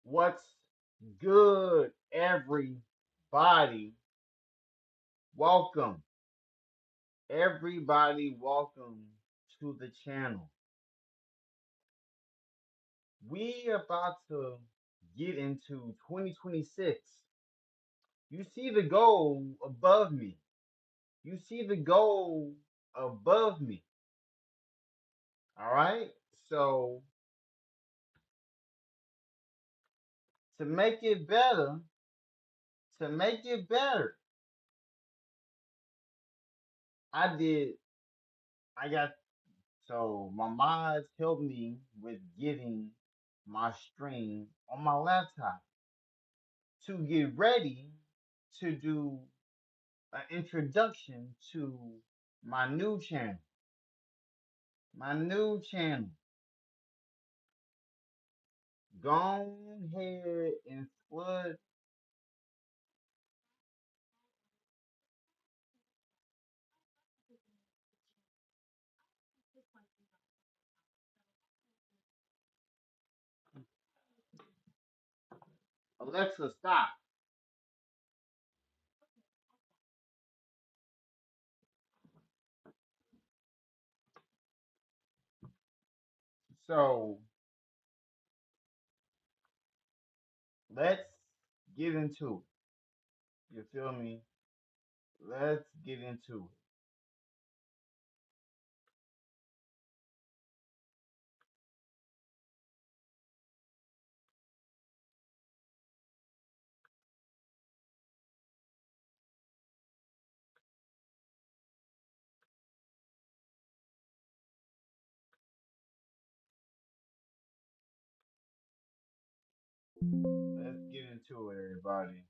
What's good, everybody? Welcome. Everybody, welcome to the channel. We about to get into 2026. You see the goal above me. You see the goal above me. All right? So, to make it better, to make it better, I did, I got So my mods helped me with getting my stream on my laptop to get ready to do an introduction to my new channel. My new channel. Go ahead and flood. Alexa, stop. So let's get into it. You feel me? Let's get into it. Let's get into it, everybody.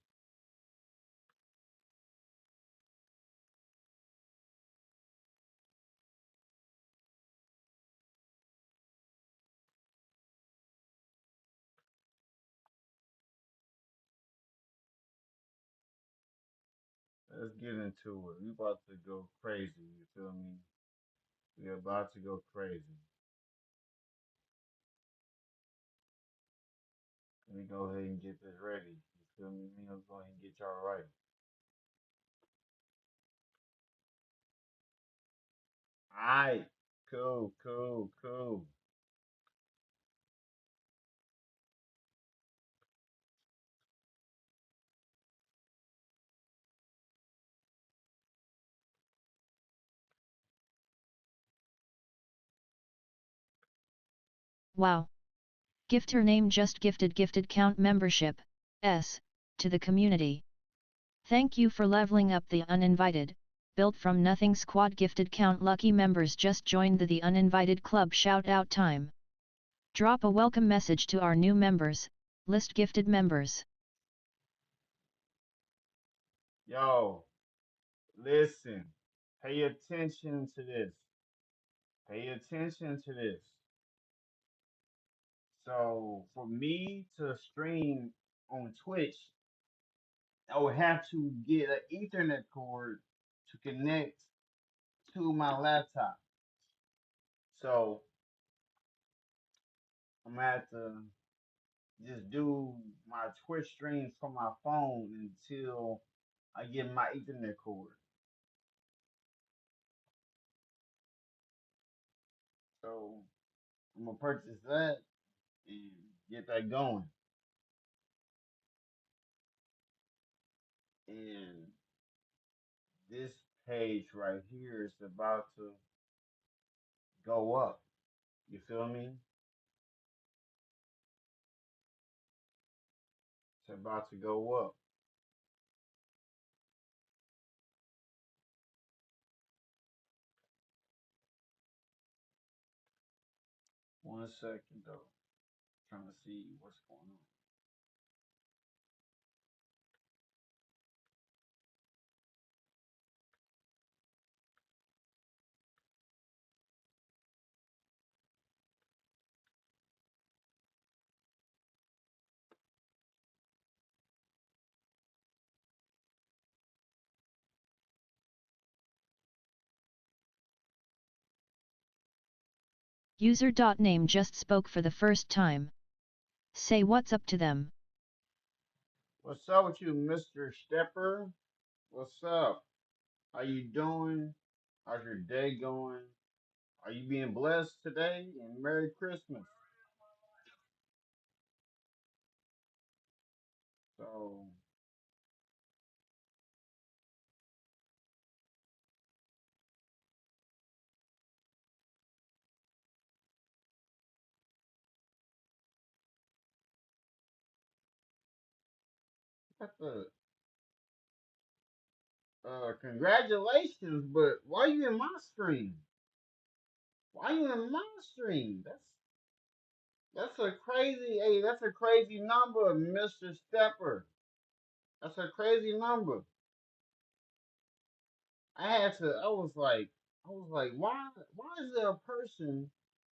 Let's get into it. We about to go crazy. You feel me? We about to go crazy. Let me go ahead and get this ready. You feel me? Let me go ahead and get y'all right. Alright. Cool, cool, cool. Wow. Gifter name just gifted count membership, S, to the community. Thank you for leveling up the uninvited, built from nothing squad gifted count lucky members just joined the uninvited club shout out time. Drop a welcome message to our new members, list gifted members. Yo, listen. Pay attention to this. Pay attention to this. So, for me to stream on Twitch, I would have to get an Ethernet cord to connect to my laptop. So, I'm gonna have to just do my Twitch streams from my phone until I get my Ethernet cord. So I'm gonna purchase that and get that going. And this page right here is about to go up. You feel me? It's about to go up. One second though. Trying to see what's going on. User.name just spoke for the first time. Say what's up to them. What's up with you, Mr. Stepper? What's up? How you doing? How's your day going? Are you being blessed today? And Merry Christmas. So, what the congratulations, but why you in my stream? Why you in my stream? That's a crazy, hey, that's a crazy number, Mr. Stepper. That's a crazy number. I was like, why is there a person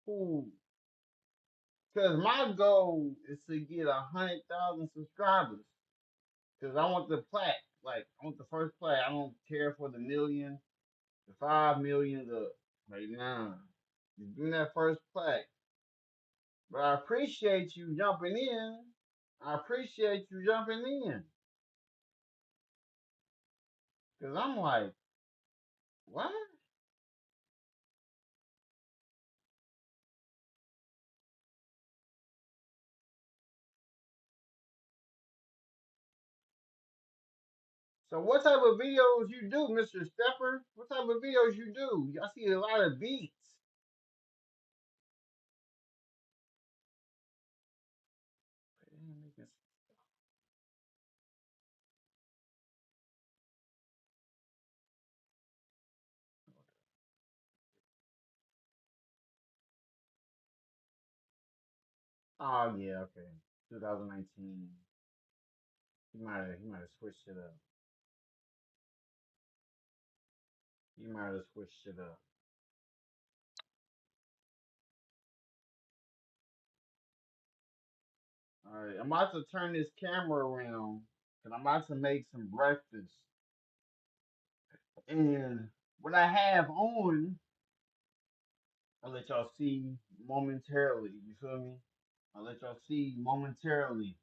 who, because my goal is to get 100,000 subscribers. Because I want the plaque. Like, I want the first plaque. I don't care for the million, the 5 million, the, like, nah. Just give me that first plaque. But I appreciate you jumping in. I appreciate you jumping in. Because I'm like, what? So what type of videos you do, Mr. Stepper? What type of videos you do? I see a lot of beats. Oh yeah, okay. 2019. He might have switched it up. He might have switched it up. All right, I'm about to turn this camera around, and I'm about to make some breakfast. And what I have on, I'll let y'all see momentarily. You feel me? I'll let y'all see momentarily.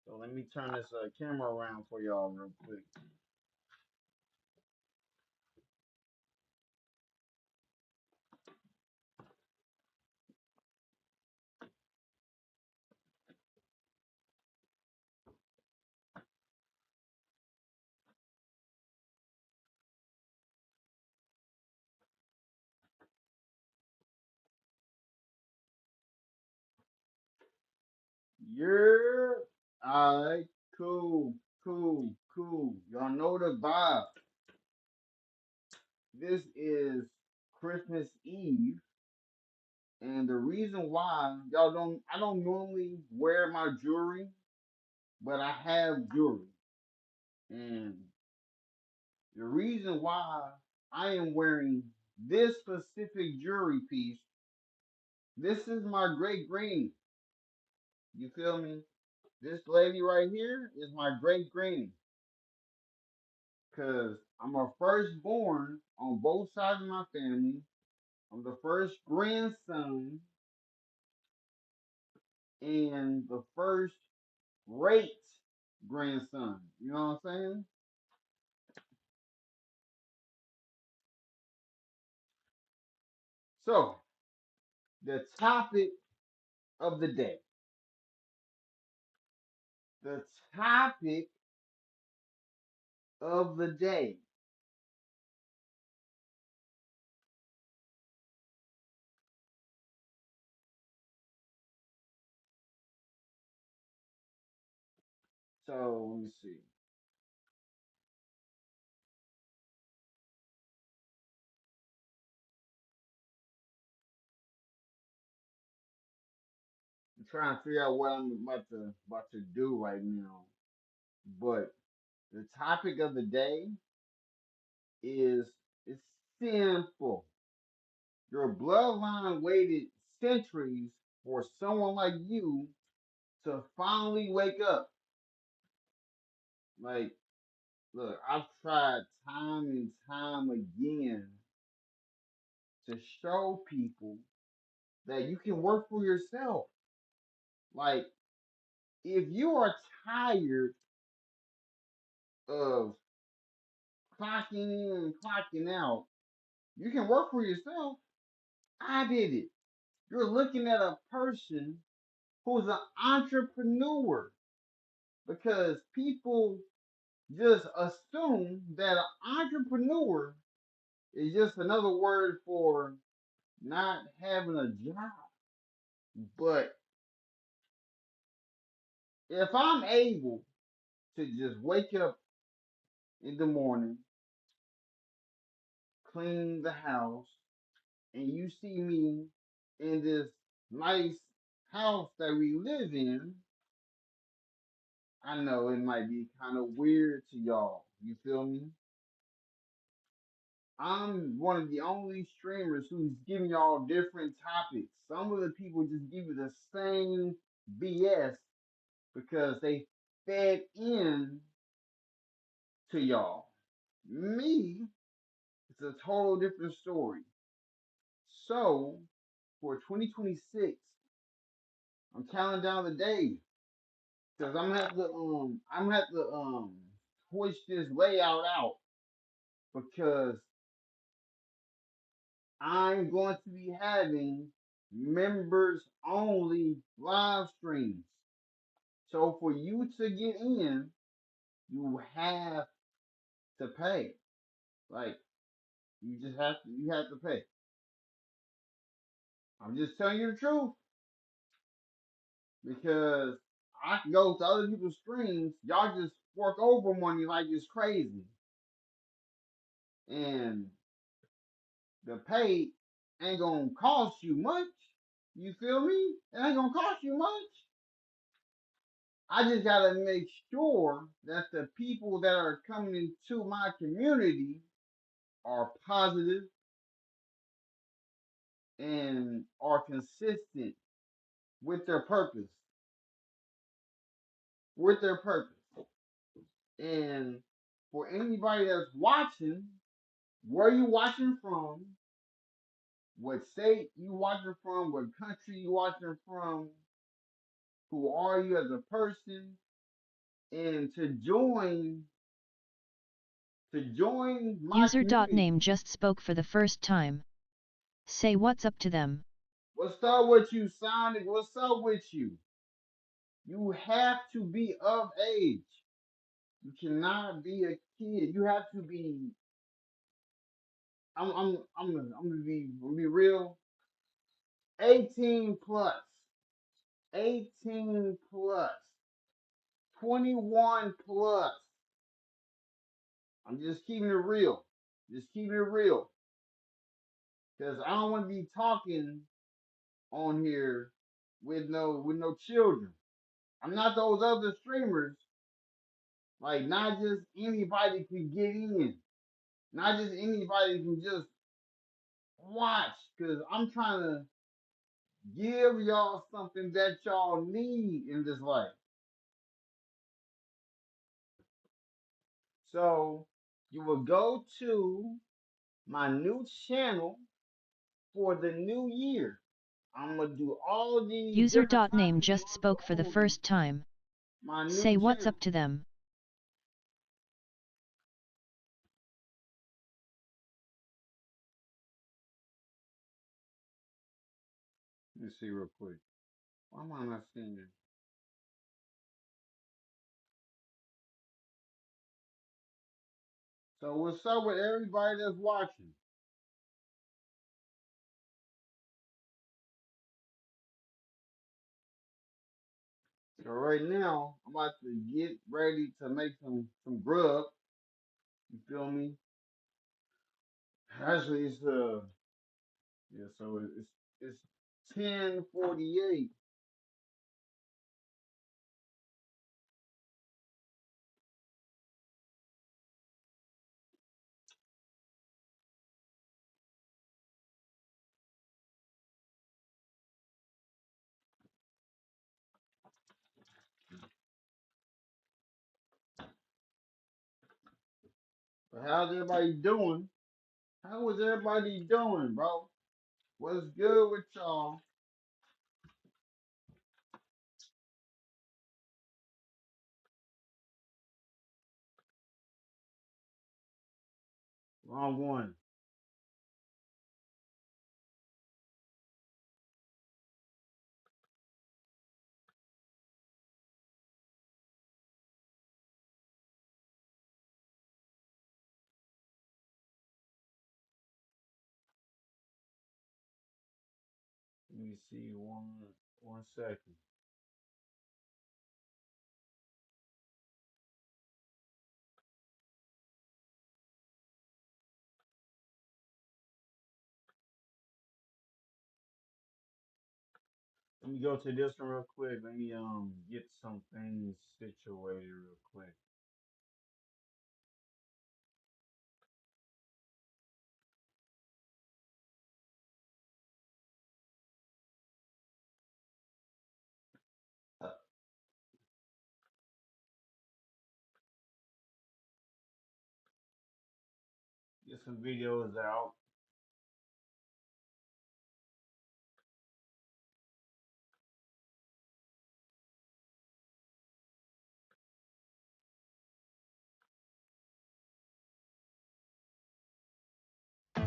So let me turn this camera around for y'all real quick. Yeah. All right. Cool. Cool. Cool. Y'all know the vibe. This is Christmas Eve. And the reason why I don't normally wear my jewelry, but I have jewelry. And the reason why I am wearing this specific jewelry piece, this is my great granny. You feel me? This lady right here is my great granny. Cause I'm a firstborn on both sides of my family. I'm the first grandson and the first great grandson. You know what I'm saying? So the topic of the day. The topic of the day. So let me see. I'm trying to figure out what I'm about to do right now. But the topic of the day is it's simple. Your bloodline waited centuries for someone like you to finally wake up. Like, look, I've tried time and time again to show people that you can work for yourself. Like, if you are tired of clocking in and clocking out, you can work for yourself. I did it. You're looking at a person who's an entrepreneur because people just assume that an entrepreneur is just another word for not having a job. But if I'm able to just wake up in the morning, clean the house, and you see me in this nice house that we live in, I know it might be kind of weird to y'all. You feel me? I'm one of the only streamers who's giving y'all different topics. Some of the people just give you the same BS because they fed in to y'all. Me, it's a total different story. So for 2026, I'm counting down the days because I'm gonna have to switch this layout out because I'm going to be having members only live streams. So for you to get in, you have to pay. Like you have to pay. I'm just telling you the truth because I can go to other people's streams. Y'all just fork over money like it's crazy, and the pay ain't gonna cost you much. You feel me? It ain't gonna cost you much. I just gotta make sure that the people that are coming into my community are positive and are consistent with their purpose. With their purpose. And for anybody that's watching, where you watching from, what state you watching from, what country you watching from, who are you as a person, and to join my User. community. Name just spoke for the first time. Say what's up to them. What's up with you, Sonic? What's up with you? You have to be of age. You cannot be a kid. You have to be. I'm gonna be real. 18 plus. 18 plus. 21 plus. I'm just keeping it real. Just keeping it real. Cause I don't want to be talking on here with no children. I'm not those other streamers. Like not just anybody can get in. Not just anybody can just watch. Cause I'm trying to give y'all something that y'all need in this life. So you will go to my new channel for the new year. I'm gonna do all these User. different Name topics just on spoke for the first time. my new Say what's channel. up to them. Let me see real quick. Why am I not seeing it? So what's up with everybody that's watching? So right now I'm about to get ready to make some grub. You feel me? Actually, it's yeah. So it's 10:48. But how's everybody doing? How was everybody doing, bro? What's good with y'all? Wrong one. Let me see. One second. Let me go to this one real quick. Let me get some things situated real quick. Get some videos out.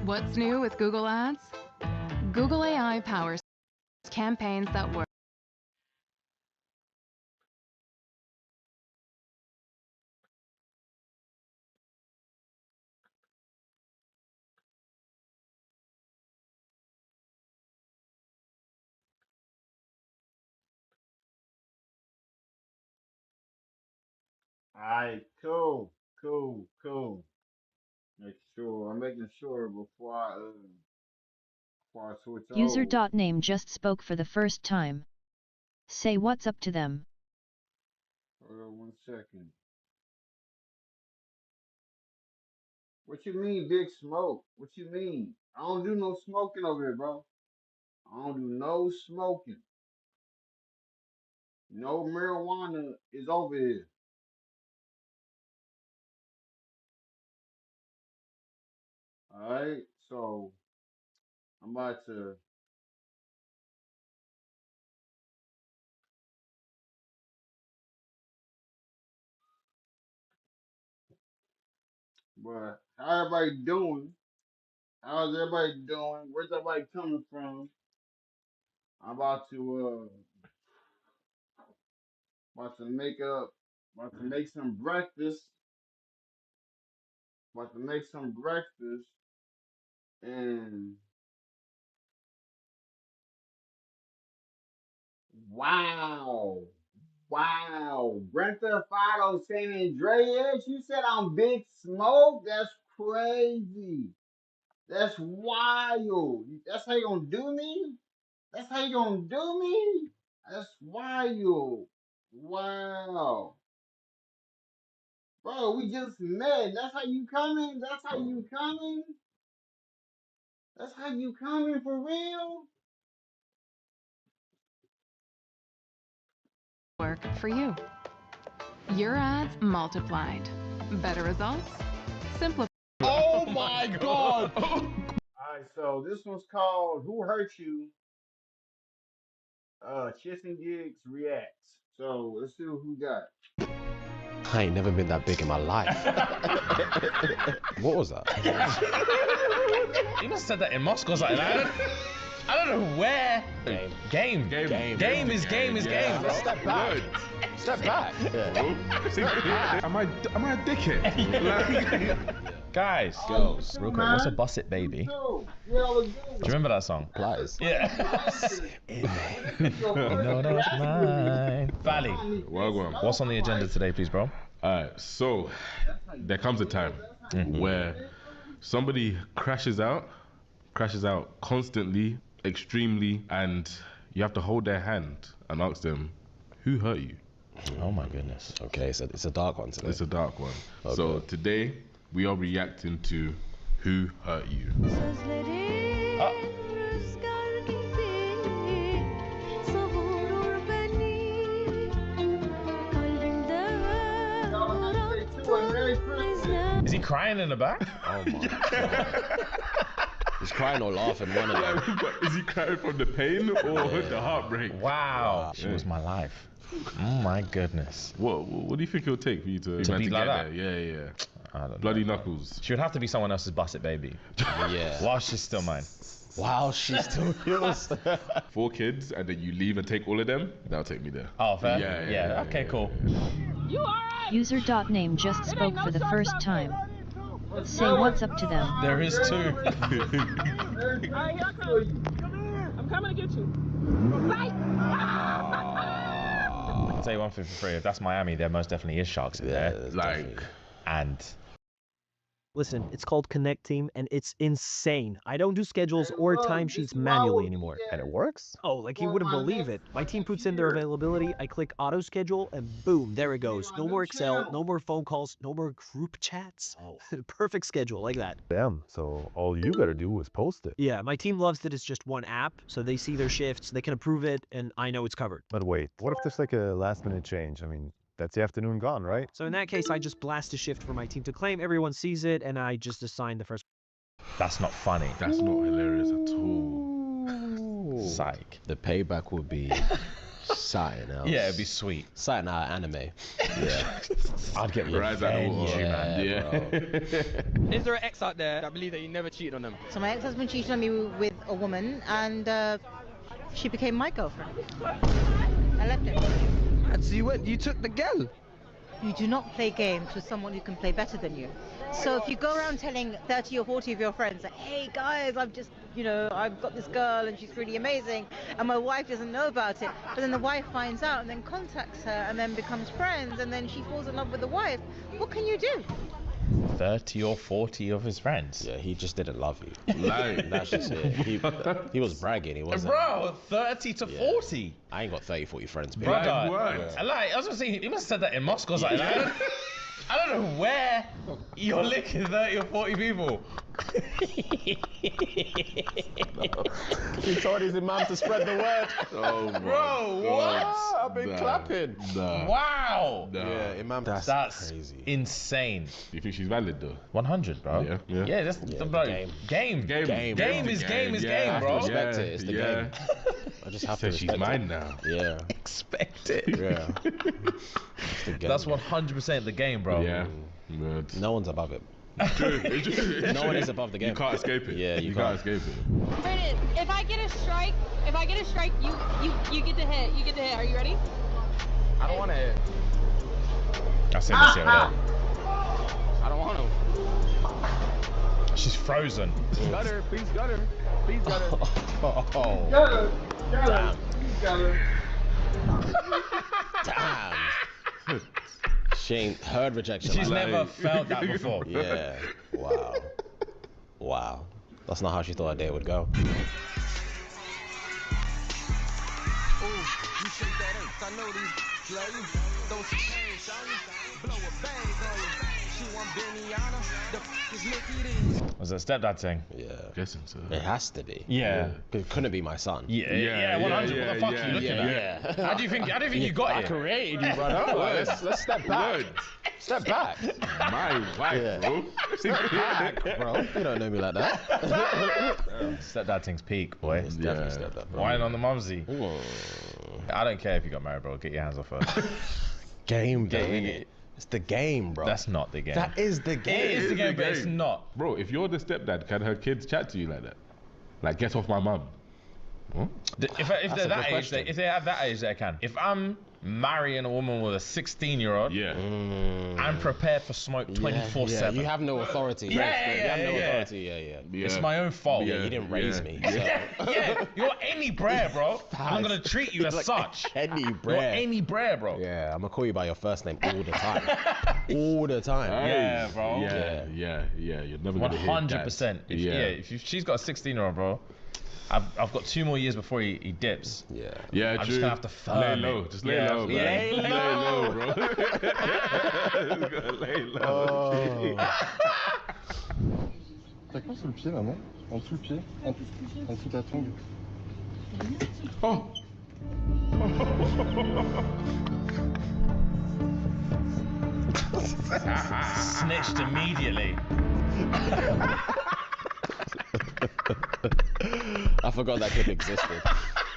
What's new with Google Ads? Google AI powers campaigns that work. Alright, cool. I'm making sure before I switch User over. name just spoke for the first time. Say what's up to them. Hold on 1 second. What you mean, big smoke? What you mean? I don't do no smoking over here, bro. I don't do no smoking. No marijuana is over here. Alright, so I'm about to. But how everybody doing? How's everybody doing? Where's everybody coming from? I'm about to make up, about to make some breakfast, about to make some breakfast, and wow, Grand Theft Auto San Andreas. You said I'm Big Smoke. That's crazy. That's wild. That's how you gonna do me? That's how you gonna do me? That's wild. Wow. Bro, we just met. That's how you coming? That's how you coming? That's how you coming for real? Work for you. Your ads multiplied. Better results? Simplified. Oh my god! Alright, so this one's called Who Hurt You? Chits and Gigs Reacts. So let's see who got. I ain't never been that big in my life. What was that? You must have said that in Moscow or something. I don't know where. Game is game, bro. Step back. Step back. Yeah. Am I a dickhead? Guys, Girls, real quick, what's a Bust It Baby? Yeah, let's Do you remember that song? Pliers. Yeah. No, that's mine. Valley, Well, what's on the agenda today, please, bro? Alright, so there comes a time where somebody crashes out constantly, extremely, and you have to hold their hand and ask them, who hurt you? Oh my goodness. Okay, so it's a dark one today. It's a dark one. Okay. So today we are reacting to who hurt you. Is he crying in the back? Oh my god. He's crying or laughing, one of them. But is he crying from the pain or the heartbreak? Wow. She was my life. Oh my goodness. What do you think it'll take for you to beat like get that? there? Yeah. I don't know. Bloody knuckles. She would have to be someone else's busset baby. Yeah. While she's still mine. Wow, she's still yours. 4 kids, and then you leave and take all of them. That'll take me there. Oh, fair? Yeah. Okay, cool. User.name just spoke for the first time. Say what's up to them. There is 2. Alright, here I come. Come here. I'm coming to get you. I'll tell you one thing for free. If that's Miami, there most definitely is sharks in there. Like, And Listen, it's called Connect Team, and it's insane. I don't do schedules or timesheets manually anymore. And it works? Oh, like you wouldn't believe it. My team puts in their availability, I click auto schedule, and boom, there it goes. No more Excel, no more phone calls, no more group chats. Oh, perfect schedule, like that. Damn, so all you gotta do is post it. Yeah, my team loves that it's just one app, so they see their shifts, they can approve it, and I know it's covered. But wait, what if there's like a last minute change? I mean, that's the afternoon gone, right? So in that case, I just blast a shift for my team to claim, everyone sees it, and I just assign the first. that's not funny. that's not hilarious at all. Psych. The payback would be something else. Yeah, it'd be sweet. Something out of anime. Yeah. I'd get Rise out of revenge, water. man. Yeah. Is there an ex out there that believe that you never cheated on them? So my ex-husband cheated on me with a woman, and she became my girlfriend. I left him. And so you took the girl. You do not play games with someone who can play better than you. So if you go around telling 30 or 40 of your friends that, hey guys, I've just, I've got this girl and she's really amazing, and my wife doesn't know about it, but then the wife finds out and then contacts her and then becomes friends and then she falls in love with the wife, what can you do? 30 or 40 of his friends. Yeah, he just didn't love you. Like, That's just it. He was bragging, he wasn't. Bro, 30 to 40. I ain't got 30, 40 friends, baby. Brother, what? I was gonna say, he must have said that in Moscow. Like, I don't know where you're licking 30 or 40 people. He told his imam to spread the word. oh my Bro, God. what? I've been clapping. Nah. Wow. Nah. Yeah, imam. That's crazy. Insane. You think she's valid though? 100, bro. Yeah. That's Yeah, bro. the Game is game, yeah. bro. Respect it, it's the game. I just have to Says she's respect mine it. now. Yeah, Expect it. yeah. It's the game. That's 100% the game, bro. Yeah. Good. No one's above it. No one is above the game. You can't escape it. Yeah, you can't escape it. Brandon, if I get a strike, you get the hit. You get the hit. Are you ready? I don't want to hit. I see this here. I don't want to. She's frozen. Gutter, please gutter. Please gutter. Oh. Damn. She ain't heard rejection. She's like that. never felt that before. Yeah. Wow. Wow. That's not how she thought her day would go. Was it a stepdad thing? Yeah. Guessing so. It has to be. Yeah. It couldn't be my son. Yeah, 100. What the fuck are you looking at? How do you think you got I here? created you, brother. Let's step back. Step back. My wife, bro. Step back, bro. You don't know me like that. Stepdad thing's peak, boy. It's definitely stepdad, bro. Wine on the mumsy. Ooh. I don't care if you got married, bro. Get your hands off her. Game, though, innit? It's the game, bro. That's not the game. That is the game. It is the game, but it's not. Bro, if you're the stepdad, can her kids chat to you like that? Like, get off my mum. Huh? If That's they're a that good age, question. if they're at that age, they can. If I'm marrying a woman with a 16-year-old, Yeah. I'm prepared for smoke 24/7. You have no authority. Yeah, You have no yeah. authority. Yeah. It's my own fault. Yeah, you didn't raise me. So. Yeah, you're any brer, bro. I'm gonna treat you as Like such. Any You're bread. any brer, bro. Yeah, I'm gonna call you by your first name all the time. All the time. Yeah, bro. Yeah. You're never gonna hear that. 100%. If she's got a 16-year-old, bro, I've got 2 more years before he dips. Yeah. Yeah, I'm true. just gonna have to firm lay it. low. Just lay Yeah, low, man. lay Just lay low, bro. Just gotta lay low. T'as quoi sous le pied, maman? En dessous le pied? En dessous ta tongue? Oh. Snitched immediately. I forgot that clip existed.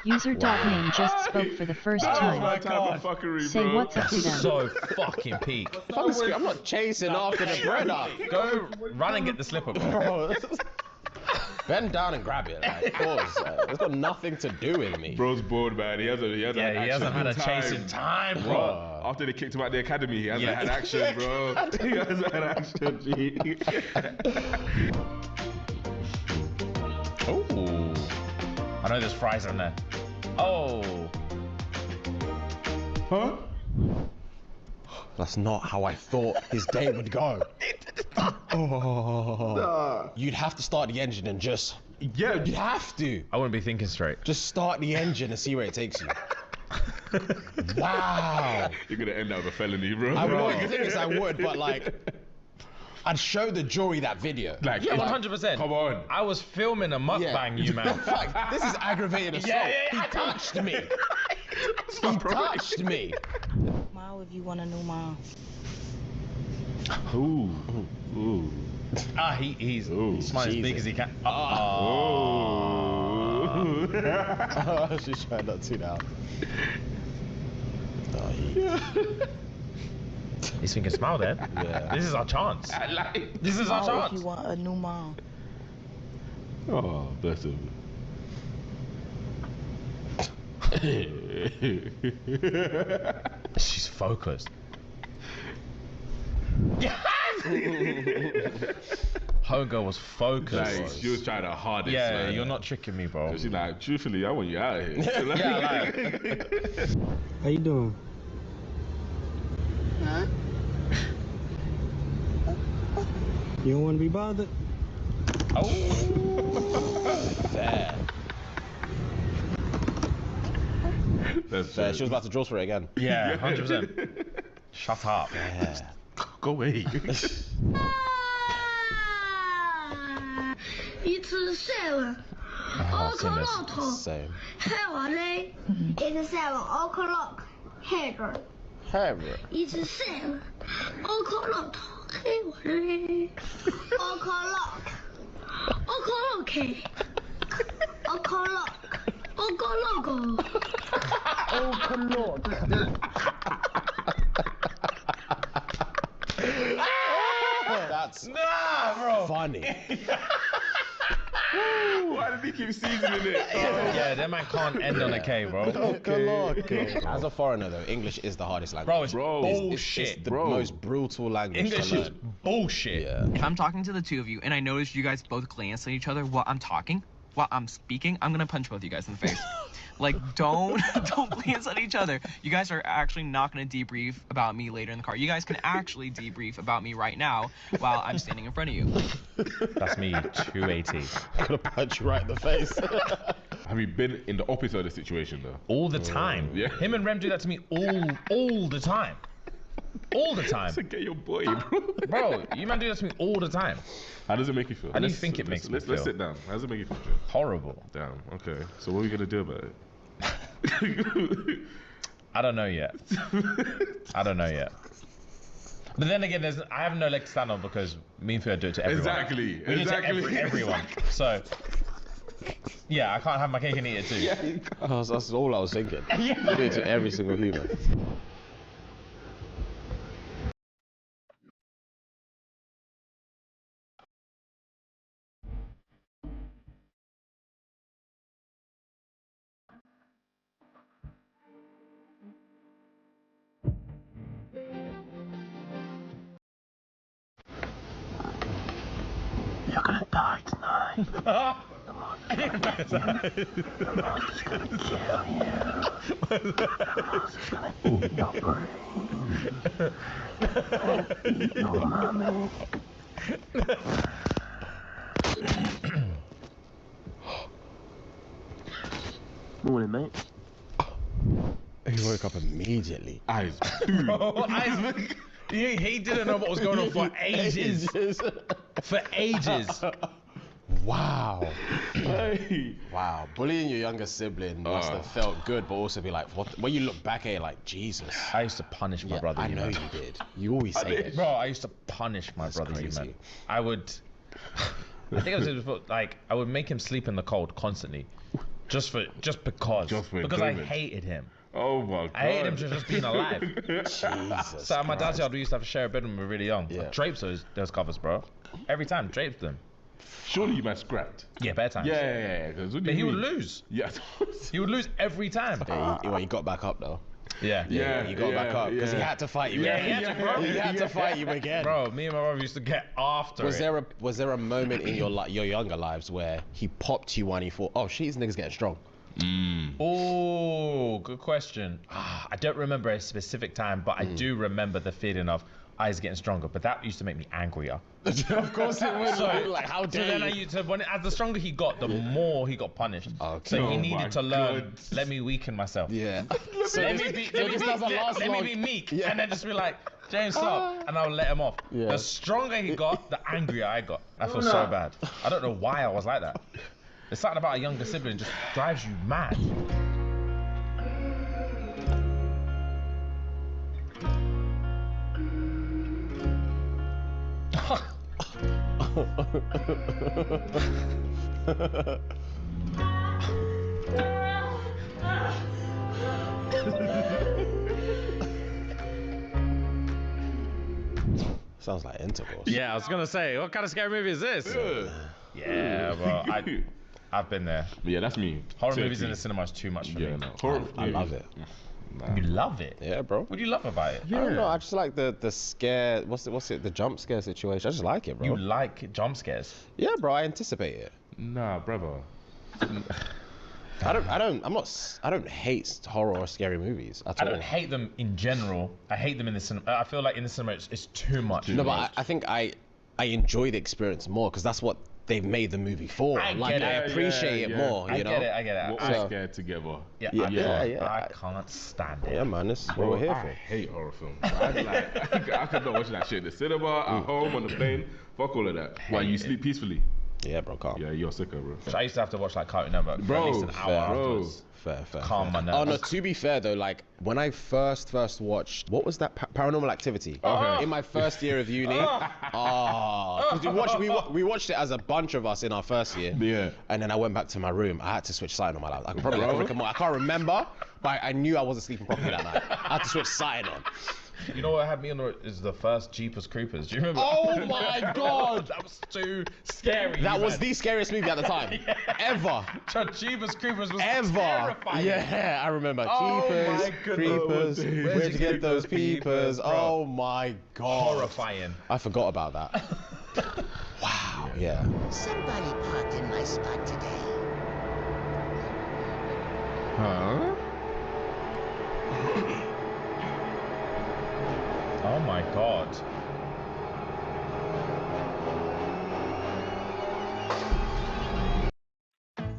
User name just spoke for the first time. my God. Fuckery, Say bro. what's up to them. So fucking peak. I'm not chasing after the bread up. Go run and get the slipper, bro. Bro, bend down and grab it. Like, pause. It's got nothing to do with me. Bro's bored, man. He hasn't had a chase in time, bro. After they kicked him out the academy, he hasn't had action, bro. He hasn't had action, G. Oh. I know there's fries in there. Oh. Huh? That's not how I thought his day would go. Oh. You'd have to start the engine and just... Yeah. You'd have to. I wouldn't be thinking straight. Just start the engine and see where it takes you. Wow. You're gonna end up with a felony, bro. I would. The thing is, I would, but like... I'd show the jury that video. Like, Yeah, 100%. Come on. I was filming a mukbang, you man. In fact, this is aggravated assault. He touched me. He touched me. Mile if you want a new mile. Ooh. Ooh. Ah, he's smart as big as he can. Oh. She's trying not to now. He's thinking, smile then. Yeah. This is our chance. I like. This is our Mile chance. if you want a new mile. Oh, bless him. She's focused. Homegirl was focused. Like, she was trying her hardest. Yeah, man. you're not tricking me, bro. She's like, truthfully, I want you out of here. Yeah, How you doing? Huh? You don't want to be bothered? Oh. Fair. That's Fair. She was about to draw for it again. Yeah, 100%. Shut up. Yeah. Go away. 一次 7 o'clock Same. 黑我嘞 It's 7 o'clock header However. It's 7 o'clock 黑我嘞 o'clock That's bro. funny. Why did he keep seasoning it? Yeah, that man can't end on a K, bro. As a foreigner, though, English is the hardest language. Bro, it's bullshit. It's the most brutal language English to is learn. bullshit. Yeah. If I'm talking to the two of you and I notice you guys both glance at each other while I'm talking, while I'm speaking, I'm gonna punch both you guys in the face. Like, don't glance at each other. You guys are actually not gonna debrief about me later in the car. You guys can actually debrief about me right now while I'm standing in front of you. That's me, 280. I'm gonna punch you right in the face. Have you been in the opposite of the situation though? All the time. Yeah. Him and Rem do that to me all the time. All the time. So get your boy, bro. Bro, you man do that to me all the time. How does it make you feel? How do you think it makes me Let's feel? sit down. How does it make you feel? Horrible. Damn. Okay. So what are we gonna do about it? I don't know yet. I don't know yet. But then again, I have no leg to stand on because me and Theo do it to everyone. Exactly. We do it to everyone. So, yeah, I can't have my cake and eat it too. Yeah, that's all I was thinking. You do it to every single human. You're gonna die tonight. I'm just gonna kill you. I'm just gonna eat your brain. Eat your mommy. Morning, mate. He woke up immediately. Eyes. Bro, he didn't know what was going on for ages. For ages. Wow. Wow. Bullying your younger sibling must have felt good, but also be like, what? When you look back at it, like, Jesus. I used to punish my brother. I know you did. You always say it. Bro, I used to punish my brother, you man. I would. I think I was before, like, I would make him sleep in the cold constantly. Just because. Just for Because I enjoyment. hated him. Oh my god. I hated him for just being alive. Jesus. So at my dad's yard, we used to have to share a bed when we were really young. Yeah. I draped those covers, bro. Every time, draped them. Surely you might scrapped. Yeah, bare times. Yeah. But he would lose. Yeah. He would lose every time. He got back up though. Yeah. He got back up because he had to fight you. Yeah, he had to, bro. He had to fight you again. Bro, me and my brother used to get after Was it. there a moment in your younger lives where he popped you and he thought, oh shit, these niggas getting strong? Oh, good question. I don't remember a specific time, but I do remember the feeling of eyes getting stronger. But that used to make me angrier. Of course it would. So, Like, how dare then you? as the stronger he got, the more he got punished. Okay. So he Oh needed my to learn. God. Let me weaken myself. Yeah. Let me be meek, and then just be like, James, stop, and I'll let him off. Yeah. The stronger he got, the angrier I got. I feel so bad. I don't know why I was like that. There's something about a younger sibling just drives you mad. Sounds like intercourse. Yeah, I was gonna say, what kind of scary movie is this? Yeah, well, I've been there. Yeah, that's me. Horror movies in the cinema is too much for me. Yeah, no. Horror. I love it. You love it? Yeah, bro. What do you love about it? I don't know. I just like the scare. What's it? The jump scare situation. I just like it, bro. You like jump scares? Yeah, bro. I anticipate it. Nah, brother. I don't hate horror or scary movies at all. I don't hate them in general. I hate them in the cinema. I feel like in the cinema it's too much. No, but I think I enjoy the experience more because that's what they've made the movie for. I Like, get I it. appreciate it more. You know. I get it. We're all scared together. Yeah, I can't stand it. Yeah, man. This is what we're here I for. hate horror films. I could not watch that shit in the cinema, at home, on the plane. Fuck all of that. Why you sleep peacefully? Yeah, bro. Calm. Yeah, you're sicker, bro. So I used to have to watch like Cartoon Network for at least an hour afterwards. Fair. Calm my nerves. Oh no, to be fair though, like when I first watched, what was that? Paranormal Activity. Okay. In my first year of uni. Because we watched it as a bunch of us in our first year. Yeah. And then I went back to my room. I had to switch sight on my laptop. I can't remember, but I knew I wasn't sleeping properly that night. I had to switch sight on. You know what had me on is the first Jeepers Creepers. Do you remember? Oh my god! That was too scary. That was the scariest movie at the time. Ever. Jeepers Creepers was Ever. terrifying. Yeah, I remember. Oh Jeepers my goodness. Creepers. Where'd Where'd you get those peepers? bro? Oh my god. Horrifying. I forgot about that. Wow. Yeah. Somebody parked in my spot today. Huh? Oh my god.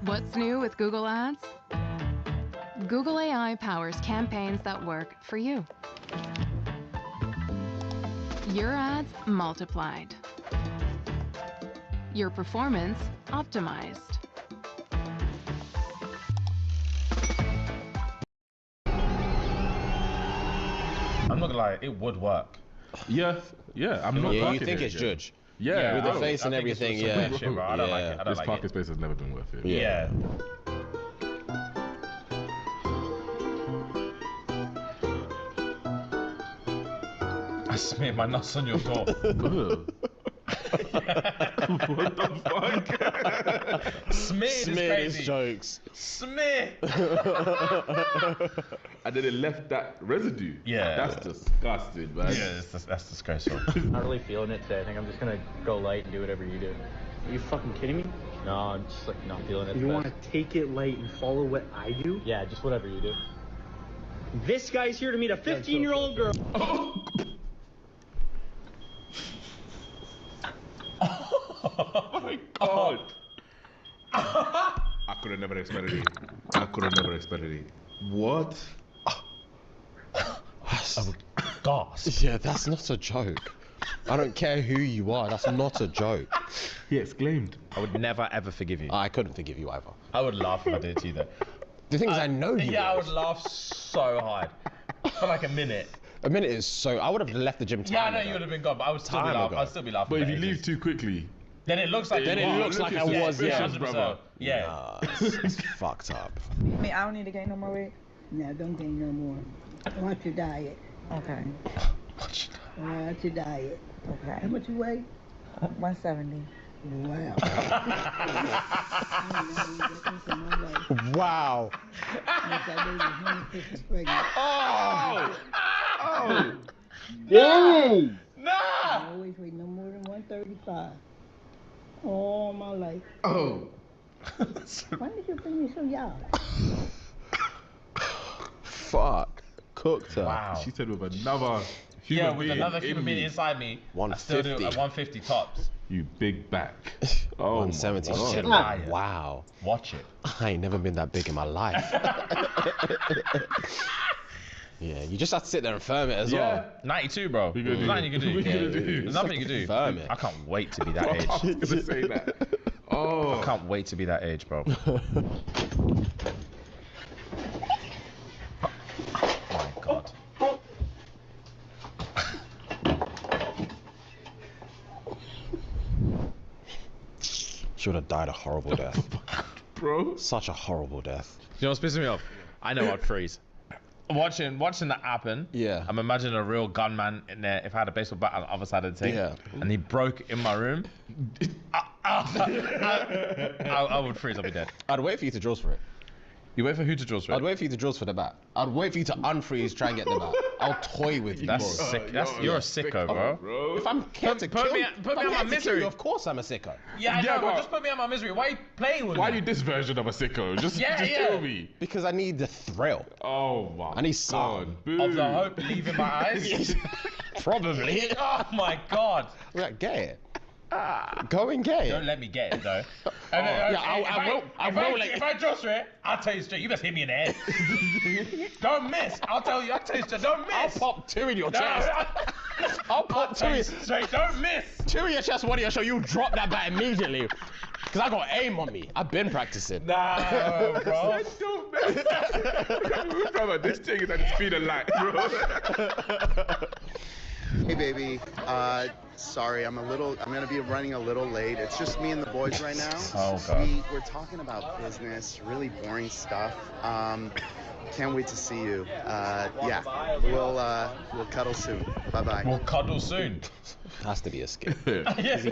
What's new with Google Ads? Google AI powers campaigns that work for you. Your ads multiplied. Your performance optimized. I'm not gonna lie, it would work. Yeah. I'm not. Yeah, you think it's Judge? Yeah, with the bro. face and I think it's everything. some Yeah. weird shit, bro. I don't like it. I don't This like parking it. space has never been worth it. Yeah. I smeared my nuts on your door. What the fuck? Smeared is crazy. Jokes. Smear. And then it left that residue. Yeah. That's disgusting, man. Yeah, that's disgraceful. Not really feeling it today. I think I'm just gonna go light and do whatever you do. Are you fucking kidding me? No, I'm just like not feeling it. You want to take it light and follow what I do? Yeah, just whatever you do. This guy's here to meet a 15-year-old girl. Oh my god. I could have never expected it. What? Gasp. Yeah, that's not a joke. I don't care who you are. That's not a joke. He exclaimed. I would never ever forgive you. I couldn't forgive you either. I would laugh if I did it to you though. The thing is, I know you. Yeah, I would laugh so hard for like a minute. A minute is so. I would have left the gym time Yeah, I know ago. you would have been gone, but I would still be Time laughing. ago. I'd still be laughing. But if for you ages. leave too quickly, Then it looks like Then it looks like I was, yeah. 100%. Yeah. Nah, it's fucked up. I mean, I don't need to gain no more weight. No, don't gain no more. Watch your diet. Okay. Watch your diet. Okay. How much you weigh? 170. Wow. Wow. Oh! Dang! Nah! I always weigh no more than 135. All my life. Oh. Why did you bring me so young? Fuck. Cooked her. Wow. She said with another human being another human in being me. inside me, I still do it at 150 tops. You big back. Oh, 170. Watch it, Wow. Watch it. I ain't never been that big in my life. Yeah, you just have to sit there and firm it as well. 92, bro. There's nothing you can do. There's nothing you can do. Firm it. I can't wait to be that age. I was gonna say that. Oh. I can't wait to be that age, bro. Oh my god. She would have died a horrible death. Bro. Such a horrible death. You know what's pissing me off? I know I'd freeze. Watching that happen, Yeah. I'm imagining a real gunman in there. If I had a baseball bat on the other side of the thing, Yeah. and he broke in my room, I would freeze. I'd be dead. I'd wait for you to jaws for it. You wait for who to draw for it? I'd wait for you to jaws for the bat. I'd wait for you to unfreeze, try and get the bat. I'll toy with you, That's bro. sick. You're a sicko, bro. If I'm scared to Put me kill, out if my I'm scared to kill misery. you, of course I'm a sicko. Yeah, I know, but- but just put me out my misery. Why are you playing with Why me? are you this version of a sicko? Just kill me. Because I need the thrill. Oh my. I need some. Of the hope leaving my eyes? Probably. Oh my god. Like, get it. Go and get it. Don't let me get it though. I will let If I draw for it, I'll tell you straight. You best hit me in the head. Don't miss. I'll tell you straight. Don't miss. I'll pop two in your chest. I'll pop two in straight. Don't miss. Two in your chest, one in your show. You drop that bat immediately. Because I got aim on me. I've been practicing. Nah, bro. Don't mess. We're talking about this thing is at the speed of light, bro. Hey baby, sorry, I'm gonna be running a little late. It's just me and the boys right now. Oh god. We're talking about business, really boring stuff. Can't wait to see you. Yeah, we'll cuddle soon. Bye bye. We'll cuddle soon. Has to be a skip. Because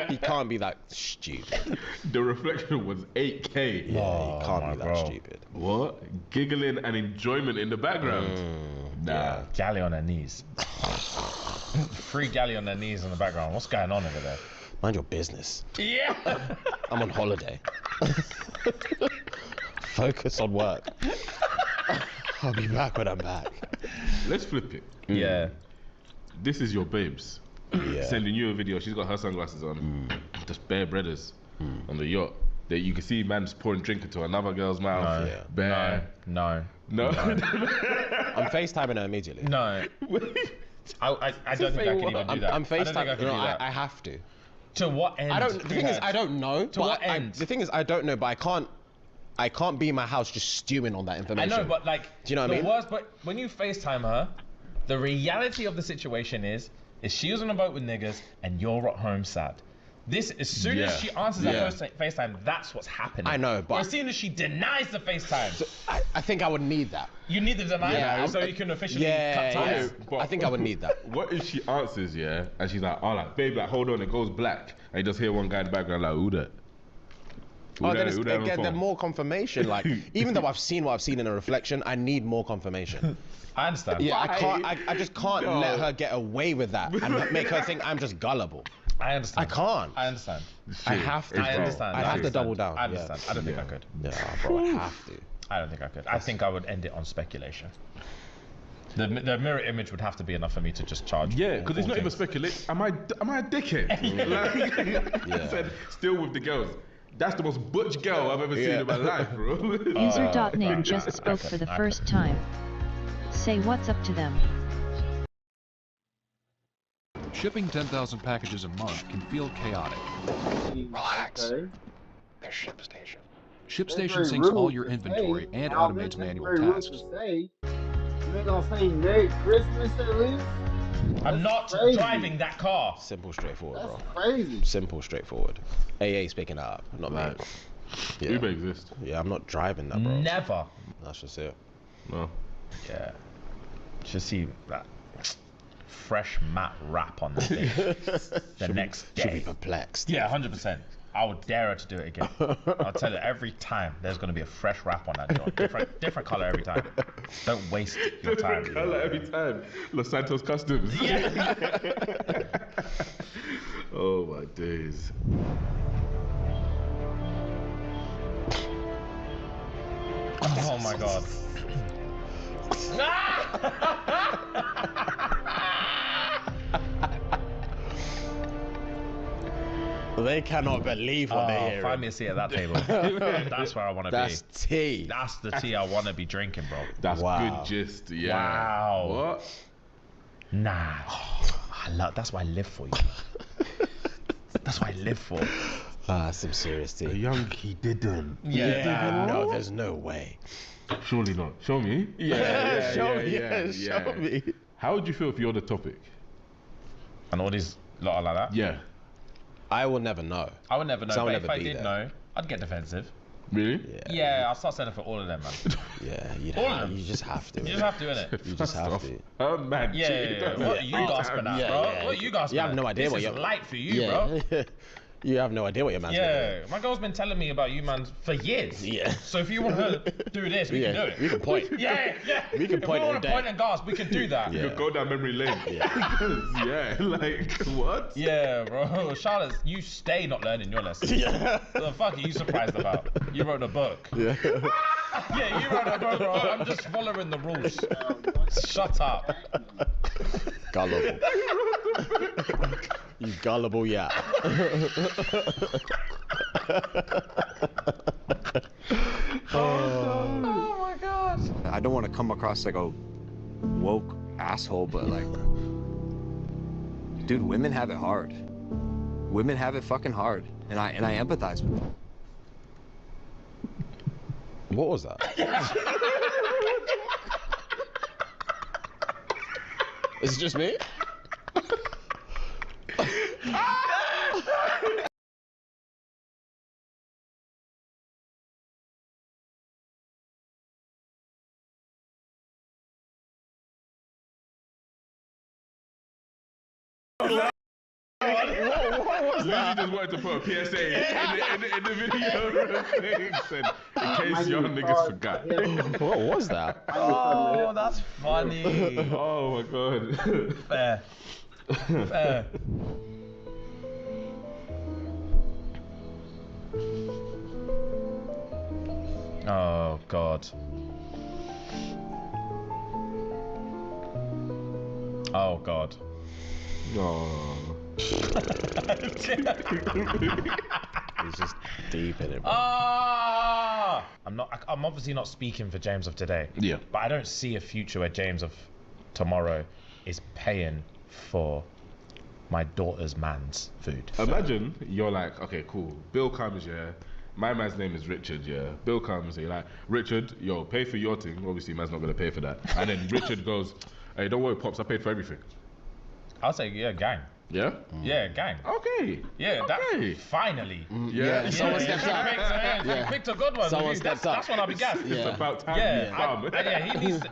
he can't be that stupid. The reflection was 8K. Yeah, he can't be that stupid. What? Giggling and enjoyment in the background. Nah. Yeah, galley on her knees. Free galley on their knees in the background. What's going on over there? Mind your business. Yeah. I'm on holiday. Focus on work. I'll be back when I'm back. Let's flip it. Yeah. This is your babes. Yeah. Sending you a video. She's got her sunglasses on. Just bare breaders on the yacht. That you can see man's pouring drink into another girl's mouth. No. Yeah. Bare. No. I'm FaceTiming her immediately. No. I don't think I can even do that. I'm I don't think I FaceTiming. can do that. I have to. To what end? The thing is, I don't know. To what end? The thing is, I don't know, but I can't be in my house just stewing on that information. I know, but like, do you know what I mean? Worst, but when you FaceTime her, the reality of the situation is she was on a boat with niggas and you're at home sad. This, as soon as she answers that first FaceTime, that's what's happening. I know, but as soon as she denies the FaceTime, so I think I would need that. You need the denial, so you can officially cut ties. But I think I would need that. What if she answers, and she's like, oh, like, babe, like, hold on, it goes black, and you just hear one guy in the background like, who that? Oh, then it's, again, then more confirmation. Like, even though I've seen what I've seen in a reflection, I need more confirmation. I understand. Yeah, I just can't let her get away with that and make her think I'm just gullible. I understand. I can't. I understand. I have to. I understand. I have to double down. I understand. I don't think I could. Yeah, bro, I have to. I don't think I could. I think I would end it on speculation. The mirror image would have to be enough for me to just charge. Yeah, because it's not even speculation. Am I a dickhead? Like, said, still with the girls. That's the most butch girl I've ever seen in my life, bro. User.name just spoke for the first time. Say what's up to them. Shipping 10,000 packages a month can feel chaotic. Relax. Okay. There's ShipStation. That's ShipStation very syncs all rude your to inventory say. and Now, automates that's manual very rude tasks. to say. You ain't gonna say Merry Christmas at least? I'm not crazy. driving that car. Simple, straightforward, bro. Crazy. Simple, straightforward. AA's picking it up, not me. Yeah. Uber exists. Yeah, I'm not driving that, bro. Never. That's just it. No. Yeah. Should see that fresh matte wrap on the thing. The next day. Should be perplexed. Yeah, 100%. I would dare her to do it again. I'll tell her every time there's going to be a fresh wrap on that joint. Different color every time. Don't waste your time. Different color every time. Los Santos Customs. Yeah. Oh my days. Oh my god. They cannot believe what they hear. Find me a seat at that table. That's where I want to be. That's tea. That's the tea I want to be drinking, bro. That's good gist, yeah. Wow. What? Nah. That's why I live for you. That's what I live for. Some serious tea. Yankee didn't. Yeah. No, there's no way. Surely not. Show me. Show me. How would you feel if you're the topic? And all these lot like that? Yeah. I will never know. I would never know. So I would But never if I be did there. know, I'd get defensive. Really? Yeah, I'll start sending for all of them, man. Yeah, All of them. you just have to. You just have to, innit? You just have to. Oh man. Yeah. What are you gasping at, bro? What are you gasping You at? have no idea this what is you're. light for you, bro. You have no idea what your man's gonna Yeah, my girl's been telling me about you, man, for years. Yeah. So if you want to do this, we can do it. We can point. Yeah. We can point If we all want to day. point and gasp, we can do that. You could go down memory lane. Yeah, like what? Yeah, bro. Charlotte, you stay not learning your lessons. Yeah. The fuck are you surprised about? You wrote a book. Yeah. Yeah, you wrote a book, bro. I'm just following the rules. Shut up. Gullible. You gullible yap. Oh my god. I don't want to come across like a woke asshole, but like, dude, women have it hard. Women have it fucking hard, and I empathize with them. What was that? Is it just me? What was that? just wanted to put a PSA in the video. Said, in case y'all niggas forgot. What was that? Oh, that's funny. Oh my god. Fair. Fair. Oh god. Oh god. Oh. He's just deep in it, bro. I'm obviously not speaking for James of today. Yeah. But I don't see a future where James of tomorrow is paying for my daughter's man's food. Imagine you're like, okay, cool. Bill comes, yeah. My man's name is Richard, yeah. Bill comes, and you're like, Richard, yo, pay for your thing. Obviously, man's not gonna pay for that. And then Richard goes, hey, don't worry, pops, I paid for everything. I'll say, yeah, gang. Yeah? Yeah, gang. Okay. Yeah, okay. that finally. Yeah. Someone steps up. You picked a good one. Someone steps up. That's when I'll be gassed. It's about time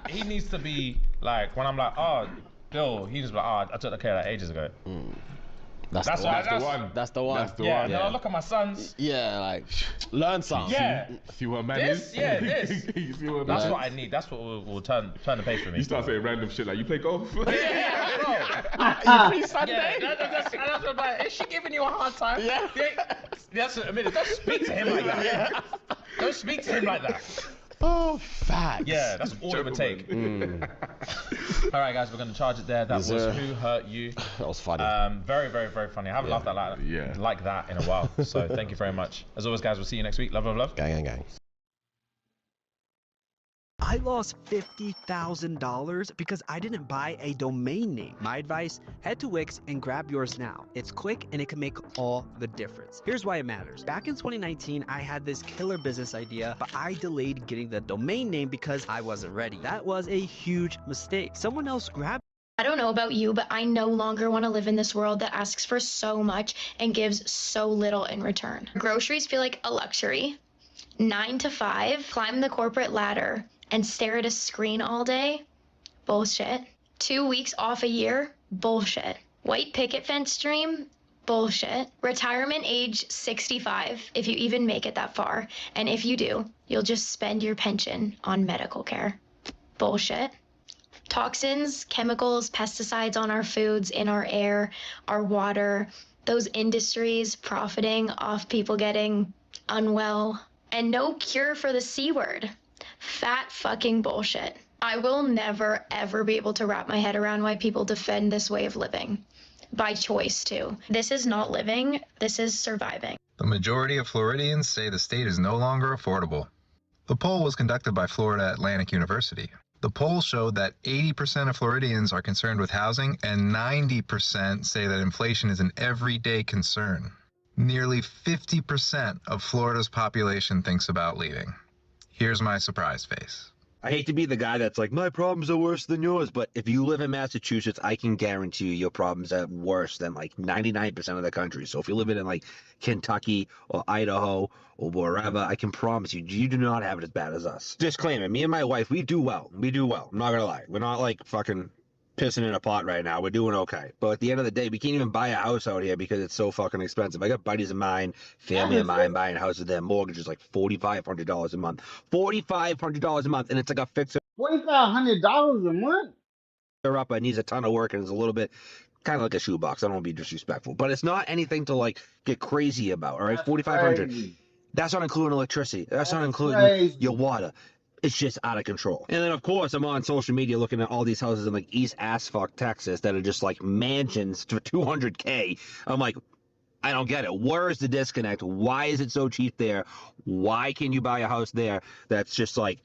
he needs to be like, when I'm like, oh, Bill, he's like, oh, I took care of that ages ago. That's the one. That's the one. Yeah, then I'll look at my sons. Yeah, like, learn something. Yeah. See what man This? is? Yeah, this. You see what That's man what I need. That's what will turn the page for me. You start saying random shit like, you play golf? Yeah, bro. You free Sunday? Yeah, that's what I'm like. Is she giving you a hard time? Yeah. That's a minute. Don't speak to him like that. Yeah. Don't speak to him like that. Oh, facts. Yeah, that's all it would take. All right, guys, we're going to charge it there. That was Who Hurt You. That was funny. Very, very, very funny. I haven't laughed like that in a while. So thank you very much. As always, guys, we'll see you next week. Love, love, love. Gang, gang, gang. I lost $50,000 because I didn't buy a domain name. My advice, head to Wix and grab yours now. It's quick and it can make all the difference. Here's why it matters. Back in 2019, I had this killer business idea, but I delayed getting the domain name because I wasn't ready. That was a huge mistake. Someone else grabbed I don't know about you, but I no longer want to live in this world that asks for so much and gives so little in return. Groceries feel like a luxury. 9 to 5, climb the corporate ladder and stare at a screen all day? Bullshit. 2 weeks off a year? Bullshit. White picket fence dream? Bullshit. Retirement age 65, if you even make it that far. And if you do, you'll just spend your pension on medical care. Bullshit. Toxins, chemicals, pesticides on our foods, in our air, our water, those industries profiting off people getting unwell, and no cure for the C word. Fat fucking bullshit. I will never, ever be able to wrap my head around why people defend this way of living. By choice, too. This is not living, this is surviving. The majority of Floridians say the state is no longer affordable. The poll was conducted by Florida Atlantic University. The poll showed that 80% of Floridians are concerned with housing, and 90% say that inflation is an everyday concern. Nearly 50% of Florida's population thinks about leaving. Here's my surprise face. I hate to be the guy that's like, my problems are worse than yours, but if you live in Massachusetts, I can guarantee you your problems are worse than like 99% of the country. So if you're living in like Kentucky or Idaho or wherever, I can promise you, you do not have it as bad as us. Disclaimer, me and my wife, we do well. We do well. I'm not gonna lie. We're not like fucking pissing in a pot right now. We're doing okay. But at the end of the day, we can't even buy a house out here because it's so fucking expensive. I got buddies of mine, family of mine buying houses. Their mortgage is like $4,500 a month. $4,500 a month, and it's like a fixer. $4,500 a month? Up, it needs a ton of work, and it's a little bit kind of like a shoebox. I don't want to be disrespectful, but it's not anything to like get crazy about. All right, $4,500. That's not including electricity. That's not including your water. It's just out of control. And then, of course, I'm on social media looking at all these houses in, like, East Asfuck, Texas, that are just, like, mansions for $200K. I'm like, I don't get it. Where is the disconnect? Why is it so cheap there? Why can you buy a house there that's just, like,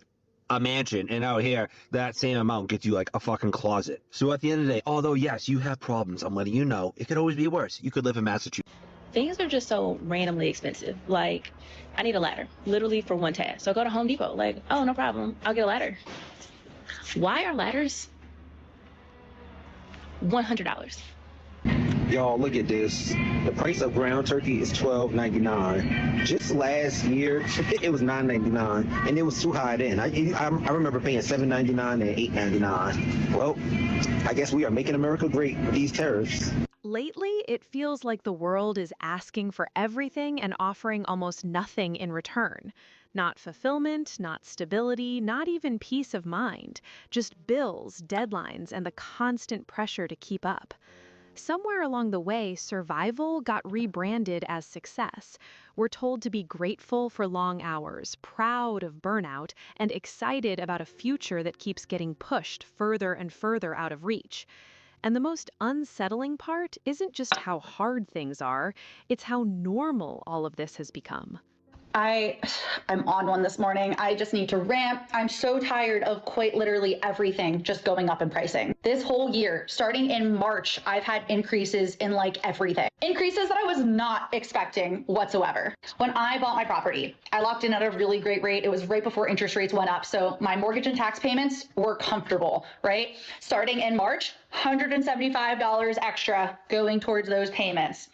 a mansion, and out here, that same amount gets you, like, a fucking closet? So at the end of the day, although, yes, you have problems, I'm letting you know, it could always be worse. You could live in Massachusetts. Things are just so randomly expensive. Like, I need a ladder, literally for one task. So I go to Home Depot, like, oh, no problem, I'll get a ladder. Why are ladders $100? Y'all, look at this. The price of ground turkey is $12.99. Just last year, it was $9.99, and it was too high then. I remember paying $7.99 and $8.99. Well, I guess we are making America great with these tariffs. Lately, it feels like the world is asking for everything and offering almost nothing in return. Not fulfillment, not stability, not even peace of mind. Just bills, deadlines, and the constant pressure to keep up. Somewhere along the way, survival got rebranded as success. We're told to be grateful for long hours, proud of burnout, and excited about a future that keeps getting pushed further and further out of reach. And the most unsettling part isn't just how hard things are, it's how normal all of this has become. I'm on one this morning. I just need to rant. I'm so tired of quite literally everything just going up in pricing. This whole year, starting in March, I've had increases in like everything. Increases that I was not expecting whatsoever. When I bought my property, I locked in at a really great rate. It was right before interest rates went up. So my mortgage and tax payments were comfortable, right? Starting in March, $175 extra going towards those payments.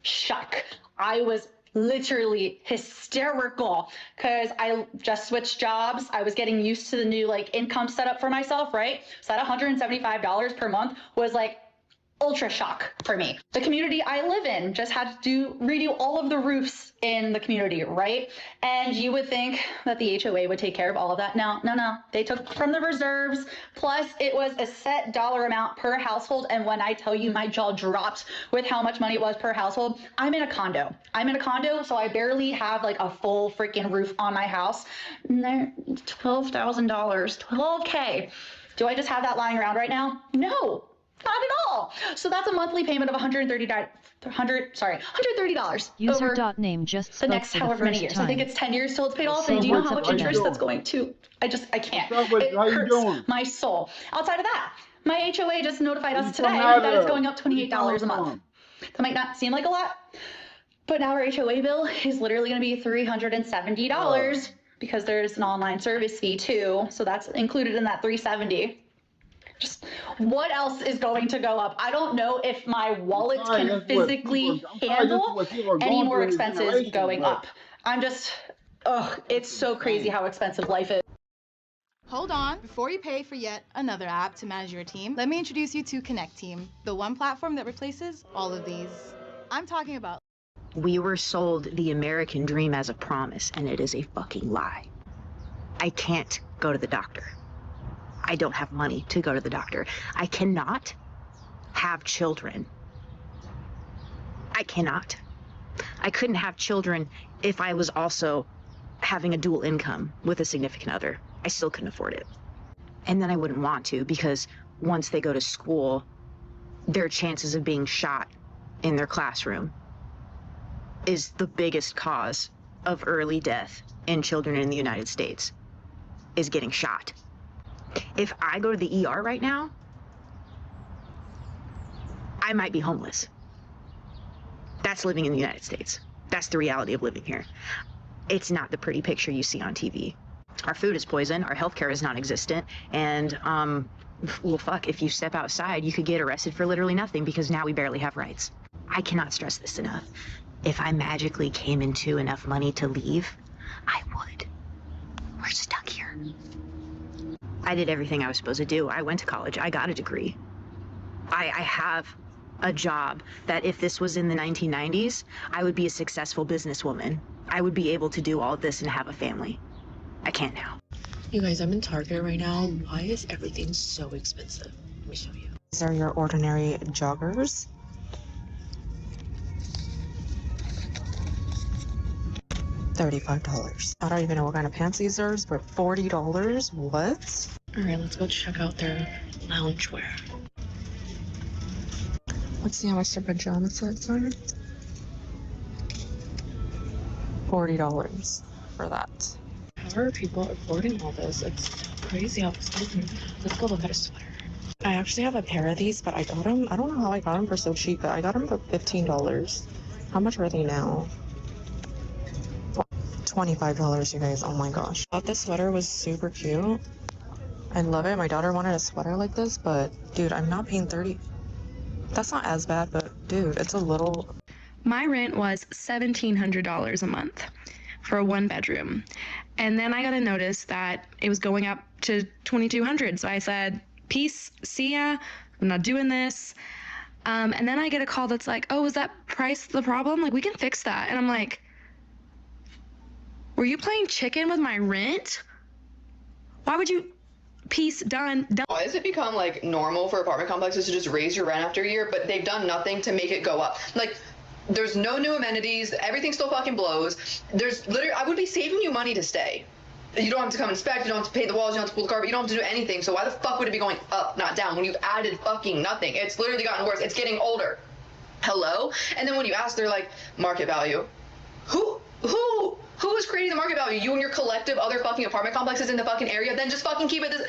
Shuck. I was literally hysterical because I just switched jobs. I was getting used to the new like income setup for myself, right? So that $175 per month was like ultra shock for me. The community I live in just had to redo all of the roofs in the community, right? And you would think that the HOA would take care of all of that. No. They took from the reserves. Plus, it was a set dollar amount per household. And when I tell you my jaw dropped with how much money it was per household, I'm in a condo, so I barely have like a full freaking roof on my house. And they're $12,000, $12K. Do I just have that lying around right now? No. Not at all. So that's a monthly payment of $130 User.name just spoke the next for the however many first years. time. I think it's 10 years till it's paid off. So And do you know what's how up much with interest that? that's going to? I can't. It hurts my soul. Outside of that, my HOA just notified us today that it's going up $28 a month. That might not seem like a lot, but now our HOA bill is literally going to be $370 because there's an online service fee too. So that's included in that $370. Just what else is going to go up? I don't know if my wallet can physically handle any more expenses going up. I'm just, ugh, it's so crazy how expensive life is. Hold on, before you pay for yet another app to manage your team, let me introduce you to Connect Team, the one platform that replaces all of these. I'm talking about. We were sold the American dream as a promise, and it is a fucking lie. I can't go to the doctor. I don't have money to go to the doctor. I cannot have children. I cannot. I couldn't have children if I was also having a dual income with a significant other. I still couldn't afford it. And then I wouldn't want to, because once they go to school, their chances of being shot in their classroom is the biggest cause of early death in children in the United States, is getting shot. If I go to the ER right now, I might be homeless. That's living in the United States. That's the reality of living here. It's not the pretty picture you see on TV. Our food is poison, our healthcare is non-existent, and well, fuck, if you step outside, you could get arrested for literally nothing, because now we barely have rights. I cannot stress this enough. If I magically came into enough money to leave, I would. We're stuck here. I did everything I was supposed to do. I went to college, I got a degree. I have a job that if this was in the 1990s, I would be a successful businesswoman. I would be able to do all this and have a family. I can't now. You guys, I'm in Target right now. Why is everything so expensive? Let me show you. These are your ordinary joggers. $35. I don't even know what kind of pants these are, but $40? What? All right, let's go check out their loungewear. Let's see how much their pajama sets are. $40 for that. How are people affording all this? It's crazy how expensive. Let's go look at a sweater. I actually have a pair of these, but I got them. I don't know how I got them for so cheap, but I got them for $15. How much are they now? $25, you guys. Oh my gosh. I thought this sweater was super cute. I love it. My daughter wanted a sweater like this, but dude, I'm not paying $30. That's not as bad, but dude, it's a little. My rent was $1,700 a month for a one bedroom. And then I got a notice that it was going up to $2,200. So I said, peace, see ya, I'm not doing this. And then I get a call that's like, oh, is that price the problem? Like, we can fix that. And I'm like, were you playing chicken with my rent? Why would you? Peace, done. Why has it become like normal for apartment complexes to just raise your rent after a year, but they've done nothing to make it go up? Like, there's no new amenities, everything still fucking blows. There's literally, I would be saving you money to stay. You don't have to come inspect, you don't have to paint the walls, you don't have to pull the carpet, you don't have to do anything. So why the fuck would it be going up, not down, when you've added fucking nothing? It's literally gotten worse. It's getting older. Hello? And then when you ask, they're like, market value. Who is creating the market value? You and your collective other fucking apartment complexes in the fucking area? Then just fucking keep it this.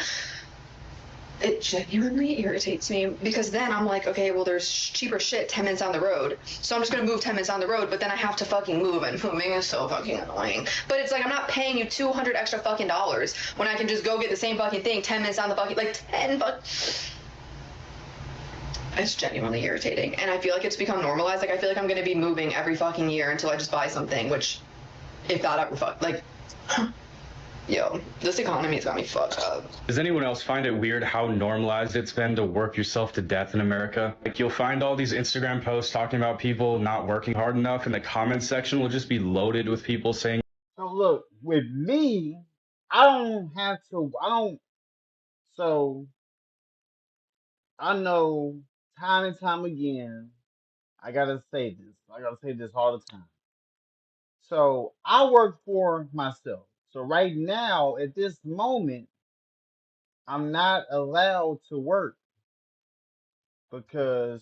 It genuinely irritates me, because then I'm like, okay, well, there's cheaper shit 10 minutes down the road. So I'm just gonna move 10 minutes down the road, but then I have to fucking move, and moving is so fucking annoying. But it's like, I'm not paying you $200 extra fucking dollars when I can just go get the same fucking thing 10 minutes down the fucking, like 10 bucks. It's genuinely irritating, and I feel like it's become normalized. Like, I feel like I'm gonna be moving every fucking year until I just buy something, which, if that ever like, yo, this economy's got me fucked up. Does anyone else find it weird how normalized it's been to work yourself to death in America? Like, you'll find all these Instagram posts talking about people not working hard enough, and the comment section will just be loaded with people saying, so look, with me, so I know time and time again, I gotta say this all the time. So I work for myself. So right now, at this moment, I'm not allowed to work because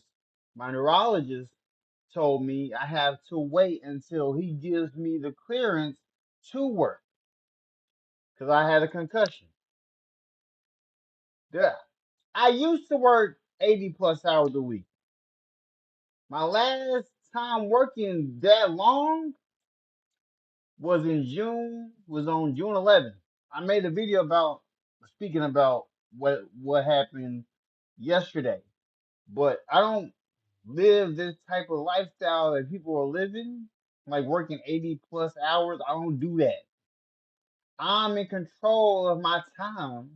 my neurologist told me I have to wait until he gives me the clearance to work because I had a concussion. Yeah. I used to work 80 plus hours a week. My last time working that long was on June 11th. I made a video speaking about what happened yesterday. But I don't live this type of lifestyle that people are living, like working 80 plus hours. I don't do that. I'm in control of my time.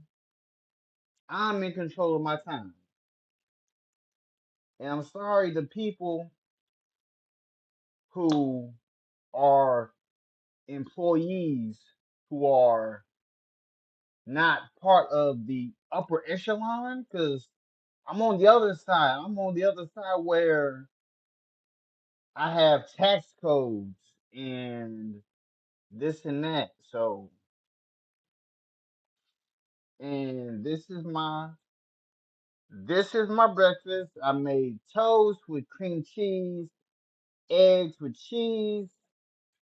I'm in control of my time. And I'm sorry the people who are employees who are not part of the upper echelon, because I'm on the other side. I'm on the other side where I have tax codes and this and that. So, and this is my breakfast. I made toast with cream cheese, eggs with cheese,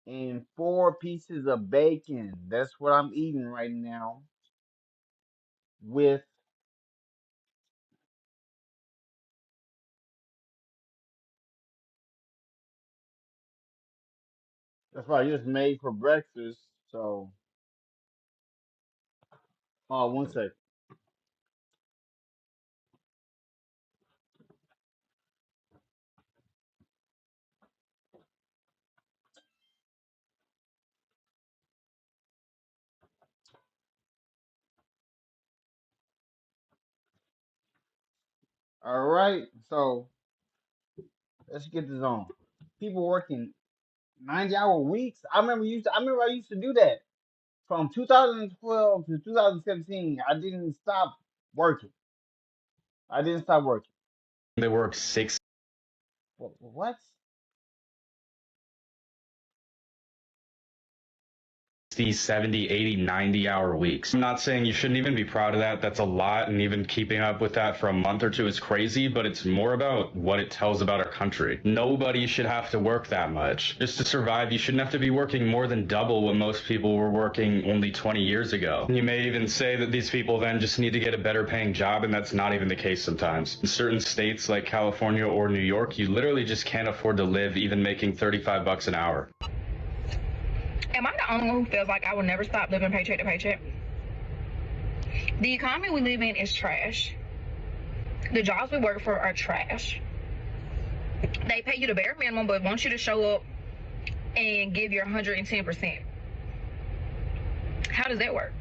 and 4 pieces of bacon. That's what I'm eating right now. With that's what I just made for breakfast. So, one sec. All right. So let's get this on. People working 90-hour weeks. I remember I used to do that from 2012 to 2017. I didn't stop working. I didn't stop working. They work 6 What? 60, 70, 80, 90-hour weeks. I'm not saying you shouldn't even be proud of that. That's a lot, and even keeping up with that for a month or two is crazy, but it's more about what it tells about our country. Nobody should have to work that much. Just to survive, you shouldn't have to be working more than double what most people were working only 20 years ago. You may even say that these people then just need to get a better paying job, and that's not even the case sometimes. In certain states like California or New York, you literally just can't afford to live even making $35 an hour. Am I the only one who feels like I will never stop living paycheck to paycheck? The economy we live in is trash. The jobs we work for are trash. They pay you the bare minimum, but want you to show up and give your 110%. How does that work?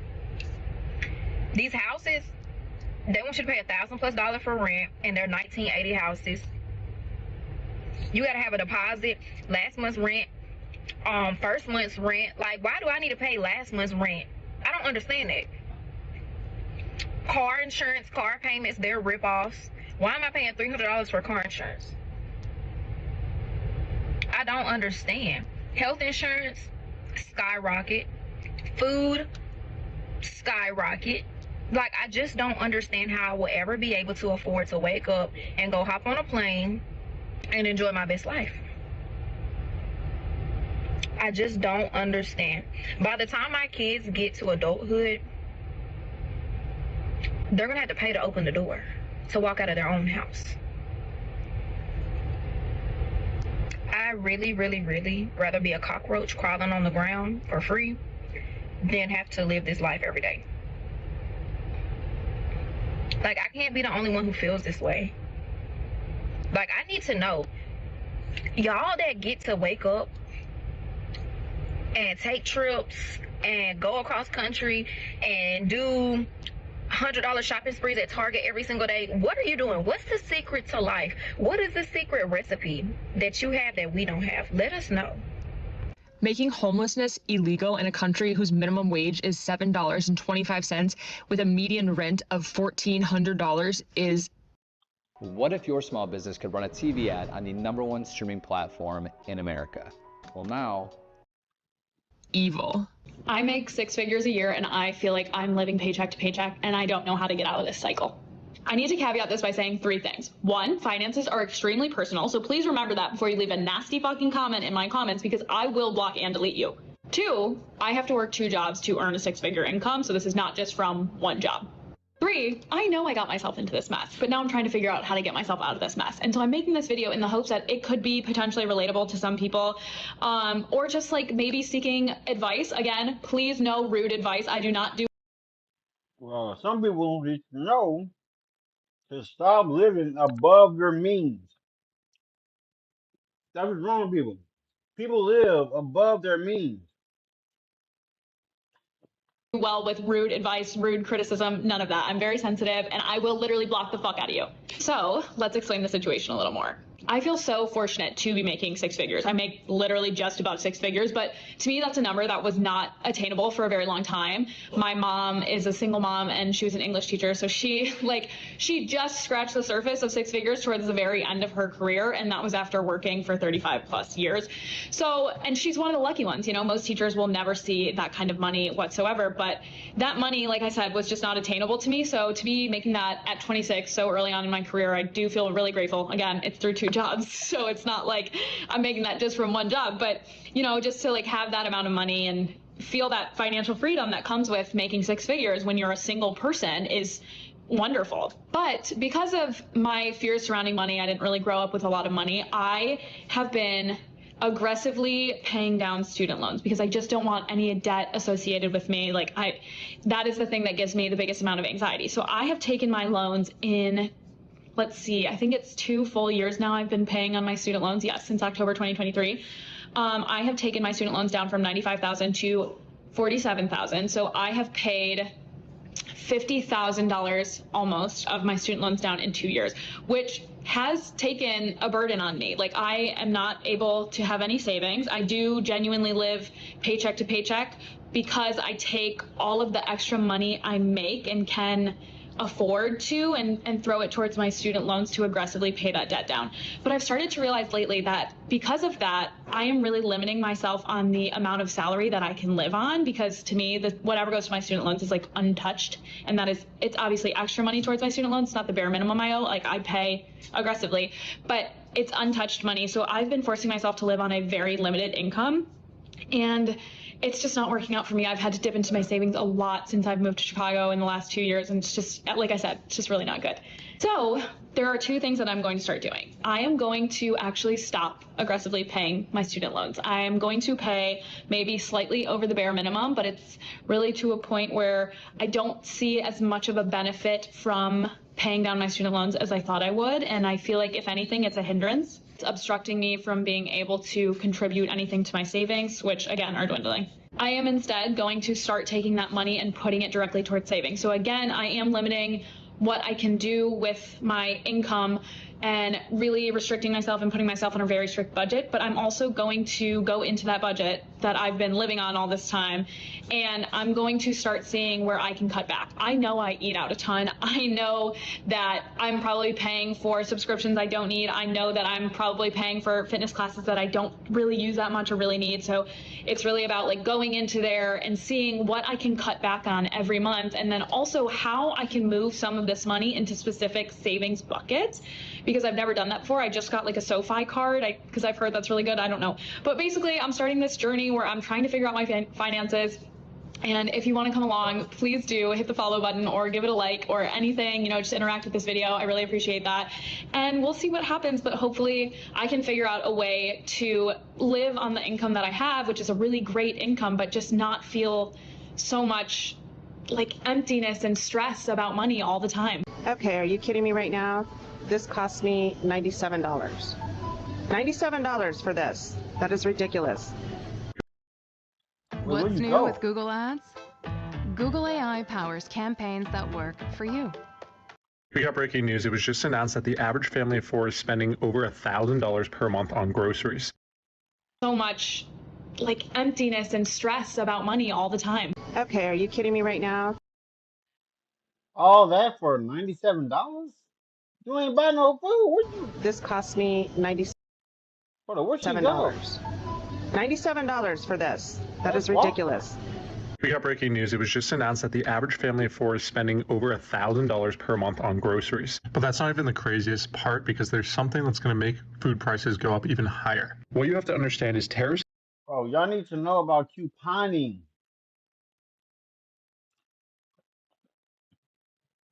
These houses, they want you to pay $1,000+ for rent, and they're 1980 houses. You gotta have a deposit, last month's rent, first month's rent. Like, why do I need to pay last month's rent? I don't understand that. Car insurance, car payments, they're rip-offs. Why am I paying $300 for car insurance? I don't understand. Health insurance, skyrocket. Food, skyrocket. Like, I just don't understand how I will ever be able to afford to wake up and go hop on a plane and enjoy my best life. I just don't understand. By the time my kids get to adulthood, they're gonna have to pay to open the door to walk out of their own house. I really, really, really rather be a cockroach crawling on the ground for free than have to live this life every day. Like, I can't be the only one who feels this way. Like, I need to know, y'all that get to wake up and take trips and go across country and do $100 shopping sprees at Target every single day, what are you doing? What's the secret to life? What is the secret recipe that you have that we don't have? Let us know. Making homelessness illegal in a country whose minimum wage is $7.25 with a median rent of $1,400 is... What if your small business could run a TV ad on the #1 streaming platform in America? Well, now... evil. I make 6 figures a year and I feel like I'm living paycheck to paycheck and I don't know how to get out of this cycle. I need to caveat this by saying 3 things. 1, finances are extremely personal, so please remember that before you leave a nasty fucking comment in my comments because I will block and delete you. 2, I have to work 2 jobs to earn a 6-figure income, so this is not just from 1 job. 3, I know I got myself into this mess, but now I'm trying to figure out how to get myself out of this mess. And so I'm making this video in the hopes that it could be potentially relatable to some people, or just like maybe seeking advice. Again, please no rude advice. I do not do. Well, some people need to know to stop living above your means. That's what's wrong with people. People live above their means. Well with rude advice, rude criticism, none of that. I'm very sensitive and I will literally block the fuck out of you. So let's explain the situation a little more. I feel so fortunate to be making six figures. I make literally just above six figures, but to me, that's a number that was not attainable for a very long time. My mom is a single mom and she was an English teacher. So she just scratched the surface of six figures towards the very end of her career. And that was after working for 35 plus years. So, and she's one of the lucky ones, you know, most teachers will never see that kind of money whatsoever, but that money, like I said, was just not attainable to me. So to be making that at 26, so early on in my career, I do feel really grateful. Again, it's through two jobs, so it's not like I'm making that just from one job, but you know, just to like have that amount of money and feel that financial freedom that comes with making six figures when you're a single person is wonderful. But because of my fears surrounding money, I didn't really grow up with a lot of money. I have been aggressively paying down student loans because I just don't want any debt associated with me. Like that is the thing that gives me the biggest amount of anxiety. So I have taken my loans in, let's see, I think it's 2 full years now I've been paying on my student loans. Yes, since October 2023. I have taken my student loans down from $95,000 to $47,000. So I have paid $50,000 almost of my student loans down in 2 years, which has taken a burden on me. Like I am not able to have any savings. I do genuinely live paycheck to paycheck because I take all of the extra money I make and can afford to and throw it towards my student loans to aggressively pay that debt down. But I've started to realize lately that because of that, I am really limiting myself on the amount of salary that I can live on, because to me, whatever goes to my student loans is like untouched. And that is, it's obviously extra money towards my student loans. It's not the bare minimum I owe. Like I pay aggressively, but it's untouched money. So I've been forcing myself to live on a very limited income. And it's just not working out for me. I've had to dip into my savings a lot since I've moved to Chicago in the last 2 years. And it's just, like I said, it's just really not good. So there are 2 things that I'm going to start doing. I am going to actually stop aggressively paying my student loans. I am going to pay maybe slightly over the bare minimum, but it's really to a point where I don't see as much of a benefit from paying down my student loans as I thought I would. And I feel like if anything, it's a hindrance. It's obstructing me from being able to contribute anything to my savings, which again are dwindling. I am instead going to start taking that money and putting it directly towards savings. So again, I am limiting what I can do with my income and really restricting myself and putting myself on a very strict budget. But I'm also going to go into that budget that I've been living on all this time, and I'm going to start seeing where I can cut back. I know I eat out a ton. I know that I'm probably paying for subscriptions I don't need. I know that I'm probably paying for fitness classes that I don't really use that much or really need. So it's really about like going into there and seeing what I can cut back on every month, and then also how I can move some of this money into specific savings buckets, because I've never done that before. I just got like a SoFi card because I've heard that's really good. I don't know. But basically, I'm starting this journey where I'm trying to figure out my finances. And if you want to come along, please do hit the follow button or give it a like or anything, you know, just interact with this video. I really appreciate that. And we'll see what happens, but hopefully I can figure out a way to live on the income that I have, which is a really great income, but just not feel so much like emptiness and stress about money all the time. Okay, are you kidding me right now? This cost me $97. $97 for this. That is ridiculous. What's new with Google Ads? Google AI powers campaigns that work for you. We got breaking news. It was just announced that the average family of 4 is spending over $1,000 per month on groceries. So much like emptiness and stress about money all the time. Okay, are you kidding me right now? All that for $97? You ain't buy no food. What you? This cost me $97. $97 for this. That is ridiculous. We got breaking news. It was just announced that the average family of 4 is spending over $1,000 per month on groceries. But that's not even the craziest part, because there's something that's going to make food prices go up even higher. What you have to understand is tariffs. Oh, y'all need to know about couponing.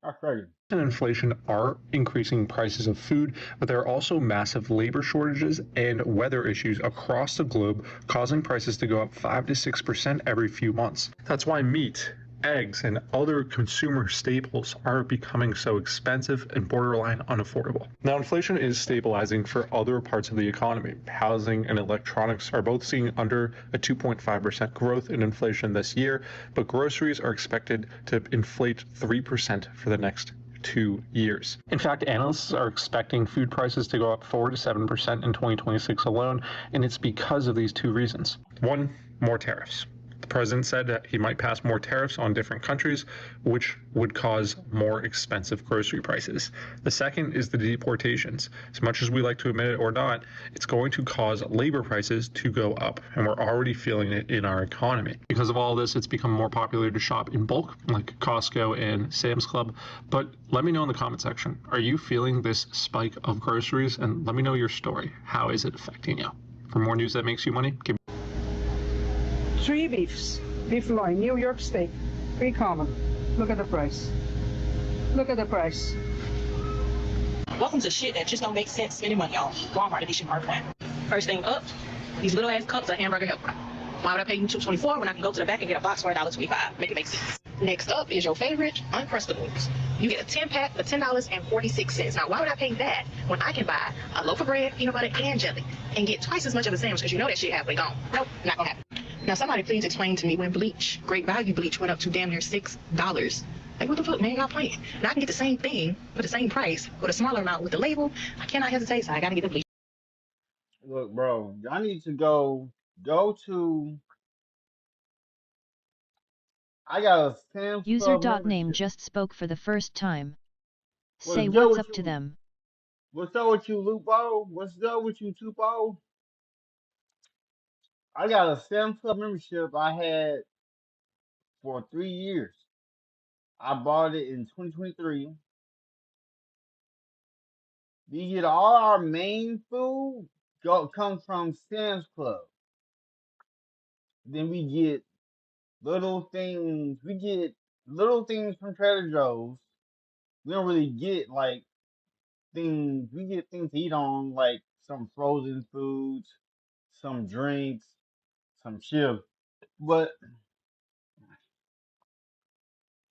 That's crazy. And inflation are increasing prices of food, but there are also massive labor shortages and weather issues across the globe, causing prices to go up 5 to 6% every few months. That's why meat eggs, and other consumer staples are becoming so expensive and borderline unaffordable. Now, inflation is stabilizing for other parts of the economy. Housing and electronics are both seeing under a 2.5% growth in inflation this year, but groceries are expected to inflate 3% for the next 2 years. In fact, analysts are expecting food prices to go up 4 to 7% in 2026 alone, and it's because of these two reasons. One, more tariffs. The president said that he might pass more tariffs on different countries, which would cause more expensive grocery prices. The second is the deportations. As much as we like to admit it or not, it's going to cause labor prices to go up, and we're already feeling it in our economy. Because of all this, it's become more popular to shop in bulk, like Costco and Sam's Club. But let me know in the comment section, are you feeling this spike of groceries? And let me know your story. How is it affecting you? For more news that makes you money, give 3 beefs. Beef loin, New York steak. Pretty common. Look at the price. Look at the price. Welcome to shit that just don't make sense spending money on. Walmart edition art plan. First thing up, these little ass cups of hamburger helper. Why would I pay you $2.24 when I can go to the back and get a box for $1.25? Make it make sense. Next up is your favorite Uncrustables. You get a 10-pack for $10.46. Now, why would I pay that when I can buy a loaf of bread, peanut butter, and jelly and get twice as much of a sandwich because you know that shit halfway gone? Nope, not gonna happen. Now, somebody please explain to me when bleach, great value bleach, went up to damn near $6. Like, what the fuck, man? Y'all playing. Now I can get the same thing for the same price with a smaller amount with the label. I cannot hesitate, so I gotta get the bleach. Look, bro, y'all need to go to. I got a Sam's User Club dot name membership. just spoke for the first time. What's Say good what's with up to you? them. What's up with you, Lupo? What's up with you, Tupo? I got a Sam's Club membership I had for 3 years. I bought it in 2023. We get all our main food comes from Sam's Club. Then we get little things. We get little things from Trader Joe's. We don't really get like things. We get things to eat on, like some frozen foods, some drinks, some chips. But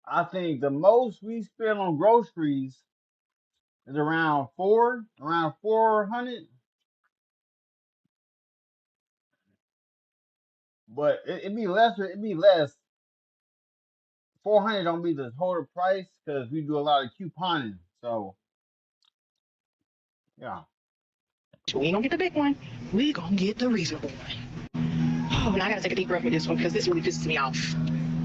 I think the most we spend on groceries is around 400. But it'd be less. It'd be less. 400 don't be the total price because we do a lot of couponing. So yeah. We ain't gonna get the big one. We gonna get the reasonable one. Oh, and I gotta take a deep breath with this one because this really pisses me off.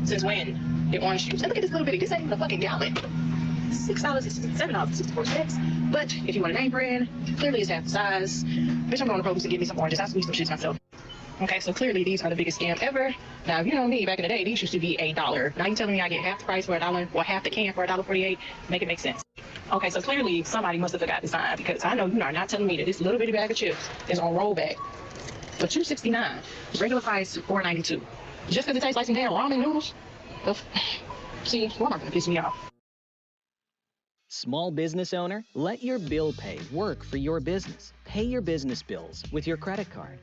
Since when did orange juice? And look at this little bitty. This ain't even a fucking gallon. $7.64. But if you want a name brand, clearly it's half the size. Bitch, I'm going to Publix to get me some oranges. I squeeze some shits myself. Okay, so clearly these are the biggest scam ever. Now, if you know me, back in the day, these used to be $1. Now you telling me I get half the price for $1, or half the can for $1.48? Make it make sense. Okay, so clearly somebody must have forgot to sign because I know you are not telling me that this little bitty bag of chips is on rollback for $2.69. Regular price $4.92. Just because it tastes like some damn ramen noodles? See, Walmart gonna piss me off. Small business owner, let your bill pay work for your business. Pay your business bills with your credit card.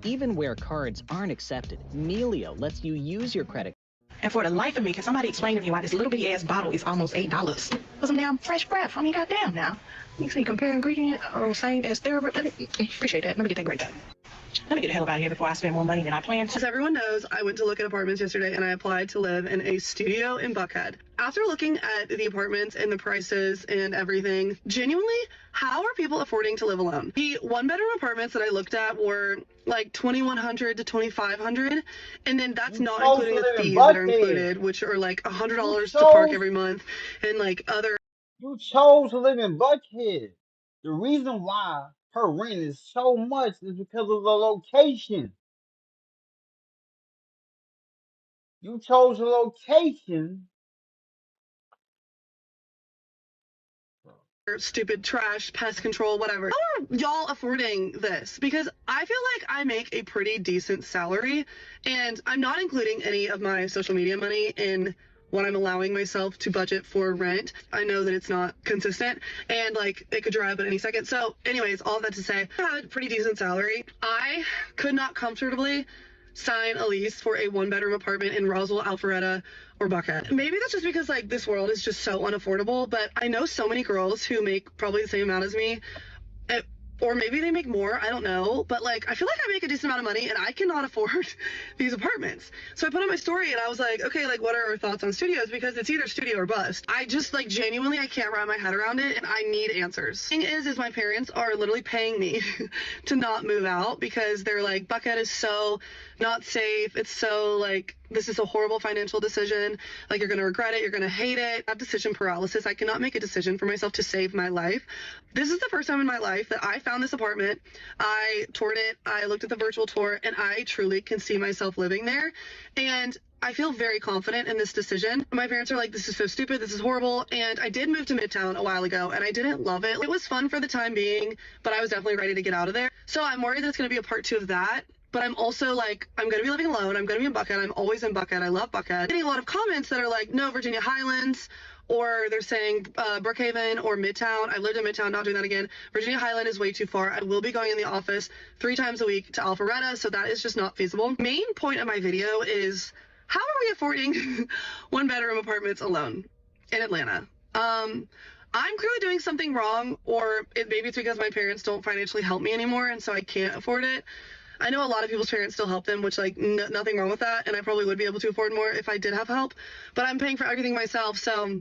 Even where cards aren't accepted, Melio lets you use your credit. And for the life of me, can somebody explain to me why this little bitty ass bottle is almost $8? For some damn fresh breath. I mean, goddamn now. You see, compare ingredient, same as therapy. Appreciate that. Let me get that grade done. Let me get the hell out of here before I spend more money than I planned. As everyone knows, I went to look at apartments yesterday and I applied to live in a studio in Buckhead. After looking at the apartments and the prices and everything, genuinely, how are people affording to live alone? The one-bedroom apartments that I looked at were like $2,100 to $2,500, and then that's not including the fees that are included, which are like $100 to park every month, and like other. You chose to live in Buckhead. The reason why her rent is so much is because of the location. You chose a location. Stupid trash, pest control, whatever. How are y'all affording this? Because I feel like I make a pretty decent salary, and I'm not including any of my social media money in what I'm allowing myself to budget for rent. I know that it's not consistent, and like it could dry up at any second. So anyways, all that to say, I have a pretty decent salary. I could not comfortably sign a lease for a 1-bedroom apartment in Roswell, Alpharetta, or Buckhead. Maybe that's just because like this world is just so unaffordable, but I know so many girls who make probably the same amount as me, or maybe they make more, I don't know, but like I feel like I make a decent amount of money and I cannot afford these apartments. So I put on my story and I was like, okay, like what are our thoughts on studios, because it's either studio or bust. I just like genuinely I can't wrap my head around it and I need answers. The thing is my parents are literally paying me to not move out because they're like, Buckhead is so not safe, it's so like this is a horrible financial decision, like you're gonna regret it, you're gonna hate it. I have decision paralysis. I cannot make a decision for myself to save my life. This is the first time in my life that I found this apartment, I toured it, I looked at the virtual tour, and I truly can see myself living there. And I feel very confident in this decision. My parents are like, this is so stupid, this is horrible. And I did move to Midtown a while ago and I didn't love it. It was fun for the time being, but I was definitely ready to get out of there. So I'm worried that it's going to be a part 2 of that. But I'm also like, I'm going to be living alone. I'm going to be in Buckhead. I'm always in Buckhead. I love Buckhead. Getting a lot of comments that are like, no, Virginia Highlands, or they're saying Brookhaven or Midtown. I've lived in Midtown, not doing that again. Virginia Highland is way too far. I will be going in the office 3 times a week to Alpharetta, so that is just not feasible. Main point of my video is, how are we affording 1-bedroom apartments alone in Atlanta? I'm clearly doing something wrong, or maybe it's because my parents don't financially help me anymore, and so I can't afford it. I know a lot of people's parents still help them, which like nothing wrong with that, and I probably would be able to afford more if I did have help, but I'm paying for everything myself, so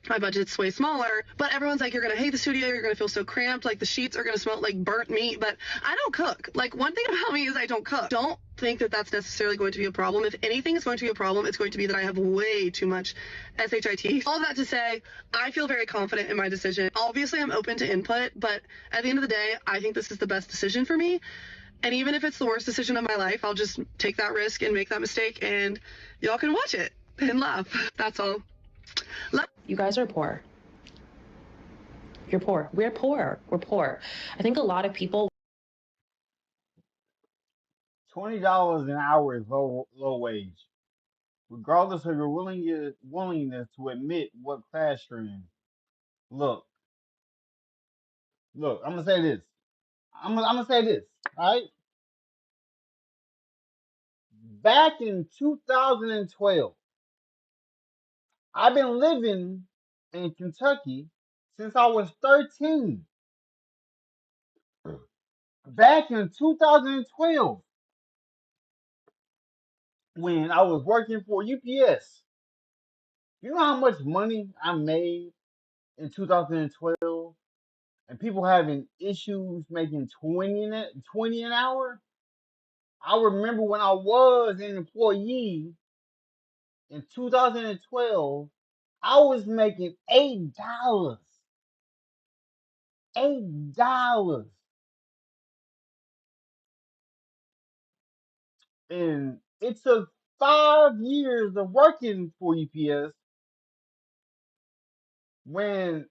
my budget's way smaller. But everyone's like, you're gonna hate the studio, you're gonna feel so cramped, like the sheets are gonna smell like burnt meat. But I don't cook. Like, one thing about me is I don't cook. Don't think that that's necessarily going to be a problem. If anything is going to be a problem, it's going to be that I have way too much SHIT. All that to say, I feel very confident in my decision. Obviously I'm open to input, but at the end of the day, I think this is the best decision for me. And even if it's the worst decision of my life, I'll just take that risk and make that mistake, and y'all can watch it and laugh. That's all. You guys are poor. You're poor. We're poor. We're poor. I think a lot of people. $20 an hour is low wage, regardless of your willingness to admit what class you're in. Look, I'm gonna say this. I'm gonna say this. All right. Back in 2012, I've been living in Kentucky since I was 13. Back in 2012, when I was working for UPS, you know how much money I made in 2012, and people having issues making 20 an hour? I remember when I was an employee in 2012, I was making $8. $8. And it took 5 years of working for UPS. When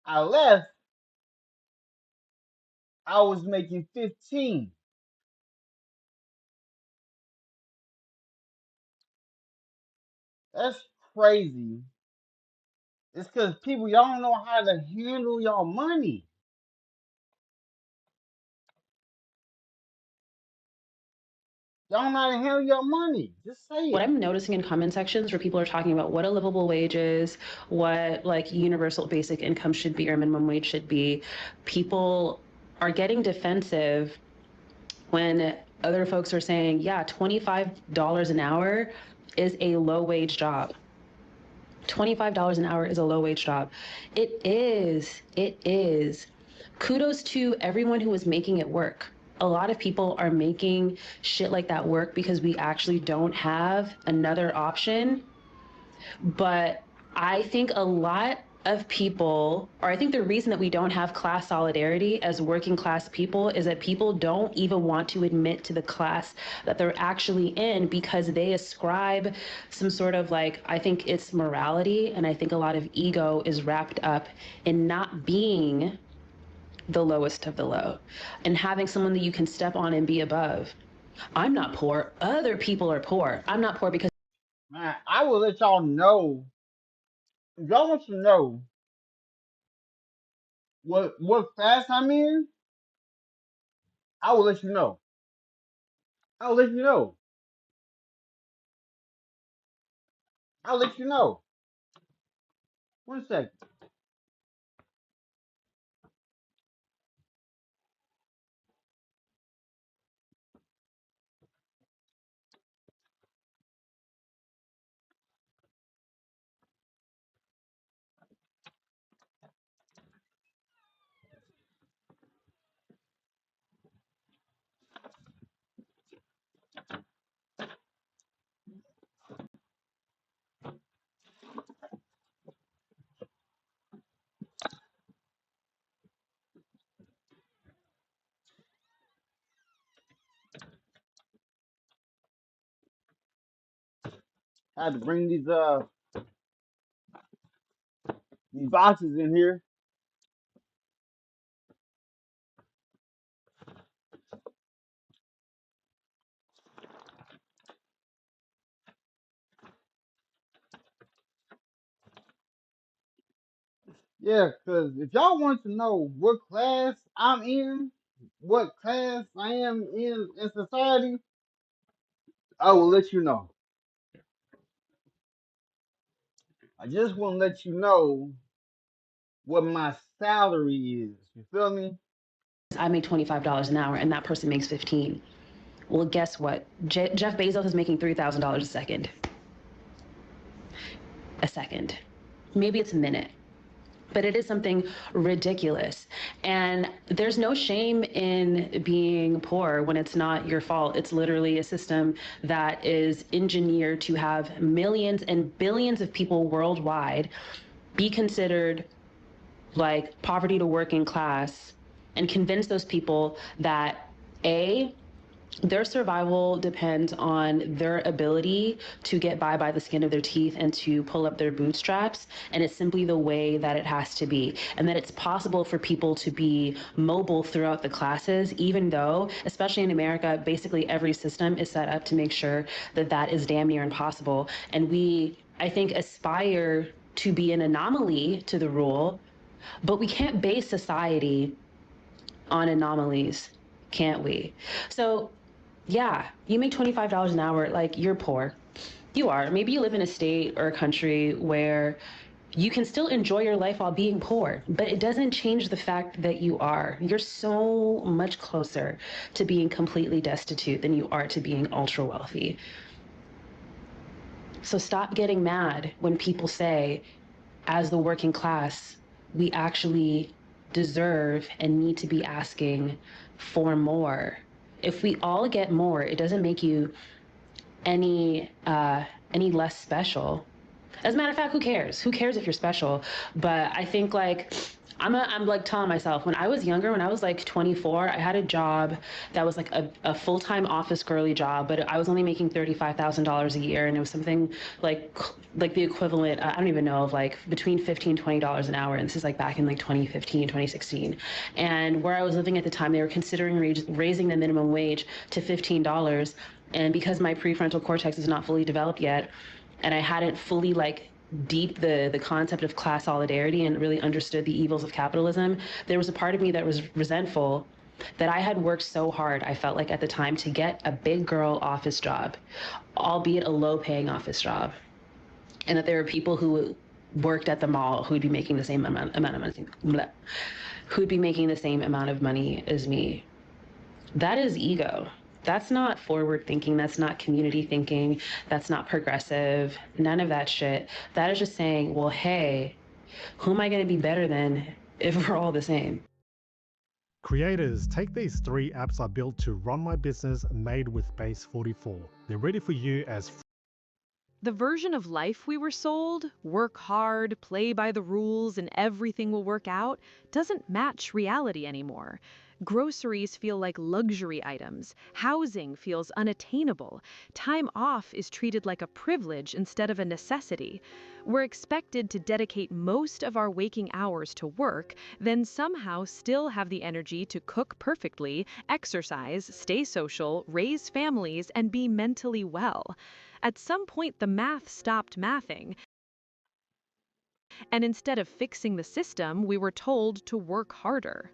I left, I was making 15. That's crazy. It's because people, y'all don't know how to handle y'all money. Y'all don't know how to handle your money. Just say What it. I'm noticing in comment sections where people are talking about what a livable wage is, what like universal basic income should be or minimum wage should be, people are getting defensive when other folks are saying, yeah, $25 an hour is a low wage job. $25 an hour is a low wage job. It is. It is. Kudos to everyone who is making it work. A lot of people are making shit like that work because we actually don't have another option. But I think a lot of people, or I think the reason that we don't have class solidarity as working class people is that people don't even want to admit to the class that they're actually in because they ascribe some sort of like, I think it's morality, and I think a lot of ego is wrapped up in not being the lowest of the low and having someone that you can step on and be above. I'm not poor. Other people are poor. I'm not poor because Man, I will let y'all know. If y'all want to know what class I'm in, I will let you know. I'll let you know. I'll let you know. 1 second. I had to bring these boxes in here. Yeah, cause if y'all want to know what class I'm in, what class I am in society, I will let you know. I just want to let you know what my salary is. You feel me? I make $25 an hour and that person makes 15. Well, guess what? Jeff Bezos is making $3,000 a second. A second. Maybe it's a minute. But it is something ridiculous. And there's no shame in being poor when it's not your fault. It's literally a system that is engineered to have millions and billions of people worldwide be considered like poverty to working class and convince those people that A, their survival depends on their ability to get by the skin of their teeth and to pull up their bootstraps. And it's simply the way that it has to be. And that it's possible for people to be mobile throughout the classes, even though, especially in America, basically every system is set up to make sure that that is damn near impossible. And we, I think, aspire to be an anomaly to the rule, but we can't base society on anomalies, can't we? So yeah, you make $25 an hour, like you're poor. You are. Maybe you live in a state or a country where you can still enjoy your life while being poor, but it doesn't change the fact that you are. You're so much closer to being completely destitute than you are to being ultra wealthy. So stop getting mad when people say, as the working class, we actually deserve and need to be asking for more. If we all get more, it doesn't make you any less special. As a matter of fact, who cares? Who cares if you're special? But I think like I'm like telling myself when I was younger, when I was like 24, I had a job that was like a full-time office girly job, but I was only making $35,000 a year, and it was something like the equivalent, I don't even know, of like between $15-20 an hour. And this is like back in like 2015, 2016. And where I was living at the time, they were considering raising the minimum wage to $15. And because my prefrontal cortex is not fully developed yet, and I hadn't fully like deep the concept of class solidarity and really understood the evils of capitalism, there was a part of me that was resentful that I had worked so hard, I felt like at the time, to get a big girl office job, albeit a low paying office job. And that there were people who worked at the mall who would be making the same amount of money, who'd be making the same amount of money as me. That is ego. That's not forward thinking. That's not community thinking. That's not progressive. None of that shit. That is just saying, well, hey, who am I going to be better than if we're all the same? Creators, take these 3 apps I built to run my business made with Base 44. They're ready for you as The version of life we were sold, work hard, play by the rules, and everything will work out, doesn't match reality anymore. Groceries feel like luxury items. Housing feels unattainable. Time off is treated like a privilege instead of a necessity. We're expected to dedicate most of our waking hours to work, then somehow still have the energy to cook perfectly, exercise, stay social, raise families, and be mentally well. At some point, the math stopped mathing, and instead of fixing the system, we were told to work harder.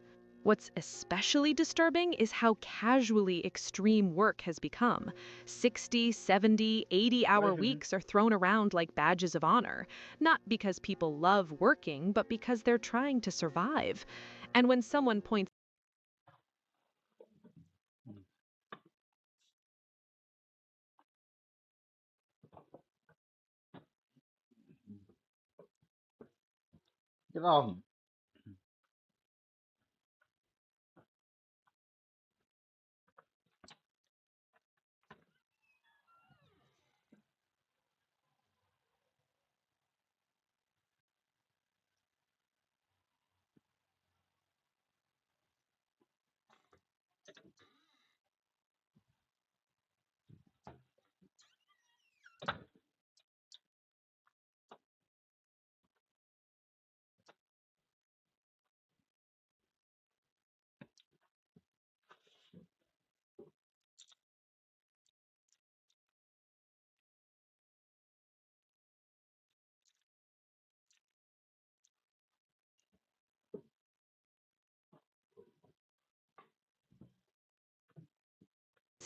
What's especially disturbing is how casually extreme work has become. 60, 70, 80-hour weeks are thrown around like badges of honor, not because people love working, but because they're trying to survive. And when someone points Get off me.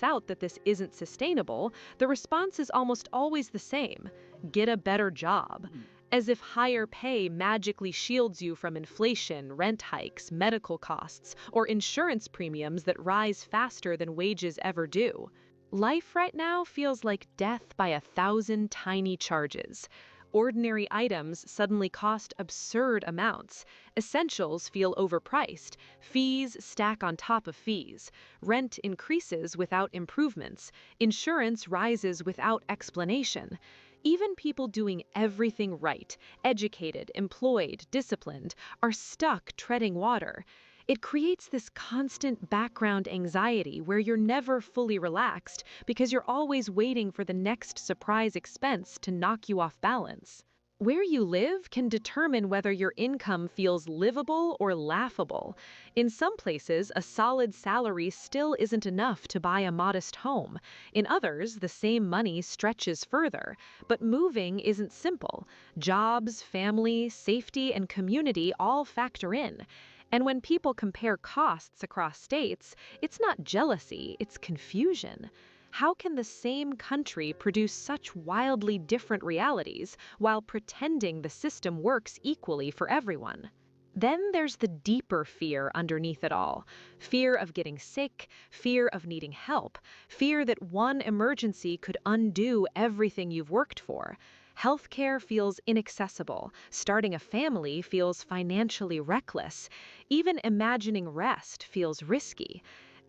out that this isn't sustainable, the response is almost always the same: get a better job. As if higher pay magically shields you from inflation, rent hikes, medical costs, or insurance premiums that rise faster than wages ever do. Life right now feels like death by 1,000 tiny charges. Ordinary items suddenly cost absurd amounts. Essentials feel overpriced. Fees stack on top of fees. Rent increases without improvements. Insurance rises without explanation. Even people doing everything right, educated, employed, disciplined, are stuck treading water. It creates this constant background anxiety where you're never fully relaxed because you're always waiting for the next surprise expense to knock you off balance. Where you live can determine whether your income feels livable or laughable. In some places, a solid salary still isn't enough to buy a modest home. In others, the same money stretches further. But moving isn't simple. Jobs, family, safety, and community all factor in. And when people compare costs across states, it's not jealousy, it's confusion. How can the same country produce such wildly different realities while pretending the system works equally for everyone? Then there's the deeper fear underneath it all. Fear of getting sick, fear of needing help, fear that one emergency could undo everything you've worked for. Healthcare feels inaccessible. Starting a family feels financially reckless. Even imagining rest feels risky.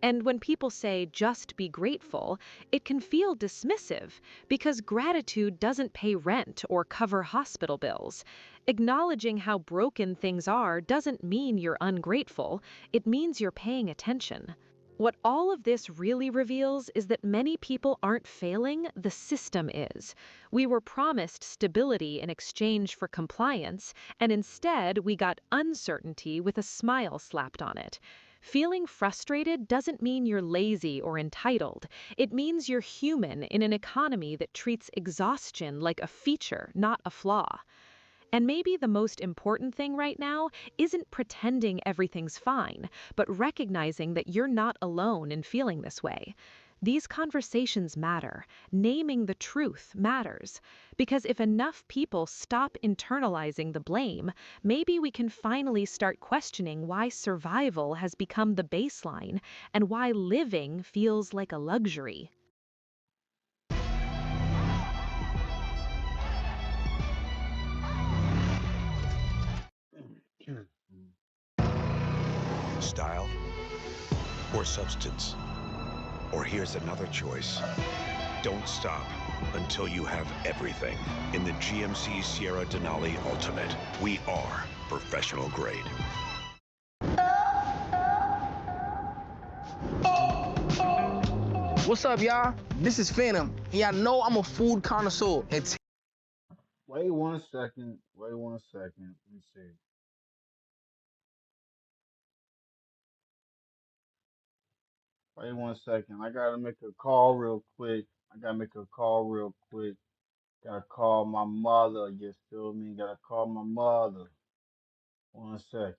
And when people say just be grateful, it can feel dismissive because gratitude doesn't pay rent or cover hospital bills. Acknowledging how broken things are doesn't mean you're ungrateful, it means you're paying attention. What all of this really reveals is that many people aren't failing, the system is. We were promised stability in exchange for compliance, and instead we got uncertainty with a smile slapped on it. Feeling frustrated doesn't mean you're lazy or entitled. It means you're human in an economy that treats exhaustion like a feature, not a flaw. And maybe the most important thing right now isn't pretending everything's fine, but recognizing that you're not alone in feeling this way. These conversations matter. Naming the truth matters. Because if enough people stop internalizing the blame, maybe we can finally start questioning why survival has become the baseline and why living feels like a luxury. Style or substance? Or here's another choice. Don't stop until you have everything. In the GMC Sierra Denali Ultimate, we are professional grade. What's up, y'all? This is Phantom. Y'all know I'm a food connoisseur. Wait 1 second. Wait 1 second. Let me see. Wait 1 second. I gotta make a call real quick. Gotta call my mother. You feel me? Gotta call my mother. 1 second.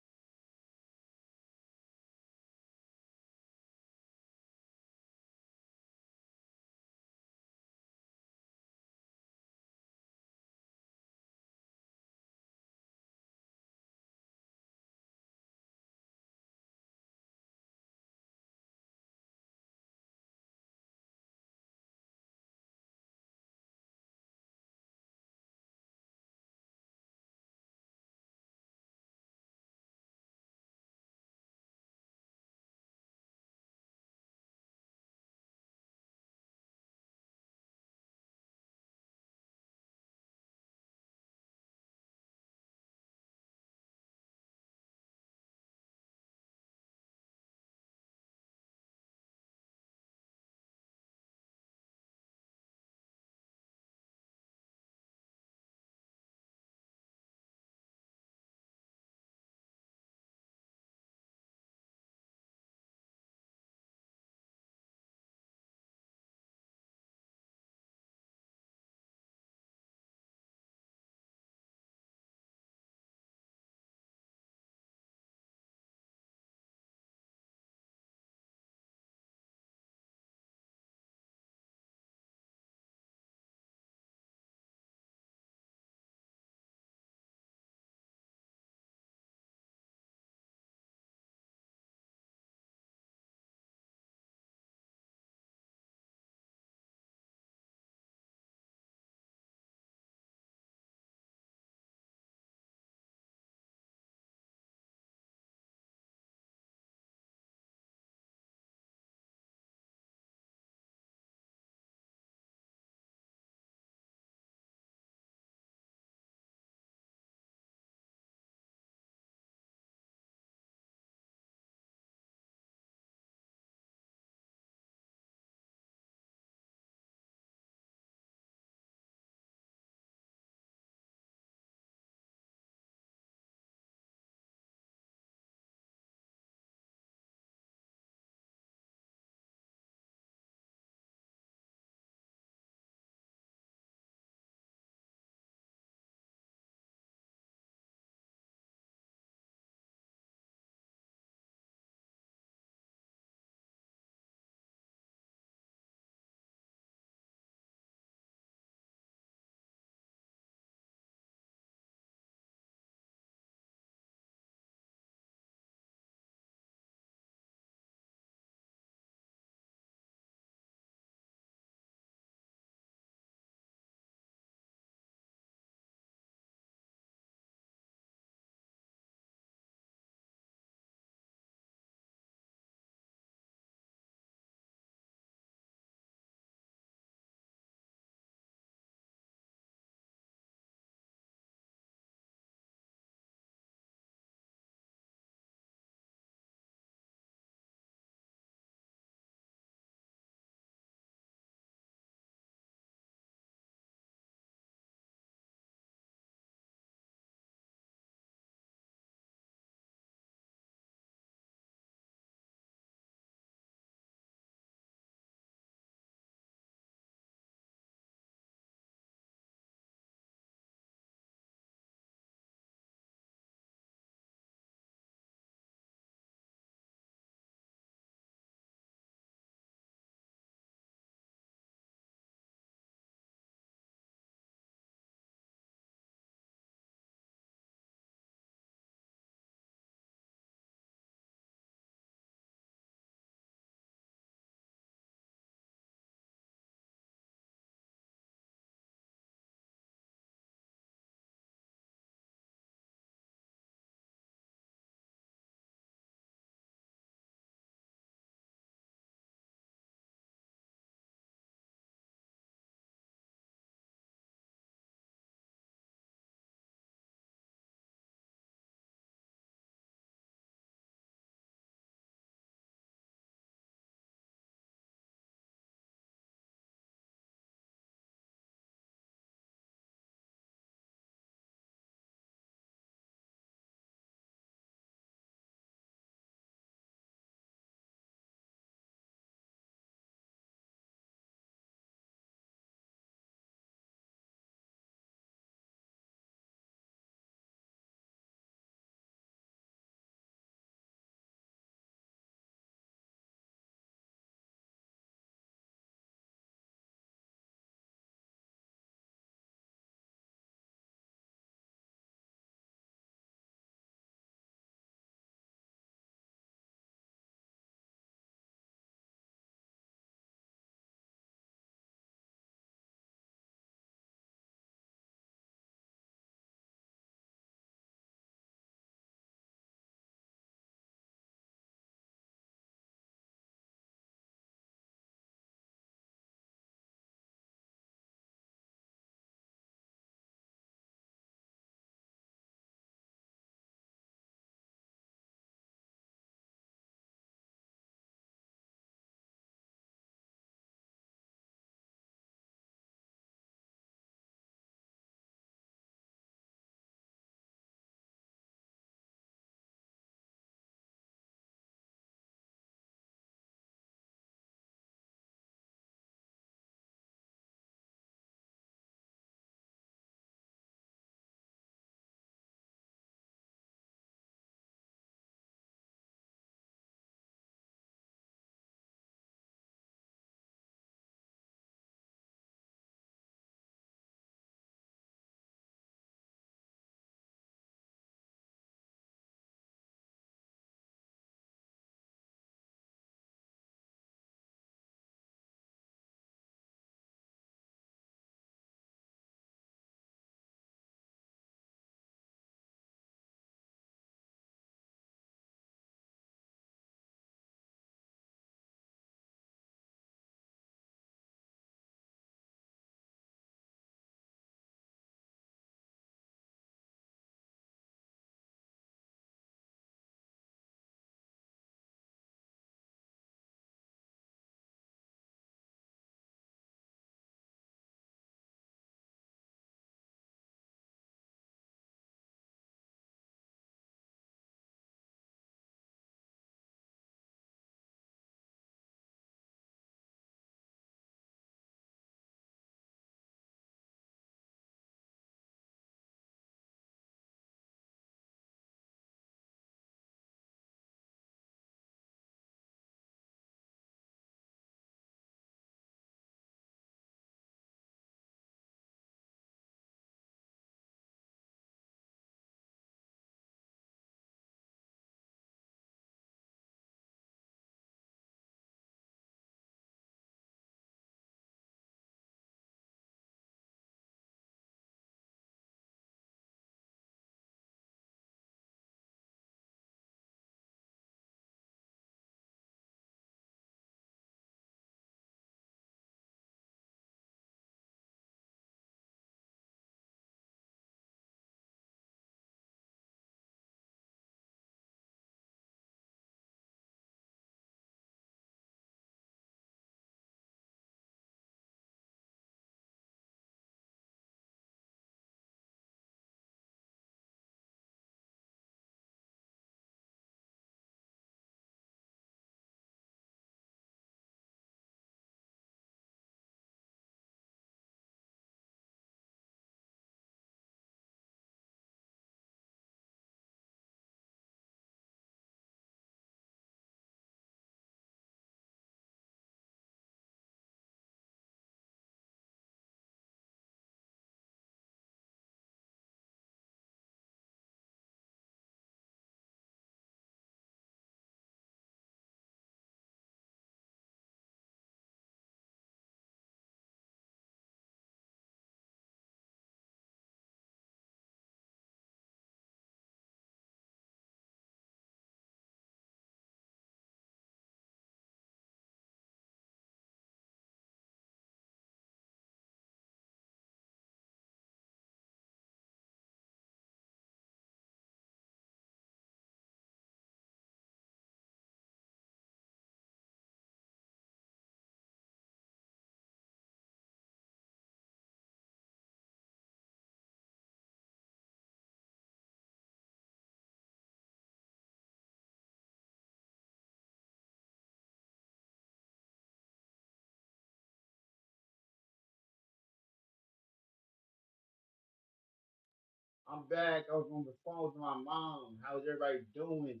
I'm back. I was on the phone with my mom. How's everybody doing?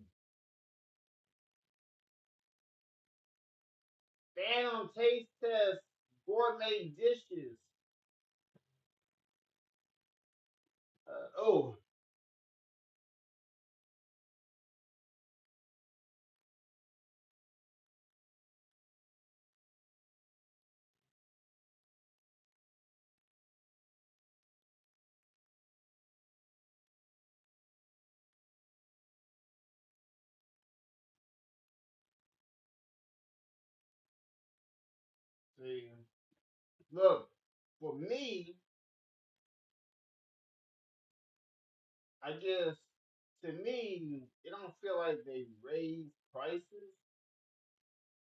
Phantom taste test. Gourmet dishes. Oh, see. Look, for me, to me, it don't feel like they raise prices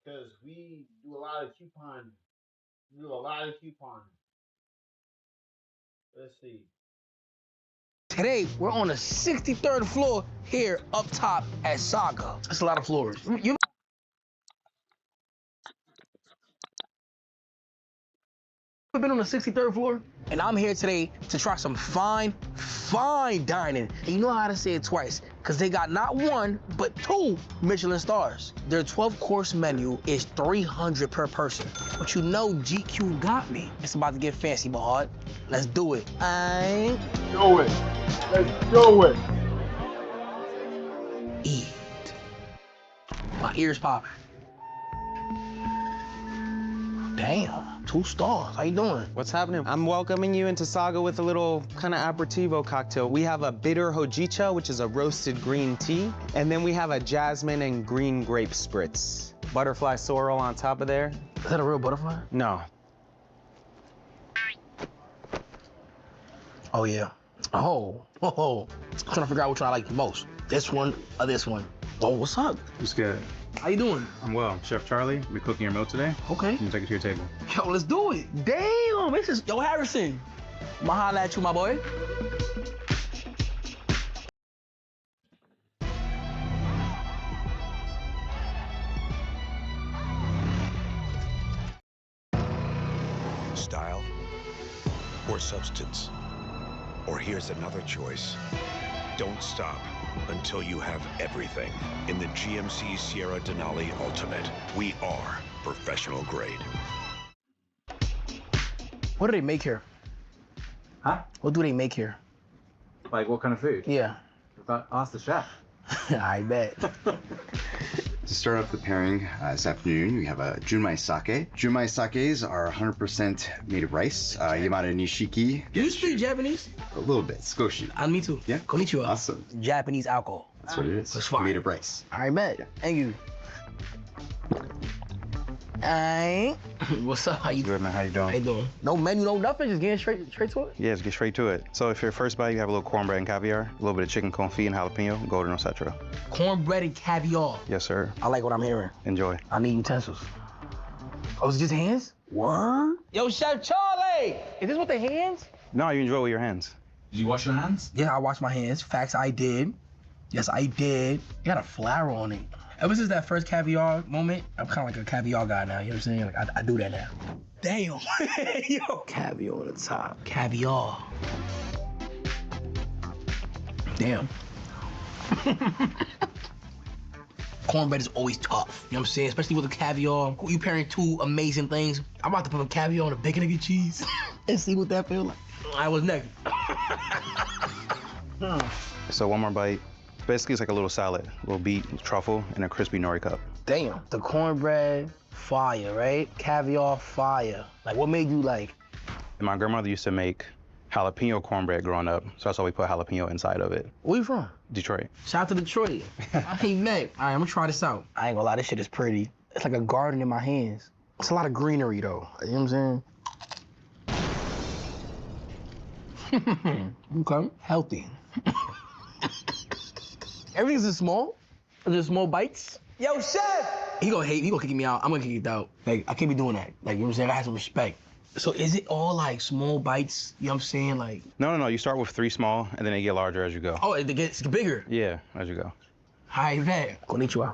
because we do a lot of couponing. We do a lot of couponing. Let's see. Today, we're on the 63rd floor here up top at Saga. That's a lot of floors. You've been on the 63rd floor? And I'm here today to try some fine dining. And you know how to say it twice, because they got not one, but 2 Michelin stars. Their 12-course menu is $300 per person. But you know GQ got me. It's about to get fancy, Bahad. Let's do it. Do it. Let's do it. Eat. My ears popping. Damn, 2 stars. How you doing? What's happening? I'm welcoming you into Saga with a little kind of aperitivo cocktail. We have a bitter hojicha, which is a roasted green tea, and then we have a jasmine and green grape spritz. Butterfly sorrel on top of there. Is that a real butterfly? No. Oh, yeah. Oh. I'm trying to figure out which one I like the most. This one or this one. Oh, what's up? What's good? How you doing? I'm well. Chef Charlie, we're cooking your meal today. Okay. You can take it to your table. Yo, let's do it. Damn, this is... Yo, Harrison. I'ma holla at you, my boy. Style or substance? Or here's another choice. Don't stop until you have everything in the GMC Sierra Denali Ultimate. We are professional grade. What do they make here? Huh? What do they make here? Like what kind of food? Yeah. Ask the chef. I bet. To start off the pairing this afternoon, we have a Junmai Sake. Junmai Sakes are 100% made of rice. Yamada Nishiki. Do you speak Japanese? A little bit. Skoshi. Me too. Yeah. Konnichiwa. Awesome. Japanese alcohol. That's what it is. That's fine. Made of rice. I bet. Yeah. Thank you. What's up? How you Good, man. How you doing? How you doing? No menu, no nothing. Just getting straight to it. Yeah, let's get straight to it. So if your first bite, you have a little cornbread and caviar, a little bit of chicken confit and jalapeno, golden etc. Cornbread and caviar. Yes, sir. I like what I'm hearing. Enjoy. I need utensils. Oh, is it just hands? What? Yo, Chef Charlie! Is this with the hands? No, you enjoy with your hands. Did you wash your hands? Yeah, I washed my hands. Facts, I did. Yes, I did. It got a flower on it. Ever since that first caviar moment, I'm kind of like a caviar guy now. You know what I'm saying? Like, I do that now. Damn. Yo. Caviar on the top. Caviar. Damn. Cornbread is always tough. You know what I'm saying? Especially with the caviar. You pairing 2 amazing things. I'm about to put caviar on a bacon and cheese and see what that feels like. I was next. So one more bite. Basically, it's like a little salad, a little beet, truffle, and a crispy nori cup. Damn. The cornbread, fire, right? Caviar, fire. Like, what made you like? My grandmother used to make jalapeno cornbread growing up, so that's why we put jalapeno inside of it. Where you from? Detroit. Shout out to Detroit. I ain't met. All right, I'm gonna try this out. I ain't gonna lie, this shit is pretty. It's like a garden in my hands. It's a lot of greenery, though. You know what I'm saying? Okay. Healthy. Everything's in small. There's small bites. Yo, chef! He gonna hate me. He gonna kick me out. I'm gonna kick it out. Like, I can't be doing that. Like, you know what I'm saying? I have some respect. So is it all like small bites? You know what I'm saying? Like. No. You start with 3 small, and then they get larger as you go. Oh, it gets bigger. Yeah, as you go. Hi there. Konnichiwa.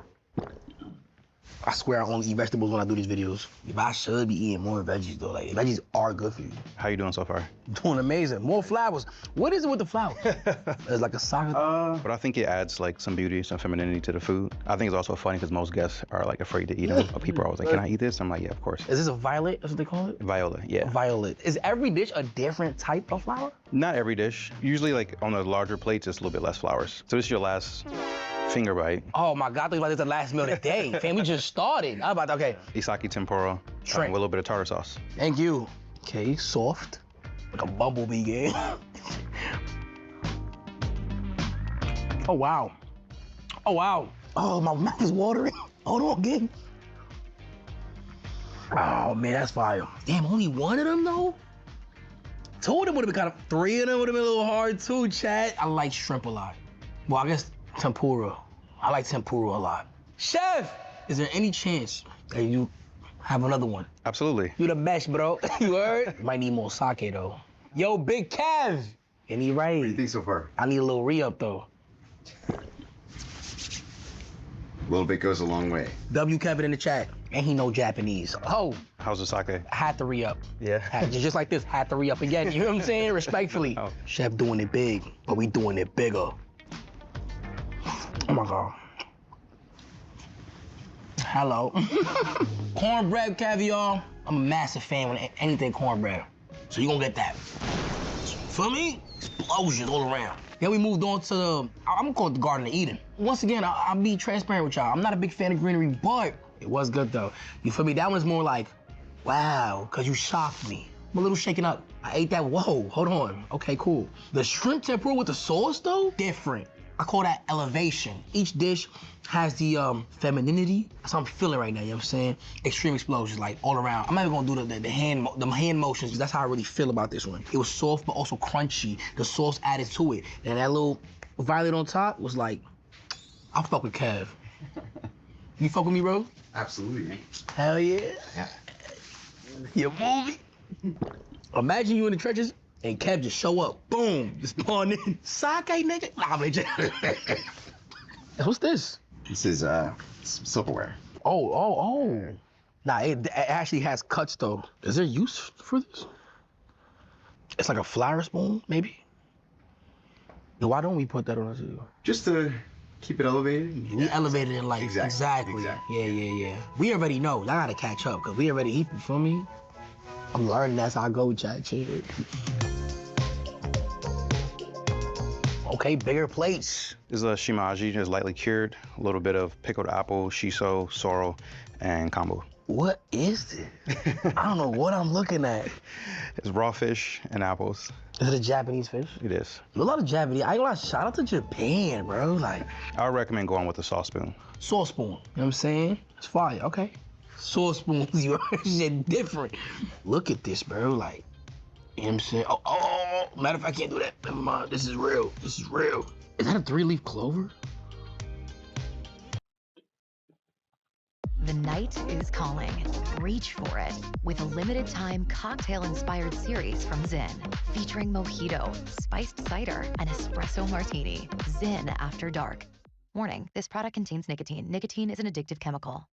I swear I only eat vegetables when I do these videos. But I should be eating more veggies though. Like veggies are good for you. How you doing so far? Doing amazing. More flowers. What is it with the flowers? It's like a soccer. But I think it adds like some beauty, some femininity to the food. I think it's also funny because most guests are like afraid to eat them. People are always like, "Can I eat this?" I'm like, "Yeah, of course." Is this a violet? That's what they call it? Viola, yeah. Violet. Is every dish a different type of flower? Not every dish. Usually like on the larger plates, it's a little bit less flowers. So this is your last finger bite. Oh my God, I thought like this the last meal of the day. Fam, we just started. How about that? Okay. Isaki tempura with a little bit of tartar sauce. Thank you. Okay, soft. Like a bumblebee game. Oh, wow. Oh, wow. Oh, my mouth is watering. Hold on, again. Oh, man, that's fire. Damn, only one of them, though? Two of them would have been kind of, three of them would have been a little hard, too, Chad. I like shrimp a lot. Well, I guess tempura. I like tempura a lot. Chef, is there any chance that you have another one? Absolutely. You the best, bro. You heard? Might need more sake, though. Yo, Big Kev. Any right? What do you think so far? I need a little re-up, though. A little bit goes a long way. W Kevin in the chat. And he know Japanese. Oh. How's the sake? Had to re-up. Yeah. Just like this, had to re-up again. You know what I'm saying? Respectfully. Oh. Chef doing it big, but we doing it bigger. Oh my God. Hello. Cornbread caviar. I'm a massive fan of anything cornbread. So you gonna get that. Feel me? Explosions all around. Then we moved on to the, I'm gonna call it the Garden of Eden. Once again, I'll be transparent with y'all. I'm not a big fan of greenery, but it was good though. You feel me? That one's more like, wow, cause you shocked me. I'm a little shaken up. I ate that, whoa, hold on. Okay, cool. The shrimp tempura with the sauce though, different. I call that elevation. Each dish has the femininity. That's what I'm feeling right now, you know what I'm saying? Extreme explosions, like all around. I'm not even gonna do the hand motions, because that's how I really feel about this one. It was soft, but also crunchy. The sauce added to it. And that little violet on top was like, I fuck with Kev. You fuck with me, bro? Absolutely. Hell yeah. Your movie. Imagine you in the trenches and Kev just show up, boom, just spawn in. Sake, nigga. Nah, man. What's this? This is silverware. Oh. Nah, it actually has cuts though. Is there use for this? It's like a flower spoon, maybe? Why don't we put that on us? Just to keep it elevated. We elevated it like exactly. Yeah. We already know. Y'all gotta catch up because we already eat. You feel me? I'm learning as I go, chat. Okay, bigger plates. This is a shimaji, just lightly cured. A little bit of pickled apple, shiso, sorrel, and kombu. What is this? I don't know what I'm looking at. It's raw fish and apples. Is it a Japanese fish? It is. A lot of Japanese. I ain't gonna lie, shout out to Japan, bro. Like, I would recommend going with the sauce spoon. Sauce spoon. You know what I'm saying? It's fire. Okay. Sauce spoons, you heard shit different. Look at this, bro. Like, you know what I'm saying? Oh, matter of fact, I can't do that. Never mind. This is real. This is real. Is that a 3-leaf clover? The night is calling. Reach for it with a limited time cocktail-inspired series from Zin, featuring mojito, spiced cider, and espresso martini. Zin After Dark. Warning, this product contains nicotine. Nicotine is an addictive chemical.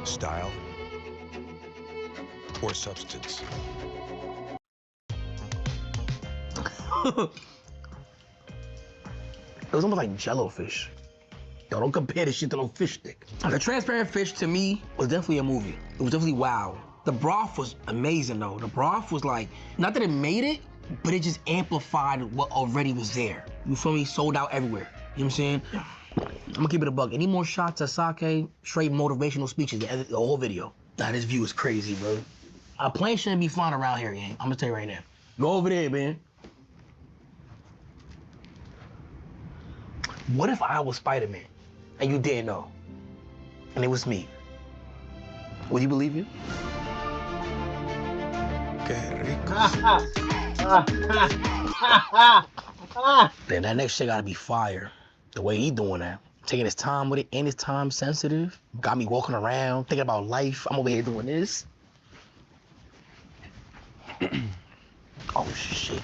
Style or substance? It was almost like jello-fish. Yo, don't compare this shit to no fish stick. The transparent fish, to me, was definitely a movie. It was definitely wow. The broth was amazing, though. The broth was like, not that it made it, but it just amplified what already was there. You feel me? Sold out everywhere. You know what I'm saying? I'm gonna keep it a buck. Any more shots of sake, straight motivational speeches, the whole video. Nah, this view is crazy, bro. A plane shouldn't be flying around here, gang. I'm gonna tell you right now. Go over there, man. What if I was Spider-Man and you didn't know? And it was me. Would you believe it? Then that next shit gotta be fire. The way he doing that. Taking his time with it, and his time sensitive. Got me walking around, thinking about life. I'm over here doing this. Oh shit.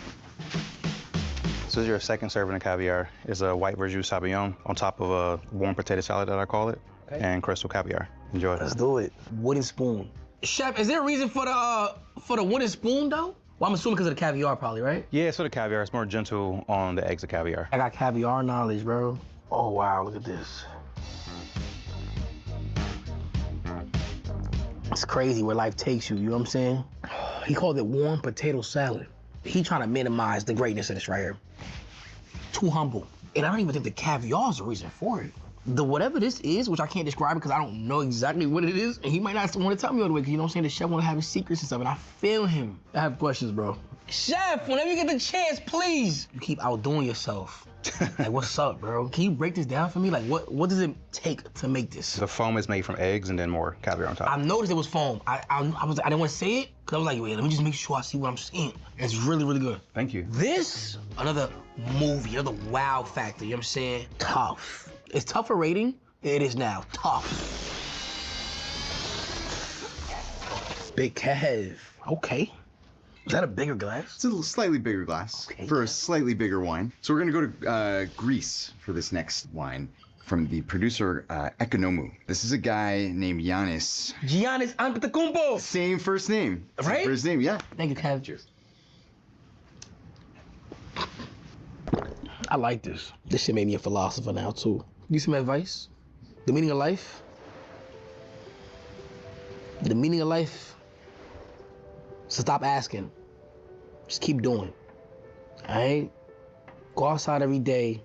This is your second serving of caviar. It's a white verjus sabayon on top of a warm potato salad that I call it, and crystal caviar. Enjoy. Let's do it. Wooden spoon. Chef, is there a reason for the wooden spoon though? Well, I'm assuming because of the caviar, probably, right? Yeah, it's for the caviar. It's more gentle on the eggs of caviar. I got caviar knowledge, bro. Oh wow, look at this. It's crazy where life takes you. You know what I'm saying? He called it warm potato salad. He trying to minimize the greatness of this right here. Too humble. And I don't even think the caviar is the reason for it. The whatever this is, which I can't describe because I don't know exactly what it is, and he might not want to tell me all the way, because you know what I'm saying? The chef want to have his secrets and stuff, and I feel him. I have questions, bro. Chef, whenever you get the chance, please. You keep outdoing yourself. Like, what's up, bro? Can you break this down for me? Like, what does it take to make this? The foam is made from eggs and then more caviar on top. I noticed it was foam. I didn't want to say it, because I was like, wait, let me just make sure I see what I'm seeing. It's really, really good. Thank you. This, another movie, another wow factor, you know what I'm saying? Tough. It's tough for rating. It is now. Tough. Big Kev. Okay. Is that a bigger glass? It's a slightly bigger glass for a slightly bigger wine. So we're gonna go to Greece for this next wine from the producer Ekonomou. This is a guy named Giannis. Giannis Antetokounmpo. Same first name. Right? First name, yeah. Thank you, Kev. Cheers. I like this. This shit made me a philosopher now, too. Give you some advice? The meaning of life? The meaning of life? So stop asking. Just keep doing. All right? Go outside every day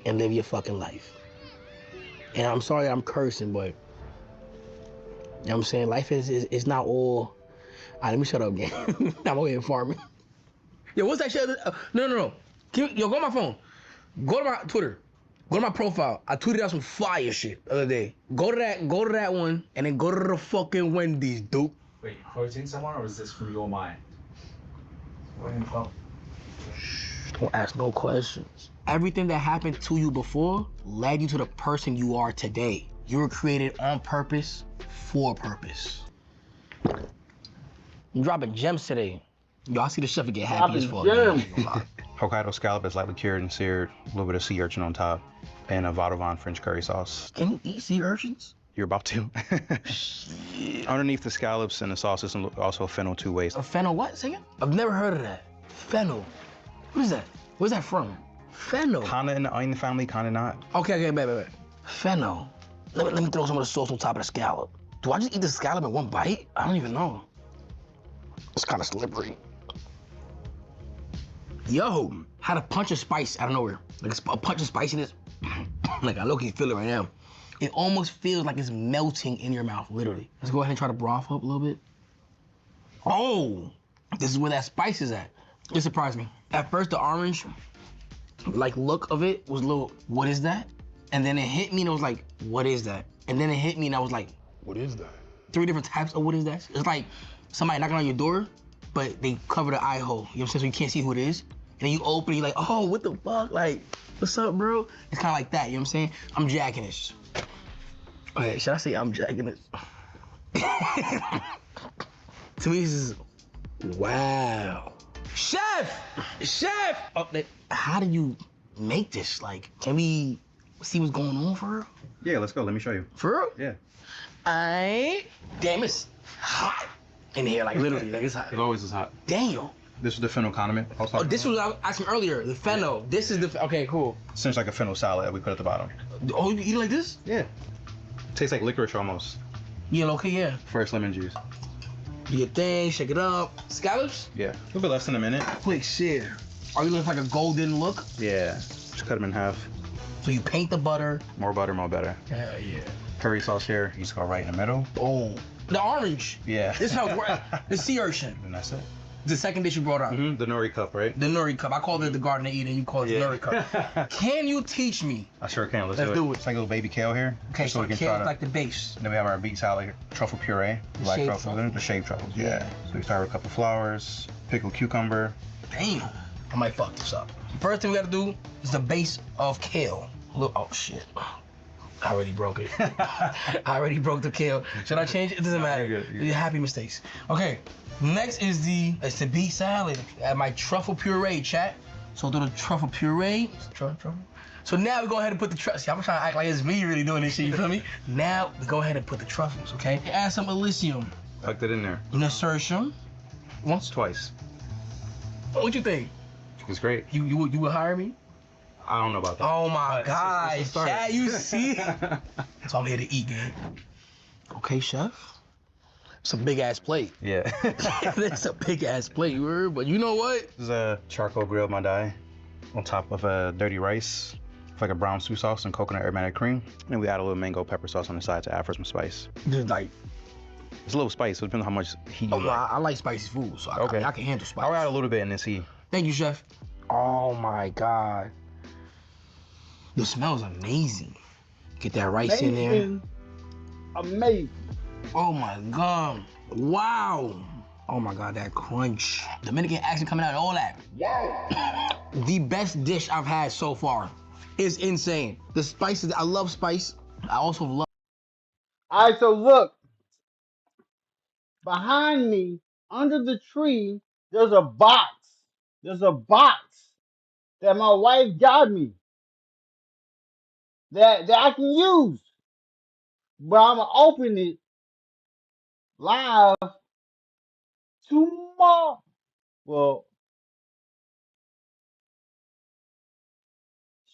and live your fucking life. And I'm sorry that I'm cursing, but you know what I'm saying? Life is not all. All right, let me shut up again. I'm over here farming. Yo, what's that shit? No. Yo, go on my phone. Go to my Twitter. Go to my profile. I tweeted out some fire shit the other day. Go to that one, and then go to the fucking Wendy's, dude. Wait, quoting someone, or is this from your mind? Don't ask no questions. Everything that happened to you before led you to the person you are today. You were created on purpose, for a purpose. I'm dropping gems today. Yo, I see the chef get happy as fuck. Hokkaido scallop is lightly cured and seared, a little bit of sea urchin on top, and a Vadavan French curry sauce. Can you eat sea urchins? You're about to. Underneath the scallops and the sauce is also fennel two-ways. A fennel what? Say again? I've never heard of that. Fennel. What is that? Where's that from? Fennel. Kinda in the onion family, kinda not. Okay, wait. Fennel. Let me throw some of the sauce on top of the scallop. Do I just eat the scallop in one bite? I don't even know. It's kind of slippery. Yo, had a punch of spice out of nowhere. Like a punch of spiciness. Like I low-key feel it right now. It almost feels like it's melting in your mouth, literally. Let's go ahead and try to broth up a little bit. Oh, this is where that spice is at. It surprised me. At first, the orange, look of it was a little, what is that? And then it hit me and I was like, what is that? And then it hit me and I was like, what is that? 3 different types of what is that? It's like somebody knocking on your door, but they cover the eye hole. You know what I'm saying? So you can't see who it is. And then you open and you're like, oh, what the fuck? Like, what's up, bro? It's kind of like that, you know what I'm saying? I'm jacking this. Okay, should I say I'm jacking this? To me, this is, wow. Chef! Oh, how do you make this? Like, can we see what's going on for real? Yeah, let's go. Let me show you. For real? Yeah. Damn, it's hot in here, like literally, like it's hot. It always is hot. Damn. This is the fennel condiment. Oh, this was I was asking earlier, the fennel. Yeah. This is the, okay, cool. Seems like a fennel salad that we put at the bottom. Oh, you eat it like this? Yeah. Tastes like licorice almost. Yeah, okay, yeah. Fresh lemon juice. Do your thing, shake it up. Scallops? Yeah, a little bit less than a minute. Quick share. Are you looking for like a golden look? Yeah, just cut them in half. So you paint the butter. More butter, more better. Yeah. Curry sauce here, you just go right in the middle. Boom. The orange. Yeah. This is how it works. The sea urchin. And that's it. The second dish you brought out. Mm-hmm. The nori cup, right? The nori cup. I called it the Garden of Eden. You call it the nori cup. Can you teach me? I sure can. Let's do it. It's like a little baby kale here. Okay, so kale is like the base. Then we have our beet salad, truffle puree. Black truffles. The shaved truffles. Yeah. So we start with a couple flowers, pickled cucumber. Damn. I might fuck this up. First thing we gotta do is the base of kale. Look, oh shit. I already broke it. I already broke the kale. Should I change it? It doesn't matter. You're happy mistakes. Okay. Next is the beet salad. Add my truffle puree, chat. So do the truffle puree. Truffle. So now we go ahead and put the truffles. See, I'm trying to act like it's me really doing this shit, you feel me? Now we go ahead and put the truffles, okay? Add some Elysium. Tucked it in there. Nasturtium. Once? Twice. What you think? It's great. You would hire me? I don't know about that. Oh my God, it's a start. Chad, you see? So I'm here to eat, man. Okay, chef. It's a big ass plate. Yeah. That's a big ass plate, word. But you know what? This is a charcoal grilled madai on top of a dirty rice, with like a brown stew sauce and coconut aromatic cream. And we add a little mango pepper sauce on the side to add for some spice. Just like, it's a little spice, so it depends on how much heat you like. I like spicy food, so I can handle spice. I'll add a little bit and then see. Thank you, chef. Oh my God. The smell's amazing. Get that rice in there. Amazing. Oh my God. Wow. Oh my God, that crunch. Dominican accent coming out and all that. Wow. The best dish I've had so far is insane. The spices, I love spice. I also love. All right, so look. Behind me, under the tree, there's a box. There's a box that my wife got me that I can use. But I'm going to open it live tomorrow. Well,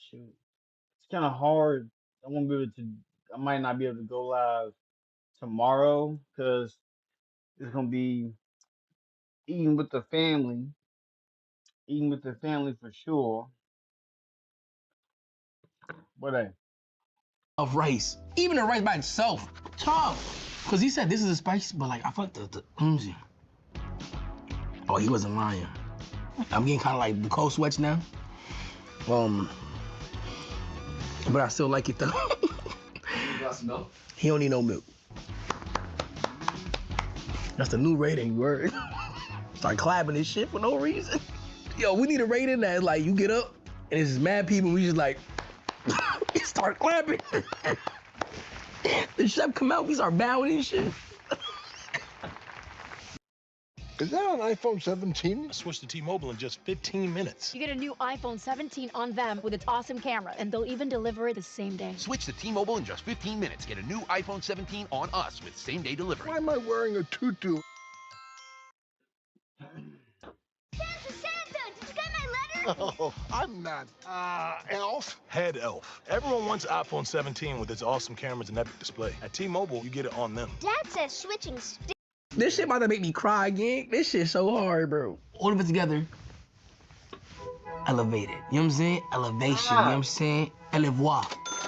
shoot. It's kind of hard. I might not be able to go live tomorrow because it's going to be eating with the family. Eating with the family for sure. But hey. Of rice. Even the rice by itself. Tough. Because he said this is a spice, but like, I feel like the Oh, he wasn't lying. I'm getting kind of like the cold sweats now. But I still like it though. You got some milk? He don't need no milk. That's the new rating word. Start clapping this shit for no reason. Yo, we need a rating that like you get up and it's mad people, we just like start clapping. The chef come out, we start bowing and shit. Is that an iPhone 17? I switched to T-Mobile in just 15 minutes. You get a new iPhone 17 on them with its awesome camera, and they'll even deliver it the same day. Switch to T-Mobile in just 15 minutes. Get a new iPhone 17 on us with same-day delivery. Why am I wearing a tutu? Santa, did you get my letter? Oh, I'm not. Elf? Head elf. Everyone wants iPhone 17 with its awesome cameras and epic display. At T-Mobile, you get it on them. Dad says switching This shit about to make me cry again. This shit's so hard, bro. All of it together. Elevated. You know what I'm saying? Elevation. You know what I'm saying? Elevoir.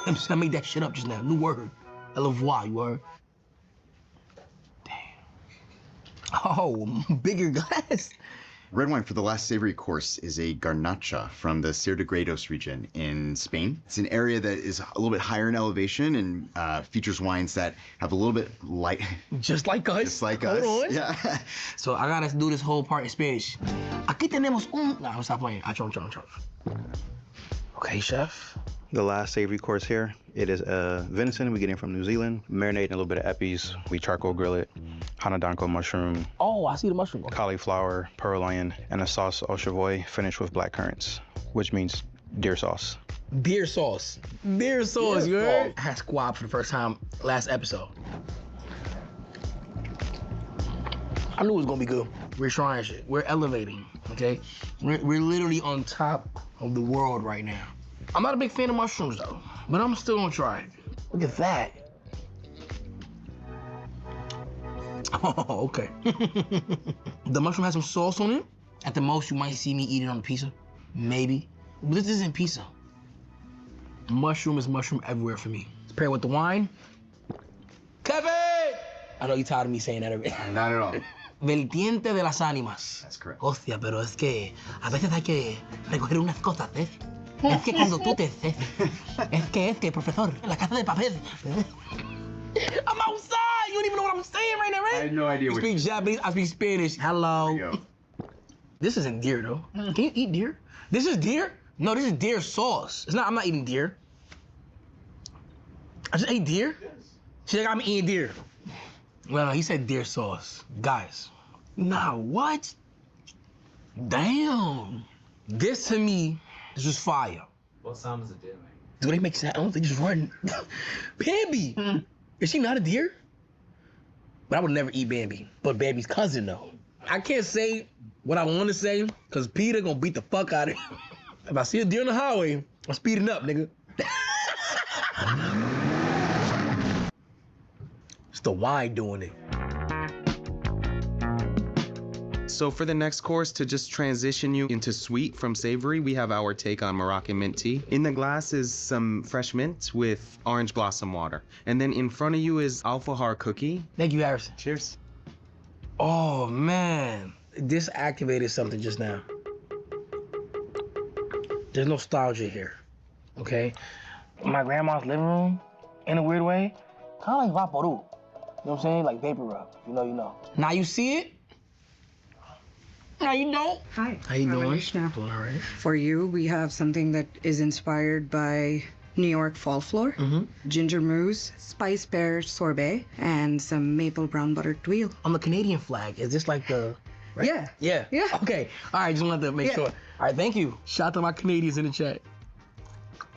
I made that shit up just now. New word. Elevoir, you heard? Damn. Oh, bigger glass. Red wine for the last savory course is a garnacha from the Ser de Gredos region in Spain. It's an area that is a little bit higher in elevation and features wines that have a little bit light. Just like us. Just like Hold us. on. Yeah. So I gotta do this whole part in Spanish. Aquí tenemos un... Nah, stop playing. Okay, chef. The last savory course here, it is venison we get in from New Zealand, marinated in a little bit of epis. We charcoal grill it, hanadanko mushroom. Oh, I see the mushroom. Cauliflower, purloin, and a sauce au chavoy finished with black currants, which means deer sauce. Deer sauce. Deer sauce, you heard? I had squab for the first time last episode. I knew it was gonna be good. We're trying shit. We're elevating, okay? We're literally on top of the world right now. I'm not a big fan of mushrooms though, but I'm still gonna try it. Look at that. Oh, okay. The mushroom has some sauce on it. At the most, you might see me eat it on a pizza. Maybe. But this isn't pizza. Mushroom is mushroom everywhere for me. Let's pair it with the wine. Kevin! I know you're tired of me saying that already. Not at all. Vertiente de las ánimas. That's correct. Hostia, pero es que a veces hay que recoger unas cosas, ¿ves? Es que cuando tú te... Es que, profesor, la casa de papel. I'm outside! You don't even know what I'm saying right now, right? I had no idea You what speak Japanese, I speak Spanish. Hello. This isn't deer, though. Can you eat deer? This is deer? No, this is deer sauce. It's not, I'm not eating deer. I just ate deer? She's like, I'm eating deer. Well, no, he said deer sauce. Guys. Nah, what? Damn. This to me is just fire. What sound does it do, man? Do they make sound? They just run. Bambi! Is she not a deer? But I would never eat Bambi. But Bambi's cousin, though. I can't say what I want to say, because Peter gonna beat the fuck out of him. If I see a deer on the highway, I'm speeding up, nigga. It's the wine doing it. So for the next course, to just transition you into sweet from savory, we have our take on Moroccan mint tea. In the glass is some fresh mint with orange blossom water. And then in front of you is alfahar cookie. Thank you, Harrison. Cheers. Oh, man. This activated something just now. There's nostalgia here, okay? My grandma's living room, in a weird way, kind of like Vaporu. You know what I'm saying? Like vapor rub. You know, you know. Now you see it. Now you don't. Hi. How you doing? Doing all right. For you, we have something that is inspired by New York fall floor, ginger mousse, spice pear sorbet, and some maple brown butter tuile. On the Canadian flag, is this like the... Right? Yeah. Yeah. Yeah. Okay. All right, just wanted to make sure. All right, thank you. Shout out to my Canadians in the chat.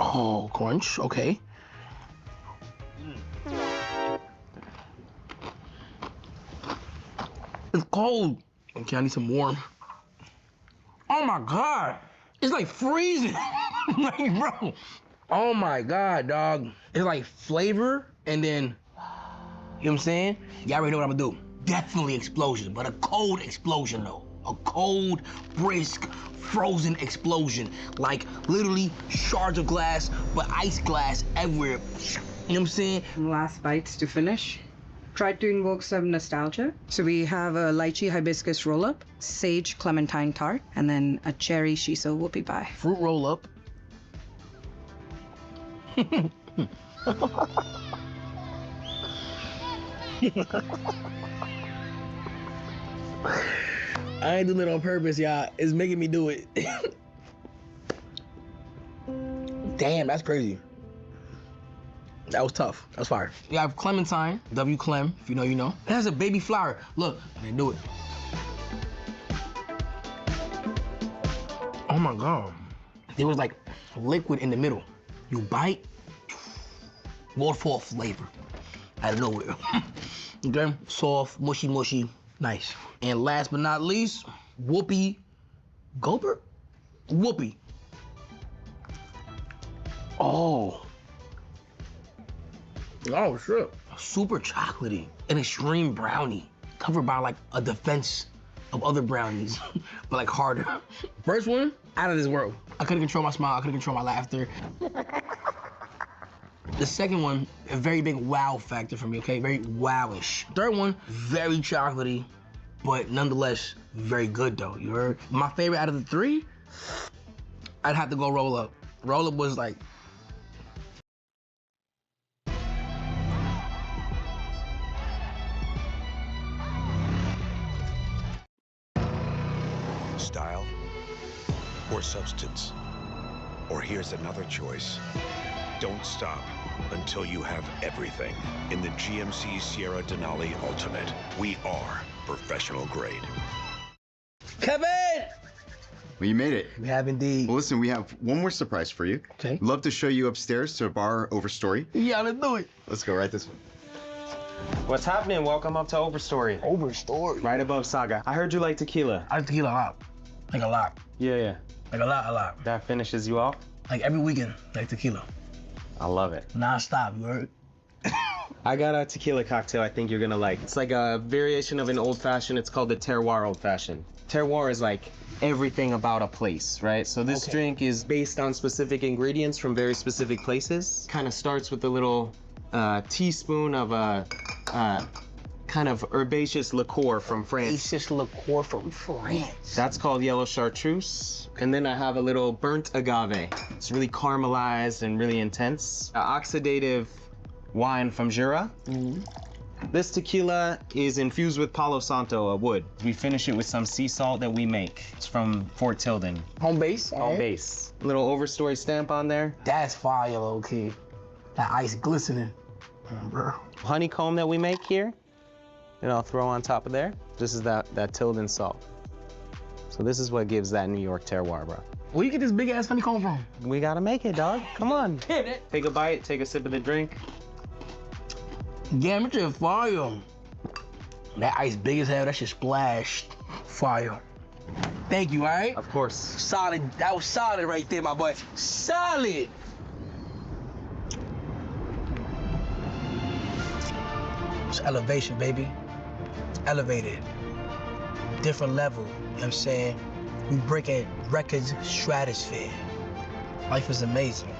Oh, crunch. Okay. It's cold. Okay, I need some warm. Oh my God. It's like freezing. Like, bro. Oh my God, dog. It's like flavor and then, you know what I'm saying? You already know what I'm gonna do. Definitely explosion, but a cold explosion though. A cold, brisk, frozen explosion. Like literally shards of glass, but ice glass everywhere. You know what I'm saying? Last bites to finish. Try to invoke some nostalgia. So we have a lychee hibiscus roll-up, sage clementine tart, and then a cherry shiso whoopie pie. Fruit roll-up. I ain't doing it on purpose, y'all. It's making me do it. Damn, that's crazy. That was tough. That was fire. You have clementine, W Clem, if you know, you know. It has a baby flower. Look, I didn't do it. Oh my God. There was like liquid in the middle. You bite, waterfall flavor out of nowhere. Okay, soft, mushy, mushy, nice. And last but not least, Whoopi Goldberg? Whoopi. Oh. Oh, shit. Super chocolatey. An extreme brownie. Covered by like a defense of other brownies, but like harder. First one, out of this world. I couldn't control my smile, I couldn't control my laughter. The second one, a very big wow factor for me, okay? Very wowish. Third one, very chocolatey, but nonetheless, very good though, you heard? My favorite out of the three, I'd have to go roll up. Roll up was like, Style or substance? Or here's another choice. Don't stop until you have everything. In the GMC Sierra Denali Ultimate, we are professional grade. Kevin! Well, you made it. We have indeed. Well, listen, we have one more surprise for you. Okay. Love to show you upstairs to a bar Overstory. Yeah, let's do it. Let's go right this way. What's happening? Welcome up to Overstory. Overstory? Right above Saga. I heard you like tequila. I like tequila a lot. Like a lot. Yeah. Like a lot. That finishes you off? Like every weekend, like tequila. I love it. Non-stop, you heard? I got a tequila cocktail I think you're gonna like. It's like a variation of an old fashioned. It's called the terroir old fashioned. Terroir is like everything about a place, right? So this drink is based on specific ingredients from very specific places. Kind of starts with a little teaspoon of a kind of herbaceous liqueur from France. Herbaceous liqueur from France. That's called yellow chartreuse. And then I have a little burnt agave. It's really caramelized and really intense. Oxidative wine from Jura. This tequila is infused with Palo Santo, a wood. We finish it with some sea salt that we make. It's from Fort Tilden. Home base? Home base. Little Overstory stamp on there. That's fire, low-key. That ice glistening. Bro. Honeycomb that we make here, and I'll throw on top of there. This is that Tilden salt. So this is what gives that New York terroir, bro. Where you get this big ass honeycomb from? We gotta make it, dog. Come on. Take a bite, take a sip of the drink. Damn, it's just fire. That ice big as hell, that shit splashed. Fire. Thank you, all right? Of course. Solid, that was solid right there, my boy. Solid. It's elevation, baby. It's elevated. Different level, you know what I'm saying? We breaking records stratosphere. Life is amazing.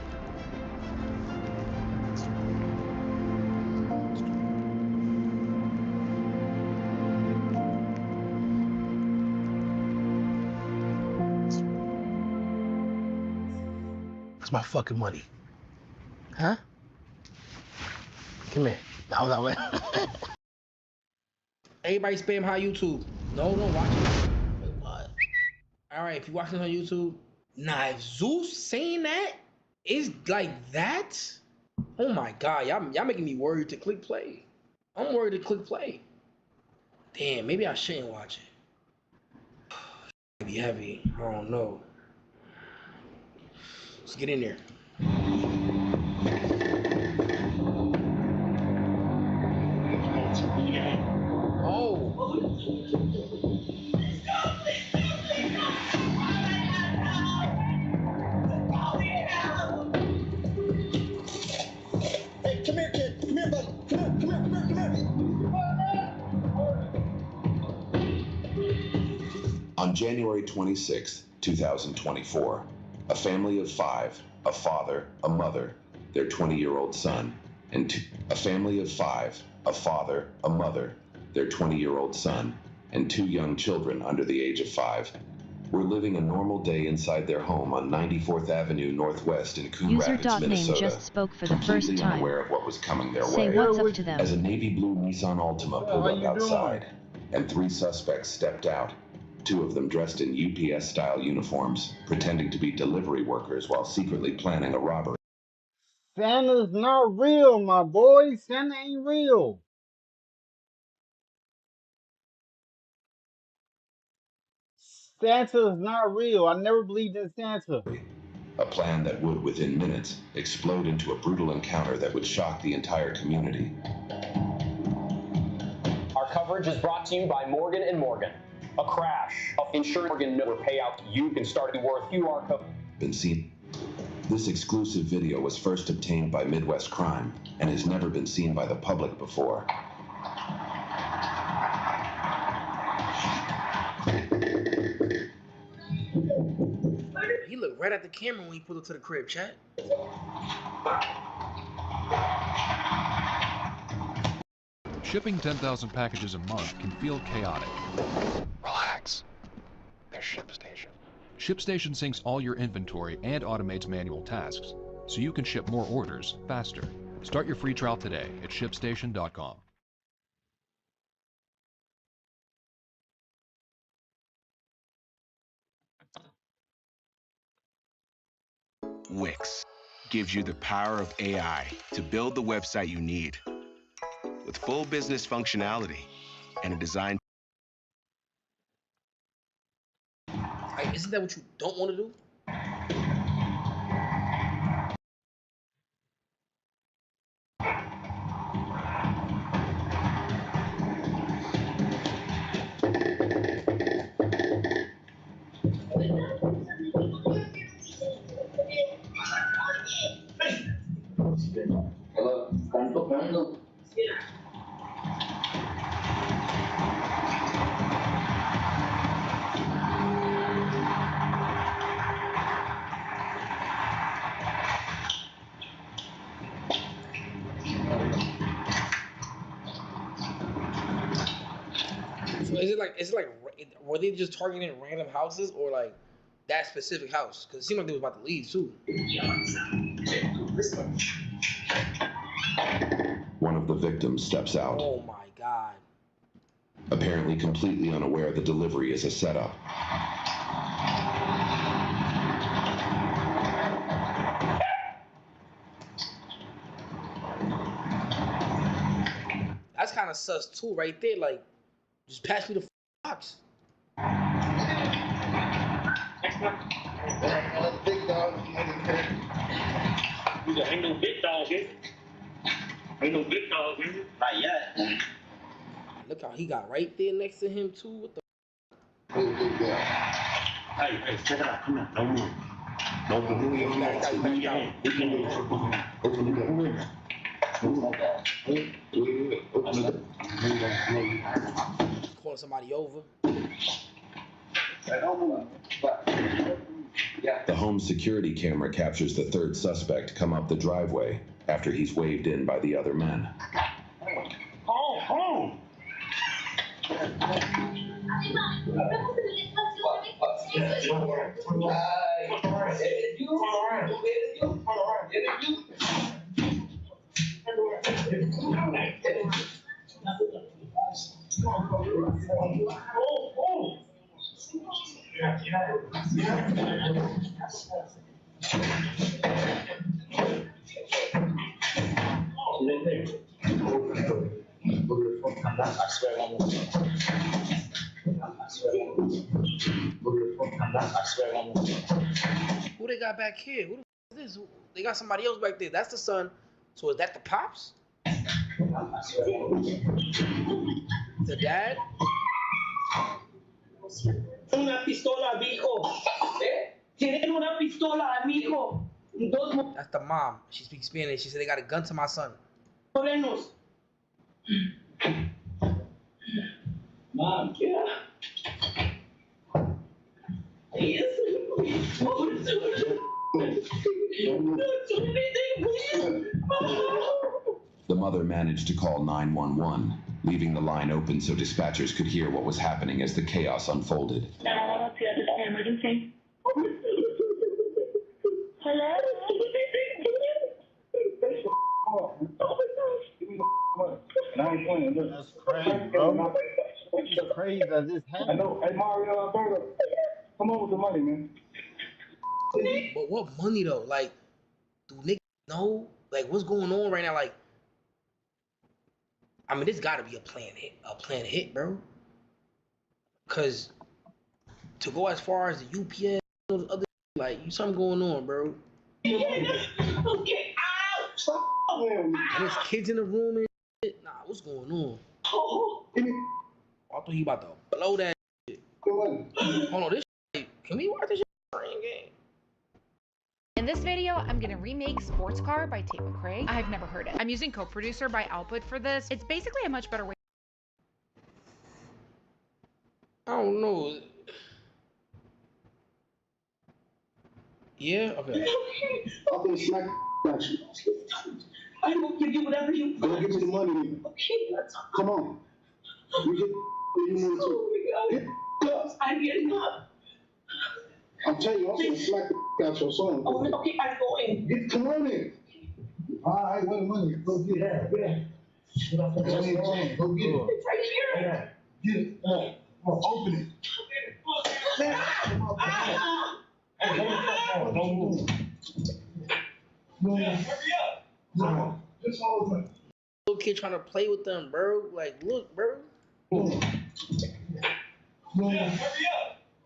It's my fucking money. Huh? Come here. No. Everybody spam how YouTube. No, watch it. Wait, what? All right, if you're watching on YouTube, nah, if Zeus saying that is like that, oh my God, y'all making me worried to click play. I'm worried to click play. Damn, maybe I shouldn't watch it. It'd be heavy. I don't know. Let's get in there. Oh. Hey, come here, kid. Come here, buddy. Come here. On January 26, 2024, a family of 5, a father, a mother, their 20-year-old son, and a family of 5, a father, a mother, their 20-year-old son, and 2 young children under the age of 5 were living a normal day inside their home on 94th Avenue Northwest in Coon Rapids, User.name Minnesota, just spoke for the first completely time. unaware of what was coming their Say way. what's up to them. As a navy blue Nissan Altima pulled up outside, and 3 suspects stepped out, 2 of them dressed in UPS-style uniforms, pretending to be delivery workers while secretly planning a robbery. Santa's not real, my boy. Santa ain't real. Santa is not real. I never believed in Santa. A plan that would, within minutes, explode into a brutal encounter that would shock the entire community. Our coverage is brought to you by Morgan & Morgan. A crash of insured Morgan where payout you can start to be worth QR code. Been seen. This exclusive video was first obtained by Midwest Crime and has never been seen by the public before. He looked right at the camera when he pulled up to the crib, chat. Shipping 10,000 packages a month can feel chaotic. Relax. There's ShipStation. ShipStation syncs all your inventory and automates manual tasks, so you can ship more orders faster. Start your free trial today at ShipStation.com. Wix gives you the power of AI to build the website you need with full business functionality and a design. Like, isn't that what you don't want to do? Hello, ¿cuánto? So is it like were they just targeting random houses or like that specific house? Because it seemed like they was about to leave too. One of the victims steps out, Oh my God. apparently completely unaware the delivery is a setup. That's kind of sus too, right there. Like, just pass me the box. Big dog. Ain't no big dog here. Ain't no big dog here. Not yet. Look how he got right there next to him too. What the? Hey, check it out. Come on. Don't move. Don't move. Move your hand. Open the door. Calling somebody over. The home security camera captures the third suspect come up the driveway after he's waved in by the other men. Home. Who they got back here? Who the f is this? They got somebody else back there. That's the son. So is that the pops? The dad? Una pistola, mijo. Tienen una pistola, mijo. That's the mom. She speaks Spanish. She said they got a gun to my son. Morenos. Mom, yeah. Yes. Don't do anything, please. The mother managed to call 911, leaving the line open so dispatchers could hear what was happening as the chaos unfolded. 911, this is an emergency. Hello? That's crazy, bro. It's crazy that this happened. I know. Hey, Mario Alberto, come on with the money, man. But what money though? Like, do niggas know? Like, what's going on right now? Like, I mean, this gotta be a planned hit, bro. Cause to go as far as the UPS, those other, like, you something going on, bro. Okay, out! And there's kids in the room and shit. Nah, what's going on? I thought he about to blow that shit. Hold on, this shit, can we watch this shit game? In this video, I'm gonna remake Sports Car by Tate McRae. I've never heard it. I'm using co-producer by Output for this. It's basically a much better way. I don't know. Yeah? Okay. I'll be smack at you. I will give you whatever you want. I'll get you the money. Okay, that's Come on. You get what you want to. I'm getting up. I'm telling you, I'm going to smack out your son. Oh, okay, I'm going. Come on in. All right, where the money? Go get it. Go get it. It's right here. Get it. Open it. Don't move. Hurry up. No. Just hold it. Little kid trying to play with them, bro. Like, look, bro. No. Hurry up.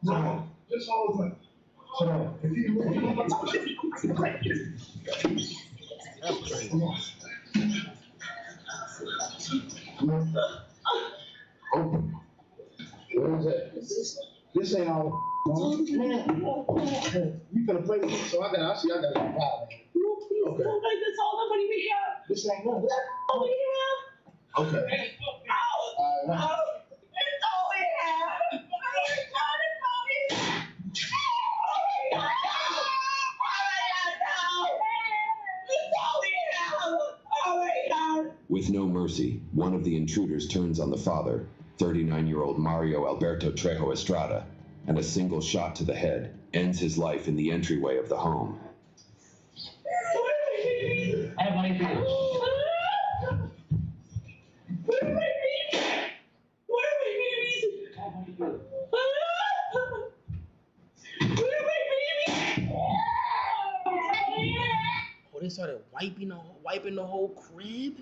No. Just hold it. So, if you move, That's crazy. open. What is that? This ain't all. You finna play with it, so I got a problem. No, please Okay. don't like this. All the money we have. This ain't nothing. That's all we have. Okay. It's all we have. It's all we have. With no mercy, one of the intruders turns on the father, 39-year-old Mario Alberto Trejo Estrada, and a single shot to the head ends his life in the entryway of the home. I have money for you. Where are my babies? Where are my babies? Where are my babies? Oh, they started wiping the whole crib?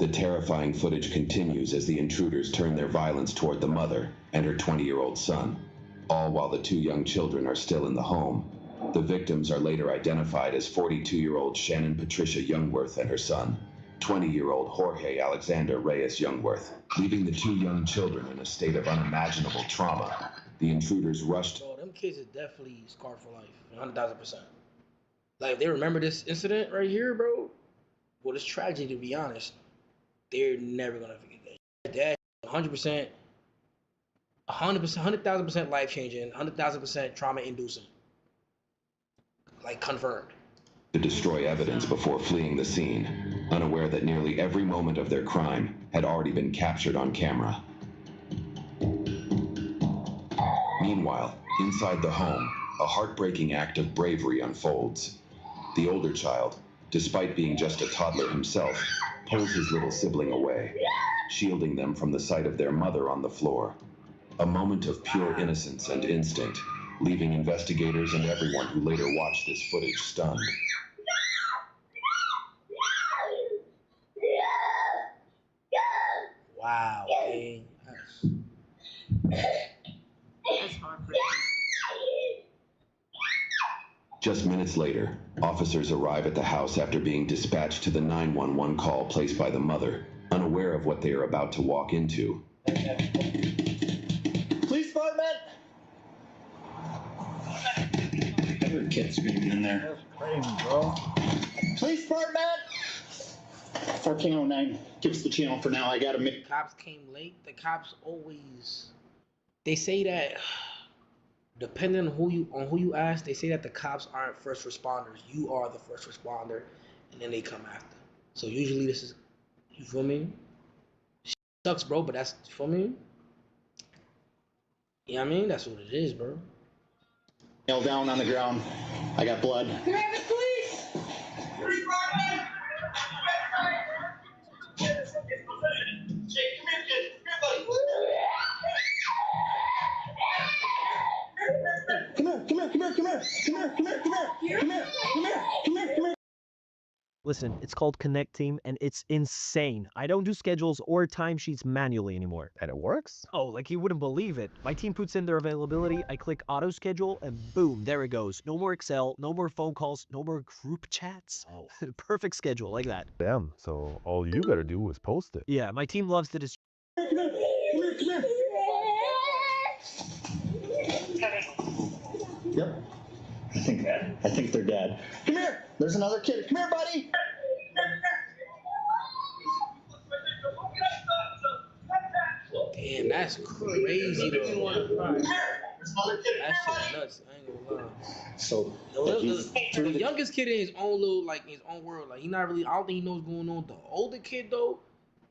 The terrifying footage continues as the intruders turn their violence toward the mother and her 20-year-old son, all while the 2 young children are still in the home. The victims are later identified as 42-year-old Shannon Patricia Youngworth and her son, 20-year-old Jorge Alexander Reyes Youngworth. Leaving the 2 young children in a state of unimaginable trauma, the intruders rushed. Bro, them kids are definitely scarred for life, 100,000%. Like, if they remember this incident right here, bro, well, it's tragedy, to be honest. They're never gonna forget that. That 100%, 100,000% life-changing, 100,000% trauma-inducing. Like, confirmed. To destroy evidence before fleeing the scene, unaware that nearly every moment of their crime had already been captured on camera. Meanwhile, inside the home, a heartbreaking act of bravery unfolds. The older child, despite being just a toddler himself, pulls his little sibling away, shielding them from the sight of their mother on the floor. A moment of pure innocence and instinct, leaving investigators and everyone who later watched this footage stunned. Wow, dang. That's heartbreaking. Just minutes later, officers arrive at the house after being dispatched to the 911 call placed by the mother, unaware of what they are about to walk into. Police department! I heard kids screaming in there. That's crazy, bro. Police department! 1409. Give us the channel for now. I gotta make. Cops came late. The cops always. They say that. Depending on who you ask, they say that the cops aren't first responders. You are the first responder, and then they come after. So usually this is, you feel me? Shit sucks, bro, but that's, you feel me? You know what I mean? That's what it is, bro. Nail down on the ground. I got blood. Grab the police! Come here. Listen, it's called Connect Team, and it's insane. I don't do schedules or timesheets manually anymore. And it works? Oh, like you wouldn't believe it. My team puts in their availability, I click auto schedule, and boom, there it goes. No more Excel, no more phone calls, no more group chats. Oh. Perfect schedule, like that. Damn, so all you gotta do is post it. Yeah, my team loves to Come here. Yep. I think they're dead. Come here. There's another kid. Come here, buddy. Damn, that's crazy though. That's nuts. I ain't gonna lie. So the youngest kid in his own little, like, his own world. Like, he not really. I don't think he knows what's going on. The older kid though,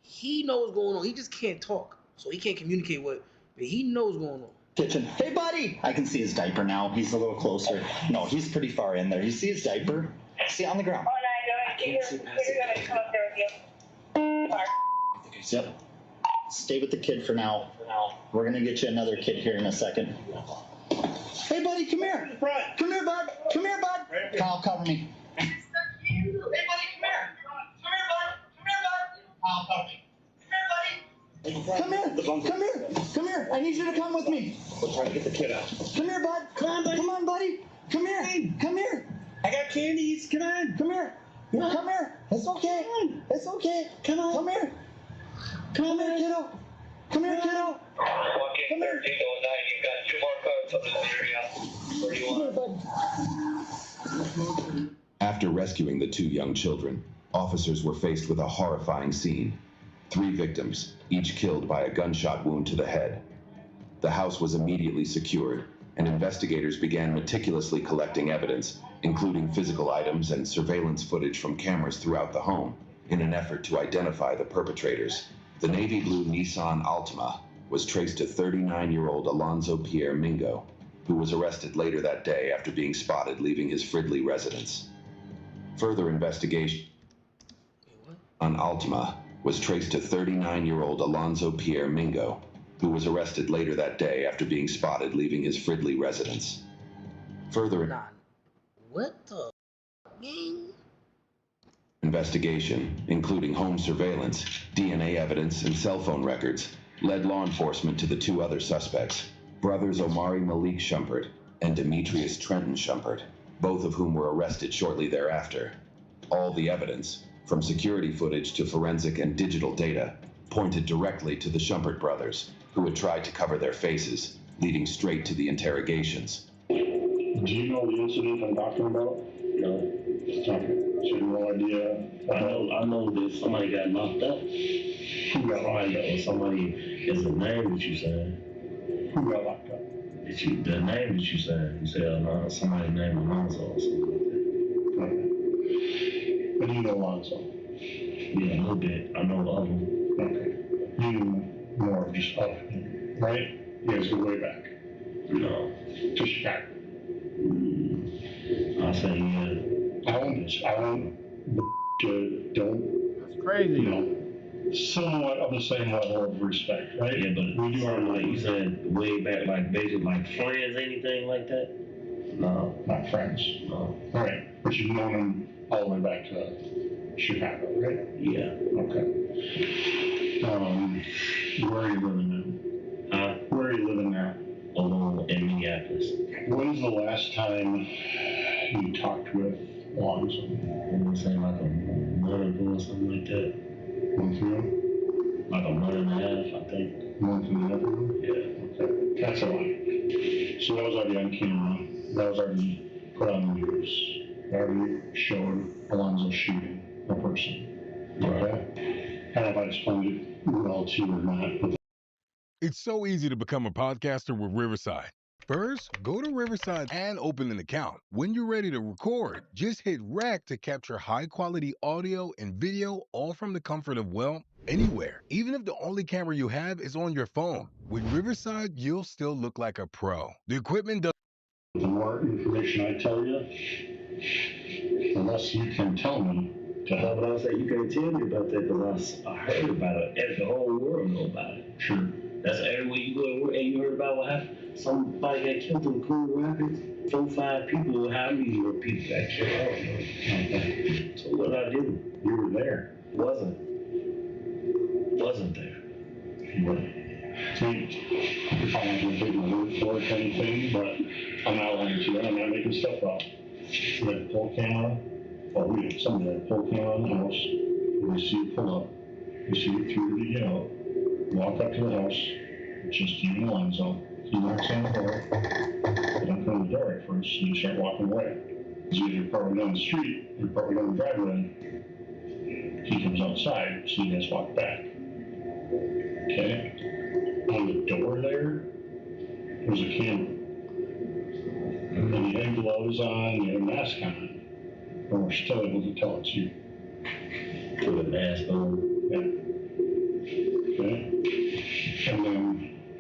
he knows what's going on. He just can't talk, so he can't communicate what. But he knows what's going on. Kitchen. Hey, buddy. I can see his diaper now. He's a little closer. No, he's pretty far in there. You see his diaper? See it on the ground. I can't see past it. Yep. Stay with the kid for now. We're gonna get you another kid here in a second. Hey, buddy, come here. Come here, bud. Come here, bud. Kyle, cover me. Hey, buddy, come here. Come here, bud. Come here, bud. Kyle, cover me. Come here. I need you to come with me. We're trying to get the kid out. Come here, bud. Come on, buddy. Come here. I got candies. Come on. Come here. It's okay. Come on. Come here, kiddo. Come here. Walking 1309, you've got 2 more cars up in this area. Where do you want? After rescuing the 2 young children, officers were faced with a horrifying scene. 3 victims, each killed by a gunshot wound to the head. The house was immediately secured, and investigators began meticulously collecting evidence, including physical items and surveillance footage from cameras throughout the home, in an effort to identify the perpetrators. The navy blue Nissan Altima was traced to 39-year-old Alonzo Pierre Mingo, who was arrested later that day after being spotted leaving his Fridley residence. Further investigation on Altima was traced to 39-year-old Alonzo Pierre Mingo, who was arrested later that day after being spotted leaving his Fridley residence. Further What the? investigation, including home surveillance, DNA evidence, and cell phone records, led law enforcement to the two other suspects, brothers Omari Malik Shumpert and Demetrius Trenton Shumpert, both of whom were arrested shortly thereafter. All the evidence, from security footage to forensic and digital data, pointed directly to the Shumpert brothers, who had tried to cover their faces, leading straight to the interrogations. Do you know the incident I'm talking about? No. Okay. So you have no idea? I know that somebody got locked up. Who got locked up? Or somebody is a name that you said. Who got locked up? The name that you said. You said somebody named Alonzo or something like that. Okay. But you know Alonzo? Yeah, a little bit. I know of him. Okay. You knew more of just of him, right? You guys go way back. No. To Chicago. I'll say yeah. Don't. That's crazy. You know, somewhat of the same level of respect, right? Yeah, but we are like you said way back, like basically like friends, anything like that? No, not friends. No. All right, but you've known him all the way back to Chicago, right? Yeah. Okay. Where are you living now? Where are you living now? Alone in Minneapolis. When's the last time you talked with Alonzo? I'm gonna say like a month ago or something like that. Month ago? Like a month and a half, I think. Month and a half ago? Yeah. Okay. That's a lot. So that was already on camera. That was already put on the news. That already showed Alonzo shooting a person. Okay? I don't know if I explained it well to you or not, but it's so easy to become a podcaster with Riverside. First, go to Riverside and open an account. When you're ready to record, just hit rec to capture high-quality audio and video, all from the comfort of, well, anywhere. Even if the only camera you have is on your phone. With Riverside, you'll still look like a pro. The equipment does... The more information I tell you, the less you can tell me to help. But I'll say you can't tell me about that because I heard about it. The whole world know about it. Sure. That's everywhere you go, and you heard about what happened. Somebody got killed in Cool Rapids. 4-5 people. How many people got killed? I don't know. Okay. So what did I do? You were there. Wasn't there. You were. See, if I'm not going to take my word for it, kind of thing, but I'm not lying to you. I'm not making stuff up. You had a pull camera. Oh, somebody had a pull camera on the house. We see you pull up. We see you through the video. Walk up to the house, just you and Alonzo. He knocks on the door. They don't come to the door at first, so you start walking away. Because you're probably down the street, you're probably down the driveway. He comes outside, so you guys walk back. Okay? On the door there's a camera. And you had gloves on, you had a mask on. And we're still able to tell it's you. With a mask on? Yeah. Okay? And then,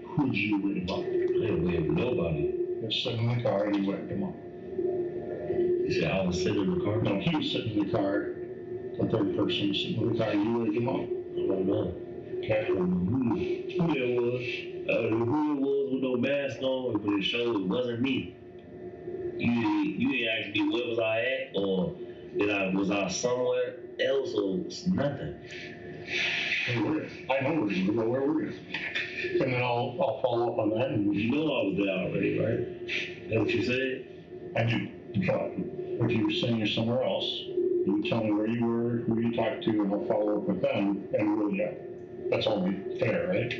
who'd you wave up? I didn't wave nobody. You're sitting in the car and you waved him up. You said I was sitting in the car? No, he was sitting in the car. The third person was sitting in the car and you waved him up. I don't know. Okay? I don't know who it was. I don't know who it was with no mask on, but it showed it wasn't me. You didn't ask me where was I at, or was I somewhere else, or nothing. I know where you were, but where were you? And then I'll follow up on that. And you know I was there already, right? That's what you said? I do. But if you were saying you're somewhere else, you tell me where you were, who you talked to, and I'll follow up with them, and we'll yeah. That's only fair, right?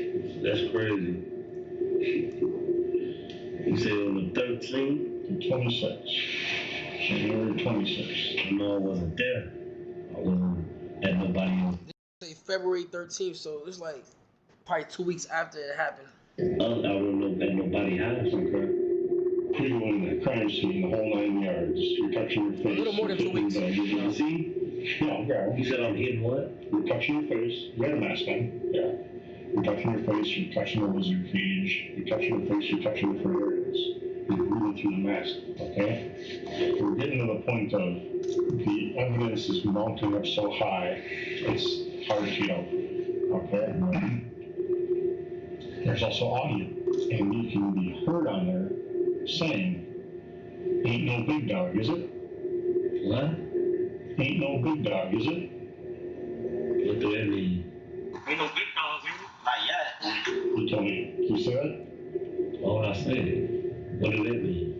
That's crazy. You said on the 13th? The 26th. January 26th. I know I wasn't there. I wasn't at nobody else. Say February 13th, so it's like probably 2 weeks after it happened. I don't know at nobody's house. Okay. You were in the crime scene, the whole 9 yards. You're touching your face. A little more than 2 weeks. You see? Yeah, okay. You said I'm hitting what? You're touching your face. You had a mask on. Yeah. You're touching your face. You're touching the lizard cage. You're touching your face. You're touching different areas. You're breathing through the mask. Okay? We're getting to the point of the evidence is mounting up so high, it's hard to get out. Okay? There's also audio, and you can be heard on there saying, "Ain't no big dog, is it?" What? Ain't no big dog, is it? What do that mean? Ain't no big dogs, is it? Not yet. You told me. You said? Oh, I said. What does that mean?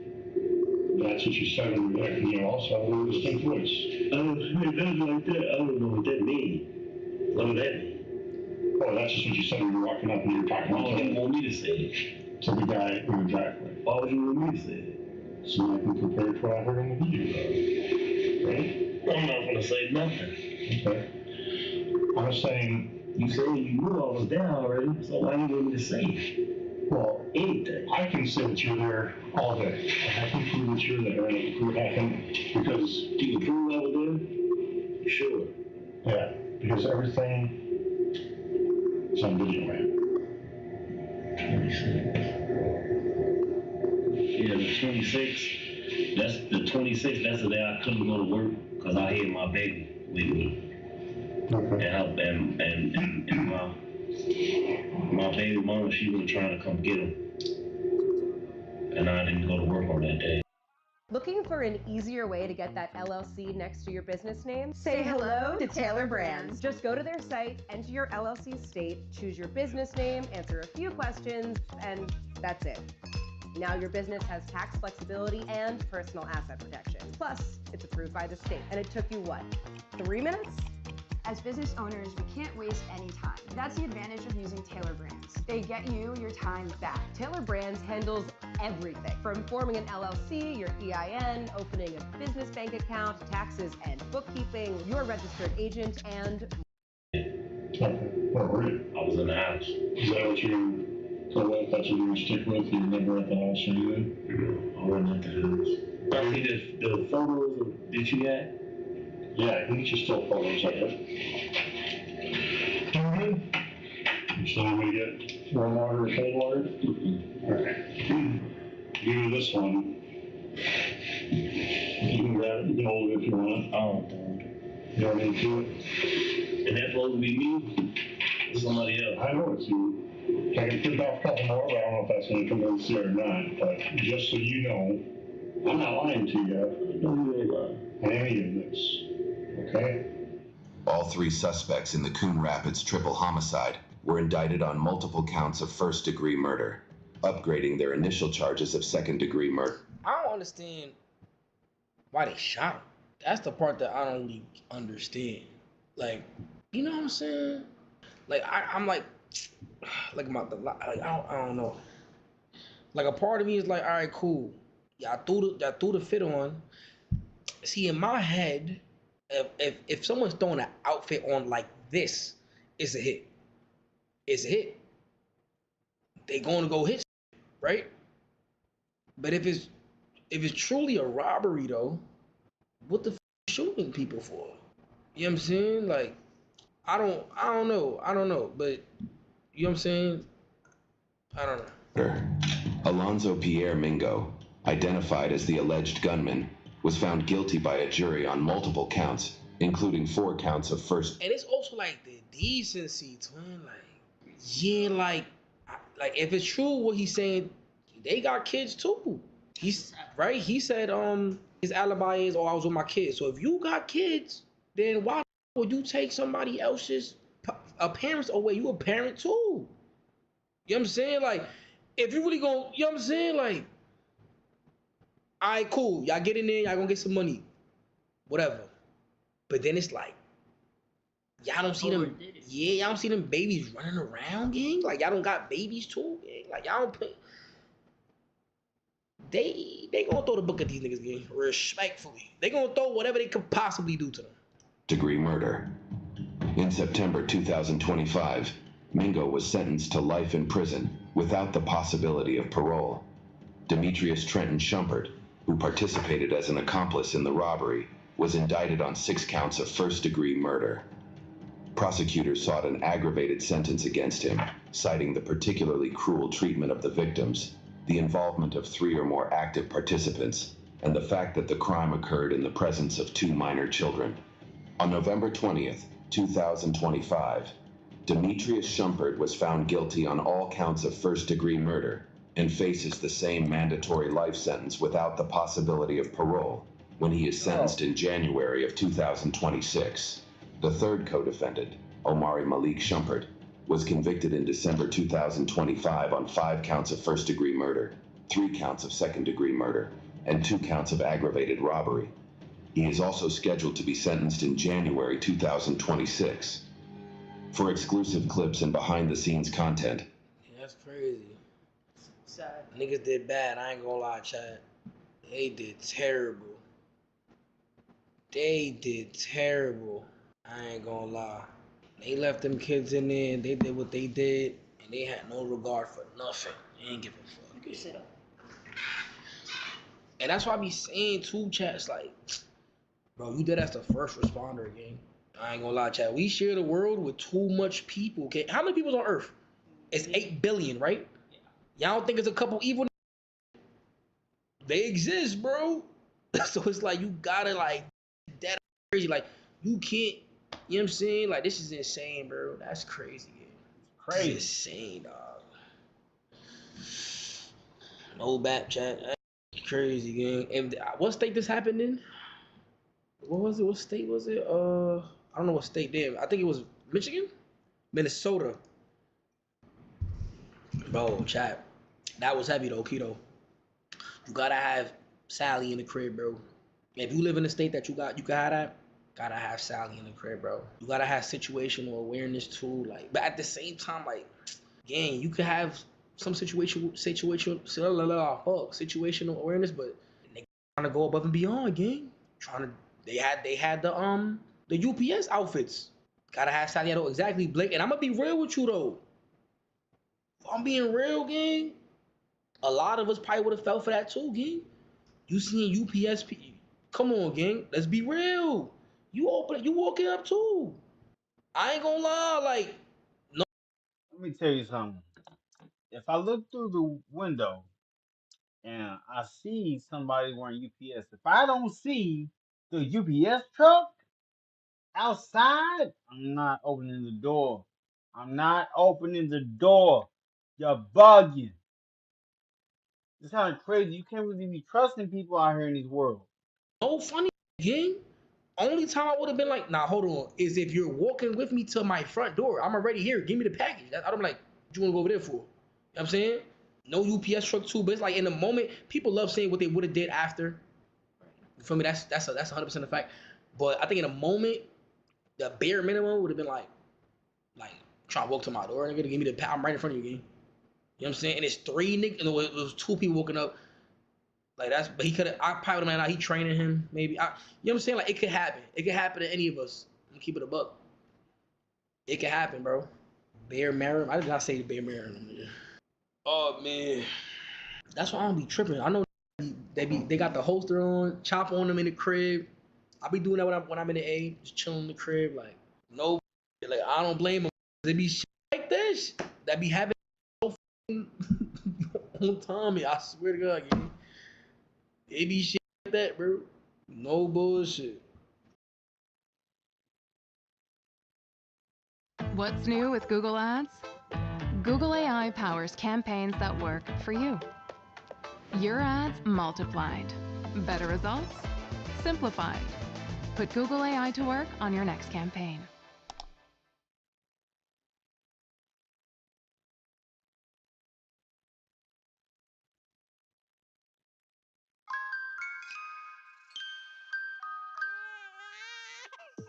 That's what you said in your also have a distinct voice. Oh, that's like that. I don't know what that means. What does that mean? Oh, that's just what you said when you were walking up and you were talking Why would you want me to say it? to the guy in the driveway. Why would you want me to say it? So I can compare it to what I heard in the video. Right? I'm not going to say nothing. Okay. I'm saying... You said you knew I was there already, so why do you want me to say it? Well, anything. I can say that you're there all day. I can prove that you're there and I can prove I can, because... You can prove I was there? Sure. Yeah, because everything is on video, man. 26. Yeah, the 26th. That's the 26th. That's the day I couldn't go to work because I had my baby with me. Okay. And my baby mama, she was trying to come get him. And I didn't go to work on that day. Looking for an easier way to get that LLC next to your business name? Say hello to Taylor Brands. Just go to their site, enter your LLC state, choose your business name, answer a few questions, and that's it. Now your business has tax flexibility and personal asset protection. Plus, it's approved by the state. And it took you what, 3 minutes? As business owners, we can't waste any time. That's the advantage of using Taylor Brands. They get you your time back. Taylor Brands handles everything from forming an LLC, your EIN, opening a business bank account, taxes and bookkeeping, your registered agent, and Okay. Where were you? I was in the house. Is that what you told me? That's what you were stick with? You were never at the house or anything? I wasn't at the house. I see the photos that you got? Yeah, I can get you still photos of it. Doing good? You still want me to get warm water or cold water? Mm-hmm. Alright. Give you this one. You can grab it, you can hold it if you want. Oh, don't. You don't need to. And that's supposed to be me? Or somebody else? I know it's you. I can print off a couple more, but I don't know if that's going to convince you or not. But just so you know, I'm not lying to you. No, you ain't lying. Any of this. Okay? All three suspects in the Coon Rapids triple homicide were indicted on multiple counts of first-degree murder, upgrading their initial charges of second-degree murder. I don't understand why they shot him. That's the part that I don't really understand. Like, you know what I'm saying? Like, I'm like I don't know. Like, a part of me is like, all right, cool. Y'all threw the fit on. See, in my head, if someone's throwing an outfit on like this, it's a hit. It's a hit. They gonna go hit, right? But if it's truly a robbery though, what the f shooting people for? You know what I'm saying? Like, I don't know, but you know what I'm saying? I don't know. Alonzo Pierre Mingo, identified as the alleged gunman, was found guilty by a jury on multiple counts, including 4 counts of first. And it's also like the decency, twin. Like, yeah, like if it's true what he's saying, they got kids too. He's right. He said his alibi is, oh, I was with my kids. So if you got kids, then why would you take somebody else's parents away? You a parent too. You know what I'm saying? Like, if you really gonna, you know what I'm saying? Like, all right, cool. Y'all get in there, y'all gonna get some money. Whatever. But then it's like, y'all don't see them, y'all don't see them babies running around, gang? Like, y'all don't got babies too, gang? Like, y'all don't put, they gonna throw the book at these niggas, gang, respectfully. They gonna throw whatever they could possibly do to them. Degree murder. In September 2025, Mingo was sentenced to life in prison without the possibility of parole. Demetrius Trenton Shumpert, who participated as an accomplice in the robbery, was indicted on 6 counts of first-degree murder. Prosecutors sought an aggravated sentence against him, citing the particularly cruel treatment of the victims, the involvement of 3 or more active participants, and the fact that the crime occurred in the presence of 2 minor children. On November 20th, 2025, Demetrius Shumpert was found guilty on all counts of first-degree murder and faces the same mandatory life sentence without the possibility of parole, when he is sentenced in January of 2026. The third co-defendant, Omari Malik Shumpert, was convicted in December 2025 on 5 counts of first-degree murder, 3 counts of second-degree murder, and 2 counts of aggravated robbery. He is also scheduled to be sentenced in January 2026. For exclusive clips and behind-the-scenes content, Yeah, that's crazy. Sad. Niggas did bad, I ain't gonna lie, Chad. They did terrible. They did terrible. I ain't gonna lie. They left them kids in there and they did what they did and they had no regard for nothing. They ain't give a fuck. You can sit up. And that's why I be saying too, Chad's like, bro, you did as the first responder, gang. I ain't gonna lie, Chad. We share the world with too much people, okay? How many people's on Earth? It's 8 billion, right? Y'all don't think it's a couple evil? They exist, bro. So it's like, you gotta like, that crazy. Like, you can't, you know what I'm saying? Like, this is insane, bro. That's crazy, gang. Crazy. It's insane, dog. No back, Chad. That's crazy, gang. And what state this happened in? What was it? What state was it? I don't know what state. Damn, I think it was Michigan, Minnesota. Bro, chat. That was heavy though, Keto. You gotta have Sally in the crib, bro. If you live in a state that you can have that, gotta have Sally in the crib, bro. You gotta have situational awareness too, like. But at the same time, like, gang, you could have some situational awareness, but they trying to go above and beyond, gang. They had the UPS outfits. Gotta have Sally though, exactly, Blake. And I'm gonna be real with you though. If I'm being real, gang, a lot of us probably would have fell for that too, gang. You seeing UPS, come on, gang. Let's be real. You walking up too. I ain't gonna lie, like, no. Let me tell you something. If I look through the window and I see somebody wearing UPS, if I don't see the UPS truck outside, I'm not opening the door. I'm not opening the door. You're bugging. It's kind of crazy. You can't really be trusting people out here in this world. No funny, gang. Only time I would have been like, nah, hold on, is if you're walking with me to my front door. I'm already here. Give me the package. I'm like, what you want to go over there for? You know what I'm saying? No UPS truck too, but it's like in the moment, people love saying what they would have did after. You feel me? That's 100% a fact. But I think in a moment, the bare minimum would have been like trying to walk to my door, nigga, to give me the package. I'm right in front of you, gang. You know what I'm saying? And it's 3 niggas, and it was 2 people walking up. Like that's, but he could have. I probably would have, he training him, maybe. You know what I'm saying? Like it could happen. It could happen to any of us. I'm keep it a buck. It could happen, bro. Bear Marin. I did not say the Bear Marin. Oh man, that's why I don't be tripping. I know they got the holster on, chop on them in the crib. I be doing that when I'm in the A, just chilling in the crib. Like no, like I don't blame them. They be shit like this that be having on Tommy. I swear to God, yeah. It be shit like that, bro. No bullshit. What's new with Google Ads? Google AI powers campaigns that work for you. Your ads multiplied. Better results? Simplified. Put Google AI to work on your next campaign.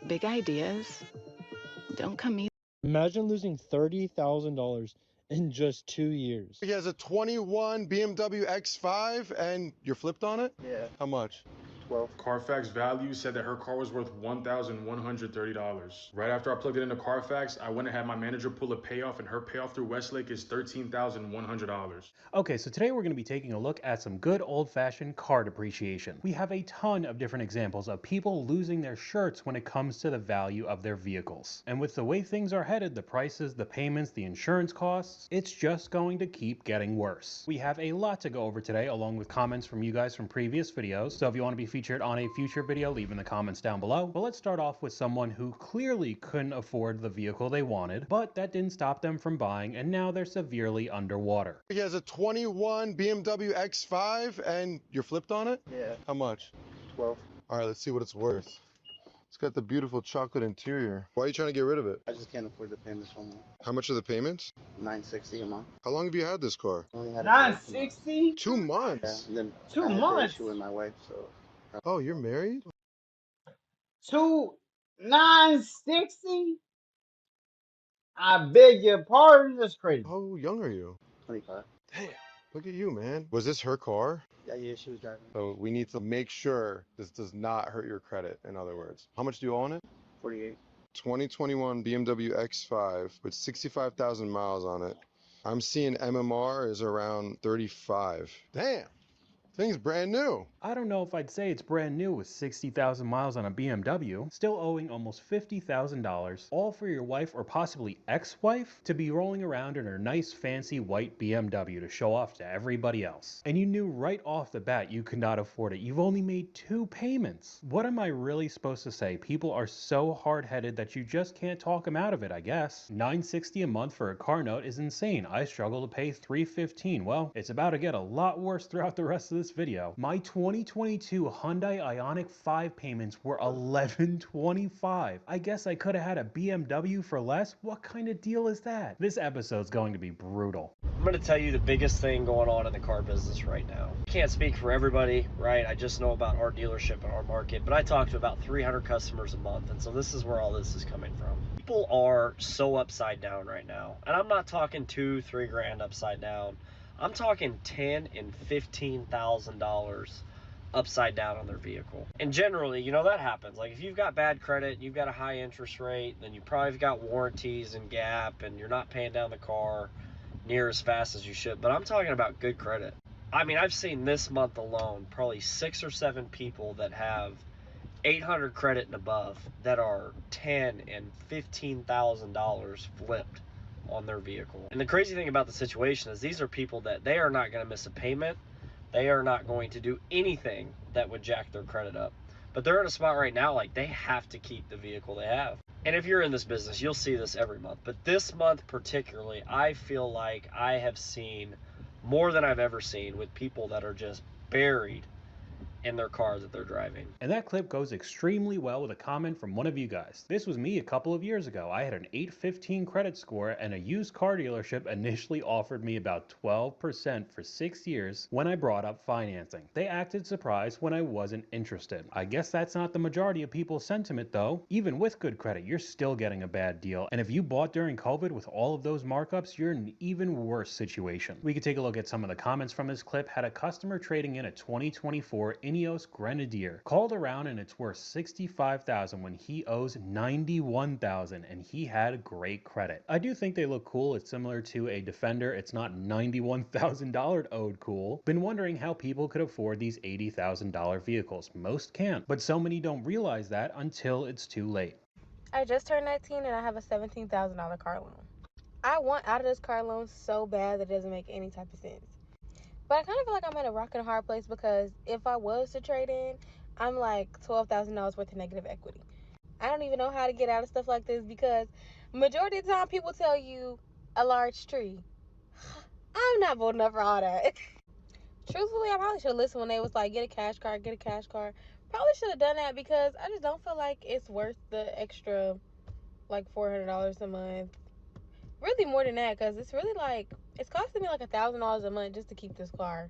Big ideas don't come easy. Imagine losing $30,000 in just 2 years. He has a 21 BMW X5 and you're flipped on it? Yeah. How much? 12. Carfax Value said that her car was worth $1,130. Right after I plugged it into Carfax, I went and had my manager pull a payoff, and her payoff through Westlake is $13,100. Okay, so today we're going to be taking a look at some good old-fashioned car depreciation. We have a ton of different examples of people losing their shirts when it comes to the value of their vehicles. And with the way things are headed, the prices, the payments, the insurance costs, it's just going to keep getting worse. We have a lot to go over today, along with comments from you guys from previous videos. So if you want to be featured on a future video, leave in the comments down below. But let's start off with someone who clearly couldn't afford the vehicle they wanted, but that didn't stop them from buying, and now they're severely underwater. He has a 21 BMW X5 and you're flipped on it? Yeah. How much? 12. All right, let's see what it's worth. It's got the beautiful chocolate interior. Why are you trying to get rid of it? I just can't afford the payments no more. How much are the payments? $960 a month. How long have you had this car? Only had it for 960? 2 months. Yeah, and then 2 I had the months? issue with my wife, so. Oh, you're married? 960? I beg your pardon. That's crazy. How young are you? 25. Damn. Look at you, man. Was this her car? Yeah, she was driving. So we need to make sure this does not hurt your credit, in other words. How much do you own it? 48. 2021 BMW X5 with 65,000 miles on it. I'm seeing MMR is around 35. Damn. Thing's brand new. I don't know if I'd say it's brand new with 60,000 miles on a BMW, still owing almost $50,000, all for your wife or possibly ex-wife to be rolling around in her nice fancy white BMW to show off to everybody else. And you knew right off the bat you could not afford it. You've only made 2 payments. What am I really supposed to say? People are so hard-headed that you just can't talk them out of it, I guess. $960 a month for a car note is insane. I struggle to pay $315. Well, it's about to get a lot worse throughout the rest of this video. My 2022 Hyundai Ioniq 5 payments were $1,125. I guess I could have had a BMW for less. What kind of deal is that? This episode's going to be brutal. I'm going to tell you the biggest thing going on in the car business right now. I can't speak for everybody, right? I just know about our dealership and our market, but I talk to about 300 customers a month, and so this is where all this is coming from. People are so upside down right now, and I'm not talking $2-3 grand upside down. I'm talking $10,000 and $15,000 upside down on their vehicle. And generally, you know, that happens. Like if you've got bad credit, you've got a high interest rate, then you probably have got warranties and gap, and you're not paying down the car near as fast as you should. But I'm talking about good credit. I mean, I've seen this month alone probably 6 or 7 people that have 800 credit and above that are $10,000 and $15,000 flipped on their vehicle. And the crazy thing about the situation is these are people that they are not going to miss a payment. They are not going to do anything that would jack their credit up. But they're in a spot right now like they have to keep the vehicle they have. And if you're in this business, you'll see this every month. But this month particularly, I feel like I have seen more than I've ever seen with people that are just buried in their car that they're driving. And that clip goes extremely well with a comment from one of you guys. This was me a couple of years ago. I had an 815 credit score and a used car dealership initially offered me about 12% for 6 years when I brought up financing. They acted surprised when I wasn't interested. I guess that's not the majority of people's sentiment though. Even with good credit, you're still getting a bad deal. And if you bought during COVID with all of those markups, you're in an even worse situation. We could take a look at some of the comments from this clip. Had a customer trading in a 2024 Ineos Grenadier, called around and it's worth $65,000 when he owes $91,000 and he had great credit. I do think they look cool. It's similar to a Defender. It's not $91,000 owed cool. Been wondering how people could afford these $80,000 vehicles. Most can't, but so many don't realize that until it's too late. I just turned 19 and I have a $17,000 car loan. I want out of this car loan so bad that it doesn't make any type of sense. But I kind of feel like I'm at a rock and a hard place because if I was to trade in, I'm like $12,000 worth of negative equity. I don't even know how to get out of stuff like this because majority of the time people tell you a large tree. I'm not bold enough for all that. Truthfully, I probably should have listened when they was like, get a cash card, get a cash card. Probably should have done that because I just don't feel like it's worth the extra like $400 a month. Really more than that because it's really like, it's costing me like $1,000 a month just to keep this car.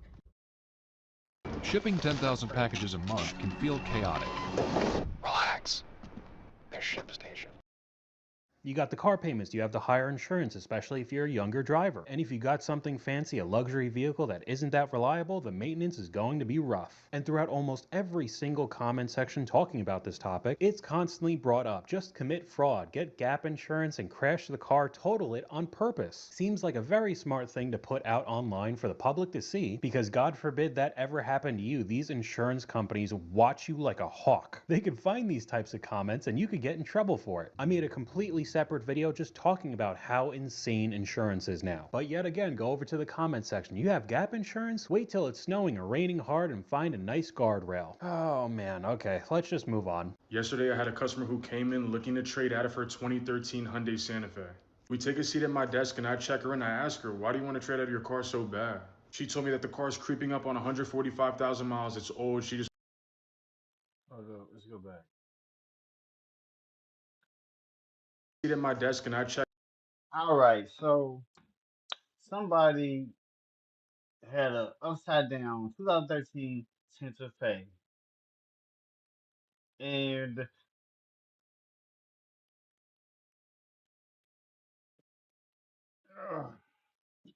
Shipping 10,000 packages a month can feel chaotic. Relax. There's ShipStation. You got the car payments, you have the higher insurance, especially if you're a younger driver. And if you got something fancy, a luxury vehicle that isn't that reliable, the maintenance is going to be rough. And throughout almost every single comment section talking about this topic, it's constantly brought up. Just commit fraud, get gap insurance, and crash the car, total it on purpose. Seems like a very smart thing to put out online for the public to see, because God forbid that ever happened to you, these insurance companies watch you like a hawk. They could find these types of comments and you could get in trouble for it. I made a completely separate video just talking about how insane insurance is now. But yet again, go over to the comment section. You have gap insurance? Wait till it's snowing or raining hard and find a nice guardrail. Oh man, okay, let's just move on. Yesterday I had a customer who came in looking to trade out of her 2013 Hyundai Santa Fe. We take a seat at my desk and I check her and I ask her, why do you want to trade out of your car so bad? She told me that the car is creeping up on 145,000 miles. It's old. She just... Let's go back. At my desk and I checked. All right, so somebody had a upside down 2013 Santa Fe, and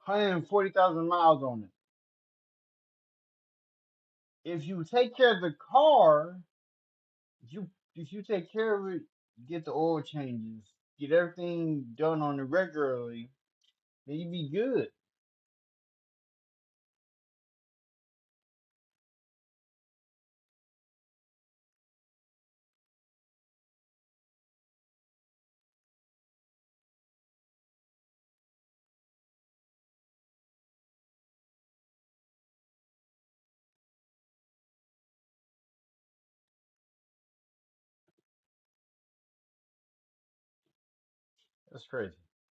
140,000 miles on it. If you take care of the car, if you take care of it, get the oil changes, get everything done on it regularly, then you be good. That's crazy.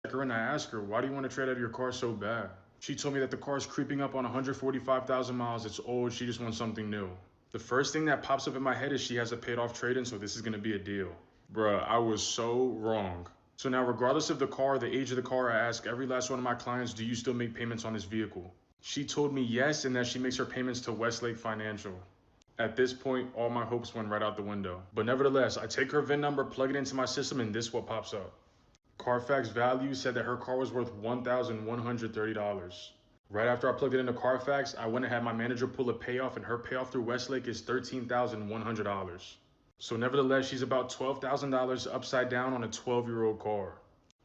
Her and I asked her, why do you want to trade out of your car so bad? She told me that the car is creeping up on 145,000 miles. It's old. She just wants something new. The first thing that pops up in my head is she has a paid off trade in, so this is going to be a deal. Bruh, I was so wrong. So now, regardless of the car, the age of the car, I ask every last one of my clients, do you still make payments on this vehicle? She told me yes, and that she makes her payments to Westlake Financial. At this point, all my hopes went right out the window. But nevertheless, I take her VIN number, plug it into my system, and this is what pops up. Carfax Value said that her car was worth $1,130. Right after I plugged it into Carfax, I went and had my manager pull a payoff, and her payoff through Westlake is $13,100. So nevertheless, she's about $12,000 upside down on a 12-year-old car.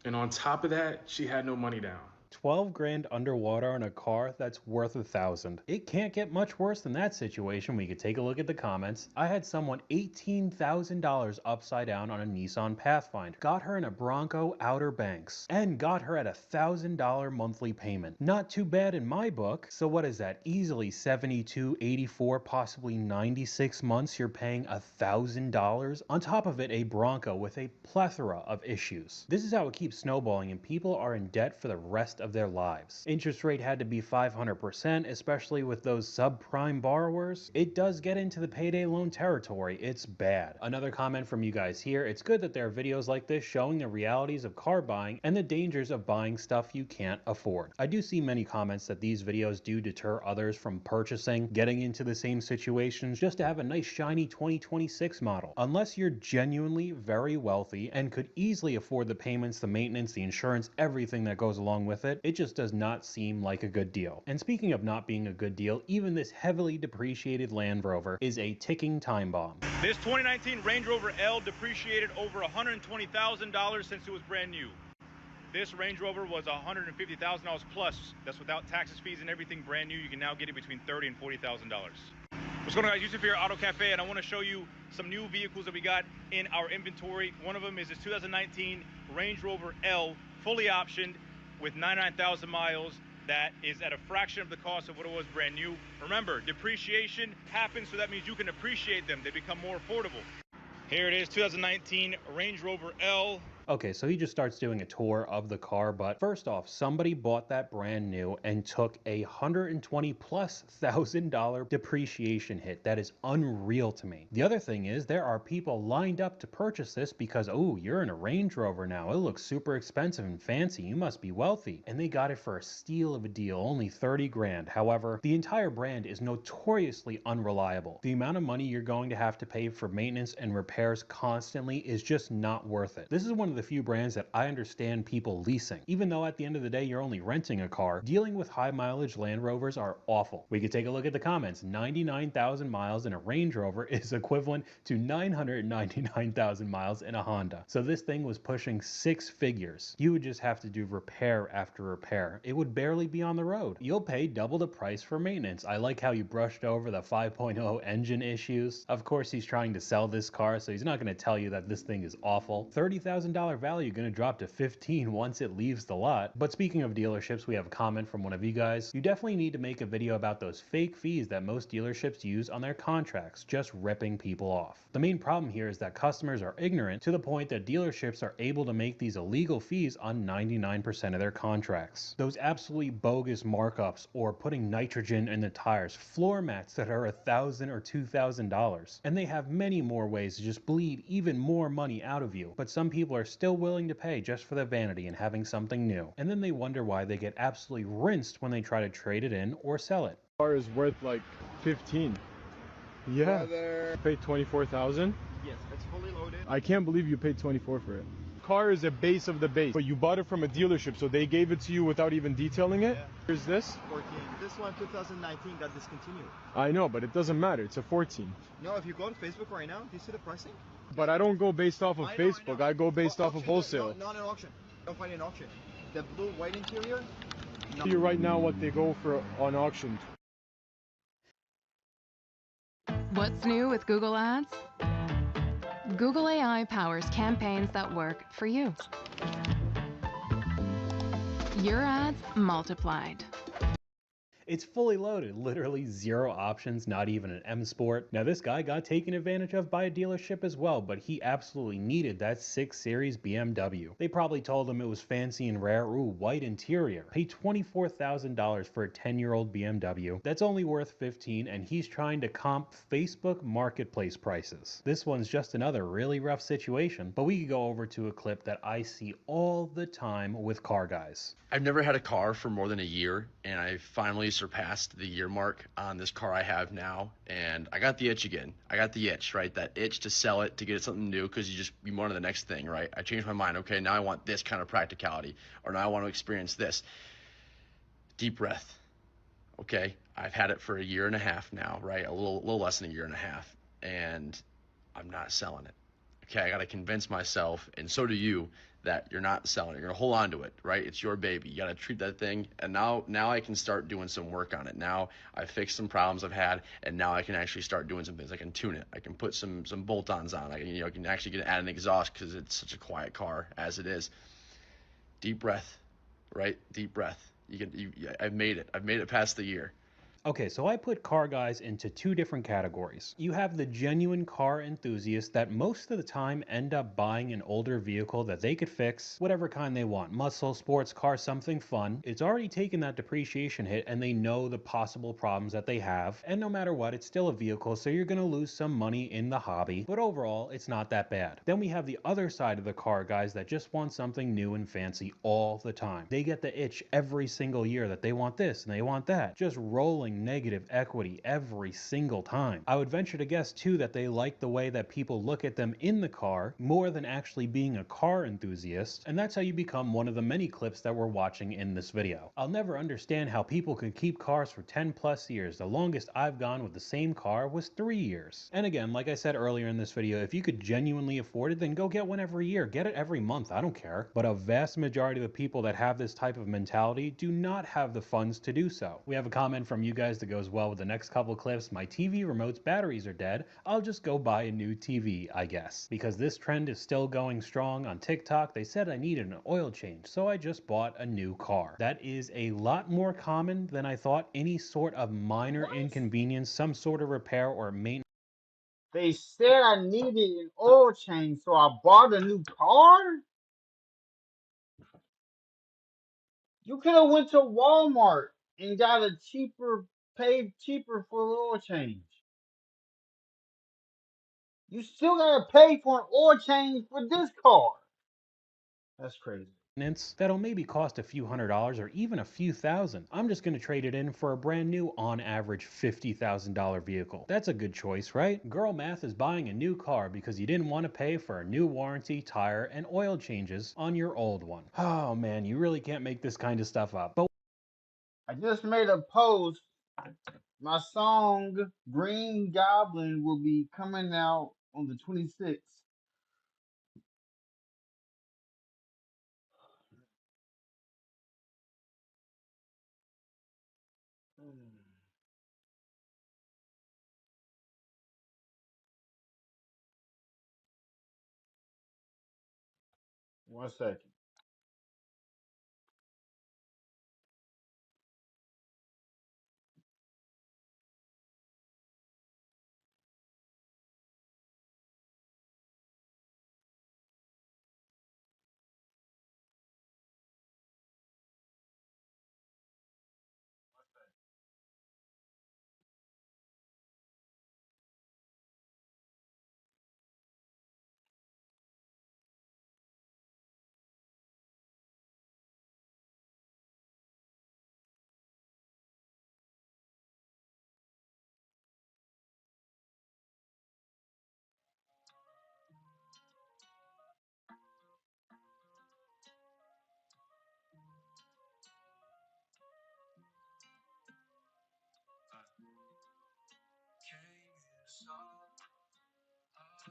And on top of that, she had no money down. 12 grand underwater on a car that's worth $1,000. It can't get much worse than that situation. We could take a look at the comments. I had someone $18,000 upside down on a Nissan Pathfinder. Got her in a Bronco Outer Banks and got her at $1,000 monthly payment. Not too bad in my book. So what is that? Easily 72, 84, possibly 96 months you're paying $1,000. On top of it, a Bronco with a plethora of issues. This is how it keeps snowballing, and people are in debt for the rest of their lives. Interest rate had to be 500%, especially with those subprime borrowers. It does get into the payday loan territory. It's bad. Another comment from you guys here. It's good that there are videos like this showing the realities of car buying and the dangers of buying stuff you can't afford. I do see many comments that these videos do deter others from purchasing, getting into the same situations just to have a nice shiny 2026 model. Unless you're genuinely very wealthy and could easily afford the payments, the maintenance, the insurance, everything that goes along with it, it just does not seem like a good deal. And speaking of not being a good deal, even this heavily depreciated Land Rover is a ticking time bomb. This 2019 Range Rover L depreciated over $120,000 since it was brand new. This Range Rover was $150,000 plus. That's without taxes, fees, and everything brand new. You can now get it between $30,000 and $40,000. What's going on, guys? Yusuf here, Auto Cafe, and I want to show you some new vehicles that we got in our inventory. One of them is this 2019 Range Rover L, fully optioned, with 99,000 miles. That is at a fraction of the cost of what it was brand new. Remember, depreciation happens, so that means you can appreciate them. They become more affordable. Here it is, 2019 Range Rover L. Okay, so he just starts doing a tour of the car, but first off, somebody bought that brand new and took a $120,000+ depreciation hit. That is unreal to me. The other thing is there are people lined up to purchase this because, oh, you're in a Range Rover now. It looks super expensive and fancy. You must be wealthy. And they got it for a steal of a deal, only 30 grand. However, the entire brand is notoriously unreliable. The amount of money you're going to have to pay for maintenance and repairs constantly is just not worth it. This is one of the few brands that I understand people leasing. Even though at the end of the day you're only renting a car, dealing with high mileage Land Rovers are awful. We could take a look at the comments. 99,000 miles in a Range Rover is equivalent to 999,000 miles in a Honda. So this thing was pushing 6 figures. You would just have to do repair after repair. It would barely be on the road. You'll pay double the price for maintenance. I like how you brushed over the 5.0 engine issues. Of course, he's trying to sell this car, so he's not going to tell you that this thing is awful. $30,000 $20 value going to drop to 15 once it leaves the lot? But speaking of dealerships, we have a comment from one of you guys. You definitely need to make a video about those fake fees that most dealerships use on their contracts, just ripping people off. The main problem here is that customers are ignorant to the point that dealerships are able to make these illegal fees on 99% of their contracts. Those absolutely bogus markups, or putting nitrogen in the tires, floor mats that are $1,000 or $2,000. And they have many more ways to just bleed even more money out of you. But some people are still willing to pay just for the vanity and having something new. And then they wonder why they get absolutely rinsed when they try to trade it in or sell it. Car is worth like 15. Yeah. Paid 24,000. Yes, it's fully loaded. I can't believe you paid 24 for it. Car is a base of the base, but you bought it from a dealership, so they gave it to you without even detailing it. Yeah. Here's this. 14. This one 2019 got discontinued. I know, but it doesn't matter. It's a 14. No, if you go on Facebook right now, do you see the pricing? But I don't go based off of Facebook. I go based off of wholesale. Not an auction. Don't find an auction. The blue white interior. See right now what they go for on auction. What's new with Google Ads? Google AI powers campaigns that work for you. Your ads multiplied. It's fully loaded, literally 0 options, not even an M Sport. Now this guy got taken advantage of by a dealership as well, but he absolutely needed that 6 Series BMW. They probably told him it was fancy and rare. Ooh, white interior. Pay $24,000 for a 10-year-old BMW. That's only worth 15, and he's trying to comp Facebook marketplace prices. This one's just another really rough situation, but we could go over to a clip that I see all the time with car guys. I've never had a car for more than a year, and I finally surpassed the year mark on this car I have now, and I got the itch again. I got the itch, right? That itch to sell it, to get something new, because you want the next thing, right? I changed my mind. Okay, now I want this kind of practicality, or now I want to experience this. Deep breath. Okay, I've had it for a year and a half now, right? A little less than a year and a half, and I'm not selling it. Okay, I got to convince myself, and so do you, that you're not selling it. You're gonna hold on to it, right? It's your baby. You gotta treat that thing. And now I can start doing some work on it. Now I fixed some problems I've had, and now I can actually start doing some things. I can tune it. I can put some bolt-ons on. I can actually add an exhaust, because it's such a quiet car as it is. Deep breath, right? Deep breath. I've made it. I've made it past the year. Okay, so I put car guys into 2 different categories. You have the genuine car enthusiasts that most of the time end up buying an older vehicle that they could fix, whatever kind they want, muscle, sports car, something fun. It's already taken that depreciation hit, and they know the possible problems that they have, and no matter what, it's still a vehicle, so you're gonna lose some money in the hobby, but overall, it's not that bad. Then we have the other side of the car guys that just want something new and fancy all the time. They get the itch every single year that they want this and they want that, just rolling negative equity every single time. I would venture to guess too that they like the way that people look at them in the car more than actually being a car enthusiast, and that's how you become one of the many clips that we're watching in this video. I'll never understand how people could keep cars for 10 plus years. The longest I've gone with the same car was 3 years. And again, like I said earlier in this video, if you could genuinely afford it, then go get one every year. Get it every month, I don't care. But a vast majority of the people that have this type of mentality do not have the funds to do so. We have a comment from you guys that goes well with the next couple clips. My TV remote's batteries are dead. I'll just go buy a new TV, I guess. Because this trend is still going strong on TikTok, they said I needed an oil change, so I just bought a new car. That is a lot more common than I thought. Any sort of minor inconvenience, some sort of repair or maintenance. They said I needed an oil change, so I bought a new car? You could have went to Walmart and got a paid cheaper for the oil change. You still gotta pay for an oil change for this car. That's crazy. That'll maybe cost a few $100s or even a few thousand. I'm just gonna trade it in for a brand new, on average, $50,000 vehicle. That's a good choice, right? Girl math is buying a new car because you didn't want to pay for a new warranty, tire, and oil changes on your old one. Oh man, you really can't make this kind of stuff up. But I just made a post. My song Green Goblin will be coming out on the 26th. 1 second.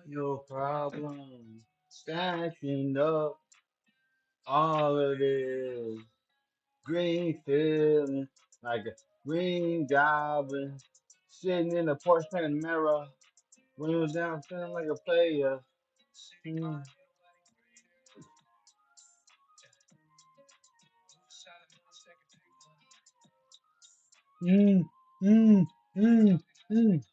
Your problem stacking up all of this green feeling like a green goblin sitting in the porch painting mirror, windows down, feeling like a player. Mm, mm, mm, mm, mm.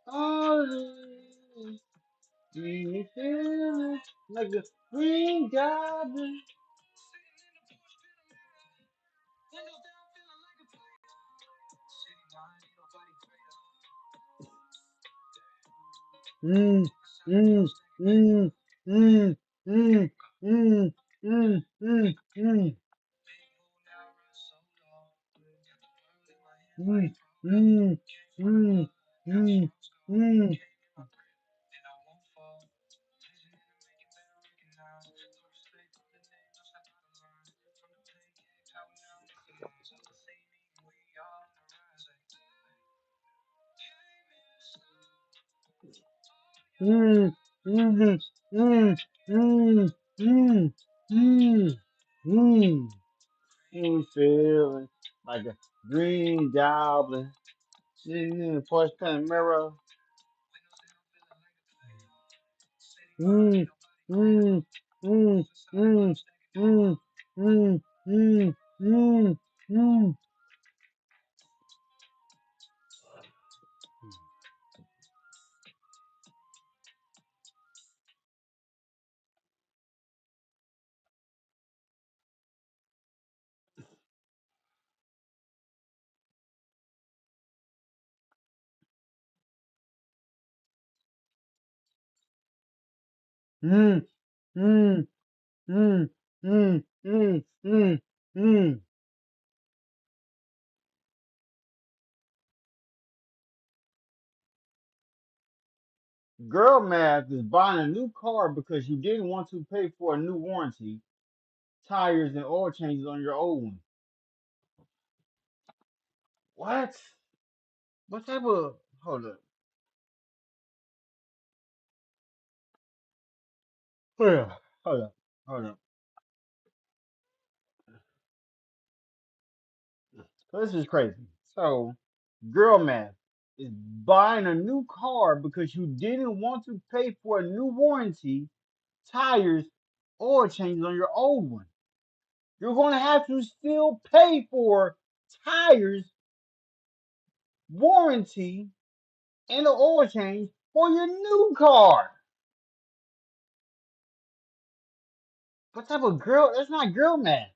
All of this, do you feel it like a green goblin? Mm, mm, mm, mm, mm, mm, mm, mm, mm. Mm, mm, mm, mm, mm. Mm, mm, mm, mm, mm, mm, mm. You feeling like a green goblin sitting in the porch painting mirror. Mm, mm, mm, mm, mm, mm, mm, mm, mm. Mm, mm, mm, mm, mm, mm, mm. Girl math is buying a new car because you didn't want to pay for a new warranty, tires, and oil changes on your old one. What? What type of? Hold up. Hold up. Hold up. Hold up. So this is crazy. So, girl math is buying a new car because you didn't want to pay for a new warranty, tires, oil changes on your old one. You're going to have to still pay for tires, warranty, and the oil change for your new car. What type of girl? That's not girl math.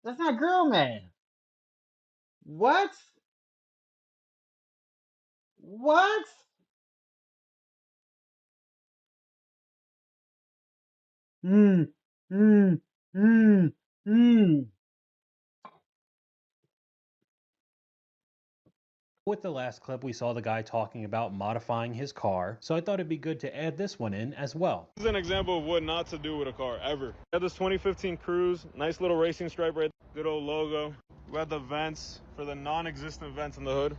That's not girl math. What? What? Mm, mm, mm, mm. With the last clip, we saw the guy talking about modifying his car, so I thought it'd be good to add this one in as well. This is an example of what not to do with a car, ever. I have this 2015 Cruise, nice little racing stripe right there, good old logo. We got the vents for the non-existent vents in the hood.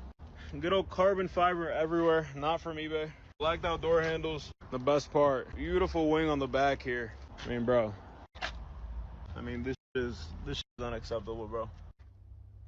Good old carbon fiber everywhere, not from eBay. Blacked out door handles. The best part, beautiful wing on the back here. I mean, bro. This is unacceptable, bro.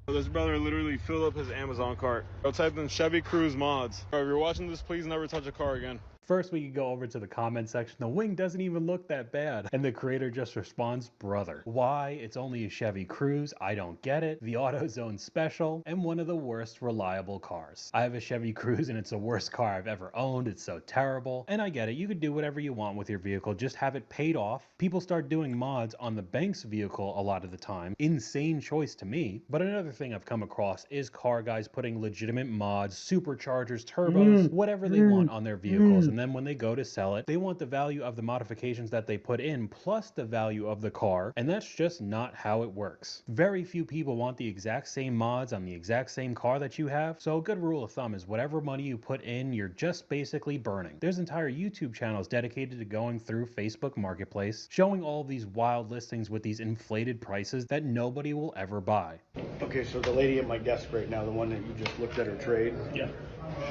This brother literally filled up his Amazon cart. I typed in Chevy Cruze mods. Bro, if you're watching this, please never touch a car again. First, we could go over to the comment section. The wing doesn't even look that bad. And the creator just responds, brother. Why? It's only a Chevy Cruze. I don't get it. The AutoZone Special and one of the worst reliable cars. I have a Chevy Cruze and it's the worst car I've ever owned. It's so terrible. And I get it. You could do whatever you want with your vehicle. Just have it paid off. People start doing mods on the bank's vehicle a lot of the time. Insane choice to me. But another thing I've come across is car guys putting legitimate mods, superchargers, turbos, whatever they want on their vehicles. And then when they go to sell it, they want the value of the modifications that they put in plus the value of the car, and that's just not how it works. Very few people want the exact same mods on the exact same car that you have, so a good rule of thumb is whatever money you put in, you're just basically burning. There's entire YouTube channels dedicated to going through Facebook Marketplace, showing all these wild listings with these inflated prices that nobody will ever buy. Okay, so the lady at my desk right now, the one that you just looked at her trade, yeah,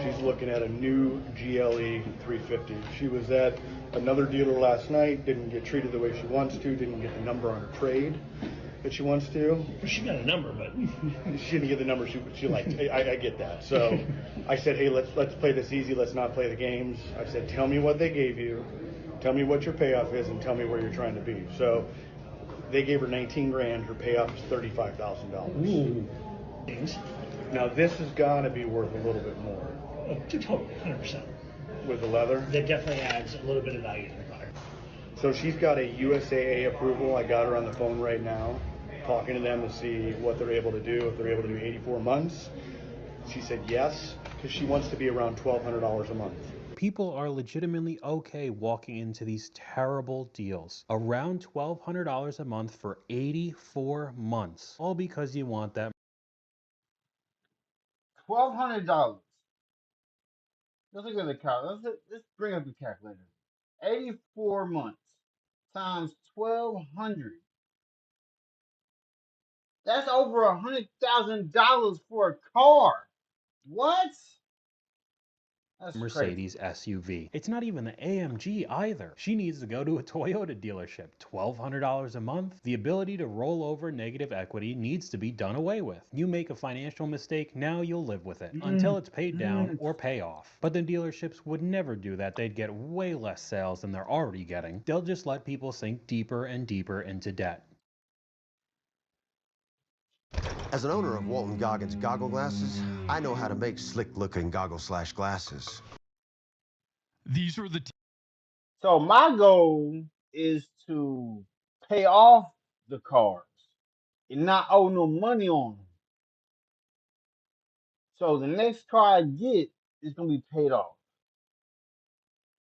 she's looking at a new GLE 350. She was at another dealer last night, didn't get treated the way she wants to, didn't get the number on her trade that she wants to. She got a number, but she didn't get the number she liked. I get that. So I said, hey, let's play this easy. Let's not play the games. I said, tell me what they gave you, tell me what your payoff is, and tell me where you're trying to be. So they gave her 19 grand. Her payoff is $35,000. Ooh. Now this has got to be worth a little bit more. Oh, totally, 100%. With the leather? That definitely adds a little bit of value to the car. So she's got a USAA approval. I got her on the phone right now, talking to them to see what they're able to do, if they're able to do 84 months. She said yes, because she wants to be around $1,200 a month. People are legitimately okay walking into these terrible deals. Around $1,200 a month for 84 months. All because you want that. $1,200. Let's look at the calculator. Let's bring up the calculator. 84 months times 1,200. That's over $100,000 for a car. What? That's Mercedes crazy. SUV. It's not even the AMG either. She needs to go to a Toyota dealership. $1,200 a month? The ability to roll over negative equity needs to be done away with. You make a financial mistake, now you'll live with it until it's paid down or pay off. But the dealerships would never do that. They'd get way less sales than they're already getting. They'll just let people sink deeper and deeper into debt. As an owner of Walton Goggins goggle glasses, I know how to make slick-looking goggle/glasses. These are the... So my goal is to pay off the cars and not owe no money on them. So the next car I get is going to be paid off.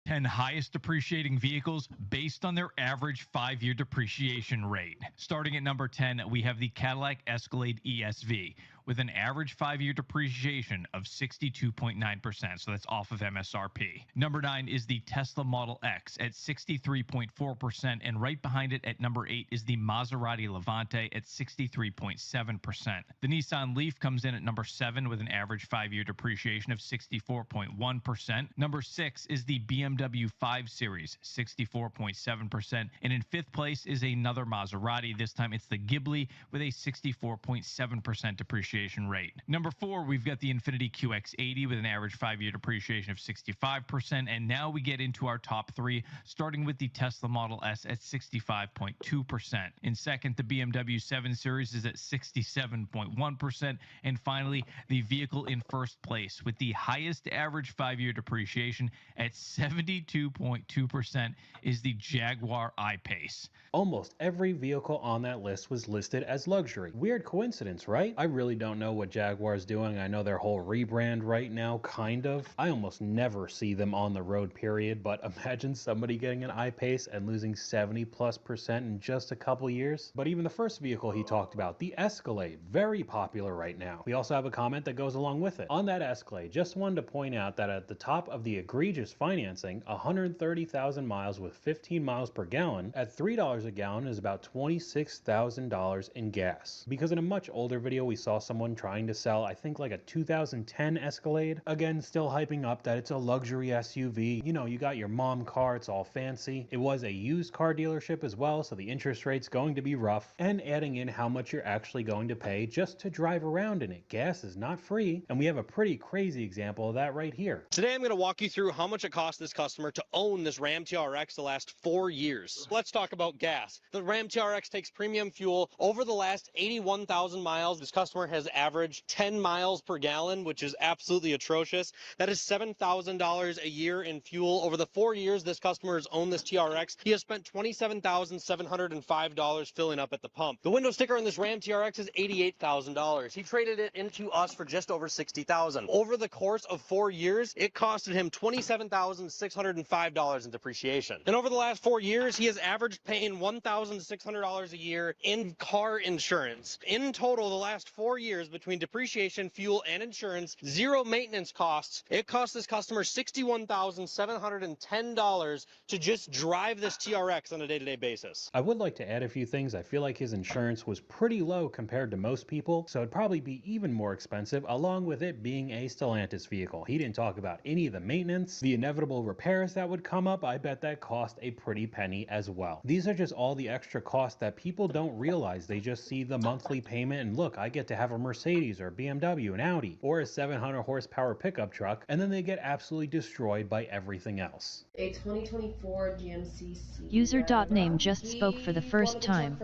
10 highest depreciating vehicles based on their average 5-year depreciation rate. Starting at number 10, we have the Cadillac Escalade ESV with an average 5-year depreciation of 62.9%, so that's off of MSRP. Number 9 is the Tesla Model X at 63.4%, and right behind it at number 8 is the Maserati Levante at 63.7%. The Nissan Leaf comes in at number 7 with an average 5-year depreciation of 64.1%. Number 6 is the BMW 5 Series, 64.7%, and in 5th place is another Maserati. This time it's the Ghibli with a 64.7% depreciation rate. Number 4, we've got the Infiniti QX80 with an average 5-year depreciation of 65%, and now we get into our top 3, starting with the Tesla Model S at 65.2%. In second, the BMW 7 Series is at 67.1%, and finally, the vehicle in first place with the highest average 5-year depreciation at 72.2% is the Jaguar I-Pace. Almost every vehicle on that list was listed as luxury. Weird coincidence, right? I really don't know what Jaguar's doing. I know their whole rebrand right now, kind of. I almost never see them on the road, period, but imagine somebody getting an I-Pace and losing 70+% in just a couple years. But even the first vehicle he talked about, the Escalade, very popular right now. We also have a comment that goes along with it. On that Escalade, just wanted to point out that at the top of the egregious financing, 130,000 miles with 15 miles per gallon, at $3 a gallon is about $26,000 in gas. Because in a much older video we saw someone trying to sell, I think like a 2010 Escalade, again still hyping up that it's a luxury SUV, you know, you got your mom car, it's all fancy. It was a used car dealership as well, so the interest rate's going to be rough, and adding in how much you're actually going to pay just to drive around in it. Gas is not free, and we have a pretty crazy example of that right here. Today I'm going to walk you through how much it cost this customer to own this Ram TRX the last 4 years. Let's talk about gas. The Ram TRX takes premium fuel. Over the last 81,000 miles, this customer has averaged 10 miles per gallon, which is absolutely atrocious. That is $7,000 a year in fuel. Over the 4 years this customer has owned this TRX, he has spent $27,705 filling up at the pump. The window sticker on this Ram TRX is $88,000. He traded it into us for just over $60,000. Over the course of 4 years, it costed him $27,605 in depreciation. And over the last 4 years, he has averaged paying $1,600 a year in car insurance. In total, the last 4 years, between depreciation, fuel, and insurance, zero maintenance costs, it cost this customer $61,710 to just drive this TRX on a day-to-day basis. I would like to add a few things. I feel like his insurance was pretty low compared to most people, so it'd probably be even more expensive, along with it being a Stellantis vehicle. He didn't talk about any of the maintenance, the inevitable repairs that would come up. I bet that cost a pretty penny as well. These are just all the extra costs that people don't realize. They just see the monthly payment and look, I get to have a Mercedes or BMW, an Audi, or a 700 horsepower pickup truck, and then they get absolutely destroyed by everything else. A 2024 GMC. User.name just spoke for the first time.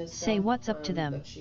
Say what's up to them. What's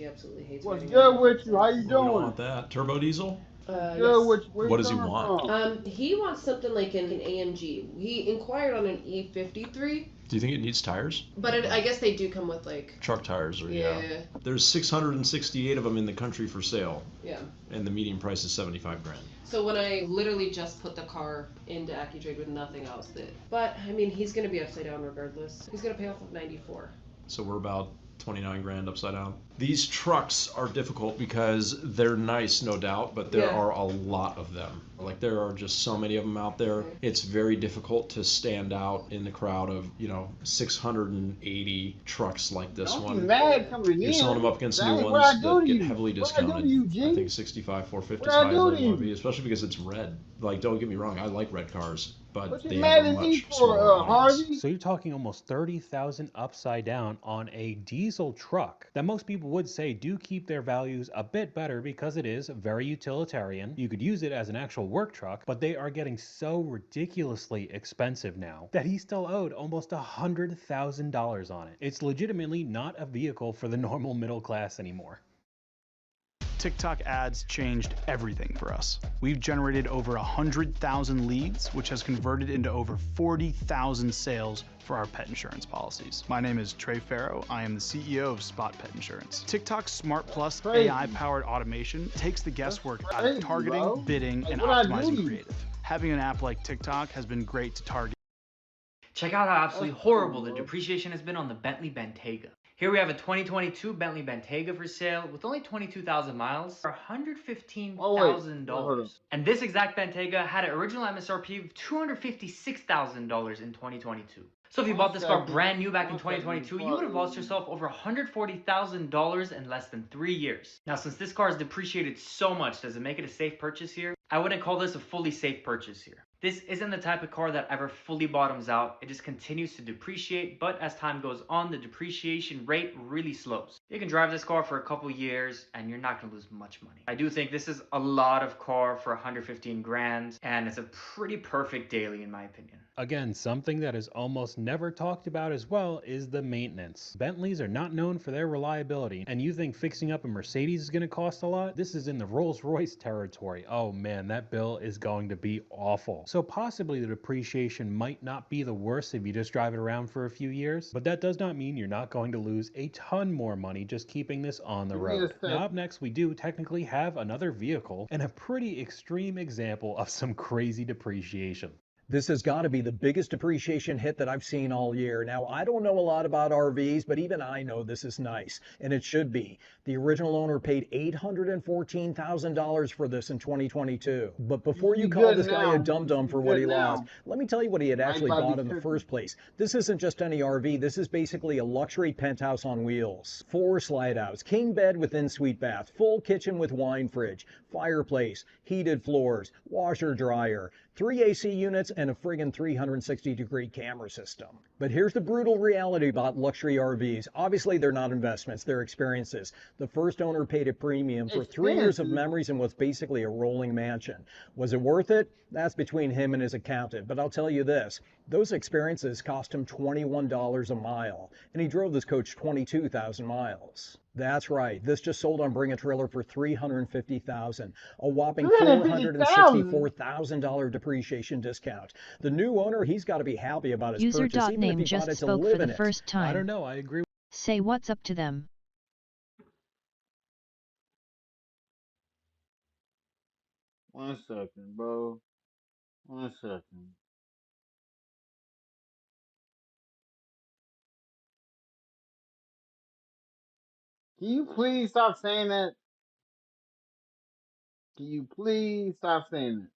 good with you? How you We don't doing? want that. Turbo diesel? Good Yes. with you. Where What you does he coming want? from? He wants something like an AMG. He inquired on an E53, Do you think it needs tires? but I guess they do come with like. Truck tires, or Yeah. There's 668 of them in the country for sale, Yeah. and the median price is 75 grand. So when I literally just put the car into AccuTrade with nothing else, but I mean he's gonna be upside down regardless. He's gonna pay off of 94. So we're about 29 grand upside down. These trucks are difficult because they're nice, no doubt, but there Yeah. are a lot of them. Like there are just so many of them out there. It's very difficult to stand out in the crowd of, 680 trucks like this Don't one. be mad coming You're in. selling them up against That new ain't what ones I do that to get you. heavily What I do discounted. to you, G? I think 65, 450 What is I high as do I to want you? to be, especially because it's red. Like, don't get me wrong, I like red cars, but What they you have mad a at me much for, smaller audience. Harvey? So you're talking almost 30,000 upside down on a diesel truck that most people would say do keep their values a bit better because it is very utilitarian. You could use it as an actual work truck, but they are getting so ridiculously expensive now that he still owed almost $100,000 on it. It's legitimately not a vehicle for the normal middle class anymore. TikTok ads changed everything for us. We've generated over 100,000 leads, which has converted into over 40,000 sales for our pet insurance policies. My name is Trey Farrow. I am the CEO of Spot Pet Insurance. TikTok's Smart Plus AI-powered automation takes the guesswork out of targeting, bidding, and optimizing creative. Having an app like TikTok has been great to target. Check out how absolutely horrible the depreciation has been on the Bentley Bentayga. Here we have a 2022 Bentley Bentayga for sale with only 22,000 miles for $115,000. And this exact Bentayga had an original MSRP of $256,000 in 2022. So if you bought this car brand new back in 2022, you would have lost yourself over $140,000 in less than 3 years. Now, since this car is depreciated so much, does it make it a safe purchase here? I wouldn't call this a fully safe purchase here. This isn't the type of car that ever fully bottoms out. It just continues to depreciate, but as time goes on, the depreciation rate really slows. You can drive this car for a couple years and you're not gonna lose much money. I do think this is a lot of car for 115 grand, and it's a pretty perfect daily in my opinion. Again, something that is almost never talked about as well is the maintenance. Bentleys are not known for their reliability, and you think fixing up a Mercedes is going to cost a lot? This is in the Rolls-Royce territory. Oh man, that bill is going to be awful. So possibly the depreciation might not be the worst if you just drive it around for a few years, but that does not mean you're not going to lose a ton more money just keeping this on the road. Now up next, we do technically have another vehicle and a pretty extreme example of some crazy depreciation. This has got to be the biggest depreciation hit that I've seen all year. Now, I don't know a lot about RVs, but even I know this is nice, and it should be. The original owner paid $814,000 for this in 2022. But before you call this guy a dum-dum for what he lost, let me tell you what he had actually bought in the first place. This isn't just any RV. This is basically a luxury penthouse on wheels. 4 slide-outs, king bed with en-suite bath, full kitchen with wine fridge, fireplace, heated floors, washer dryer, 3 AC units, and a friggin' 360-degree camera system. But here's the brutal reality about luxury RVs. Obviously, they're not investments, they're experiences. The first owner paid a premium for 3 years of memories and what's basically a rolling mansion. Was it worth it? That's between him and his accountant. But I'll tell you this, those experiences cost him $21 a mile, and he drove this coach 22,000 miles. That's right. This just sold on Bring a Trailer for $350,000, a whopping $464,000 depreciation discount. The new owner, he's got to be happy about his purchase, even if he bought it to live in it. User.name just spoke for the first time. I don't know. I agree. Say what's up to them. One second, bro. 1 second. Can you please stop saying that? Can you please stop saying that?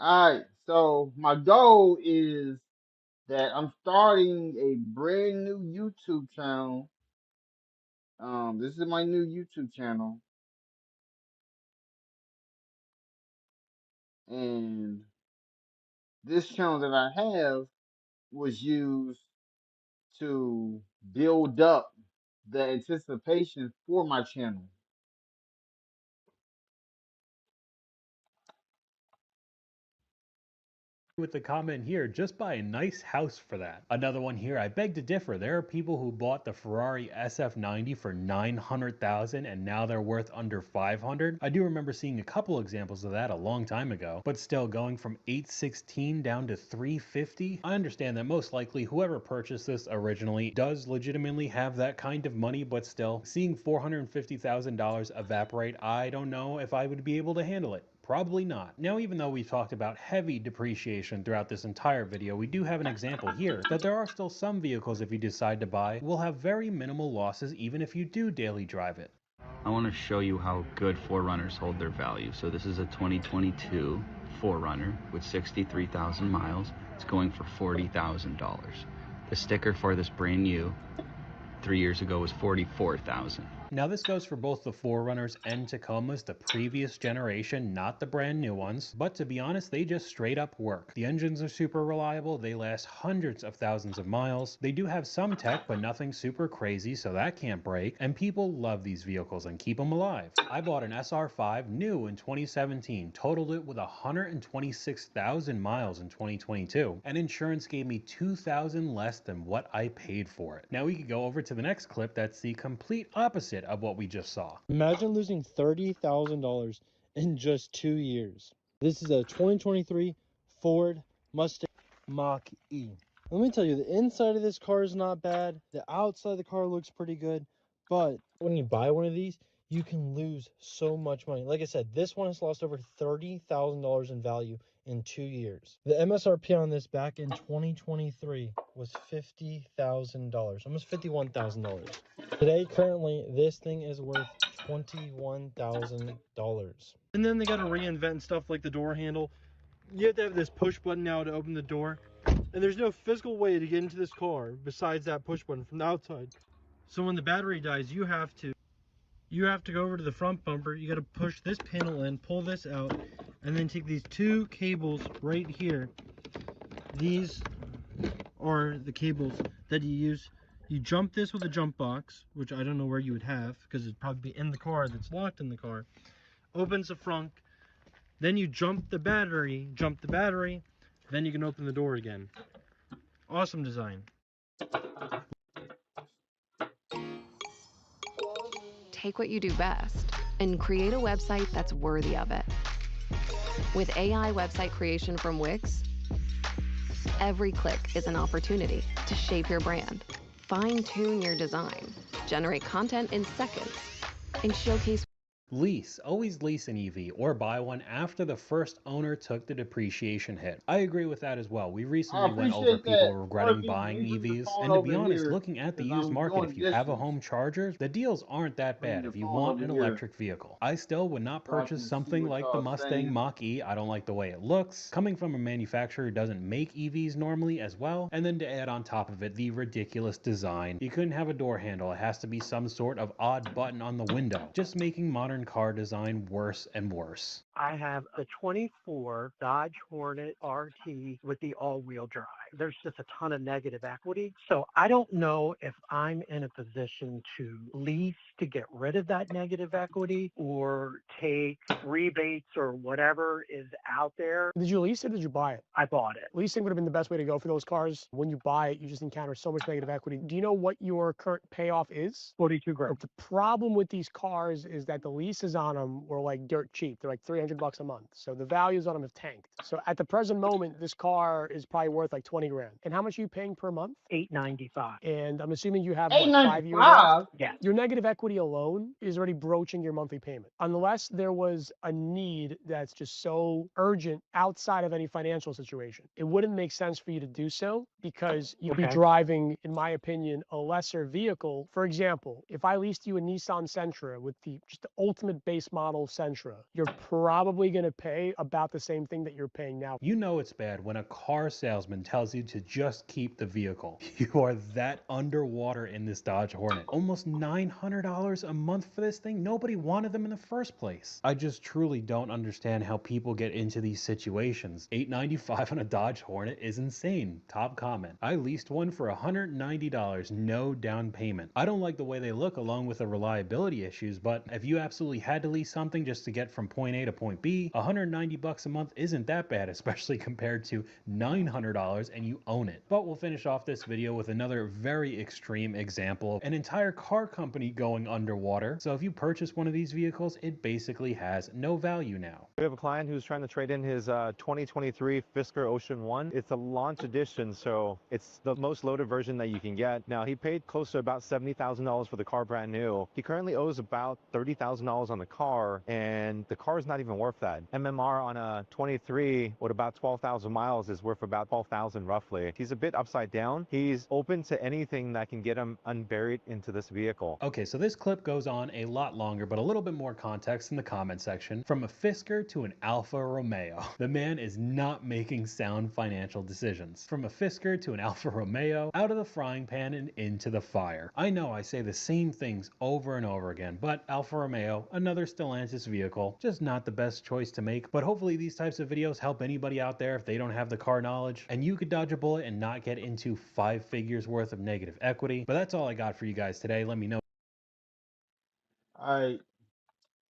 Alright, so my goal is that I'm starting a brand new YouTube channel. This is my new YouTube channel. And this channel that I have was used to build up the anticipation for my channel. With the comment here, just buy a nice house for that. Another one here, I beg to differ. There are people who bought the Ferrari SF90 for $900,000 and now they're worth under $500,000. I do remember seeing a couple examples of that a long time ago, but still going from $816 down to $350. I understand that most likely whoever purchased this originally does legitimately have that kind of money, but still, seeing $450,000 evaporate, I don't know if I would be able to handle it. Probably not. Now, even though we've talked about heavy depreciation throughout this entire video, we do have an example here that there are still some vehicles, if you decide to buy, will have very minimal losses even if you do daily drive it. I want to show you how good 4Runners hold their value. So this is a 2022 4Runner with 63,000 miles. It's going for $40,000. The sticker for this brand new 3 years ago was $44,000. Now this goes for both the 4Runners and Tacomas, the previous generation, not the brand new ones, but to be honest, they just straight up work. The engines are super reliable, they last hundreds of thousands of miles. They do have some tech, but nothing super crazy, so that can't break, and people love these vehicles and keep them alive. I bought an SR5 new in 2017, totaled it with 126,000 miles in 2022, and insurance gave me $2,000 less than what I paid for it. Now we could go over to the next clip that's the complete opposite of what we just saw. Imagine losing $30,000 in just 2 years. This is a 2023 Ford Mustang Mach-E. Let me tell you, the inside of this car is not bad. The outside of the car looks pretty good. But when you buy one of these, you can lose so much money. Like I said, this one has lost over $30,000 in value in 2 years. The MSRP on this back in 2023 was $50,000, almost $51,000. Today, currently, this thing is worth $21,000. And then they got to reinvent stuff like the door handle. You have to have this push button now to open the door. And there's no physical way to get into this car besides that push button from the outside. So when the battery dies, you have to go over to the front bumper. You got to push this panel in, pull this out, and then take these two cables right here. These are the cables that you use. You jump this with a jump box, which I don't know where you would have because it'd probably be in the car that's locked in the car. Opens the front. Then you jump the battery, then you can open the door again. Awesome design. Take what you do best and create a website that's worthy of it. With AI website creation from Wix, every click is an opportunity to shape your brand, fine-tune your design, generate content in seconds, and showcase. Lease. Always lease an EV or buy one after the first owner took the depreciation hit. I agree with that as well. We I recently went over appreciate that. people regretting Murphy, buying let me bring the EVs. phone And to be over honest, here looking at the because used I'm market, doing if you have a dishes. home charger, the deals aren't that Bring bad the if you phone want over an here electric vehicle. I still would not so I purchase can see something what like the y'all Mustang saying. Mach-E. I don't like the way it looks. Coming from a manufacturer who doesn't make EVs normally as well. And then to add on top of it, the ridiculous design. You couldn't have a door handle. It has to be some sort of odd button on the window. Just making modern car design worse and worse. I have a 24 Dodge Hornet RT with the all-wheel drive. There's just a ton of negative equity. So I don't know if I'm in a position to lease to get rid of that negative equity or take rebates or whatever is out there. Did you lease it or did you buy it? I bought it. Leasing would have been the best way to go for those cars. When you buy it, you just encounter so much negative equity. Do you know what your current payoff is? 42 grand. The problem with these cars is that the leases on them were like dirt cheap. They're like $300 a month. So the values on them have tanked. So at the present moment, this car is probably worth like 20 grand. And how much are you paying per month? $895. And I'm assuming you have what, 5 years $895? left? Yeah. Your negative equity alone is already broaching your monthly payment. Unless there was a need that's just so urgent outside of any financial situation, it wouldn't make sense for you to do so because you'd be driving, in my opinion, a lesser vehicle. For example, if I leased you a Nissan Sentra with just the ultimate base model Sentra, you're probably going to pay about the same thing that you're paying now. You know it's bad when a car salesman tells you to just keep the vehicle. You are that underwater in this Dodge Hornet. Almost $900 a month for this thing? Nobody wanted them in the first place. I just truly don't understand how people get into these situations. $895 on a Dodge Hornet is insane. Top comment. I leased one for $190, no down payment. I don't like the way they look along with the reliability issues, but if you absolutely had to lease something just to get from point A to point B, $190 a month isn't that bad, especially compared to $900 and you own it. But we'll finish off this video with another very extreme example of an entire car company going underwater. So if you purchase one of these vehicles, it basically has no value now. We have a client who's trying to trade in his 2023 Fisker Ocean 1. It's a launch edition, so it's the most loaded version that you can get. Now, he paid close to about $70,000 for the car brand new. He currently owes about $30,000 on the car, and the car is not even worth that. MMR on a 23 with about 12,000 miles is worth about 12,000 roughly. He's a bit upside down. He's open to anything that can get him unburied into this vehicle. Okay, so this clip goes on a lot longer, but a little bit more context in the comment section. From a Fisker to an Alfa Romeo. The man is not making sound financial decisions. From a Fisker to an Alfa Romeo, out of the frying pan and into the fire. I know I say the same things over and over again, but Alfa Romeo, another Stellantis vehicle, just not the best choice to make. But hopefully these types of videos help anybody out there if they don't have the car knowledge, and you could dodge a bullet and not get into 5 figures worth of negative equity. But that's all I got for you guys today. Let me know. All right,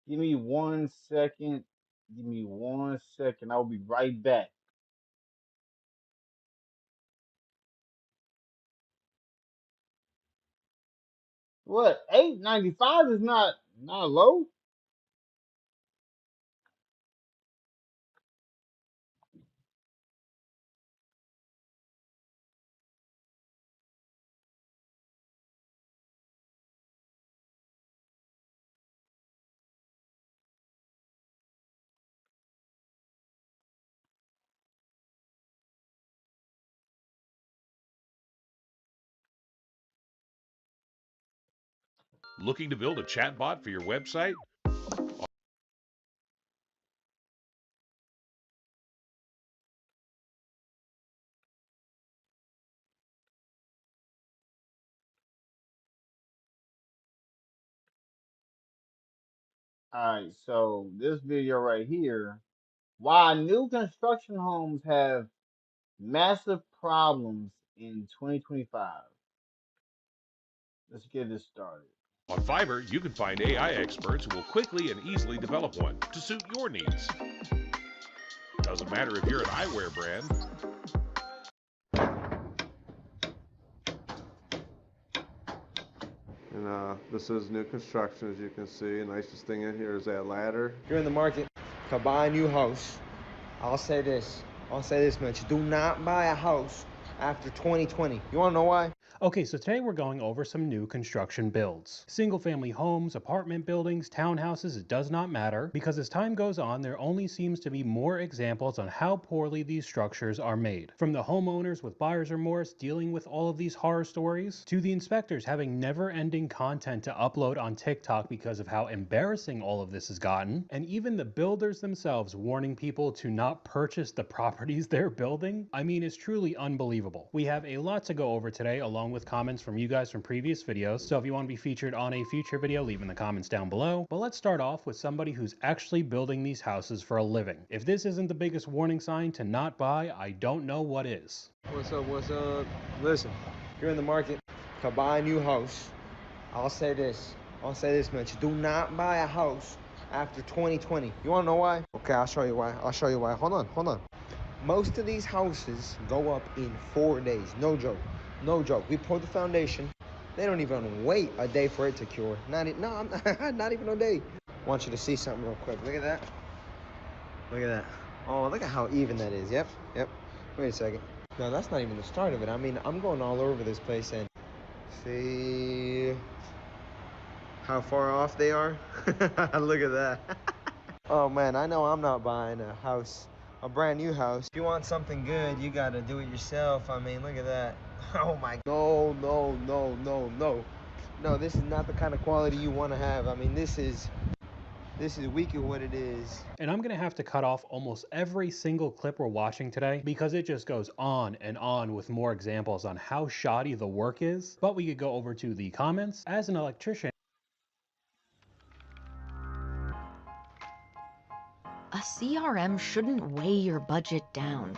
give me 1 second. Give me 1 second. I'll be right back. What? 895 is not low. Looking to build a chatbot for your website? Alright, so this video right here, why new construction homes have massive problems in 2025. Let's get this started. On Fiverr, you can find AI experts who will quickly and easily develop one to suit your needs. Doesn't matter if you're an eyewear brand, And this is new construction, as you can see. The nicest thing in here is that ladder. If you're in the market to buy a new house, I'll say this, Mitch. Do not buy a house after 2020. You want to know why? Okay, so today we're going over some new construction builds. Single family homes, apartment buildings, townhouses, it does not matter, because as time goes on, there only seems to be more examples on how poorly these structures are made. From the homeowners with buyer's remorse dealing with all of these horror stories, to the inspectors having never-ending content to upload on TikTok because of how embarrassing all of this has gotten, and even the builders themselves warning people to not purchase the properties they're building. I mean, it's truly unbelievable. We have a lot to go over today, along with comments from you guys from previous videos, so if you want to be featured on a future video, leave in the comments down below. But let's start off with somebody who's actually building these houses for a living. If this isn't the biggest warning sign to not buy, I don't know what is. What's up? Listen, if you're in the market to buy a new house, I'll say this, Mitch. Do not buy a house after 2020. You want to know why? Okay, I'll show you why. Hold on. Most of these houses go up in 4 days. No joke. We pour the foundation. They don't even wait a day for it to cure. Not even a day. I want you to see something real quick. Look at that. Oh, look at how even that is. Yep. Wait a second. No, that's not even the start of it. I mean, I'm going all over this place and see how far off they are. Look at that. Oh man, I know I'm not buying a brand new house. If you want something good, you gotta do it yourself. I mean, look at that. Oh my, no. No, this is not the kind of quality you want to have. I mean, this is weak at what it is. And I'm gonna have to cut off almost every single clip we're watching today because it just goes on and on with more examples on how shoddy the work is. But we could go over to the comments. As an electrician, a CRM shouldn't weigh your budget down.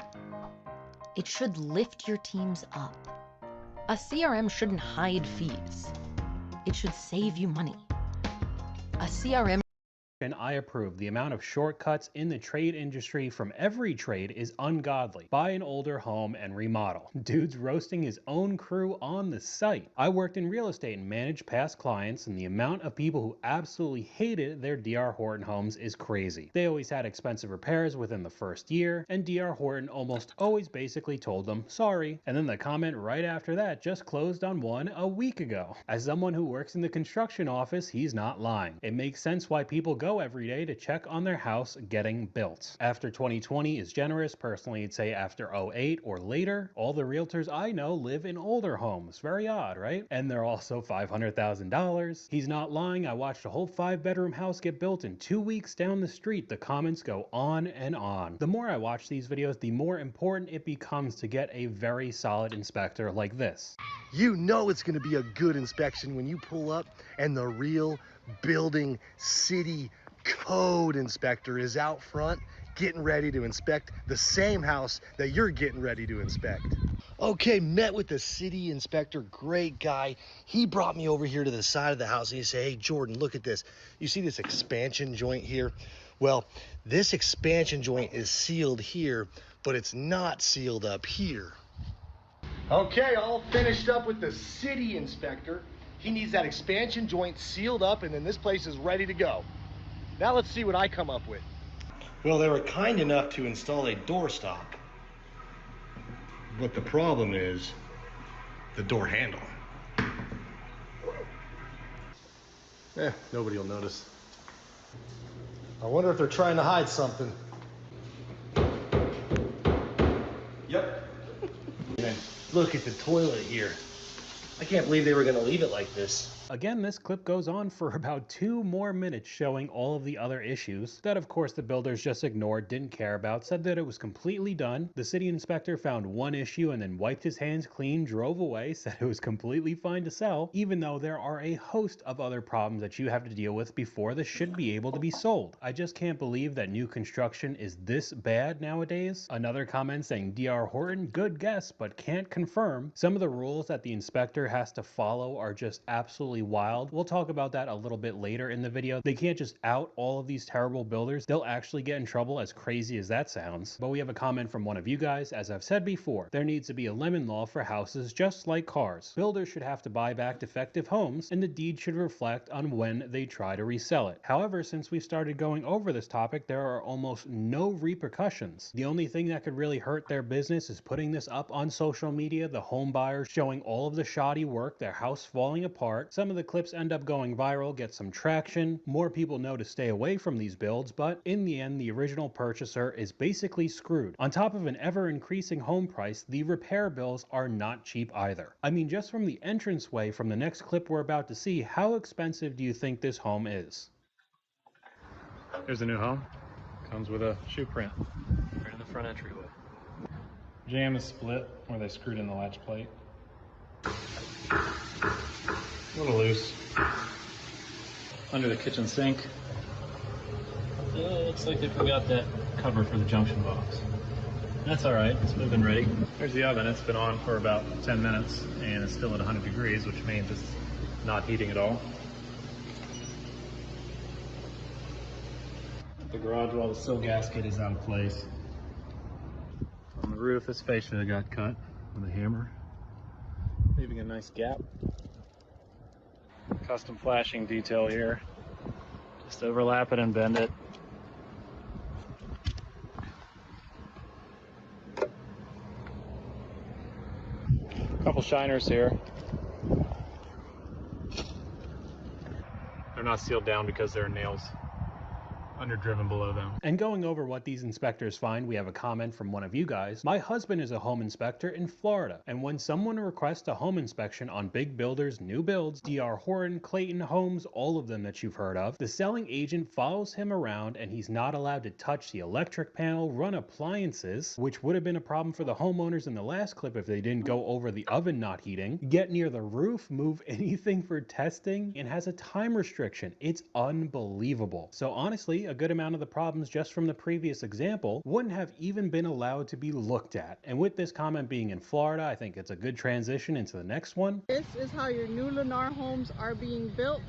It should lift your teams up. A CRM shouldn't hide fees. It should save you money. A CRM I approve. The amount of shortcuts in the trade industry from every trade is ungodly. Buy an older home and remodel. Dude's roasting his own crew on the site. I worked in real estate and managed past clients, and the amount of people who absolutely hated their D.R. Horton homes is crazy. They always had expensive repairs within the first year, and D.R. Horton almost always basically told them, sorry. And then the comment right after that just closed on one a week ago. As someone who works in the construction office, he's not lying. It makes sense why people go every day to check on their house getting built. After 2020 is generous. Personally, I'd say after 08 or later. All the realtors I know live in older homes. Very odd, right? And they're also $500,000. He's not lying. I watched a whole 5-bedroom house get built in 2 weeks down the street. The comments go on and on. The more I watch these videos, the more important it becomes to get a very solid inspector like this. You know it's going to be a good inspection when you pull up and the real building city code inspector is out front getting ready to inspect the same house that you're getting ready to inspect. Okay, met with the city inspector, great guy. He brought me over here to the side of the house and he said, hey Jordan, look at this. You see this expansion joint here? Well, this expansion joint is sealed here, but it's not sealed up here. Okay, all finished up with the city inspector. He needs that expansion joint sealed up and then this place is ready to go. Now let's see what I come up with. Well, they were kind enough to install a doorstop. But the problem is the door handle. Nobody will notice. I wonder if they're trying to hide something. Yep. Look at the toilet here. I can't believe they were gonna leave it like this. Again, this clip goes on for about 2 more minutes showing all of the other issues that of course the builders just ignored, didn't care about, said that it was completely done. The city inspector found one issue and then wiped his hands clean, drove away, said it was completely fine to sell, even though there are a host of other problems that you have to deal with before this should be able to be sold. I just can't believe that new construction is this bad nowadays. Another comment saying D.R. Horton, good guess, but can't confirm. Some of the rules that the inspector has to follow are just absolutely wild. We'll talk about that a little bit later in the video. They can't just out all of these terrible builders. They'll actually get in trouble, as crazy as that sounds. But we have a comment from one of you guys. As I've said before, there needs to be a lemon law for houses just like cars. Builders should have to buy back defective homes, and the deed should reflect on when they try to resell it. However, since we started going over this topic, there are almost no repercussions. The only thing that could really hurt their business is putting this up on social media, the home buyers showing all of the shoddy work, their house falling apart. Some of the clips end up going viral, get some traction, more people know to stay away from these builds, but in the end, the original purchaser is basically screwed. On top of an ever-increasing home price, the repair bills are not cheap either. I mean, just from the entranceway from the next clip we're about to see, how expensive do you think this home is? Here's the new home. Comes with a shoe print right in the front entryway. Jamb is split where they screwed in the latch plate. A little loose. Under the kitchen sink. Looks like they forgot that cover for the junction box. That's alright, it's moving ready. There's the oven. It's been on for about 10 minutes and it's still at 100 degrees, which means it's not heating at all. The garage wall, the sill gasket is out of place. On the roof, this fascia got cut with a hammer, leaving a nice gap. Custom flashing detail here. Just overlap it and bend it. Couple shiners here. They're not sealed down because there are nails underdriven below them. And going over what these inspectors find, we have a comment from one of you guys. My husband is a home inspector in Florida, and when someone requests a home inspection on big builders, new builds, D.R. Horton, Clayton Homes, all of them that you've heard of, the selling agent follows him around and he's not allowed to touch the electric panel, run appliances, which would have been a problem for the homeowners in the last clip if they didn't go over the oven not heating, get near the roof, move anything for testing, and has a time restriction. It's unbelievable. So honestly, a good amount of the problems just from the previous example wouldn't have even been allowed to be looked at. And with this comment being in Florida, I think it's a good transition into the next one. This is how your new Lennar homes are being built.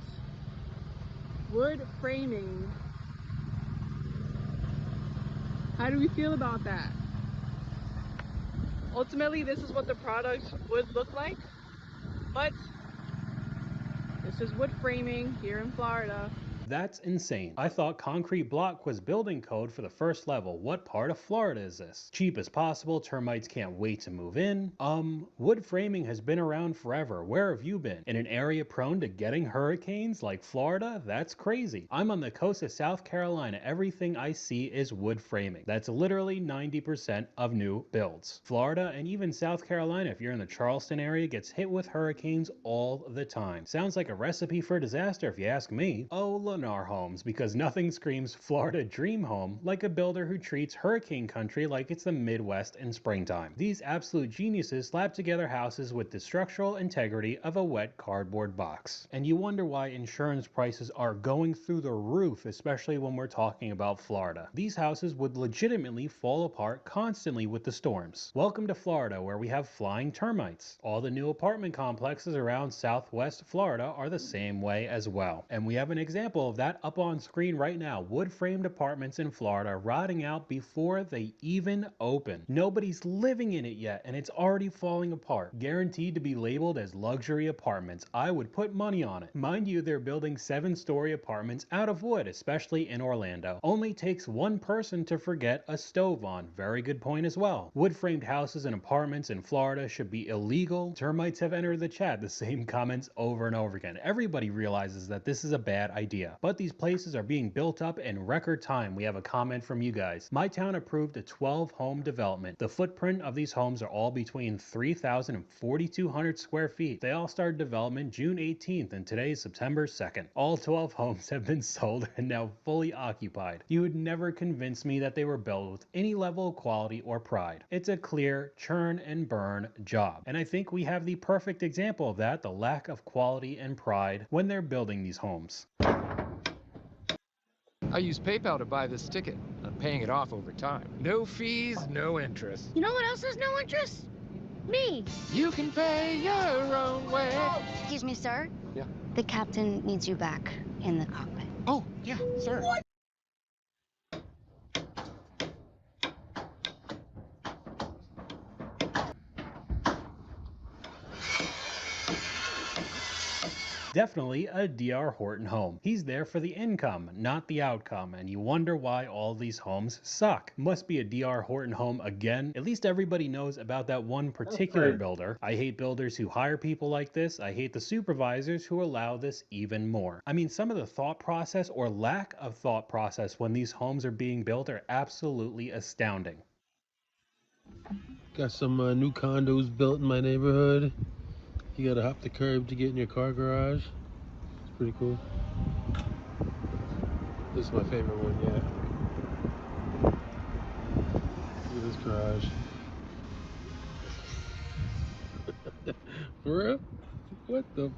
Wood framing. How do we feel about that? Ultimately, this is what the product would look like, but this is wood framing here in Florida. That's insane. I thought concrete block was building code for the first level. What part of Florida is this? Cheap as possible, termites can't wait to move in. Wood framing has been around forever. Where have you been? In an area prone to getting hurricanes like Florida? That's crazy. I'm on the coast of South Carolina. Everything I see is wood framing. That's literally 90% of new builds. Florida and even South Carolina, if you're in the Charleston area, gets hit with hurricanes all the time. Sounds like a recipe for disaster if you ask me. Oh, Lennar Homes, because nothing screams Florida dream home like a builder who treats hurricane country like it's the Midwest in springtime. These absolute geniuses slap together houses with the structural integrity of a wet cardboard box. And you wonder why insurance prices are going through the roof, especially when we're talking about Florida. These houses would legitimately fall apart constantly with the storms. Welcome to Florida, where we have flying termites. All the new apartment complexes around Southwest Florida are the same way as well. And we have an example of that up on screen right now. Wood-framed apartments in Florida rotting out before they even open. Nobody's living in it yet and it's already falling apart. Guaranteed to be labeled as luxury apartments. I would put money on it. Mind you, they're building 7-story apartments out of wood, especially in Orlando. Only takes one person to forget a stove on. Very good point as well. Wood-framed houses and apartments in Florida should be illegal. Termites have entered the chat. The same comments over and over again. Everybody realizes that this is a bad idea. area. But these places are being built up in record time. We have a comment from you guys. My town approved a 12 home development. The footprint of these homes are all between 3,000 and 4,200 square feet. They all started development June 18th and today is September 2nd. All 12 homes have been sold and now fully occupied. You would never convince me that they were built with any level of quality or pride. It's a clear churn and burn job. And I think we have the perfect example of that, the lack of quality and pride when they're building these homes. I use PayPal to buy this ticket. I'm paying it off over time. No fees, no interest. You know what else has no interest? Me. You can pay your own way. Excuse me, sir? Yeah. The captain needs you back in the cockpit. Oh, yeah, sir. What? Definitely a D.R. Horton home. He's there for the income, not the outcome, and you wonder why all these homes suck. Must be a D.R. Horton home again. At least everybody knows about that one particular builder. I hate builders who hire people like this. I hate the supervisors who allow this even more. I mean, some of the thought process or lack of thought process when these homes are being built are absolutely astounding. Got some new condos built in my neighborhood. You gotta hop the curb to get in your car garage. It's pretty cool. This is my favorite one yet. Look at this garage. For real? What the?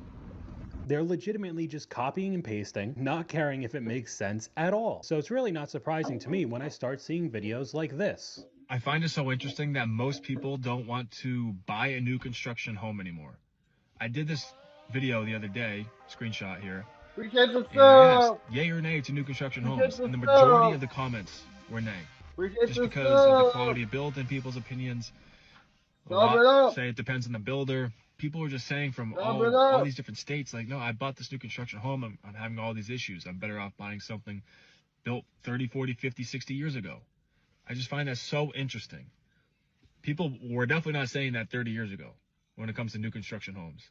They're legitimately just copying and pasting, not caring if it makes sense at all. So it's really not surprising to me when I start seeing videos like this. I find it so interesting that most people don't want to buy a new construction home anymore. I did this video the other day, screenshot here. Appreciate the And I asked, sub. yay or nay to new construction Appreciate homes, the and the majority sub. of the comments were nay. Appreciate Just the because of the sub. quality of build and people's opinions. A Sub it lot up. say it depends on the builder. People are just saying from Sub all it up. these different states, like, no, I bought this new construction home. I'm having all these issues. I'm better off buying something built 30, 40, 50, 60 years ago. I just find that so interesting. People were definitely not saying that 30 years ago when it comes to new construction homes.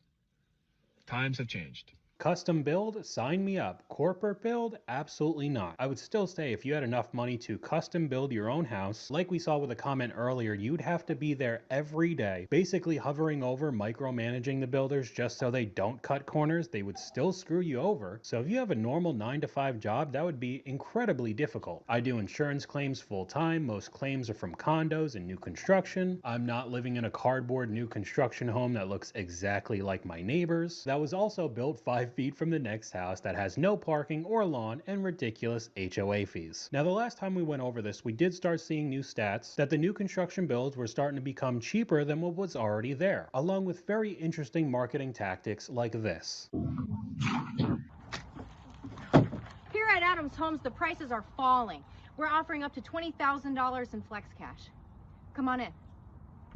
Times have changed. Custom build? Sign me up. Corporate build? Absolutely not. I would still say if you had enough money to custom build your own house, like we saw with a comment earlier, you'd have to be there every day, basically hovering over, micromanaging the builders just so they don't cut corners. They would still screw you over. So if you have a normal 9-to-5 job, that would be incredibly difficult. I do insurance claims full time. Most claims are from condos and new construction. I'm not living in a cardboard new construction home that looks exactly like my neighbor's. That was also built 5 feet from the next house that has no parking or lawn and ridiculous HOA fees. Now, the last time we went over this, we did start seeing new stats that the new construction builds were starting to become cheaper than what was already there, along with very interesting marketing tactics like this. Here at Adams Homes, the prices are falling. We're offering up to $20,000 in flex cash. Come on in.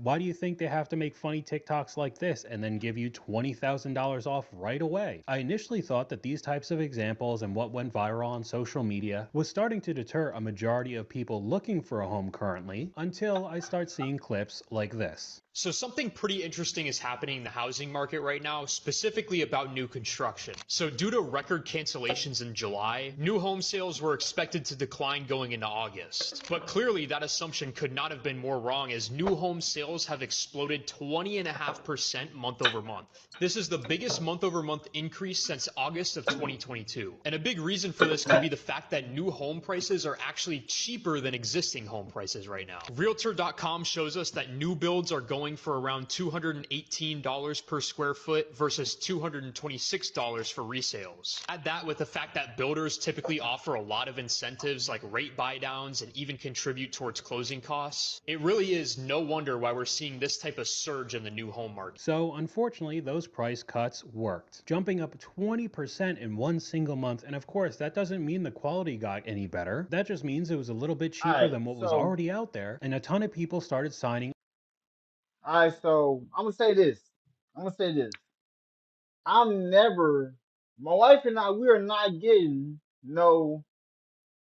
Why do you think they have to make funny TikToks like this and then give you $20,000 off right away? I initially thought that these types of examples and what went viral on social media was starting to deter a majority of people looking for a home currently, until I start seeing clips like this. So something pretty interesting is happening in the housing market right now, specifically about new construction. So due to record cancellations in July, new home sales were expected to decline going into August. But clearly that assumption could not have been more wrong, as new home sales have exploded 20.5% month over month. This is the biggest month over month increase since August of 2022. And a big reason for this could be the fact that new home prices are actually cheaper than existing home prices right now. Realtor.com shows us that new builds are going for around $218 per square foot versus $226 for resales. Add that with the fact that builders typically offer a lot of incentives like rate buy downs and even contribute towards closing costs. It really is no wonder why we're seeing this type of surge in the new home market. So unfortunately, those price cuts worked, jumping up 20% in one single month. And of course, that doesn't mean the quality got any better. That just means it was a little bit cheaper than what was already out there, and a ton of people started signing. All right, so I'm gonna say this. My wife and I, we are not getting no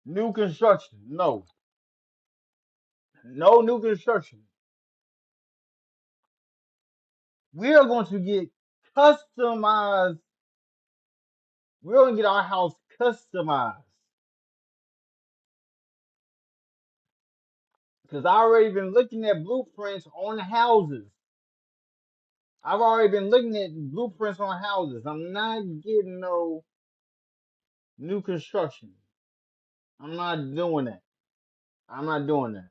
new construction. No new construction. We are going to get customized. We're going to get our house customized. Because I already been looking at blueprints on houses. I've already been looking at blueprints on houses. I'm not getting no new construction. I'm not doing that. I'm not doing that.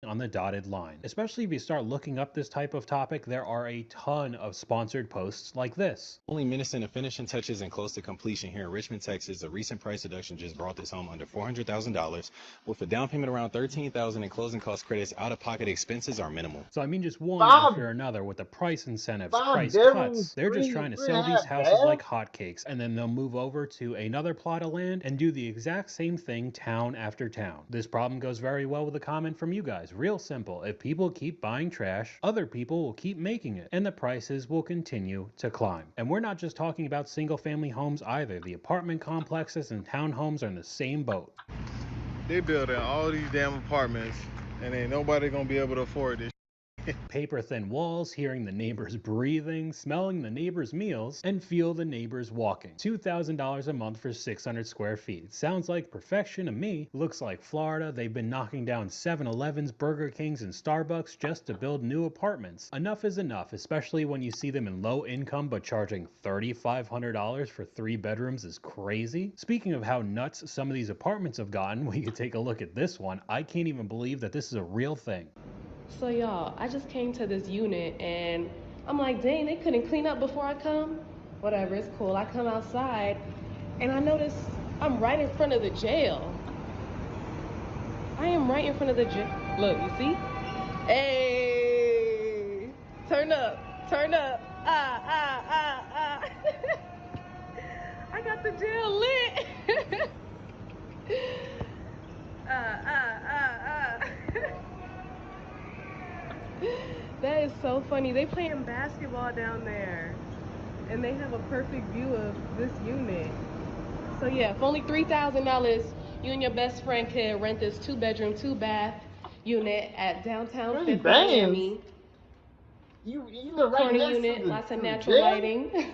On the dotted line. Especially if you start looking up this type of topic, there are a ton of sponsored posts like this. Only minutes into finishing touches and close to completion here in Richmond, Texas. A recent price reduction just brought this home under $400,000 with a down payment around $13,000 and closing cost credits. Out-of-pocket expenses are minimal. So I mean, just one Five- after another with the price incentives, 5 price bedrooms, cuts. They're just three- trying to three sell and a these half houses baths. like hotcakes, and then they'll move over to another plot of land and do the exact same thing town after town. This problem goes very well with a comment from you guys. Real simple. If people keep buying trash, other people will keep making it, and the prices will continue to climb. And we're not just talking about single-family homes either. The apartment complexes and townhomes are in the same boat. They building all these damn apartments, and ain't nobody gonna be able to afford this. Paper-thin walls, hearing the neighbors breathing, smelling the neighbors' meals, and feel the neighbors walking. $2,000 a month for 600 square feet. Sounds like perfection to me. Looks like Florida. They've been knocking down 7-Elevens, Burger Kings, and Starbucks just to build new apartments. Enough is enough, especially when you see them in low income, but charging $3,500 for 3 bedrooms is crazy. Speaking of how nuts some of these apartments have gotten, we could take a look at this one. I can't even believe that this is a real thing. So y'all, I just came to this unit and I'm like, dang, they couldn't clean up before I come? Whatever, it's cool. I come outside and I notice I'm right in front of the jail. I am right in front of the jail. Look, you see? Hey, turn up, turn up. I got the jail lit. That is so funny. They playing basketball down there and they have a perfect view of this unit. So yeah, for only $3,000, you and your best friend could rent this 2-bedroom, 2-bath unit at downtown Really Fifth bangs. Miami. You live right Corner next unit, to the, lots of to the natural jail? lighting.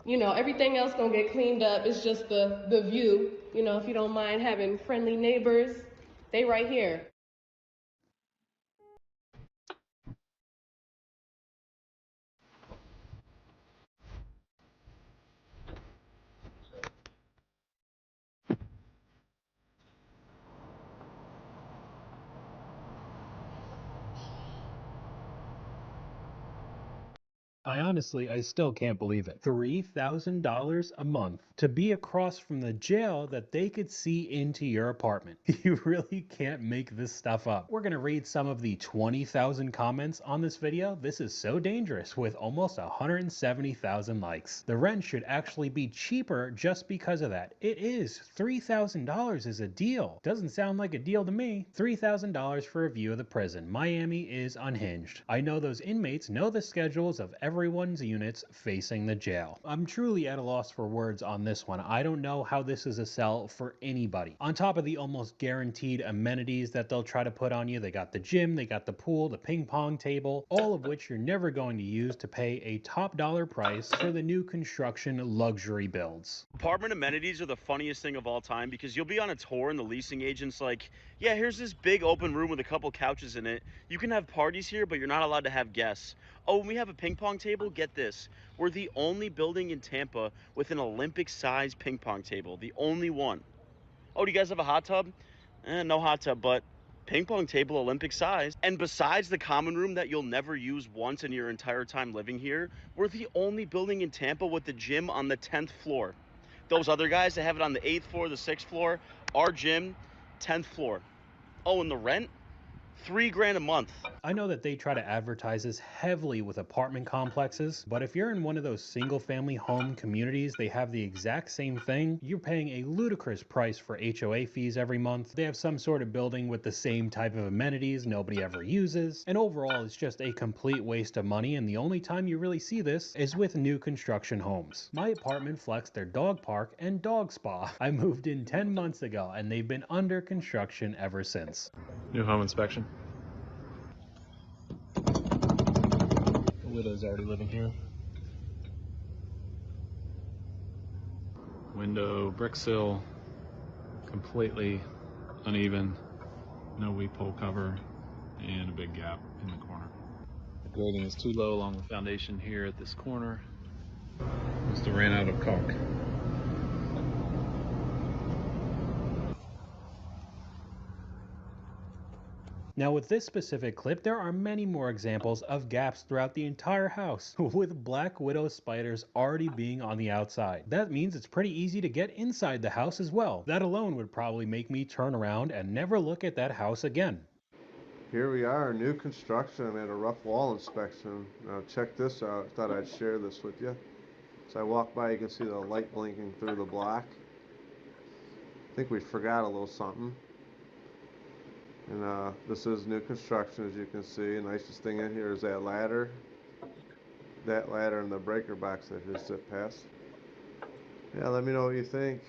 You know, everything else gonna get cleaned up. It's just the view. You know, if you don't mind having friendly neighbors, they right here. I still can't believe it. $3,000 a month to be across from the jail that they could see into your apartment. You really can't make this stuff up. We're gonna read some of the 20,000 comments on this video. This is so dangerous with almost 170,000 likes. The rent should actually be cheaper just because of that. It is. $3,000 is a deal. Doesn't sound like a deal to me. $3,000 for a view of the prison. Miami is unhinged. I know those inmates know the schedules of everyone's units facing the jail. I'm truly at a loss for words on this one. I don't know how this is a sell for anybody. On top of the almost guaranteed amenities that they'll try to put on you, they got the gym, they got the pool, the ping pong table, all of which you're never going to use to pay a top dollar price for the new construction luxury builds. Apartment amenities are the funniest thing of all time because you'll be on a tour and the leasing agent's like, yeah, here's this big open room with a couple couches in it. You can have parties here, but you're not allowed to have guests. Oh, and we have a ping pong table? Get this. We're the only building in Tampa with an Olympic-sized ping pong table. The only one. Oh, do you guys have a hot tub? No hot tub, but ping pong table Olympic size. And besides the common room that you'll never use once in your entire time living here, we're the only building in Tampa with the gym on the 10th floor. Those other guys that have it on the 8th floor, the 6th floor, our gym, 10th floor. Oh, and the rent? $3,000 a month. I know that they try to advertise this heavily with apartment complexes, but if you're in one of those single family home communities, they have the exact same thing. You're paying a ludicrous price for HOA fees every month. They have some sort of building with the same type of amenities nobody ever uses, and overall it's just a complete waste of money, and the only time you really see this is with new construction homes. My apartment flexed their dog park and dog spa. I moved in 10 months ago and they've been under construction ever since. New home inspection. The widow's already living here. Window, brick sill, completely uneven, no weep hole cover, and a big gap in the corner. The grading is too low along the foundation here at this corner. Must have ran out of caulk. Now with this specific clip, there are many more examples of gaps throughout the entire house, with black widow spiders already being on the outside. That means it's pretty easy to get inside the house as well. That alone would probably make me turn around and never look at that house again. Here we are, new construction at a rough wall inspection. Now check this out. I thought I'd share this with you. As I walk by, you can see the light blinking through the black. I think we forgot a little something. And this is new construction, as you can see. The nicest thing in here is that ladder. That ladder and the breaker box that just zipped past. Yeah, let me know what you think.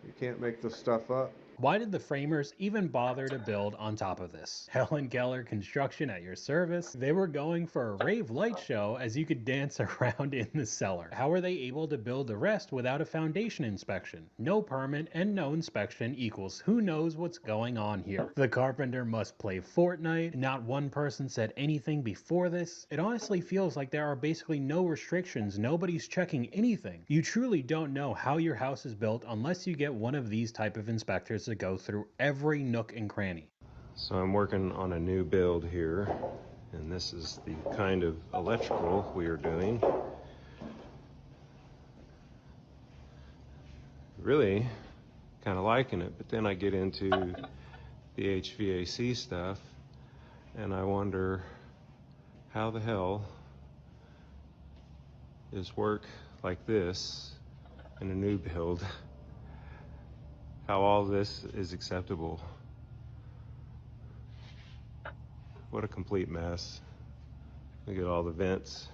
You can't make this stuff up. Why did the framers even bother to build on top of this? Helen Keller Construction at your service? They were going for a rave light show as you could dance around in the cellar. How were they able to build the rest without a foundation inspection? No permit and no inspection equals who knows what's going on here. The carpenter must play Fortnite. Not one person said anything before this. It honestly feels like there are basically no restrictions. Nobody's checking anything. You truly don't know how your house is built unless you get one of these type of inspectors to go through every nook and cranny. So I'm working on a new build here, and this is the kind of electrical we are doing. Really kind of liking it, but then I get into the HVAC stuff and I wonder how the hell is work like this in a new build, how all this is acceptable. What a complete mess. Look at all the vents.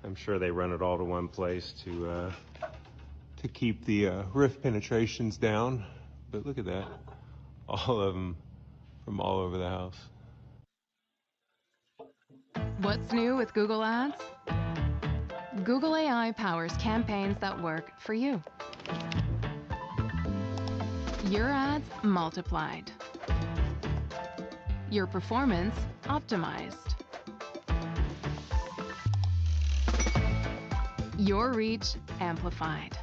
I'm sure they run it all to one place to keep the roof penetrations down. But look at that. All of them from all over the house. What's new with Google Ads? Google AI powers campaigns that work for you. Your ads multiplied. Your performance optimized. Your reach amplified.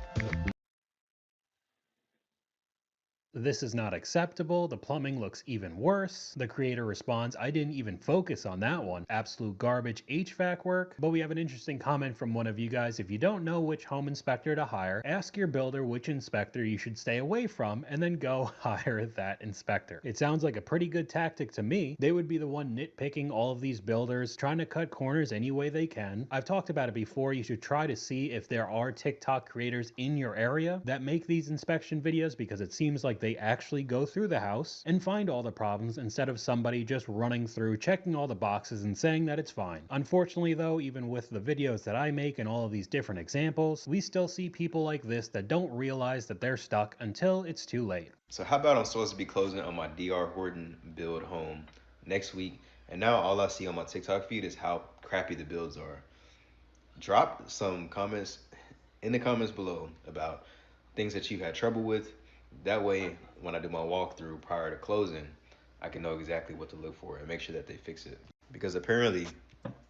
This is not acceptable. The plumbing looks even worse. The creator responds, I didn't even focus on that one. Absolute garbage HVAC work. But we have an interesting comment from one of you guys. If you don't know which home inspector to hire, ask your builder which inspector you should stay away from and then go hire that inspector. It sounds like a pretty good tactic to me. They would be the one nitpicking all of these builders, trying to cut corners any way they can. I've talked about it before. You should try to see if there are TikTok creators in your area that make these inspection videos, because it seems like they actually go through the house and find all the problems instead of somebody just running through, checking all the boxes and saying that it's fine. Unfortunately though, even with the videos that I make and all of these different examples, we still see people like this that don't realize that they're stuck until it's too late. So how about I'm supposed to be closing on my DR Horton build home next week, and now all I see on my TikTok feed is how crappy the builds are. Drop some comments in the comments below about things that you've had trouble with. That way, when I do my walkthrough prior to closing, I can know exactly what to look for and make sure that they fix it. Because apparently,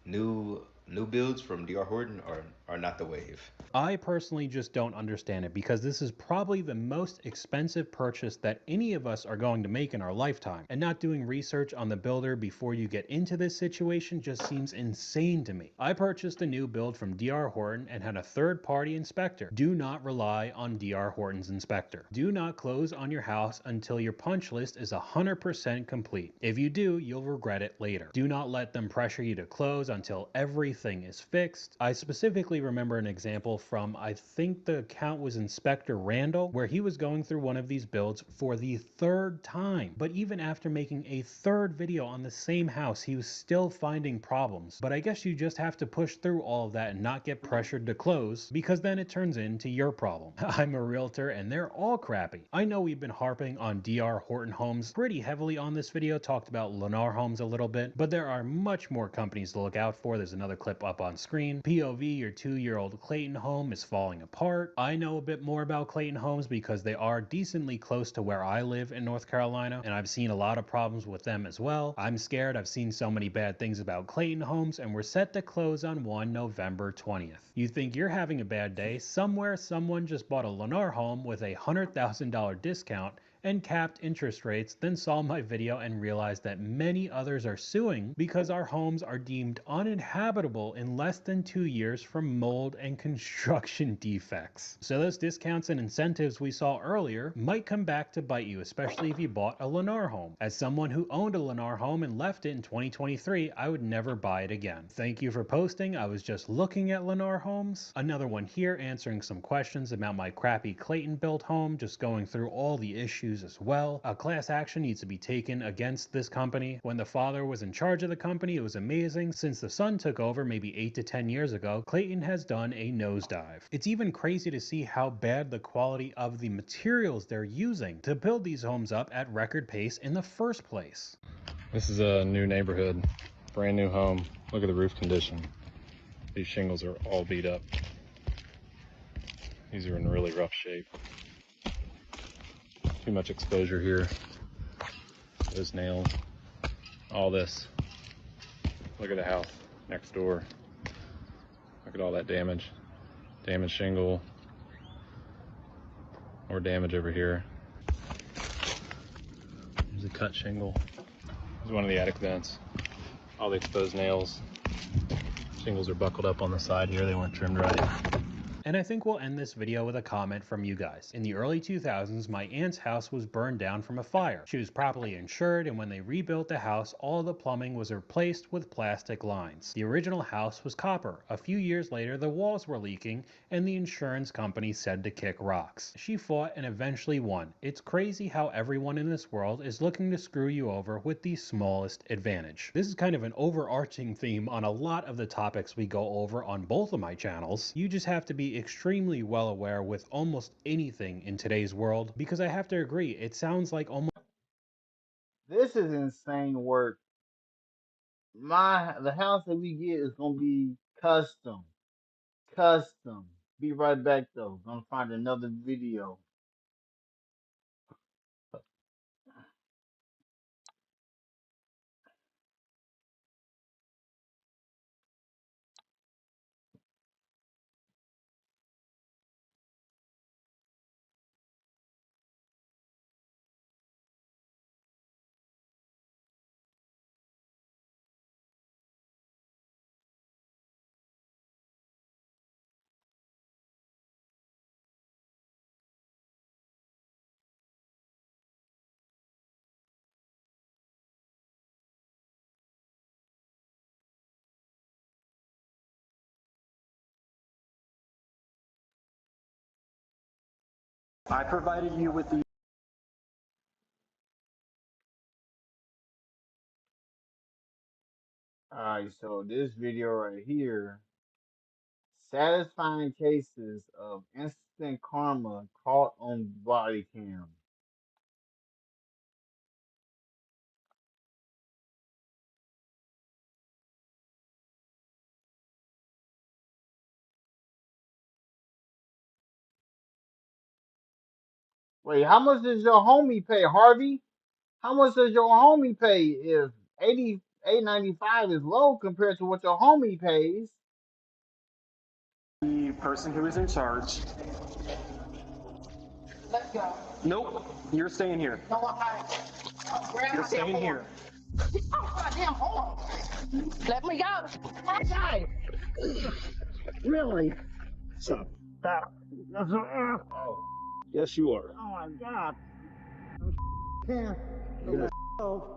new builds from DR Horton are not the wave. I personally just don't understand it, because this is probably the most expensive purchase that any of us are going to make in our lifetime. And not doing research on the builder before you get into this situation just seems insane to me. I purchased a new build from DR Horton and had a third-party inspector. Do not rely on DR Horton's inspector. Do not close on your house until your punch list is 100% complete. If you do, you'll regret it later. Do not let them pressure you to close until everything is fixed. I specifically remember an example from, I think the account was Inspector Randall, where he was going through one of these builds for the third time. But even after making a third video on the same house, he was still finding problems. But I guess you just have to push through all of that and not get pressured to close, because then it turns into your problem. I'm a realtor and they're all crappy. I know we've been harping on DR Horton Homes pretty heavily on this video, talked about Lennar Homes a little bit, but there are much more companies to look out for. There's another clip clip up on screen. POV, your 2-year-old Clayton home is falling apart. I know a bit more about Clayton homes because they are decently close to where I live in North Carolina, and I've seen a lot of problems with them as well. I'm scared. I've seen so many bad things about Clayton homes, and we're set to close on November 20th. You think you're having a bad day? Somewhere someone just bought a Lennar home with a $100,000 discount and capped interest rates, then saw my video and realized that many others are suing because our homes are deemed uninhabitable in less than 2 years from mold and construction defects. So those discounts and incentives we saw earlier might come back to bite you, especially if you bought a Lennar home. As someone who owned a Lennar home and left it in 2023, I would never buy it again. Thank you for posting. I was just looking at Lennar homes. Another one here answering some questions about my crappy Clayton built home, just going through all the issues as well. A class action needs to be taken against this company. When the father was in charge of the company, it was amazing. Since the son took over maybe 8 to 10 years ago, Clayton has done a nosedive. It's even crazy to see how bad the quality of the materials they're using to build these homes up at record pace in the first place. This is a new neighborhood, brand new home. Look at the roof condition. These shingles are all beat up. These are in really rough shape. Too much exposure here. Those nails. All this. Look at the house next door. Look at all that damage. Damaged shingle. More damage over here. There's a cut shingle. There's one of the attic vents. All the exposed nails. Shingles are buckled up on the side here. They weren't trimmed right. And I think we'll end this video with a comment from you guys. In the early 2000s, my aunt's house was burned down from a fire. She was properly insured, and when they rebuilt the house, all the plumbing was replaced with plastic lines. The original house was copper. A few years later, the walls were leaking, and the insurance company said to kick rocks. She fought and eventually won. It's crazy how everyone in this world is looking to screw you over with the smallest advantage. This is kind of an overarching theme on a lot of the topics we go over on both of my channels. You just have to be extremely well aware with almost anything in today's world, because I have to agree, it sounds like almost... This is insane work. The house that we get is gonna be custom. Custom. Be right back though. Gonna find another video. I provided you with the... Alright, so this video right here, satisfying cases of instant karma caught on body cam. Wait, how much does your homie pay, Harvey? How much does your homie pay if 88.95 is low compared to what your homie pays? The person who is in charge. Let's go. Nope, you're staying here. No, I'm not. Grab You're my staying damn here. Oh, goddamn horn. Let me go. Outside. Really? Stop. Oh. Yes, you are. Oh my God. You're gonna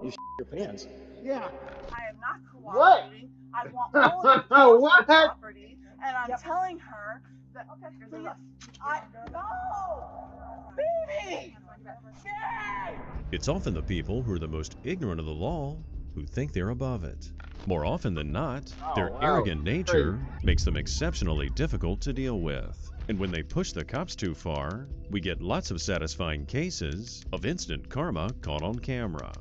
you your pants. Yeah. I am not What? cooperating. I want all of the What? property, and I'm telling her that. Okay, here's the no, baby. Yay! It's often the people who are the most ignorant of the law who think they're above it. More often than not, their arrogant nature makes them exceptionally difficult to deal with. And when they push the cops too far, we get lots of satisfying cases of instant karma caught on camera.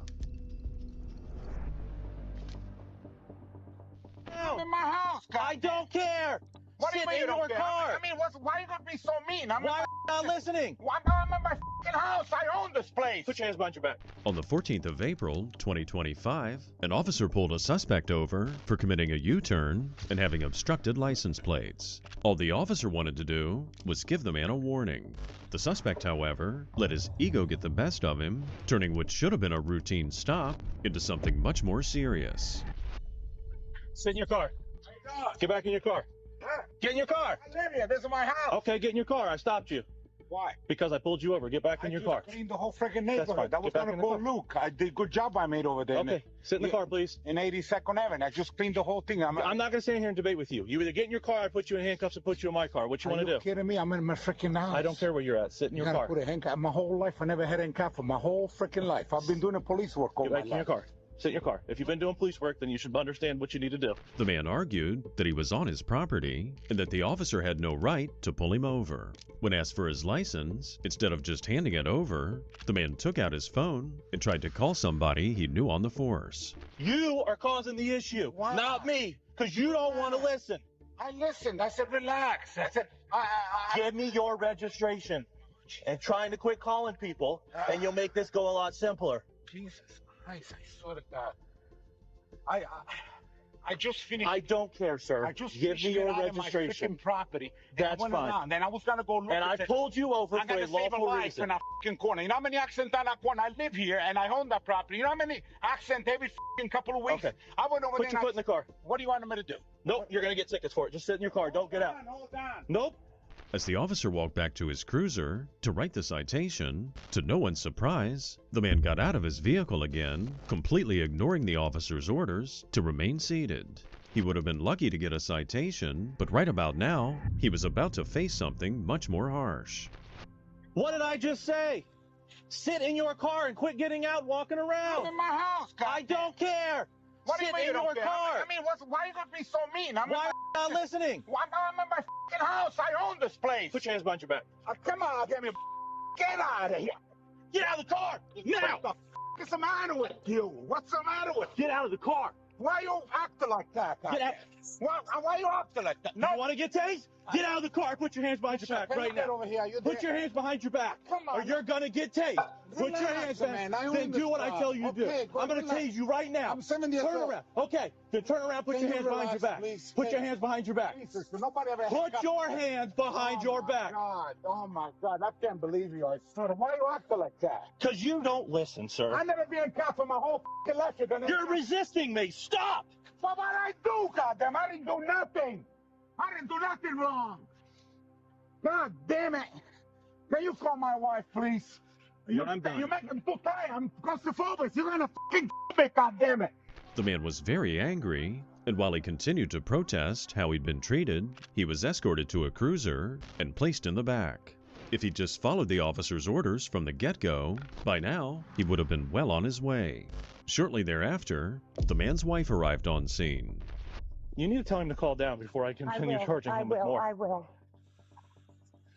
I'm in my house. I don't care. What do you Sit mean in you don't your care? car. I mean, why are you gonna be so mean? Why are you not listening? I'm in my fucking house. I own this place. Put your hands behind your back. On the 14th of April, 2025, an officer pulled a suspect over for committing a U-turn and having obstructed license plates. All the officer wanted to do was give the man a warning. The suspect, however, let his ego get the best of him, turning what should have been a routine stop into something much more serious. Sit in your car. Get back in your car. Get in your car. I live here. This is my house. Okay, get in your car. I stopped you. Why? Because I pulled you over. Get back in your car. I cleaned the whole freaking That's fine. neighborhood. That was Get back gonna in the go car. Luke. I did good job I made over there. Okay, sit in the car, please. In 82nd Avenue. I just cleaned the whole thing. I'm not going to stand here and debate with you. You either get in your car, I put you in handcuffs, or put you in my car. What you want to do? Are you kidding me? I'm in my freaking house. I don't care where you're at. Sit in your car. Put a handcuff. My whole life, I never had a handcuff for my whole freaking life. I've been doing police work all Get my back in your life. car. Sit in your car. If you've been doing police work, then you should understand what you need to do. The man argued that he was on his property and that the officer had no right to pull him over. When asked for his license, instead of just handing it over, the man took out his phone and tried to call somebody he knew on the force. You are causing the issue, not me, because you don't want to listen. I listened. I said, relax. I said, Give me your registration and trying to quit calling people, and you'll make this go a lot simpler. Jesus Christ, I swear to God. I just finished. I don't care, sir. I just give me your registration. My freaking property. That's fine. Around. Then I was gonna go look. And I pulled you over I'm for a gonna save lawful life reason. in a fucking corner. You know how many accidents on that corner? I live here and I own that property. You know how many accidents every fucking couple of weeks? Okay. I went over Put there. your foot in the car. What do you want me to do? Nope, you're gonna get tickets for it. Just sit in your car. Don't get out. Hold on. Nope. As the officer walked back to his cruiser to write the citation, to no one's surprise, the man got out of his vehicle again, completely ignoring the officer's orders to remain seated. He would have been lucky to get a citation, but right about now, he was about to face something much more harsh. What did I just say? Sit in your car and quit getting out walking around. I'm in my house, God. I don't care. What do Sit you mean in you don't your care? car. I mean, why are you gonna be so mean? Why are you not listening? I'm in my fucking house. I own this place. Put your hands behind your back. Come on, get out of here. Get out of the car now. What the f is the matter with you? What's the matter with you? Get out of the car. Why you acting like that? Get out. Why you acting like that? No. You want to get tased? Get out of the car. Put your hands behind your back right now. Over here. Put your hands behind your back. Come on. Or you're going to get tased. Put your hands back. Then do what I tell you to do. I'm going to tase you right now. I'm 70 years old. Turn around. Okay. Then turn around. Put your hands behind your back. Put your hands behind your back. Put your hands behind your back. Oh my God. I can't believe you. I swear. Why you acting like that? Because you don't listen, sir. I never been caught for my whole fucking life. You're resisting me. Stop. But what I do, goddamn, I didn't do nothing. I didn't do nothing wrong. God damn it. Can you call my wife, please? I'm done. You make him too tired. I'm claustrophobic. You're gonna fucking me, God damn it. The man was very angry, and while he continued to protest how he'd been treated, he was escorted to a cruiser and placed in the back. If he'd just followed the officer's orders from the get-go, by now, he would have been well on his way. Shortly thereafter, the man's wife arrived on scene. You need to tell him to calm down before I continue charging him with more. I will.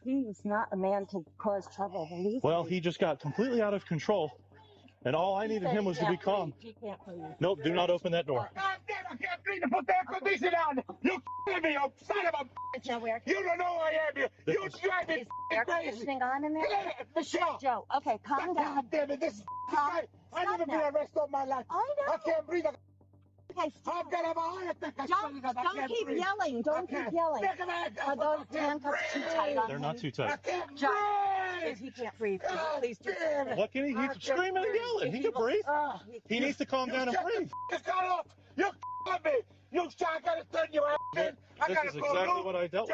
He is not a man to cause trouble. Well, he just got completely out of control, and all I needed him was to be calm. He can't breathe. Nope, do not open that door. God damn, I can't breathe to put the air conditioner on. You me, you son of a bitch. You don't know who I am. You drive me Air conditioning on in there? Michelle. Joe, okay, calm down. God damn it, this is I never been arrested all my life. I know. I can't breathe. Okay, I'm gonna have a heart attack. Don't keep yelling. Don't keep yelling. Are those handcuffs too tight on They're him? not too tight. Joe, if he can't breathe, please do. What can he? He's screaming and yelling. He can breathe. He needs to calm down and breathe. You me. You I gotta turn your ass in. This is exactly what I dealt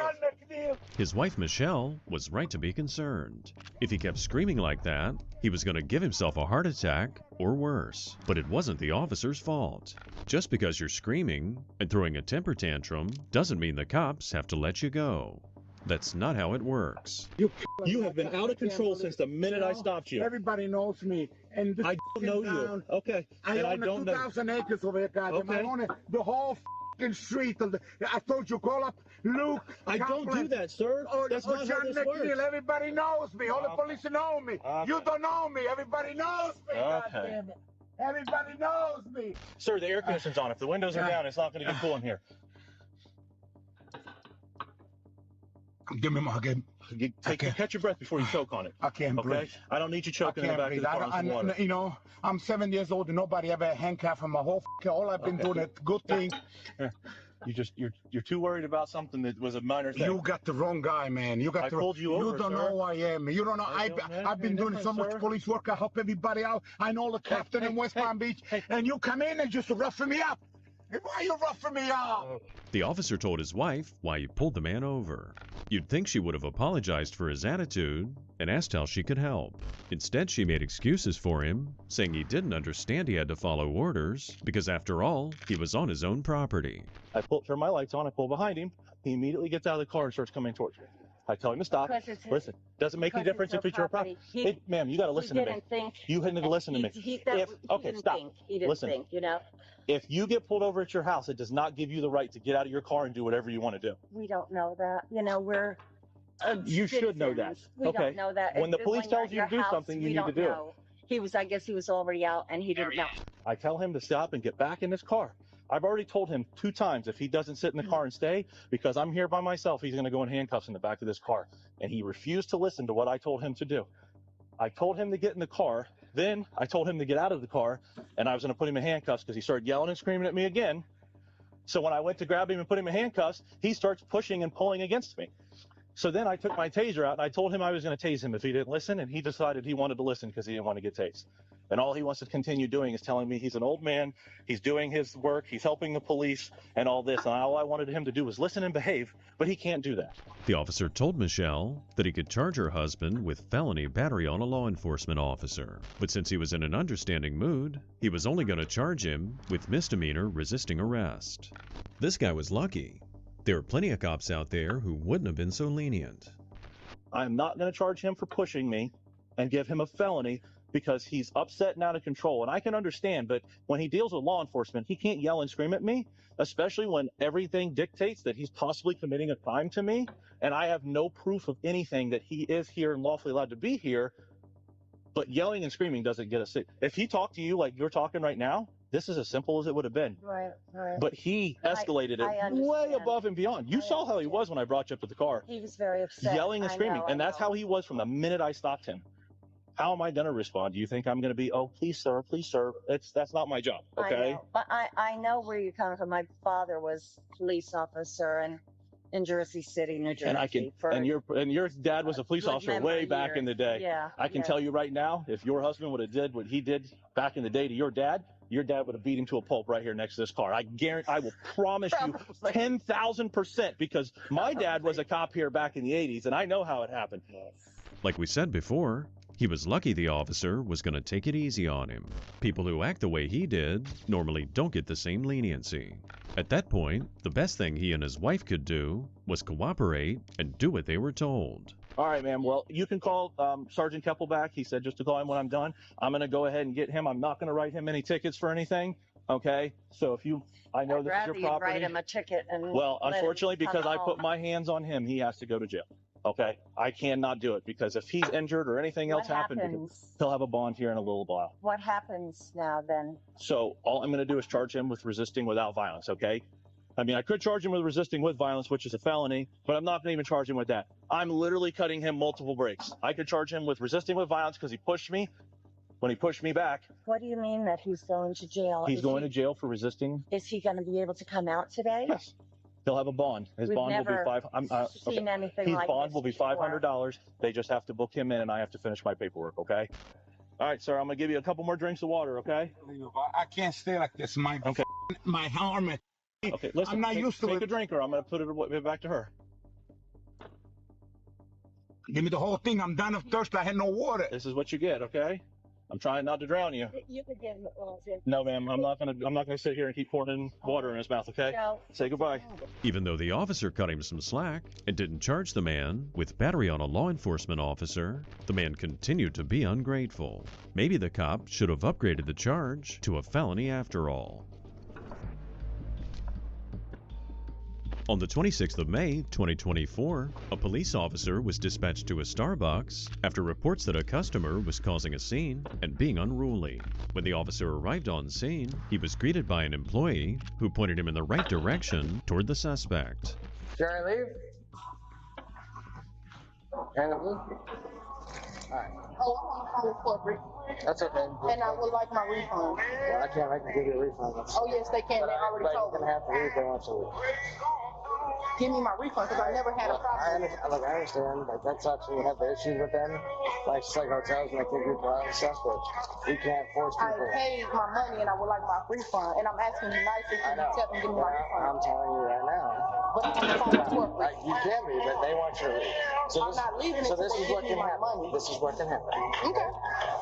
with. His wife, Michelle, was right to be concerned. If he kept screaming like that, he was going to give himself a heart attack or worse. But it wasn't the officer's fault. Just because you're screaming and throwing a temper tantrum doesn't mean the cops have to let you go. That's not how it works. You have been out of control since the minute I stopped you. Everybody knows me. And I don't know you. Okay. I own 2,000 acres over here, goddamn. Okay. I own the whole fucking street. I told you, call up Luke. I don't do that, sir. That's not how John this McNeil. works. Everybody knows me. All the police know me. You don't know me. Everybody knows me. Goddamn it. Everybody knows me. Sir, the air conditioner's on. If the windows are down, it's not going to get cool in here. Give me my game. Catch your breath before you choke on it. I can't okay? breathe. I don't need you choking in the back of the car with some water. You know, I'm 7 years old and nobody ever handcuffed my whole all I've been doing is good thing. You're too worried about something that was a minor thing. You got the wrong guy, man. You pulled you over, don't know who I am. You don't know. I've been doing so much police work. I help everybody out. I know the captain in West Palm Beach, and you come in and just roughing me up. Why are you roughing me up? The officer told his wife why he pulled the man over. You'd think she would have apologized for his attitude and asked how she could help. Instead, she made excuses for him, saying he didn't understand he had to follow orders because, after all, he was on his own property. I turn my lights on, I pull behind him. He immediately gets out of the car and starts coming towards me. I tell him to stop. Listen, doesn't make any difference if it's your property. Hey, ma'am, you got to listen to me. You need to listen to me. Okay, stop. He didn't Listen. think, you know. If you get pulled over at your house, it does not give you the right to get out of your car and do whatever you want to do. We don't know that. You know, we're You should know that. We Okay. don't know that. When the police you're tells at you your to do house, something, you we need to don't do know. I guess he was already out and he didn't know. I tell him to stop and get back in his car. I've already told him 2 times if he doesn't sit in the car and stay, because I'm here by myself, he's going to go in handcuffs in the back of this car. And he refused to listen to what I told him to do. I told him to get in the car. Then I told him to get out of the car, and I was going to put him in handcuffs because he started yelling and screaming at me again. So when I went to grab him and put him in handcuffs, he starts pushing and pulling against me. So then I took my taser out and I told him I was going to tase him if he didn't listen, and he decided he wanted to listen because he didn't want to get tased. And all he wants to continue doing is telling me he's an old man, he's doing his work, he's helping the police and all this, and all I wanted him to do was listen and behave, but he can't do that. The officer told Michelle that he could charge her husband with felony battery on a law enforcement officer, but since he was in an understanding mood, he was only going to charge him with misdemeanor resisting arrest. This guy was lucky. There are plenty of cops out there who wouldn't have been so lenient. I'm not going to charge him for pushing me and give him a felony because he's upset and out of control. And I can understand, but when he deals with law enforcement, he can't yell and scream at me, especially when everything dictates that he's possibly committing a crime to me. And I have no proof of anything that he is here and lawfully allowed to be here. But yelling and screaming doesn't get us. If he talked to you like you're talking right now, this is as simple as it would have been. Right. But he escalated it way above and beyond. You saw how he was when I brought you up to the car. He was very upset. Yelling and screaming. And that's how he was from the minute I stopped him. How am I going to respond? Do you think I'm going to be, oh, please, sir, please, sir? That's not my job, okay? I know where you're coming from. My father was police officer in Jersey City, New Jersey. And I can, and your dad was a police officer way back in the day. Yeah. I can tell you right now, if your husband would have did what he did back in the day to your dad would have beat him to a pulp right here next to this car. I guarantee, I will promise you 10,000%, because my dad was a cop here back in the 80s, and I know how it happened. Like we said before, he was lucky the officer was going to take it easy on him. People who act the way he did normally don't get the same leniency. At that point, the best thing he and his wife could do was cooperate and do what they were told. All right, ma'am. Well, you can call Sergeant Keppel back. He said just to call him when I'm done. I'm going to go ahead and get him. I'm not going to write him any tickets for anything. Okay? So I know this is your property. I'd rather you write him a ticket and well, unfortunately, because I put my hands on him, he has to go to jail. Okay? I cannot do it, because if he's injured or anything else happens, he'll have a bond here in a little while. What happens now then? So all I'm going to do is charge him with resisting without violence, okay? I mean, I could charge him with resisting with violence, which is a felony, but I'm not going to even charge him with that. I'm literally cutting him multiple breaks. I could charge him with resisting with violence because he pushed me. When he pushed me back. What do you mean that he's going to jail? He's going to jail for resisting. Is he going to be able to come out today? Yes. He'll have a bond. His bond will be anything like bond will be $500. They just have to book him in, and I have to finish my paperwork, okay? All right, sir, I'm going to give you a couple more drinks of water, okay? I can't stay like this. My arm. Okay, listen, I'm not used to it. Take a drink, or I'm going to put it back to her. Give me the whole thing. I'm dying of thirst. I had no water. This is what you get, okay? I'm trying not to drown you. You could give him No, ma'am. I'm not gonna sit here and keep pouring water in his mouth, okay? No. Say goodbye. Even though the officer cut him some slack and didn't charge the man with battery on a law enforcement officer, the man continued to be ungrateful. Maybe the cop should have upgraded the charge to a felony after all. On the 26th of May, 2024, a police officer was dispatched to a Starbucks after reports that a customer was causing a scene and being unruly. When the officer arrived on scene, he was greeted by an employee who pointed him in the right direction toward the suspect. Can I leave? And alright. Oh, I'm on the phone with corporate. That's okay. And I would like my refund. Well, I can't make them give you a refund. Oh, yes, they can. They already told You're me. gonna have to leave there once a week. Give me my refund because I never had a problem. I understand. Like, that sucks when you have the issues with them. Like, just like hotels when they take people out and stuff, but we can't force I people. paid my money and I would like my refund. And I'm asking you nicely to tell them to give me my refund. I'm telling you right now. But I'm on the phone with corporate. Like, you can be, but they want you to leave. So I'm not leaving so until this they is give what me can my happen. money. This is what can happen. Okay.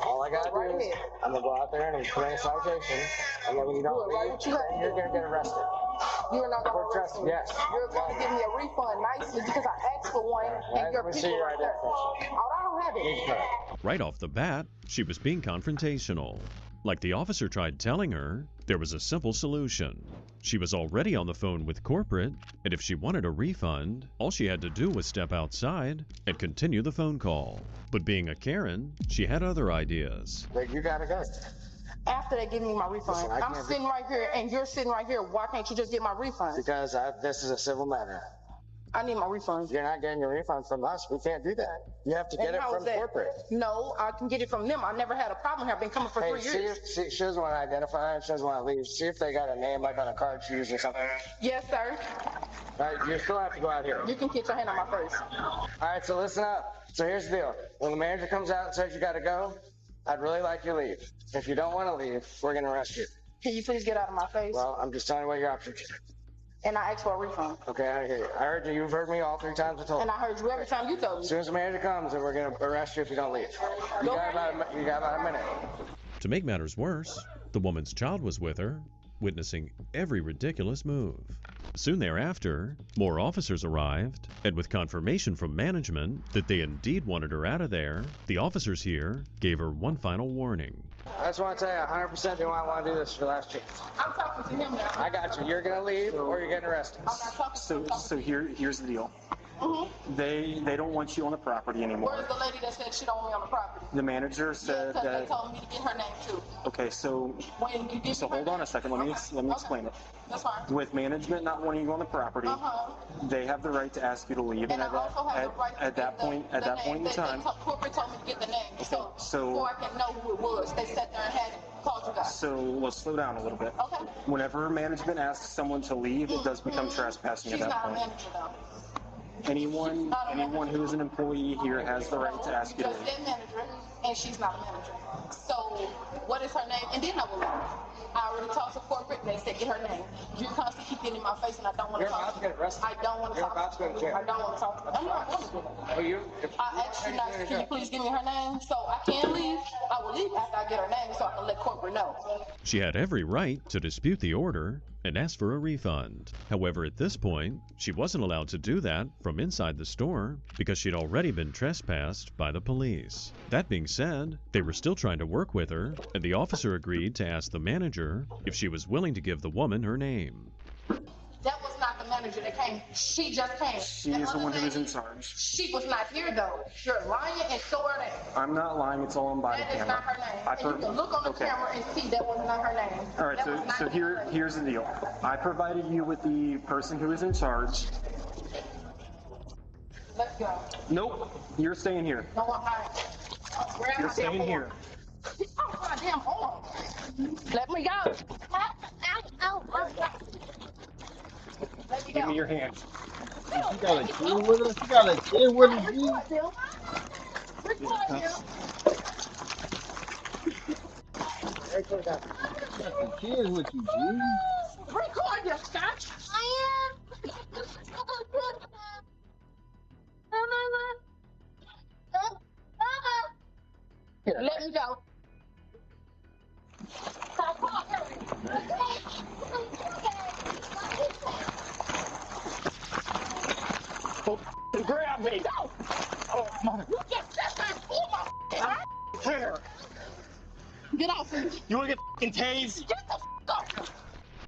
All I gotta do is, I'm gonna go out there and put in a citation, and then when you don't leave, then you're gonna get arrested. You're not going to arrest me. Yes. You're going to give me a refund nicely because I asked for one and your people are there. Oh, I don't have it. Right off the bat, she was being confrontational. Like the officer tried telling her, there was a simple solution. She was already on the phone with corporate, and if she wanted a refund, all she had to do was step outside and continue the phone call. But being a Karen, she had other ideas. Like, you gotta go. After they give me my refund, Listen, I'm sitting right here and you're sitting right here. Why can't you just get my refund? Because this is a civil matter. I need my refund. You're not getting your refund from us. We can't do that. You have to get it from corporate. No, I can get it from them. I never had a problem here. I've been coming for 3 years. See, she doesn't want to identify him. She doesn't want to leave. See if they got a name like on a card she used or something. Yes, sir. All right, you still have to go out here. You can get your hand on my face. All right, so listen up. So here's the deal. When the manager comes out and says you got to go, I'd really like you to leave. If you don't want to leave, we're going to arrest you. Can you please get out of my face? Well, I'm just telling you what your options are. And I asked for a refund. Okay, I hear you. I heard you. You've heard me all 3 times I told you. And I heard you every time you told me. As soon as the manager comes, then we're going to arrest you if you don't leave. You got about a minute. To make matters worse, the woman's child was with her, witnessing every ridiculous move. Soon thereafter, more officers arrived, and with confirmation from management that they indeed wanted her out of there, the officers here gave her one final warning. I just want to tell you, 100% do I want to do this for the last chance. I'm talking to him now. I got you. You're going to leave or you're getting arrested. I'm not talking to him. So here's the deal. They don't want you on the property anymore. Where's the lady that said she don't want me on the property? The manager said because that. they told me to get her name too. Okay, so hold on a second. Let me explain it. That's fine. With management not wanting you on the property, they have the right to ask you to leave, and at that point in time, corporate told me to get the name. So before I can know who it was, they sat there and had called you guys. So let's slow down a little bit. Okay. Whenever management asks someone to leave, it does become trespassing at that point. She's not a manager though. Anyone who is an employee here has the right to ask you to leave. Just said manager, and she's not a manager. So what is her name? And then I will leave. I already talked to corporate, and they said get her name. You constantly keep getting in my face, and I don't want to talk to you. I don't want to talk to you. I don't want to talk to you. I'm not going to do that. I asked you nice, can you please give me her name so I can leave? I will leave after I get her name so I can let corporate know. She had every right to dispute the order and ask for a refund. However, at this point, she wasn't allowed to do that from inside the store because she'd already been trespassed by the police. That being said, they were still trying to work with her, and the officer agreed to ask the manager if she was willing to give the woman her name. That was not the manager that came. She just came. She is the one who is in charge. She was not here though. You're lying and so are they. I'm not lying. It's all on body camera. That is not her name. And you can look on the camera and see that was not her name. All right, so here's the deal. I provided you with the person who is in charge. Let's go. Nope, you're staying here. No, I'm not. You're staying here. Oh, my damn arm. Let me go. Ow. Let me go. Give me your hand. She got a kid with her? She got a kid with her, G? Got some kids with you, G. Record your scotch. I am. Let me go. Grab me! Oh, mother. Get off me. You wanna get tased? Get the off.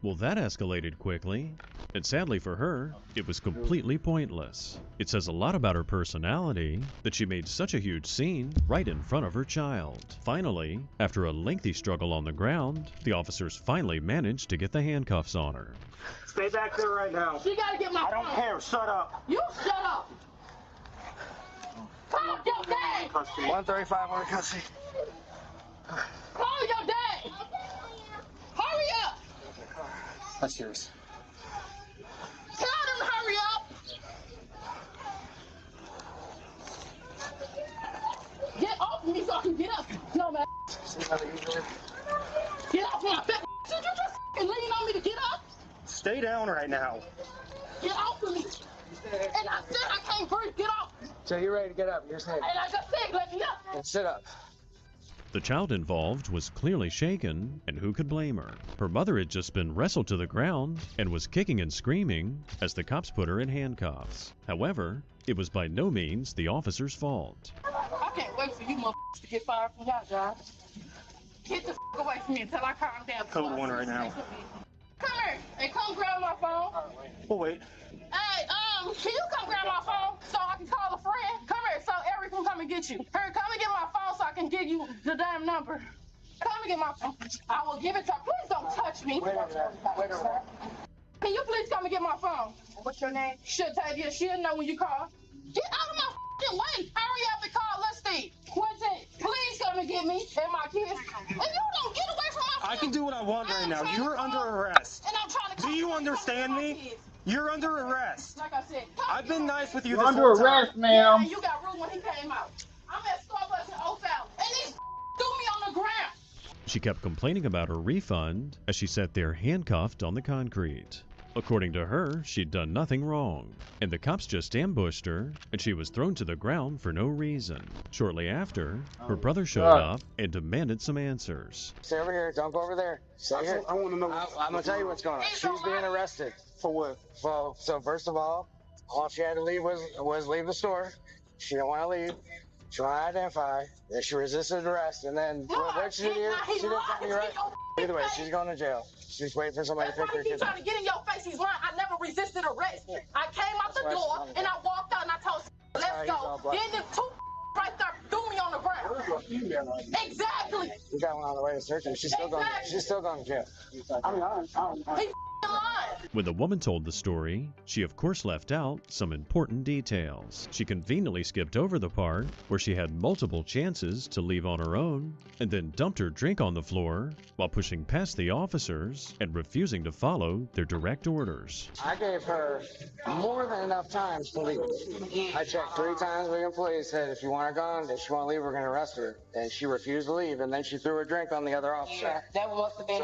Well, that escalated quickly, and sadly for her, it was completely pointless. It says a lot about her personality that she made such a huge scene right in front of her child. Finally, after a lengthy struggle on the ground, the officers finally managed to get the handcuffs on her. Stay back there right now. She gotta get my phone. I don't care. Shut up. You shut up. Call your dad. 135 on the custody. Call your dad. Hurry up. That's yours. Tell them to hurry up. Get off me so I can get up. No, man. Get off my back. Did you just lean on me to get up? Stay down right now. Get off of me. And I said I can't breathe. Get off. So you're ready to get up. You're saying. And I just said, let me up. And sit up. The child involved was clearly shaken, and who could blame her? Her mother had just been wrestled to the ground and was kicking and screaming as the cops put her in handcuffs. However, it was by no means the officer's fault. I can't wait for you motherfuckers to get fired from your job. Get the away from me until I calm down. Code 1 right now. Come here and come grab my phone. We'll wait. Hey, can you come grab my phone so I can call a friend? Come here so Eric can come and get you. Hurry, come and get my phone so I can give you the damn number. Come and get my phone. I will give it to her. Please don't touch me. Wait a minute. Can you please come and get my phone? What's your name? Shatavia. She'll know when you call. Get out of my f***ing way. Hurry up and call. Let's see. Quentin, please come and get me and my kids. If you don't get away from my I can do what I want right now. You're under arrest. And I'm trying to Do you understand me? You're under arrest. Like I said, I've been nice with you You're this under whole time. arrest, ma'am. Yeah, you got rude when he came out. I'm at Starbucks in O'Fallon, and these threw me on the ground. She kept complaining about her refund as she sat there handcuffed on the concrete. According to her, she'd done nothing wrong, and the cops just ambushed her, and she was thrown to the ground for no reason. Shortly after, her brother showed up and demanded some answers. Stay over here. Don't go over there. Stay here. I want to know. I'm going to tell you what's going on. She's being arrested. For what? Well, so first of all she had to leave was leave the store. She didn't want to leave. She wanted to identify. Then she resisted arrest. And then what did she do? She didn't find me right. Either way, she's going to jail. She's waiting for somebody to pick her He's kids trying up. to get in your face. He's lying. I never resisted arrest. I came out the door and I walked out and I told let's go. Then the two right there threw me on the ground. Exactly. We got one on the way to search her. She's still going to jail. He's lying. When the woman told the story, she of course left out some important details. She conveniently skipped over the part where she had multiple chances to leave on her own and then dumped her drink on the floor while pushing past the officers and refusing to follow their direct orders. I gave her more than enough time to leave. I checked 3 times with the employees, said if you want her gone, if she won't leave, we're going to arrest her. And she refused to leave, and then she threw her drink on the other officer. Yeah, that must have been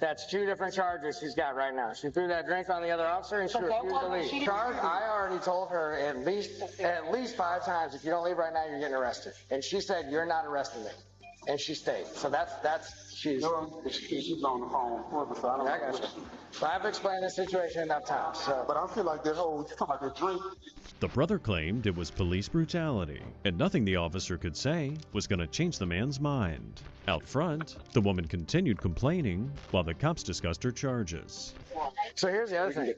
That's 2 different charges she's got right now. She threw that drink on the other officer and she refused to leave. Charge, I already told her at least 5 times, if you don't leave right now, you're getting arrested. And she said, you're not arresting me. And she stayed. So she's on the phone. I got you. So I've explained the situation enough times. So. But I feel like that whole, you talking about the drink. The brother claimed it was police brutality, and nothing the officer could say was going to change the man's mind. Out front, the woman continued complaining while the cops discussed her charges. So here's the other thing.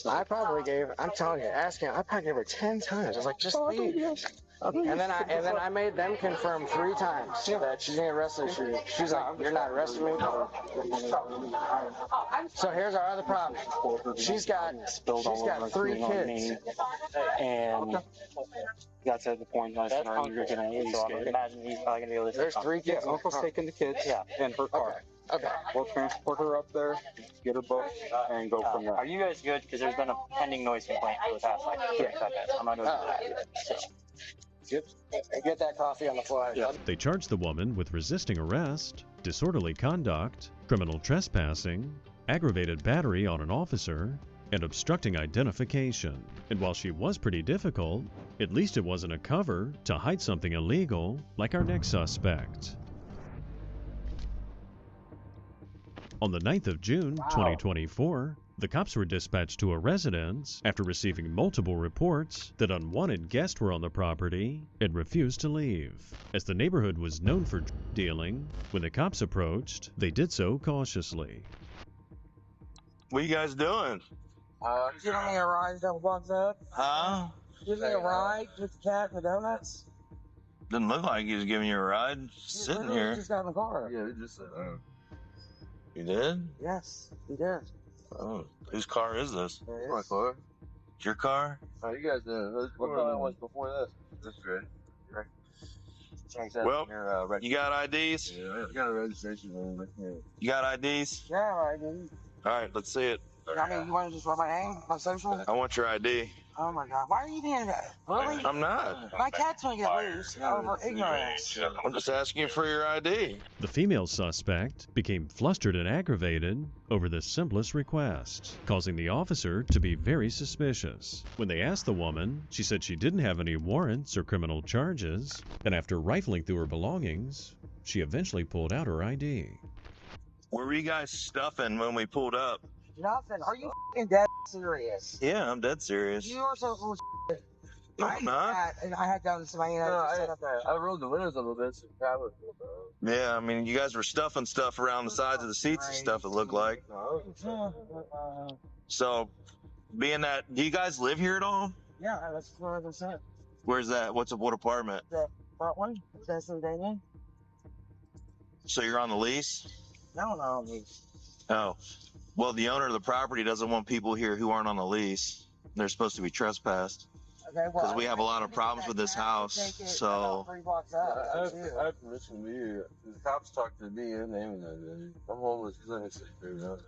I probably gave, I'm telling you, I probably gave her 10 times. I was like, just leave. And then I made them confirm 3 times that she's getting arrested. She's like, you're not arresting me. So here's our other problem. She's got 3 kids. And that's at the point I said, you're going to leave. So I imagine he's probably going to be able to. There's 3 kids. Uncle's taking the kids in her car. Okay. We'll transport her up there, get her booked, and go from there. Are you guys good? Because there's been a pending noise complaint for the past 2 seconds. I'm not doing that. Get that coffee on the fly. Yeah. They charged the woman with resisting arrest, disorderly conduct, criminal trespassing, aggravated battery on an officer, and obstructing identification. And while she was pretty difficult, at least it wasn't a cover to hide something illegal like our next suspect. On the 9th of June, 2024, the cops were dispatched to a residence after receiving multiple reports that unwanted guests were on the property and refused to leave. As the neighborhood was known for drug dealing, when the cops approached, they did so cautiously. What you guys doing? Give me a ride, double bucks up. Huh? Give me a ride with the cat for donuts. Didn't look like he was giving you a ride. Just sitting here. Just got in the car. Yeah, he just said, You did? Yes, he did. Oh, whose car is this? My car. It's your car? Oh, you guys did. What car was before this? This is good. Right. Well, you got IDs? Yeah, I got a registration number. Yeah. You got IDs? Yeah, I do. All right, let's see it. I mean, you want to just write my name, my social? I want your ID. Oh my God, why are you doing that? Really? I'm not. My cat's gonna get loose over ignorance. I'm just asking you for your ID. The female suspect became flustered and aggravated over the simplest request, causing the officer to be very suspicious. When they asked the woman, she said she didn't have any warrants or criminal charges, and after rifling through her belongings, she eventually pulled out her ID. Where were you guys stuffing when we pulled up? Nothing. Are you f***ing dead serious? Yeah, I'm dead serious. You are so full of shit. No, I'm not. And I had down somebody and I set up there. I rolled the windows a little bit. So Yeah, I mean, you guys were stuffing stuff around the sides of the seats and stuff, it looked like. So, being that, do you guys live here at all? Yeah, that's 100%. Where's that? What apartment? The front one? That's in Daniel. So you're on the lease? No, not on lease. Oh. Well, the owner of the property doesn't want people here who aren't on the lease. They're supposed to be trespassed. Okay, well, because we have a lot of problems with this house, so... 3 blocks out. I have permission to be here. The cops talked to me and them. I'm homeless because I ain't safe here.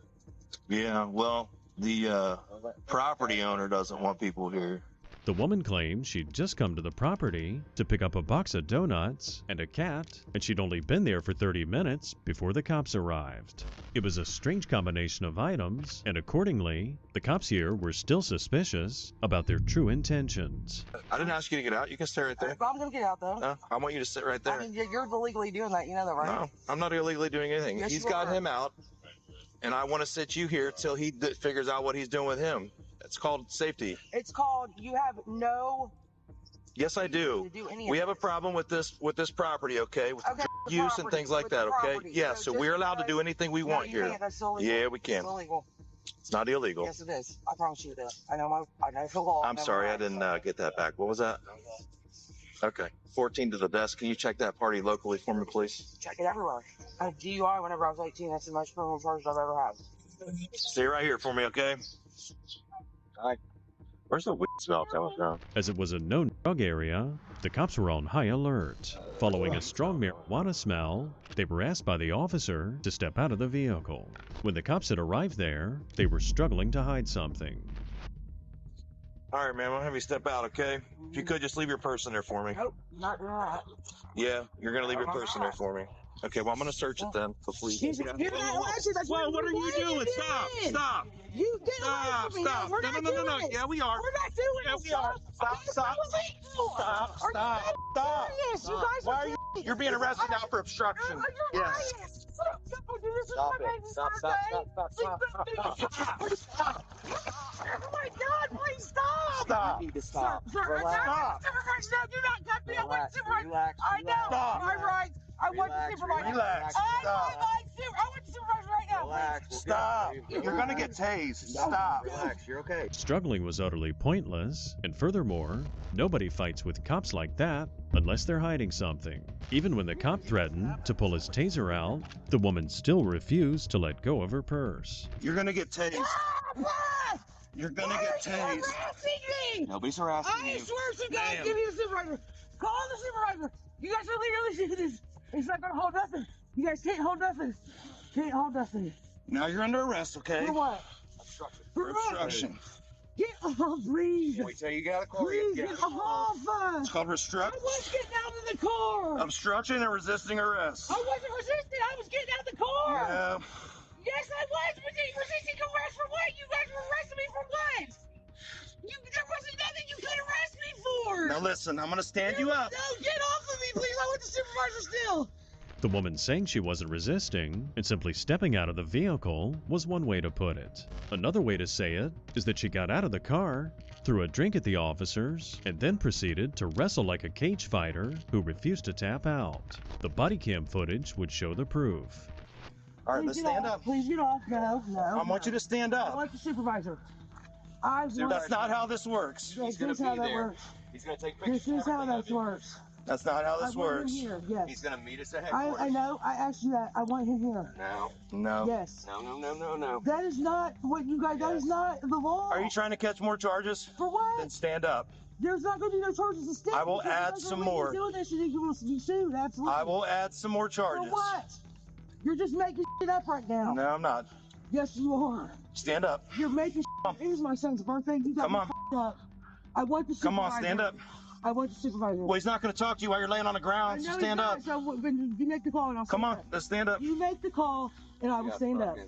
Yeah, well, the property owner doesn't want people here. The woman claimed she'd just come to the property to pick up a box of donuts and a cat, and she'd only been there for 30 minutes before the cops arrived. It was a strange combination of items, and accordingly, the cops here were still suspicious about their true intentions. I didn't ask you to get out. You can stay right there. I'm going to get out, though. No, I want you to sit right there. I mean, you're illegally doing that. You know that, right? No, I'm not illegally doing anything. Yes, He's you got are. him out, and I want to sit you here till he figures out what he's doing with him. It's called safety. It's called, you have no... Yes, I do. We have a problem with this property, okay? With Okay, the use property, and things like with that, the okay? property. Yeah, So so just we're allowed to because- do anything we No, want you here. can't. That's illegal. Yeah, we can. It's illegal. It's not illegal. Yes, it is. I promise you that. I know the law. I'm sorry, I didn't get that back. What was that? Okay, 14 to the desk. Can you check that party locally for me, please? Check it everywhere. I had DUI whenever I was 18. That's the most criminal charges I've ever had. Stay right here for me, okay? All right. Where's the weed smell coming from? As it was a known drug area, the cops were on high alert. Following a strong marijuana smell, they were asked by the officer to step out of the vehicle. When the cops had arrived there, they were struggling to hide something. All right, man, I'm gonna have you step out, okay? If you could, just leave your purse in there for me. Nope, not doing that. Yeah, you're gonna leave your purse in there for me. Okay, well, I'm gonna search it then. So please. What are you doing? Stop! You did Stop! me. No, we're not doing it. Yeah, we are. We're not doing Yeah, it. we are. Stop! Stop! Stop! You guys Why are you? You're being arrested now for obstruction. Yes. Stop it. Stop. Oh my God, please stop. Stop. You need to stop. Relax. Stop. No, do not cut me. I want to supervise. I know. Stop. My rights. I want to supervise. Relax. I Stop. want to supervise right now. Relax. Stop. You're gonna get tased. Stop. Relax. You're okay. Struggling was utterly pointless, and furthermore, nobody fights with cops like that unless they're hiding something. Even when the cop threatened to pull his taser out, the woman still refused to let go of her purse. You're gonna get tased. You're gonna get tased. Harassing me. Nobody's harassing I you. swear to God, Ma'am. give me the supervisor. Call the supervisor. You guys are legally this. It's not gonna hold nothing. You guys can't hold nothing. Can't hold nothing. Now you're under arrest, okay? For what? For obstruction. Get off, please. Wait till you got a car. Please get off. It's called I obstruction. was getting out of the car. Obstruction and resisting arrest. I wasn't resisting. I was getting out of the car. Yeah. Yes, I was resisting arrest for what? You guys were arresting me for what? There wasn't nothing you could arrest me for. Now listen, I'm gonna stand you up. No, get off of me, please. I want the supervisor still. The woman saying she wasn't resisting and simply stepping out of the vehicle was one way to put it. Another way to say it is that she got out of the car, threw a drink at the officers, and then proceeded to wrestle like a cage fighter who refused to tap out. The body cam footage would show the proof. All right, let's stand up. Please get off. No. I want you to stand I up. want the supervisor. That's not how this works. This is how that works. He's gonna take pictures. This is how that works. That's not how this I want works. him here. Yes. He's gonna meet us at headquarters. I know. I asked you that. I want him here. No. No. Yes. No. That is not what you guys. That is not the law. Are you trying to catch more charges? For what? Then stand up. There's not going to be no charges to stand. I will add some more. Doing this, you will be sued. Absolutely. I will add some more charges. For what? You're just making shit up right now. No, I'm not. Yes, you are. Stand up. You're making shit up. It is my son's birthday. You got Come on. Up. I want the supervisor. Come on, stand up. I want the supervisor. Well, he's not going to talk to you while you're laying on the ground, so stand up. So you make the call and I'll stand up. Come on, let's stand up. You make the call and I will stand up.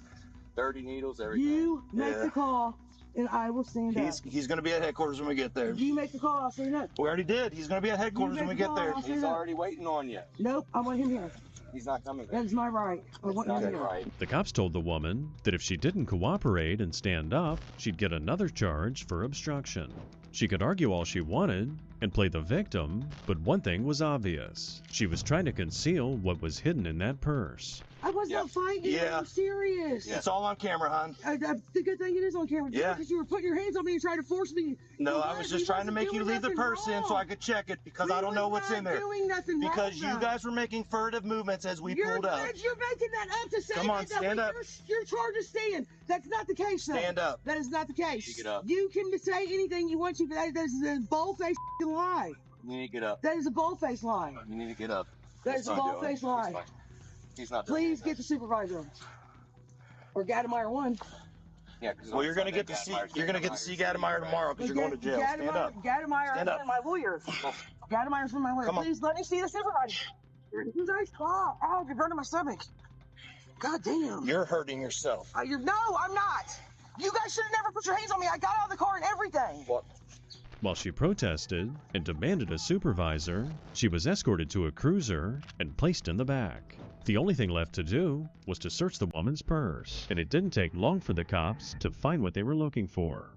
30 needles, everything. You make the call and I will stand up. He's going to be at headquarters when we get there. You make the call, I'll stand up. We already did. He's going to be at headquarters when we get there. He's already waiting on you. Nope, I want him here. He's not coming. That is my right. I want him here. Right. The cops told the woman that if she didn't cooperate and stand up, she'd get another charge for obstruction. She could argue all she wanted and play the victim, but one thing was obvious. She was trying to conceal what was hidden in that purse. I was not fighting. I'm serious. It's all on camera, hon. The good thing it is on camera. Yeah. Because you were putting your hands on me and trying to force me. No, I was just trying to make you leave the purse in so I could check it because I don't know what's in there. Doing nothing because wrong, you guys were making furtive movements as we pulled up. You're making that up to say Come on, stand up. Your charges stand. That's not the case, though. Stand up. That is not the case. You get up. You can say anything you want to, but that is a bold-faced lie. You need to get up. That is a bold-faced lie. You need to get up. That is a bold-faced lie. He's not. Please get the supervisor. Or Gademeyer 1. Yeah. Well, you're gonna get to see. You're gonna get to see Gademeyer tomorrow because you're going to jail. Stand up. Gademeyer Stand up. is my lawyer. Gademeyer is my lawyer. Come on. Please let me see the supervisor. You guys stop. Ow, you're burning my stomach. God damn. You're hurting yourself. No, I'm not. You guys should have never put your hands on me. I got out of the car and everything. What? While she protested and demanded a supervisor, she was escorted to a cruiser and placed in the back. The only thing left to do was to search the woman's purse, and it didn't take long for the cops to find what they were looking for.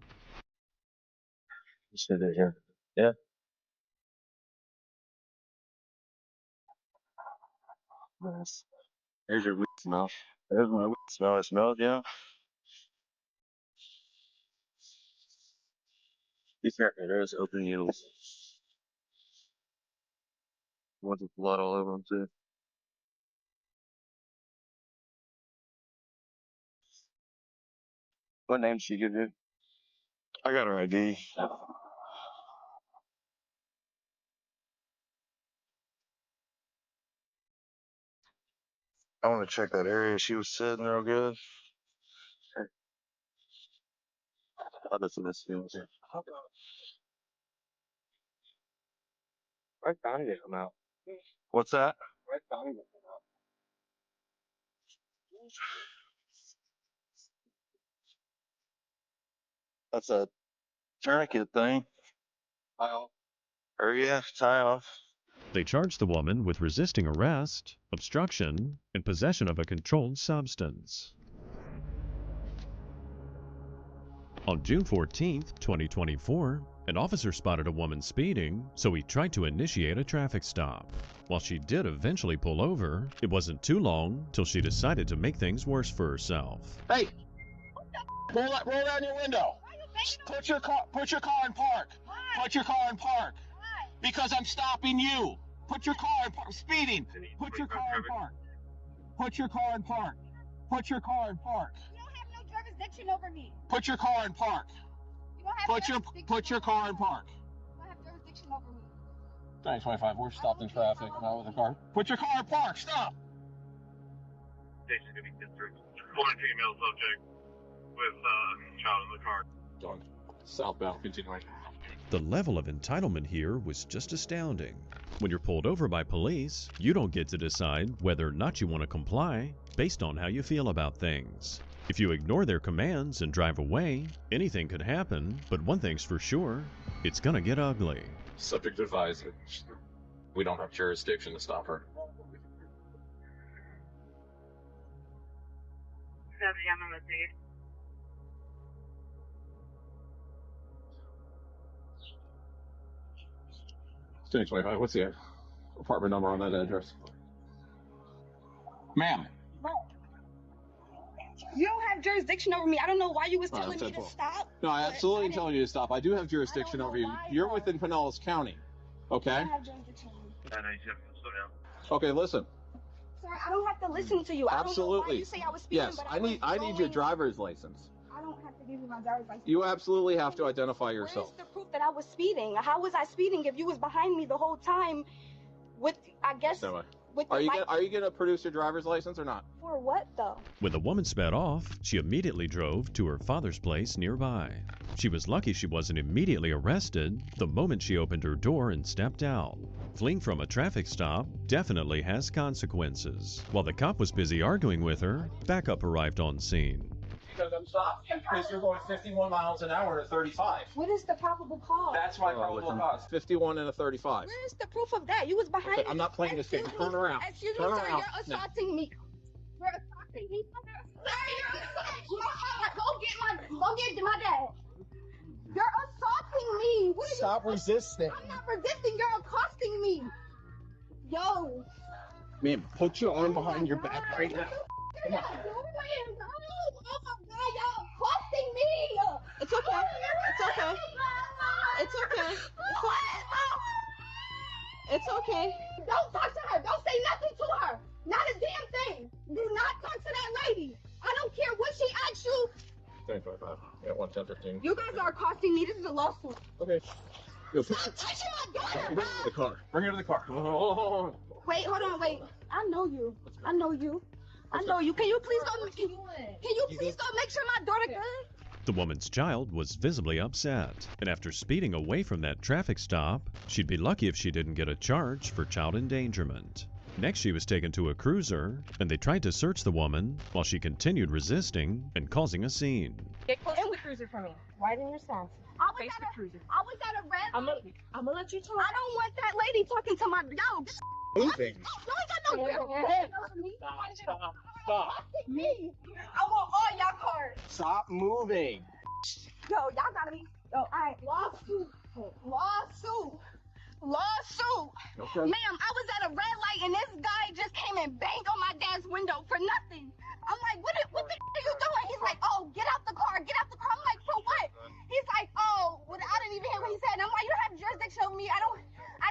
You said it here. Yeah. Nice. There's your weed smell. There's my weed smell. It smells, yeah. Be careful, there's open needles. Ones with blood all over them, too. What name did she give you? I got her ID. I want to check that area she was sitting real good. How does this feel? Right behind you come out. What's that? Right behind you come out. That's a tourniquet thing. Tie off. Or yeah, tie off. They charged the woman with resisting arrest, obstruction, and possession of a controlled substance. On June 14, 2024, an officer spotted a woman speeding, so he tried to initiate a traffic stop. While she did eventually pull over, it wasn't too long till she decided to make things worse for herself. Hey, roll down your window. Put your car in park. Put your car in park. Because I'm stopping you. Put your car in park. Speeding. Put your car in park. Put your car in park. Put your car in park. You don't have no jurisdiction over me. Put your car in park. You don't have Put your car in park. You don't have jurisdiction over me. 925. We're stopped in traffic. Not with a car. Put your car in park. Stop. Station to be district. One female subject with child in the car. Going southbound. Continuing. The level of entitlement here was just astounding. When you're pulled over by police, you don't get to decide whether or not you want to comply based on how you feel about things. If you ignore their commands and drive away, anything could happen, but one thing's for sure, it's gonna get ugly. Subject advised. We don't have jurisdiction to stop her. Subject 1025. What's the apartment number on that address? Ma'am. You don't have jurisdiction over me. I don't know why you was telling me to stop. No, I absolutely am telling you to stop. I do have jurisdiction over you. You're within Pinellas County. Okay? I don't have jurisdiction over you. I know you have to slow down. Okay, listen. Sir, I don't have to listen to you. I don't know why Absolutely. you say I was speeding, Yes, but I need your driver's license. I don't have to give you my driver's license. You absolutely have to identify yourself. Where's the proof that I was speeding? How was I speeding if you was behind me the whole time with, I guess, Stand by. with Are the you light- gonna produce your driver's license or not? For what, though? When the woman sped off, she immediately drove to her father's place nearby. She was lucky she wasn't immediately arrested the moment she opened her door and stepped out. Fleeing from a traffic stop definitely has consequences. While the cop was busy arguing with her, backup arrived on scene. Because I'm stopped because you're going 51 miles an hour to 35. What is the probable cause? That's my probable cause. 51 and a 35. Where's the proof of that? You was behind Okay, me. I'm not playing this game. Excuse me. Turn around. Excuse Turn me, sir. around. You're assaulting me. You're assaulting me. Go get my dad. You're assaulting me. What are you? Stop resisting. I'm not resisting. You're accosting me. Yo. Man, put your arm behind your back right now. Come on. Oh my God, y'all accosting me. It's okay. It's okay. It's okay. It's okay. Don't talk to her. Don't say nothing to her. Not a damn thing. Do not talk to that lady. I don't care what she asks you. 1025. Yeah, 11015. You guys are accosting me. This is a lawsuit. Okay. Yo, Stop touching my daughter. bring her to the car. Bring her to the car. Wait, hold on, wait. I know you. I know you. I know you. Can you please go? Can you please go make sure my daughter good? The woman's child was visibly upset, and after speeding away from that traffic stop, she'd be lucky if she didn't get a charge for child endangerment. Next, she was taken to a cruiser, and they tried to search the woman while she continued resisting and causing a scene. Get close to the cruiser for me. Right in your stance. Face the cruiser. I was at a red light. I'm gonna let you talk. I don't want that lady talking to my Moving. You ain't got no Stop. me. I want all y'all cards. Stop moving. Yo, y'all gotta be. Yo, alright. Lawsuit. Okay. Ma'am, I was at a red light and this guy just came and banged on my dad's window for nothing. I'm like, what the are you doing? He's like, oh, get out the car. I'm like, for what? He's like, oh, well, I didn't even hear what he said. And I'm like, you don't have jurisdiction over me. I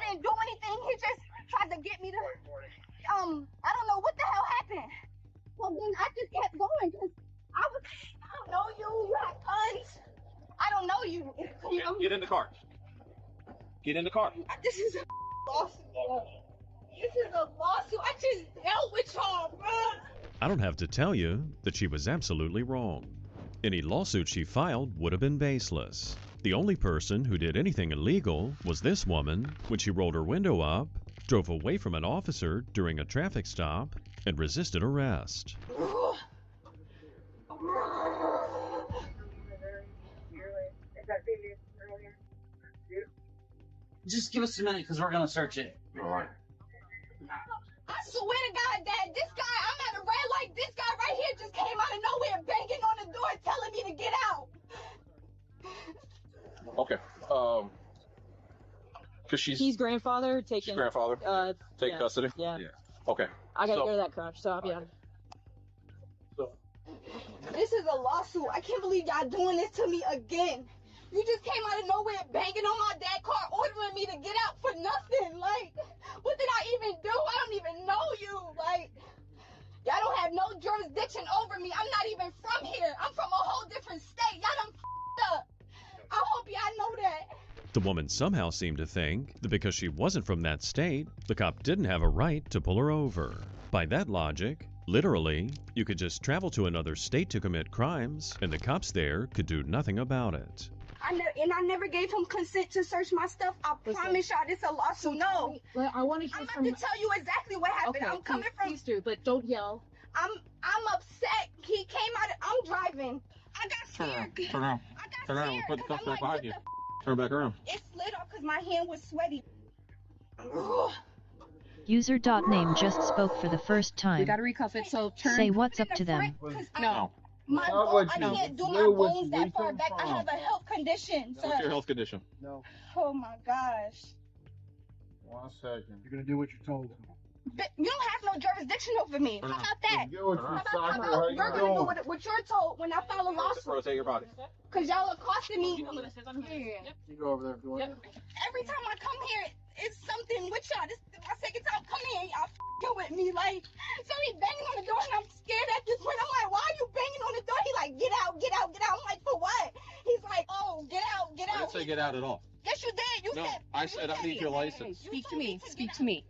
didn't do anything. He just tried to get me to, I don't know what the hell happened. Well, then I just kept going because I don't know you. You have guns. I don't know you. Get in the car. Get in the car. This is a lawsuit. This is a lawsuit. I just dealt with y'all, bro. I don't have to tell you that she was absolutely wrong. Any lawsuit she filed would have been baseless. The only person who did anything illegal was this woman when she rolled her window up, drove away from an officer during a traffic stop, and resisted arrest. Just give us a minute because we're going to search it. All right. I swear to God, Dad, this guy, I'm at a red light. This guy right here just came out of nowhere banging on the door telling me to get out. Okay. Because he's grandfather taking. She's grandfather. Take custody. Yeah. Okay. I gotta go to that crash, so I'll be on. This is a lawsuit. I can't believe y'all doing this to me again. You just came out of nowhere banging on my dad's car, ordering me to get out for nothing. Like, what did I even do? I don't even know you. Like, y'all don't have no jurisdiction over me. I'm not even from here. I'm from a whole different state. Y'all done f***ed up. I hope y'all know that. The woman somehow seemed to think that because she wasn't from that state, the cop didn't have a right to pull her over. By that logic, literally, you could just travel to another state to commit crimes, and the cops there could do nothing about it. I never gave him consent to search my stuff. I promise y'all this a lawsuit. No. I want to hear I'm about to tell you exactly what happened. Okay, I'm coming from. Please do, but don't yell. I'm upset. He came out. I'm driving. I got scared. Turn around. Turn around. Put the cuff back behind you. Turn back around. It slid off because my hand was sweaty. User.name just spoke for the first time. We gotta recuff it, so turn. Say what's up to them. No. My bone, I can't do my bones that far back. I have a health condition. What's your health condition? No. Oh my gosh. 1 second. You're gonna do what you're told. But you don't have no jurisdiction over me. How about that? Good with you, How Sasha. about How you you're gonna do doing? what you're told when I file a lawsuit? Rotate your body. Cause y'all accosting me. You know what it says on here? Yep. You go over there if you want. Yep. Every time I come here, it's something with y'all. This is my second time coming here. Y'all f***ing with me. Like, so he banging on the door and I'm scared at this point. I'm like, why are you banging on the door? He like, get out, get out, get out. I'm like, for what? He's like, oh, get out, get out. I didn't say get out at all. Yes, you did. You No, said. I said I need your license. Speak to me. Speak to me.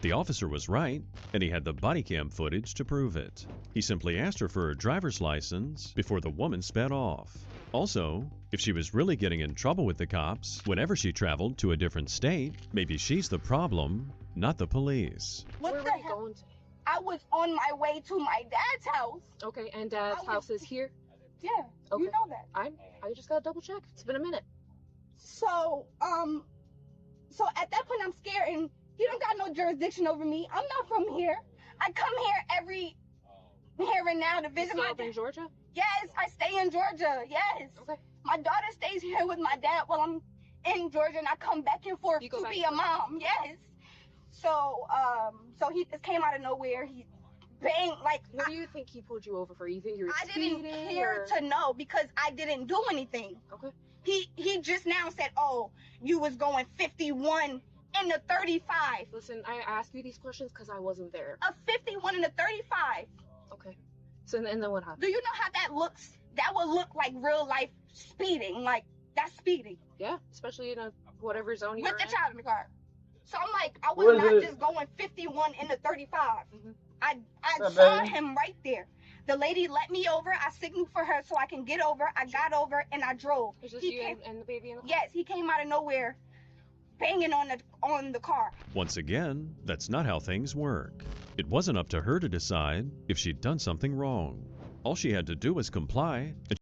The officer was right, and he had the body cam footage to prove it. He simply asked her for her driver's license before the woman sped off. Also, if she was really getting in trouble with the cops whenever she traveled to a different state, maybe she's the problem, not the police. Where were you going to? I was on my way to my dad's house. Okay, and Dad's house is here? Yeah, okay. You know that. I just gotta double check. It's been a minute. So at that point I'm scared and he don't got no jurisdiction over me. I'm not from here. I come here here and now to visit my dad. In Georgia? Yes, I stay in Georgia. Yes. Okay. My daughter stays here with my dad while I'm in Georgia and I come back and forth to be a mom. Yes. So he just came out of nowhere. He banged like. What do you think he pulled you over for? You think you're I didn't care to know because I didn't do anything. Okay. He just now said, "Oh, you was going 51 in the 35." Listen, I asked you these questions because I wasn't there. A 51 in the 35. Okay. So and then what happened? Do you know how that looks? That would look like real life speeding. Like that's speeding. Yeah, especially in a whatever zone you're with the in. child in the car. So I'm like, I was not just going 51 in the 35. Mm-hmm. I saw him right there. The lady let me over. I signaled for her so I can get over. I got over and I drove. It's just you and the baby in the car? Yes, he came out of nowhere, banging on the car. Once again, that's not how things work. It wasn't up to her to decide if she'd done something wrong. All she had to do was comply, and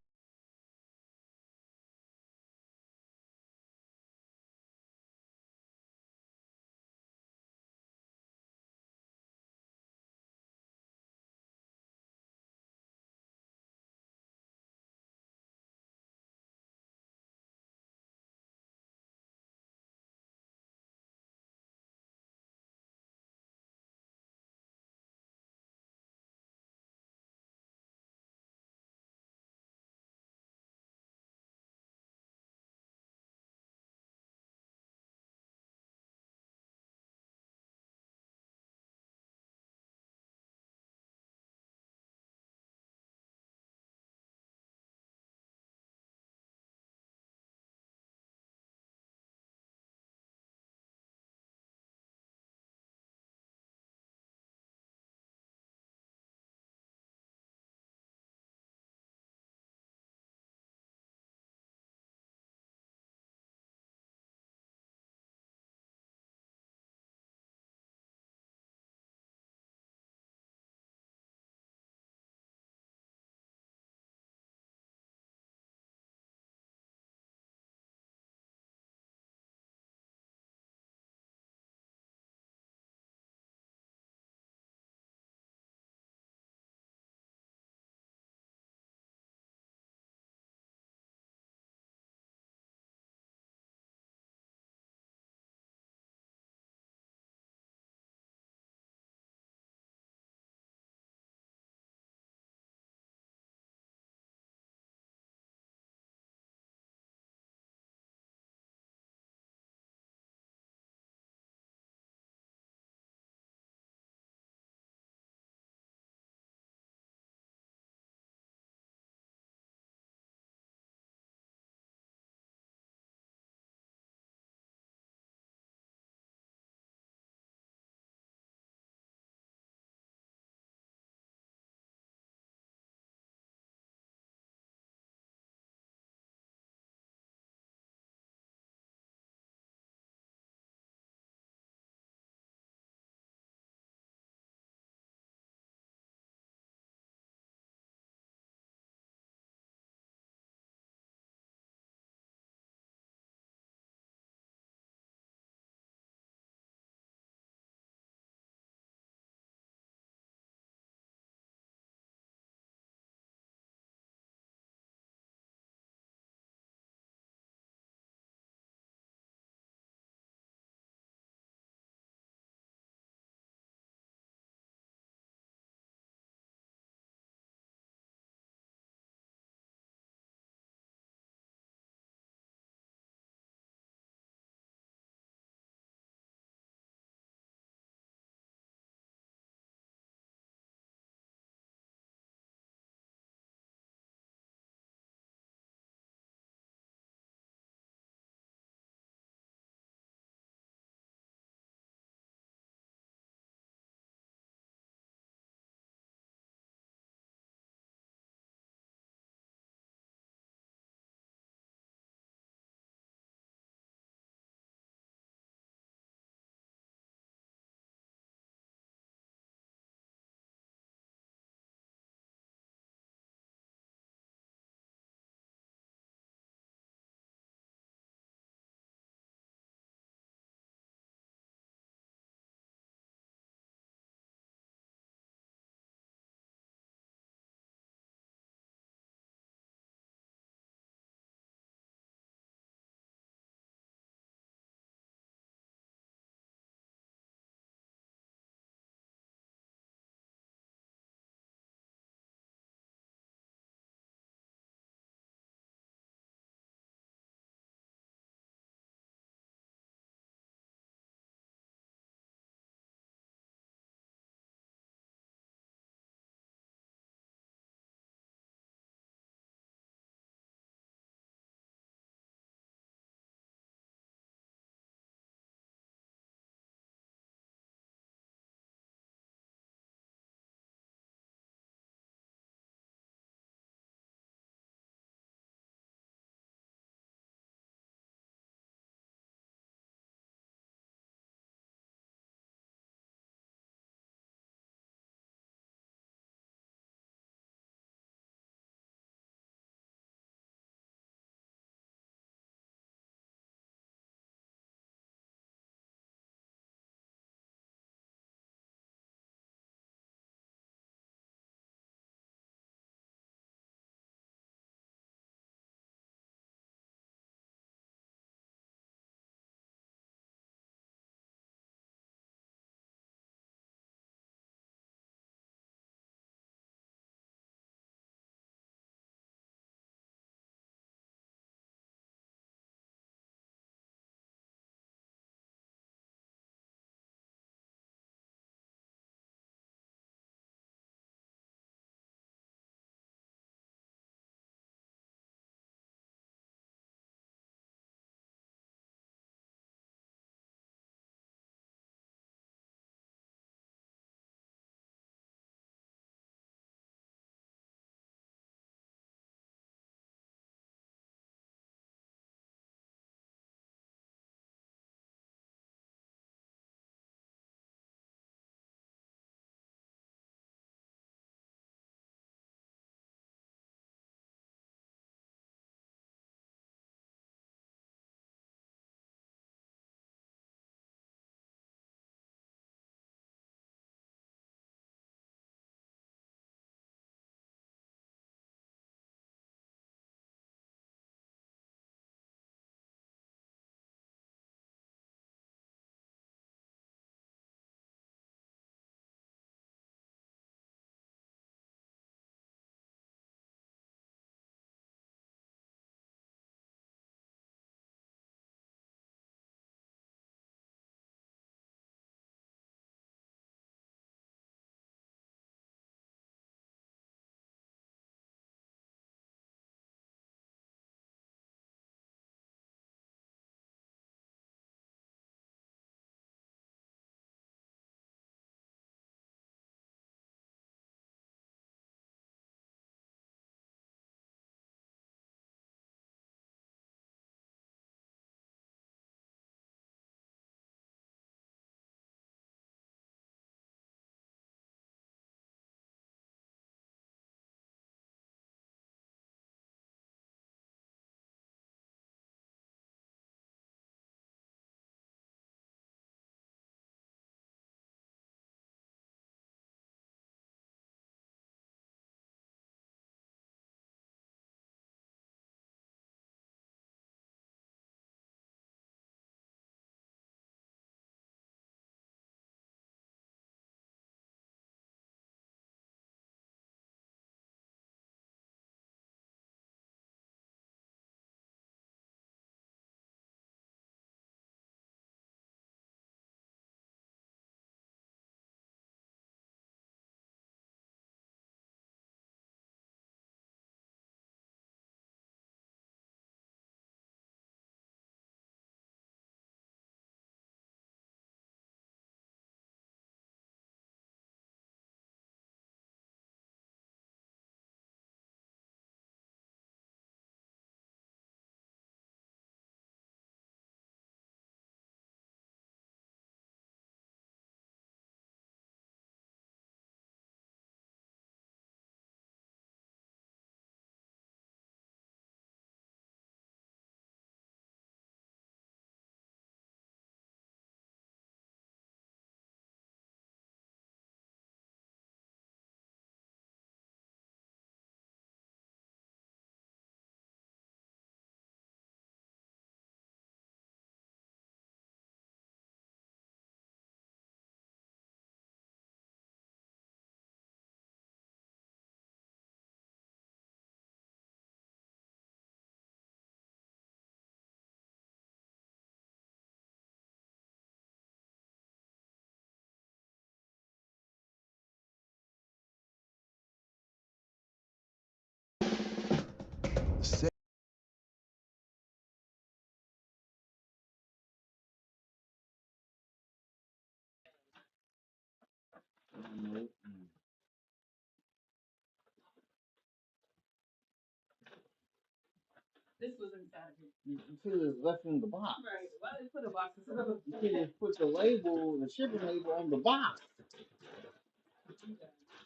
This was inside of it. You could have left in the box. Right. Why did they put a box inside of it? You could have put the label, the shipping label on the box.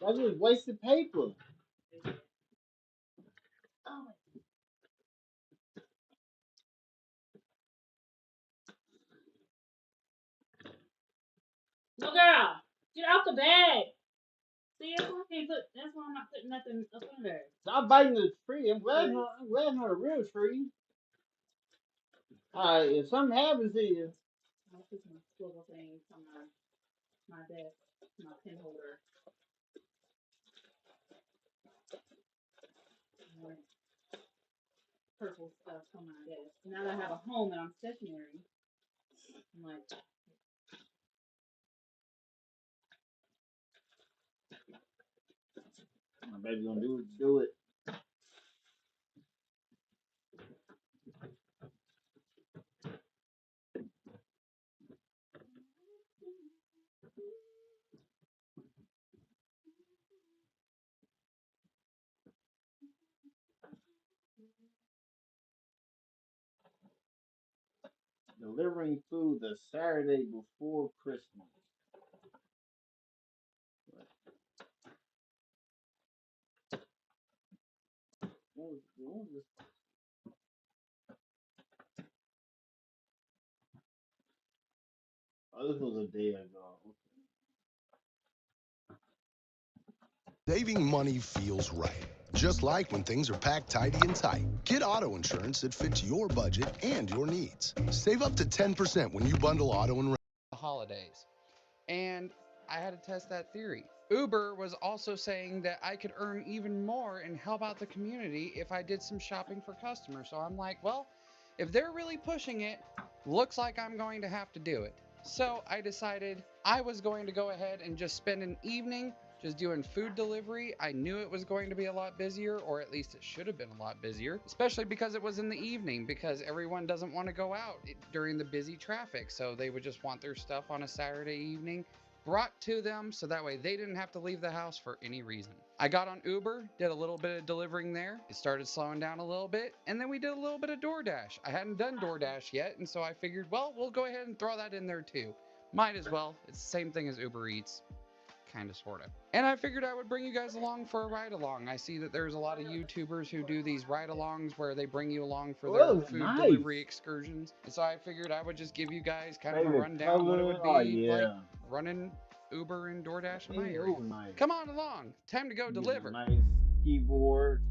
That just wasted paper. No, girl, get out the bag. See, that's why I can't put. That's why I'm not putting nothing up in there. Stop biting the tree. I'm glad it's not a real tree. Alright, if something happens to you. I'll put some swivel things on my desk, my pen holder. Purple stuff on my desk. Now that I have a home and I'm stationary, I'm like, My baby gonna do it. Delivering food the Saturday before Christmas. What was this? Oh, this was a day ago. Saving money feels right. Just like when things are packed tidy and tight. Get auto insurance that fits your budget and your needs. Save up to 10% when you bundle auto and holidays. And I had to test that theory. Uber was also saying that I could earn even more and help out the community if I did some shopping for customers. So I'm like, well, if they're really pushing it, looks like I'm going to have to do it. So I decided I was going to go ahead and just spend an evening just doing food delivery. I knew it was going to be a lot busier, or at least it should have been a lot busier, especially because it was in the evening, because everyone doesn't want to go out during the busy traffic. So they would just want their stuff on a Saturday evening brought to them, so that way they didn't have to leave the house for any reason. I got on Uber, did a little bit of delivering there. It started slowing down a little bit, and then we did a little bit of DoorDash. I hadn't done DoorDash yet, and so I figured, well, we'll go ahead and throw that in there too. Might as well. It's the same thing as Uber Eats. Kind of, sort of. And I figured I would bring you guys along for a ride along. I see that there's a lot of YouTubers who do these ride alongs where they bring you along for their food delivery excursions. And so I figured I would just give you guys kind of a rundown what it would be like running Uber and DoorDash in my area. Come on along. Time to go deliver. Nice keyboard.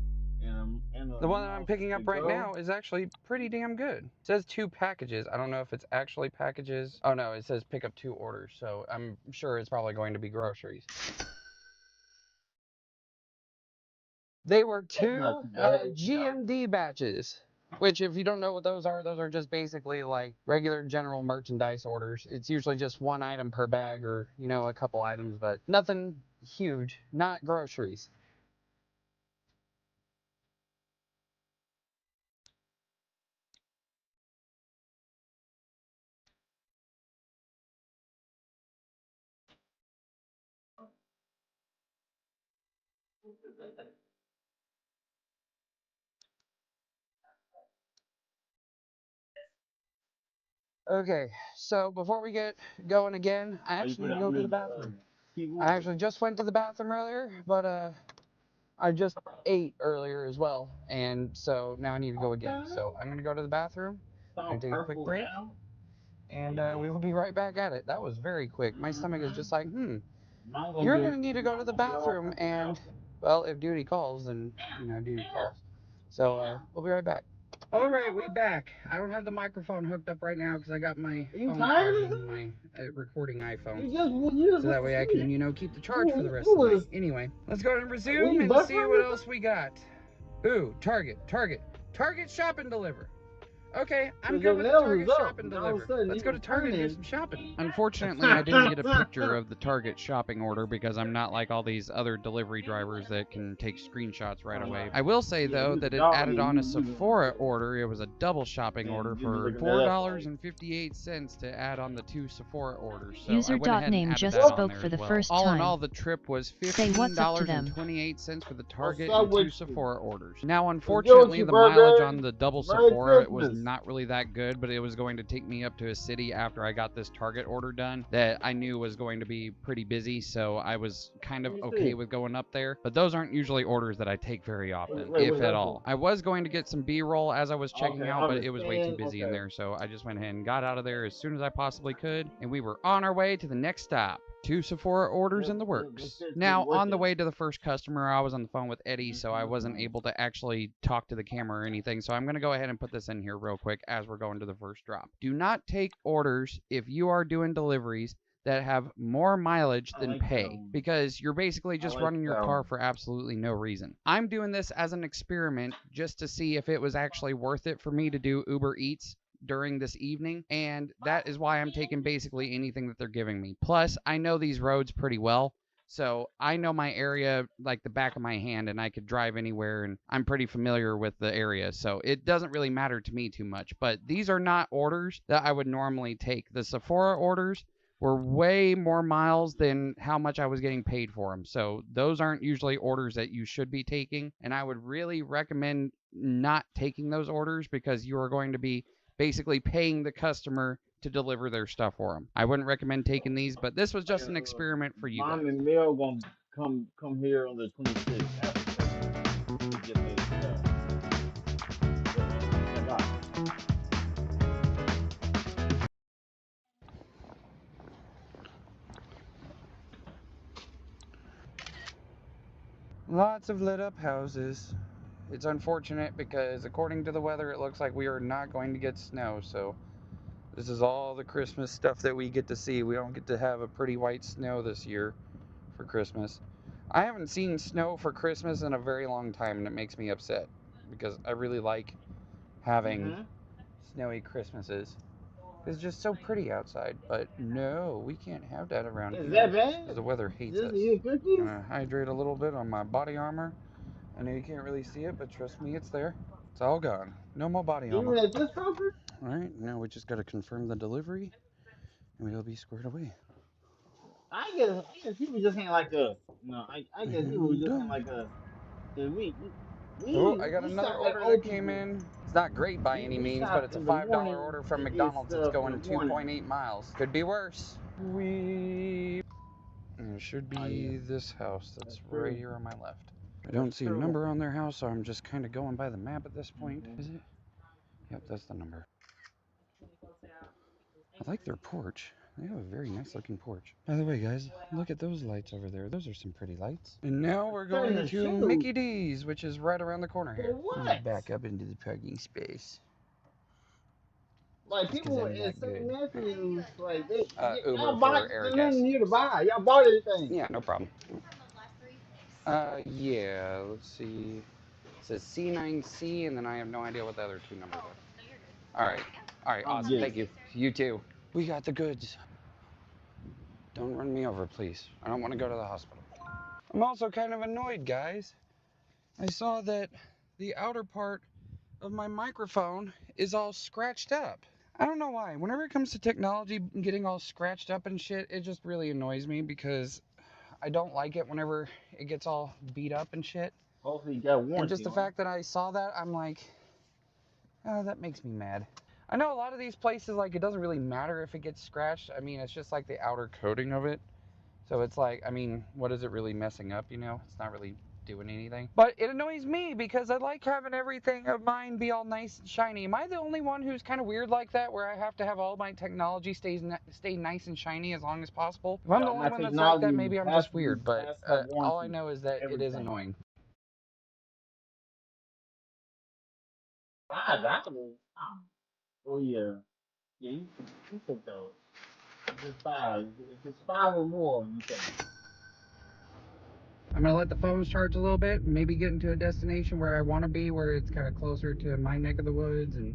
The one that I'm picking up right now is actually pretty damn good. It says 2 packages. I don't know if it's actually packages. Oh no, it says pick up 2 orders. So I'm sure it's probably going to be groceries. They were 2 GMD batches, which if you don't know what those are just basically like regular general merchandise orders. It's usually just 1 item per bag, or, you know, a couple items, but nothing huge, not groceries. Okay, so before we get going again, I actually need to go to the bathroom. I actually just went to the bathroom earlier, but I just ate earlier as well, and so now I need to go again. So I'm gonna go to the bathroom, I'm gonna take a quick break, and we will be right back at it. That was very quick. My stomach is just like, you're gonna need to go to the bathroom, and, well, if duty calls, then, you know, duty calls. So we'll be right back. All right, we're back. I don't have the microphone hooked up right now because I got my phone charged in my recording iPhone. So that way I can, you know, keep the charge for the rest of the night. Anyway, let's go ahead and resume and see what else we got. Ooh, Target shop and deliver. Okay, I'm Your good with the nails Target is shop up, and and all of a deliver. sudden Let's you go to was Target and do turning. some shopping. Unfortunately, I didn't get a picture of the Target shopping order because I'm not like all these other delivery drivers that can take screenshots right away. I will say, though, that it added on a Sephora order. It was a double shopping order for $4.58 to add on the 2 Sephora orders. So I went ahead and User.name added just that on spoke there for as the well. first All in time. all, the trip was Say what's up to them. $15.28 for the Target What's up and 2 with you? Sephora orders. Now, What's good with unfortunately, you, the mileage Burberry? on the double Merry Sephora was Christmas. not really that good, but it was going to take me up to a city after I got this Target order done that I knew was going to be pretty busy, so I was kind of okay with going up there. But those aren't usually orders that I take very often, if at all. I was going to get some B-roll as I was checking Okay, out, but it was way too understand. busy in Okay. there, so I just went ahead and got out of there as soon as I possibly could, and we were on our way to the next stop. 2 Sephora orders in the works. Now, on the way to the first customer, I was on the phone with Eddie, so I wasn't able to actually talk to the camera or anything, so I'm going to go ahead and put this in here real quick as we're going to the first drop. Do not take orders if you are doing deliveries that have more mileage than pay, because you're basically just running your car for absolutely no reason. I'm doing this as an experiment just to see if it was actually worth it for me to do Uber Eats during this evening, and that is why I'm taking basically anything that they're giving me. Plus, I know these roads pretty well, so I know my area like the back of my hand, and I could drive anywhere, and I'm pretty familiar with the area, so it doesn't really matter to me too much. But these are not orders that I would normally take. The Sephora orders were way more miles than how much I was getting paid for them, so those aren't usually orders that you should be taking, and I would really recommend not taking those orders because you are going to be basically paying the customer to deliver their stuff for them. I wouldn't recommend taking these, but this was just an experiment for you guys. Mom and Mel gonna come here on the 26th. After to get their stuff. Lots of lit up houses. It's unfortunate because according to the weather, it looks like we are not going to get snow, so this is all the Christmas stuff that we get to see. We don't get to have a pretty white snow this year for Christmas. I haven't seen snow for Christmas in a very long time, and it makes me upset because I really like having snowy Christmases. It's just so pretty outside, but no, we can't have that around here. Is that bad? Because the weather hates us. You cookies? I'm gonna hydrate a little bit on my body armor. I know you can't really see it, but trust me, it's there. It's all gone. No more body armor. Even at this comfort? Alright, now we just gotta confirm the delivery, and we'll be squared away. I guess people just ain't like us. No, I guess people just ain't like us. I got another order that came in. It's not great by any means, but it's a $5 order from McDonald's that's going 2.8 miles. Could be worse. And it should be this house that's right here on my left. I don't see a number on their house, so I'm just kind of going by the map at this point. Is it? Yep, that's the number. I like their porch. They have a very nice looking porch. By the way, guys, look at those lights over there. Those are some pretty lights. And now we're going to Mickey D's, which is right around the corner here. Back up into the parking space. Like people in St. Matthews, like Uber y'all bought for air nothing gas. here to buy. Y'all bought everything. Yeah, no problem. Yeah, let's see. It says C9C, and then I have no idea what the other two numbers are. Alright, awesome. Thank you. You too. We got the goods. Don't run me over, please. I don't want to go to the hospital. I'm also kind of annoyed, guys. I saw that the outer part of my microphone is all scratched up. I don't know why. Whenever it comes to technology getting all scratched up and shit, it just really annoys me because I don't like it whenever it gets all beat up and shit. Hopefully you got warranty. And just the fact that I saw that, I'm like, oh, that makes me mad. I know a lot of these places, like, it doesn't really matter if it gets scratched. I mean, it's just like the outer coating of it. So it's like, I mean, what is it really messing up, you know? It's not really doing anything. But it annoys me because I like having everything of mine be all nice and shiny. Am I the only one who's kind of weird like that, where I have to have all my technology stay nice and shiny as long as possible? If I'm the only one that's like that, maybe I'm just weird. But all I know is that it is annoying. Oh yeah. Yeah, you can those. If it's five or more, you can. I'm gonna let the phones charge a little bit, and maybe get into a destination where I want to be, where it's kind of closer to my neck of the woods, and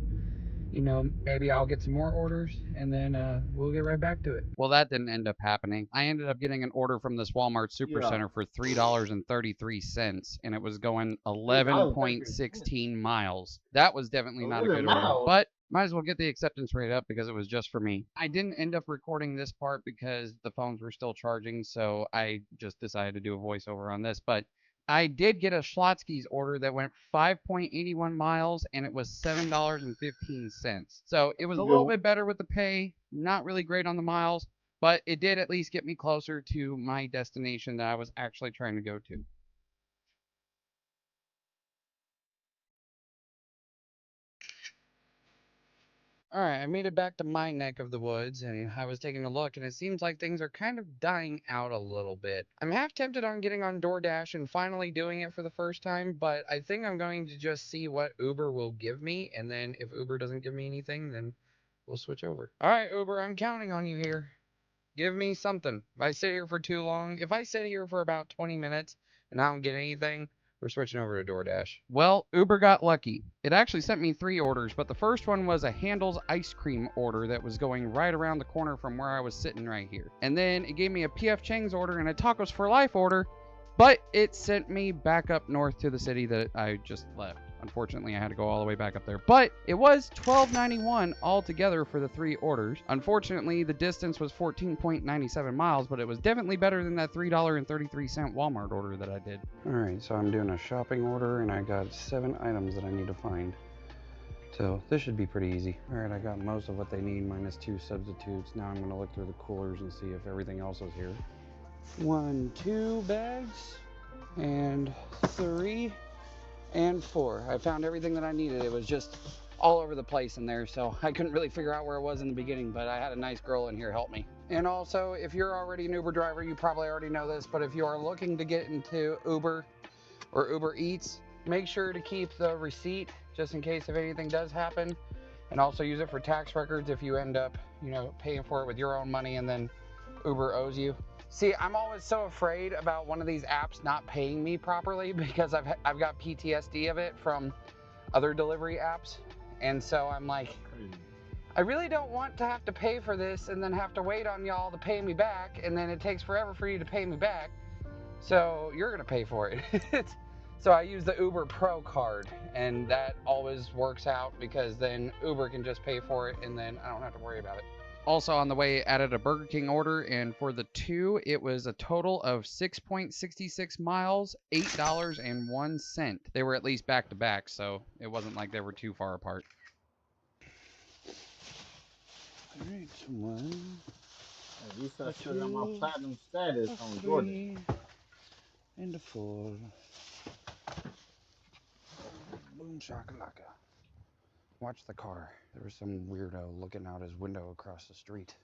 you know, maybe I'll get some more orders and then we'll get right back to it. Well, that didn't end up happening. I ended up getting an order from this Walmart Supercenter for $3.33, and it was going 11.16 miles. That was definitely not a good order, but might as well get the acceptance rate up because it was just for me. I didn't end up recording this part because the phones were still charging, so I just decided to do a voiceover on this, but I did get a Schlotsky's order that went 5.81 miles, and it was $7.15. So it was a little bit better with the pay, not really great on the miles, but it did at least get me closer to my destination that I was actually trying to go to. Alright, I made it back to my neck of the woods, and I was taking a look, and it seems like things are kind of dying out a little bit. I'm half tempted on getting on DoorDash and finally doing it for the first time, but I think I'm going to just see what Uber will give me, and then if Uber doesn't give me anything, then we'll switch over. Alright, Uber, I'm counting on you here. Give me something. If I sit here for too long, if I sit here for about 20 minutes and I don't get anything, we're switching over to DoorDash. Well, Uber got lucky. It actually sent me 3 orders, but the first one was a Handel's ice cream order that was going right around the corner from where I was sitting right here. And then it gave me a P.F. Chang's order and a Tacos for Life order, but it sent me back up north to the city that I just left. Unfortunately, I had to go all the way back up there, but it was $12.91 altogether for the 3 orders. Unfortunately, the distance was 14.97 miles, but it was definitely better than that $3.33 Walmart order that I did. All right, so I'm doing a shopping order, and I got 7 items that I need to find. So this should be pretty easy. All right, I got most of what they need minus 2 substitutes. Now I'm gonna look through the coolers and see if everything else is here. 1, 2 bags, and 3, and 4. I found everything that I needed. It was just all over the place in there, so I couldn't really figure out where it was in the beginning, but I had a nice girl in here help me. And also, if you're already an Uber driver, you probably already know this, but if you are looking to get into Uber or Uber Eats, make sure to keep the receipt just in case if anything does happen, and also use it for tax records if you end up, you know, paying for it with your own money and then Uber owes you. See, I'm always so afraid about one of these apps not paying me properly because I've got PTSD of it from other delivery apps. And so I'm like, I really don't want to have to pay for this and then have to wait on y'all to pay me back. And then it takes forever for you to pay me back. So you're going to pay for it. So I use the Uber Pro card, and that always works out because then Uber can just pay for it and then I don't have to worry about it. Also on the way, added a Burger King order, and for the 2, it was a total of 6.66 miles, $8.01. They were at least back to back, so it wasn't like they were too far apart. Alright, 1. At least I still got my platinum status on DoorDash. And a 4. Boom shakalaka. Watch the car. There was some weirdo looking out his window across the street.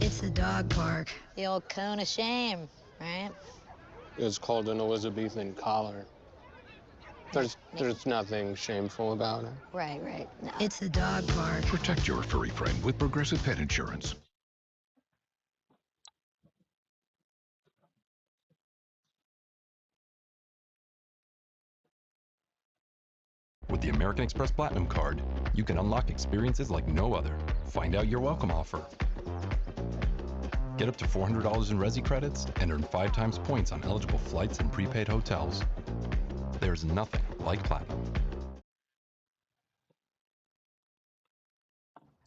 It's the dog park. The old cone of shame, right? It's called an Elizabethan collar. There's nothing shameful about it. Right. No. It's the dog park. Protect your furry friend with Progressive Pet Insurance. With the American Express Platinum Card, you can unlock experiences like no other. Find out your welcome offer. Get up to $400 in Resi credits and earn 5 times points on eligible flights and prepaid hotels. There's nothing like Platinum.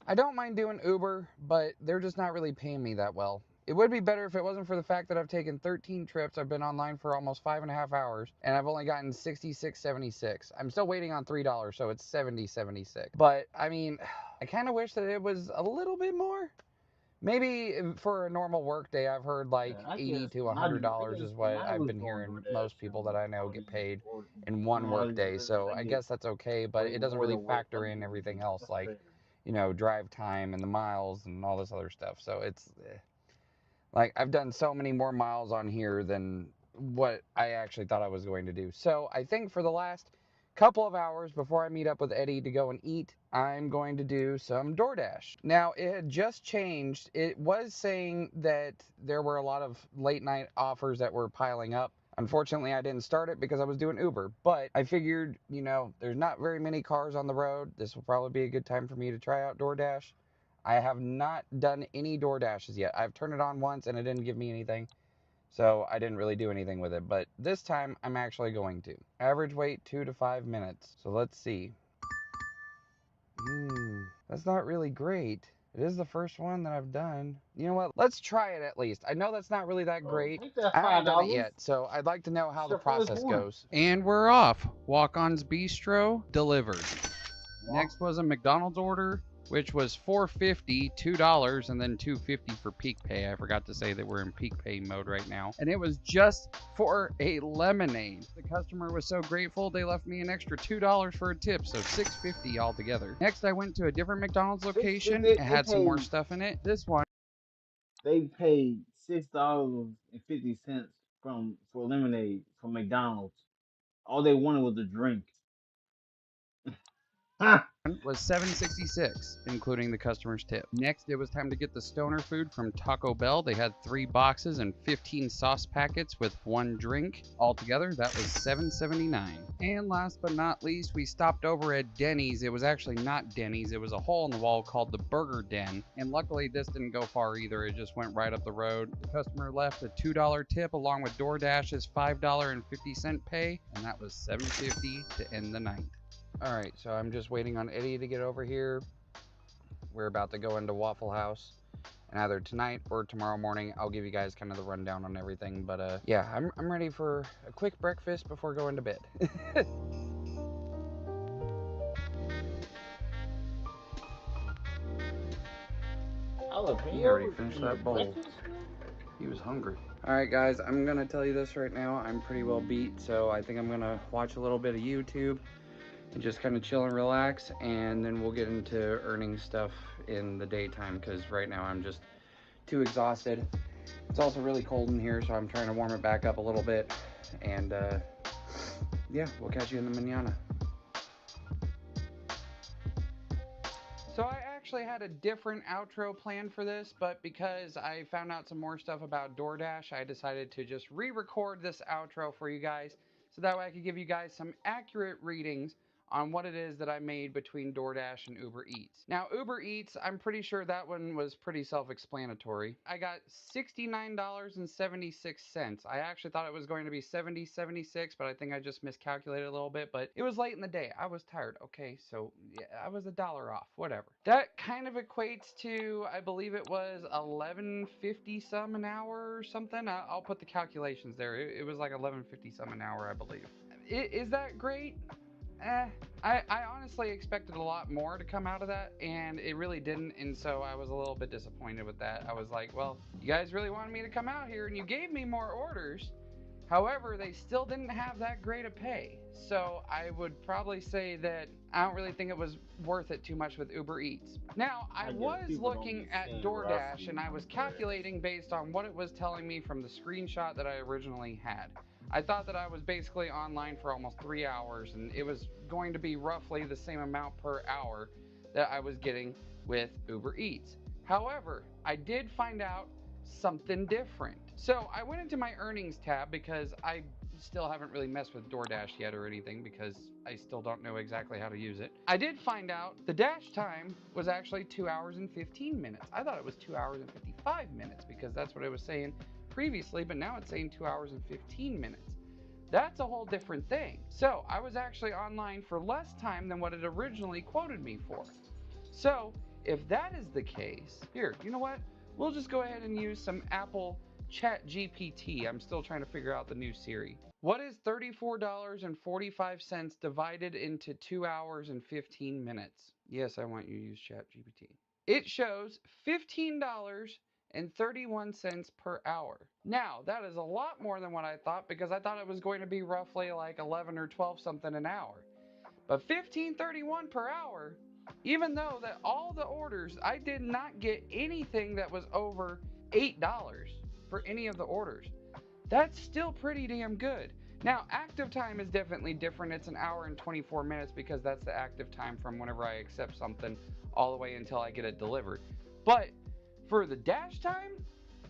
I don't mind doing Uber, but they're just not really paying me that well. It would be better if it wasn't for the fact that I've taken 13 trips, I've been online for almost 5.5 hours, and I've only gotten $66.76. I'm still waiting on $3, so it's $70.76. But, I mean, I kind of wish that it was a little bit more. Maybe for a normal work day, I've heard like $80 to $100 is what I've been hearing most people that I know get paid in one work day. So I guess that's okay, but it doesn't really factor in everything else, like, you know, drive time and the miles and all this other stuff. So it's like I've done so many more miles on here than what I actually thought I was going to do. So I think for the last couple of hours before I meet up with Eddie to go and eat, I'm going to do some DoorDash. Now, it had just changed. It was saying that there were a lot of late night offers that were piling up. Unfortunately, I didn't start it because I was doing Uber, but I figured, you know, there's not very many cars on the road. This will probably be a good time for me to try out DoorDash. I have not done any DoorDashes yet. I've turned it on once and it didn't give me anything, so I didn't really do anything with it. But this time, I'm actually going to. Average wait, 2 to 5 minutes. So let's see. That's not really great. It is the first one that I've done. You know what? Let's try it at least. I know that's not really that great. Take that I haven't done it $5. yet, so I'd like to know how the It's your first process one. goes. And we're off. Walk-On's Bistro delivered. Wow. Next was a McDonald's order, which was $4.50, $2, and then $2.50 for peak pay. I forgot to say that we're in peak pay mode right now. And it was just for a lemonade. The customer was so grateful, they left me an extra $2 for a tip, so $6.50 altogether. Next, I went to a different McDonald's location. It had some more stuff in it. This one, They paid $6.50 for lemonade from McDonald's. All they wanted was a drink. was $7.66, including the customer's tip. Next, it was time to get the stoner food from Taco Bell. They had 3 boxes and 15 sauce packets with 1 drink. Altogether, that was $7.79. And last but not least, we stopped over at Denny's. It was actually not Denny's. It was a hole in the wall called the Burger Den. And luckily, this didn't go far either. It just went right up the road. The customer left a $2 tip along with DoorDash's $5.50 pay, and that was $7.50 to end the night. Alright, so I'm just waiting on Eddie to get over here. We're about to go into Waffle House. And either tonight or tomorrow morning, I'll give you guys kind of the rundown on everything. But yeah, I'm ready for a quick breakfast before going to bed. He already finished that bowl. He was hungry. Alright guys, I'm going to tell you this right now. I'm pretty well beat, so I think I'm going to watch a little bit of YouTube and just kind of chill and relax, and then we'll get into earning stuff in the daytime, because right now I'm just too exhausted. It's also really cold in here, so I'm trying to warm it back up a little bit, and yeah, we'll catch you in the manana. So I actually had a different outro plan for this, but because I found out some more stuff about DoorDash, I decided to just re-record this outro for you guys, so that way I could give you guys some accurate readings on what it is that I made between DoorDash and Uber Eats. Now, Uber Eats, I'm pretty sure that one was pretty self-explanatory. I got $69.76. I actually thought it was going to be $70.76, but I think I just miscalculated a little bit, but it was late in the day. I was tired. Okay, so yeah, I was $1 off, whatever. That kind of equates to, I believe it was $11.50 some an hour or something. I'll put the calculations there. It was like $11.50 some an hour, I believe. Is that great? I honestly expected a lot more to come out of that, and it really didn't, and so I was a little bit disappointed with that. I was like, well, you guys really wanted me to come out here, and you gave me more orders. However, they still didn't have that great a pay. So I would probably say that I don't really think it was worth it too much with Uber Eats. Now, I was looking at DoorDash, and I was calculating based on what it was telling me from the screenshot that I originally had. I thought that I was basically online for almost 3 hours, and it was going to be roughly the same amount per hour that I was getting with Uber Eats. However, I did find out something different. So I went into my earnings tab, because I still haven't really messed with DoorDash yet or anything, because I still don't know exactly how to use it. I did find out the dash time was actually 2 hours and 15 minutes. I thought it was 2 hours and 55 minutes, because that's what it was saying previously, but now it's saying 2 hours and 15 minutes. That's a whole different thing. So I was actually online for less time than what it originally quoted me for. So if that is the case, here, you know what? We'll just go ahead and use some Apple Chat GPT. I'm still trying to figure out the new Siri. What is $34.45 divided into 2 hours and 15 minutes? Yes, I want you to use Chat GPT. It shows $15.31 per hour. Now, that is a lot more than what I thought, because I thought it was going to be roughly like 11 or 12 something an hour. But $15.31 per hour, even though that all the orders, I did not get anything that was over $8 for any of the orders. That's still pretty damn good. Now, active time is definitely different. It's 1 hour and 24 minutes, because that's the active time from whenever I accept something all the way until I get it delivered. But for the dash time,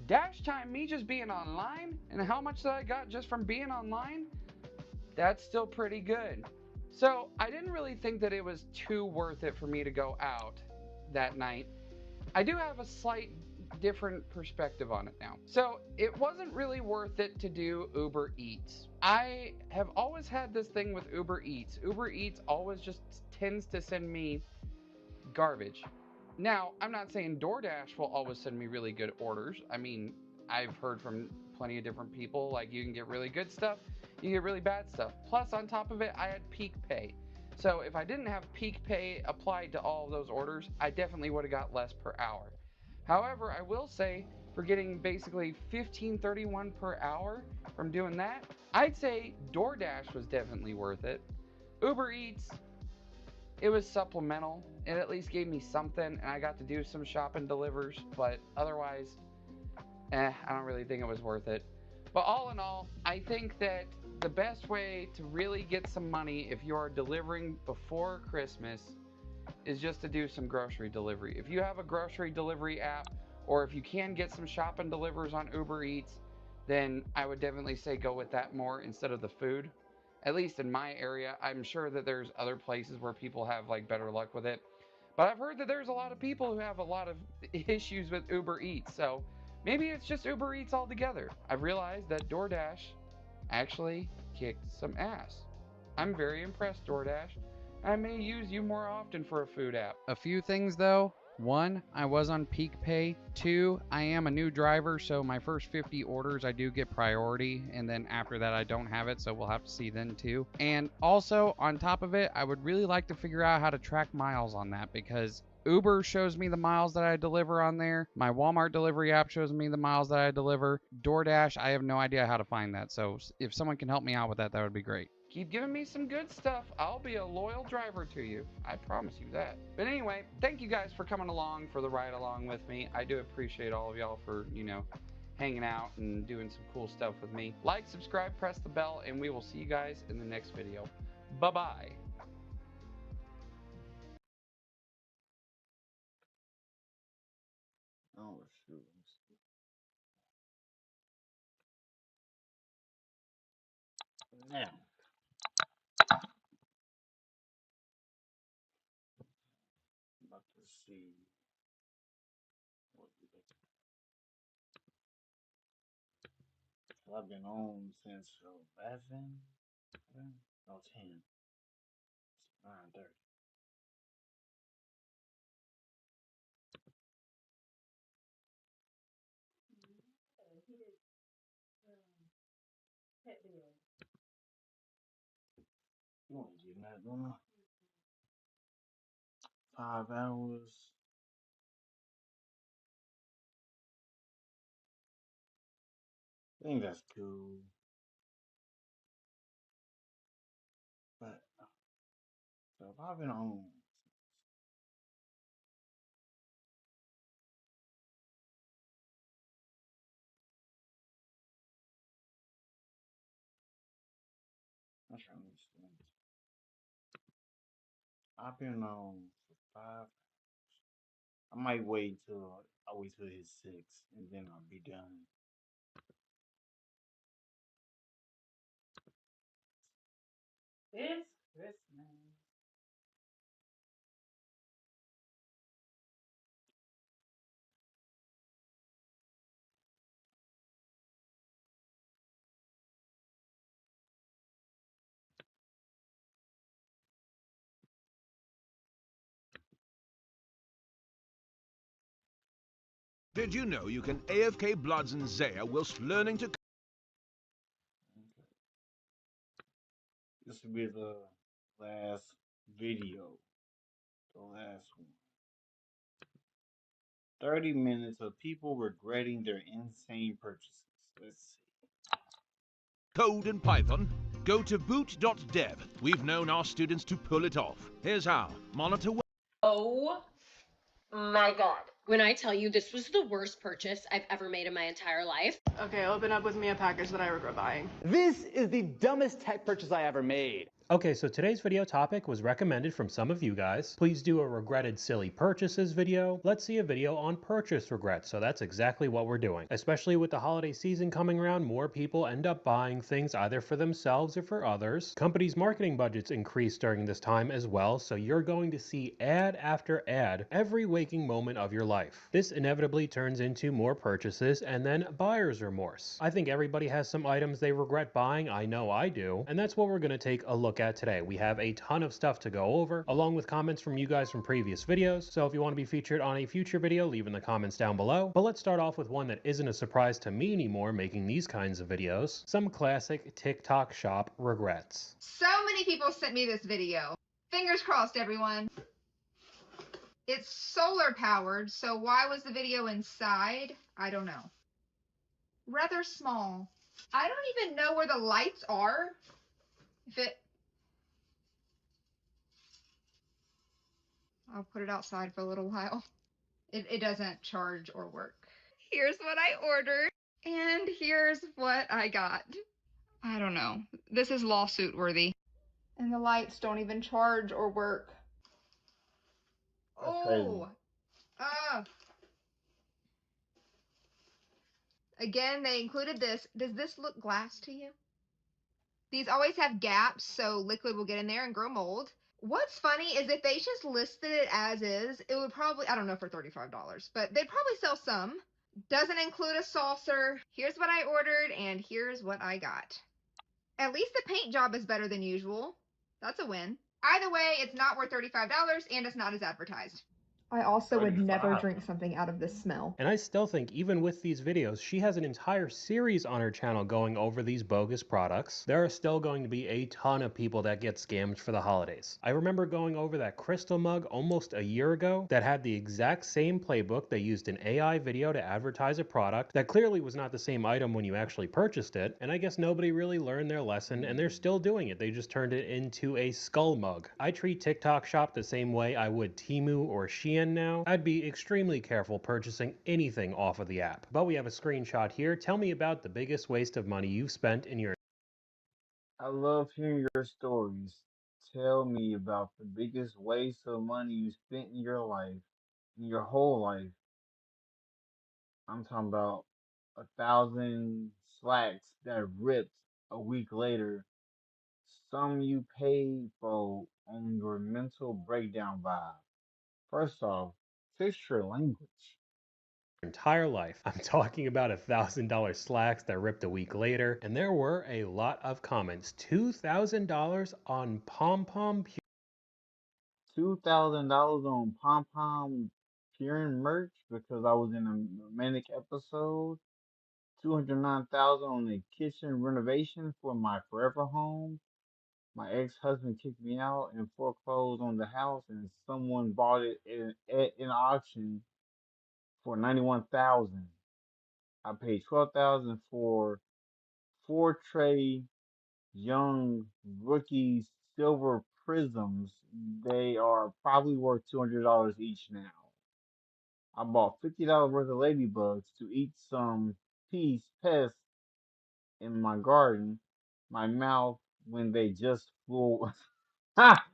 Dash time, me just being online, and how much that I got just from being online, that's still pretty good. So I didn't really think that it was too worth it for me to go out that night. I do have a slight different perspective on it now. So it wasn't really worth it to do Uber Eats. I have always had this thing with Uber Eats. Uber Eats always just tends to send me garbage. Now, I'm not saying DoorDash will always send me really good orders. I mean, I've heard from plenty of different people, like you can get really good stuff, you get really bad stuff. Plus, on top of it, I had peak pay. So if I didn't have peak pay applied to all of those orders, I definitely would have got less per hour. However, I will say, for getting basically $15.31 per hour from doing that, I'd say DoorDash was definitely worth it. Uber Eats, it was supplemental. It at least gave me something, and I got to do some shop and delivers, but otherwise, I don't really think it was worth it. But all in all, I think that the best way to really get some money if you are delivering before Christmas is just to do some grocery delivery. If you have a grocery delivery app, or if you can get some shop and delivers on Uber Eats, then I would definitely say go with that more instead of the food. At least in my area. I'm sure that there's other places where people have like better luck with it. But I've heard that there's a lot of people who have a lot of issues with Uber Eats. So maybe it's just Uber Eats altogether. I've realized that DoorDash actually kicked some ass. I'm very impressed, DoorDash. I may use you more often for a food app. A few things though. 1, I was on peak pay. 2, I am a new driver, so my first 50 orders I do get priority, and then after that I don't have it, so we'll have to see then too. And also, on top of it, I would really like to figure out how to track miles on that, because Uber shows me the miles that I deliver on there. My Walmart delivery app shows me the miles that I deliver. DoorDash, I have no idea how to find that, so if someone can help me out with that, that would be great. Keep giving me some good stuff. I'll be a loyal driver to you. I promise you that. But anyway, thank you guys for coming along for the ride along with me. I do appreciate all of y'all for, hanging out and doing some cool stuff with me. Like, subscribe, press the bell, and we will see you guys in the next video. Bye-bye. Oh, shoot. Now. About to see what we got. I've been on since 11, no 10, 9:30. You want to get that going? 5 hours. I think that's cool. But so if I've been on I'm trying to understand. I've been on for 5 hours. I might wait till it's 6 and then I'll be done. It's Christmas. Did you know you can AFK Bloods and Zaya whilst learning to... This will be the last video. The last one. 30 minutes of people regretting their insane purchases. Let's see. Code and Python? Go to boot.dev. We've known our students to pull it off. Here's how. Monitor... Oh my god. When I tell you this was the worst purchase I've ever made in my entire life. Okay, open up with me a package that I regret buying. This is the dumbest tech purchase I ever made. Okay, so today's video topic was recommended from some of you guys. Please do a regretted silly purchases video. Let's see a video on purchase regrets. So that's exactly what we're doing. Especially with the holiday season coming around, more people end up buying things either for themselves or for others. Companies' marketing budgets increase during this time as well, so you're going to see ad after ad every waking moment of your life. This inevitably turns into more purchases and then buyer's remorse. I think everybody has some items they regret buying. I know I do. And that's what we're going to take a look at today. We have a ton of stuff to go over, along with comments from you guys from previous videos. So if you want to be featured on a future video, leave in the comments down below. But let's start off with one that isn't a surprise to me anymore making these kinds of videos. Some classic TikTok shop regrets. So many people sent me this video. Fingers crossed, everyone. It's solar powered, so why was the video inside? I don't know. Rather small. I don't even know where the lights are. I'll put it outside for a little while. It doesn't charge or work. Here's what I ordered, and here's what I got. I don't know. This is lawsuit worthy. And the lights don't even charge or work. Oh! Again, they included this. Does this look glass to you? These always have gaps, so liquid will get in there and grow mold. What's funny is if they just listed it as is, it would probably, I don't know, for $35, but they'd probably sell some. Doesn't include a saucer. Here's what I ordered, and here's what I got. At least the paint job is better than usual. That's a win. Either way, it's not worth $35, and it's not as advertised. I also would never drink something out of this smell. And I still think even with these videos, she has an entire series on her channel going over these bogus products. There are still going to be a ton of people that get scammed for the holidays. I remember going over that crystal mug almost a year ago that had the exact same playbook. They used an AI video to advertise a product that clearly was not the same item when you actually purchased it. And I guess nobody really learned their lesson, and they're still doing it. They just turned it into a skull mug. I treat TikTok Shop the same way I would Temu or Shein now. I'd be extremely careful purchasing anything off of the app. But we have a screenshot here. Tell me about the biggest waste of money you've spent in your... I love hearing your stories. Tell me about the biggest waste of money you spent in your life, in your whole life. I'm talking about 1,000 slacks that ripped a week later. Some you paid for on your mental breakdown vibe. First off, fix your language. entire life. I'm talking about $1,000 slacks that ripped a week later, and there were a lot of comments. $2,000 on pom-pom $2,000 on pom-pom Purine merch because I was in a manic episode. $209,000 on a kitchen renovation for my forever home. My ex-husband kicked me out and foreclosed on the house, and someone bought it in auction for $91,000. I paid $12,000 for 4 tray young rookie silver prisms. They are probably worth $200 each now. I bought $50 worth of ladybugs to eat some pests in my garden. My mouth when they just flew. Ha!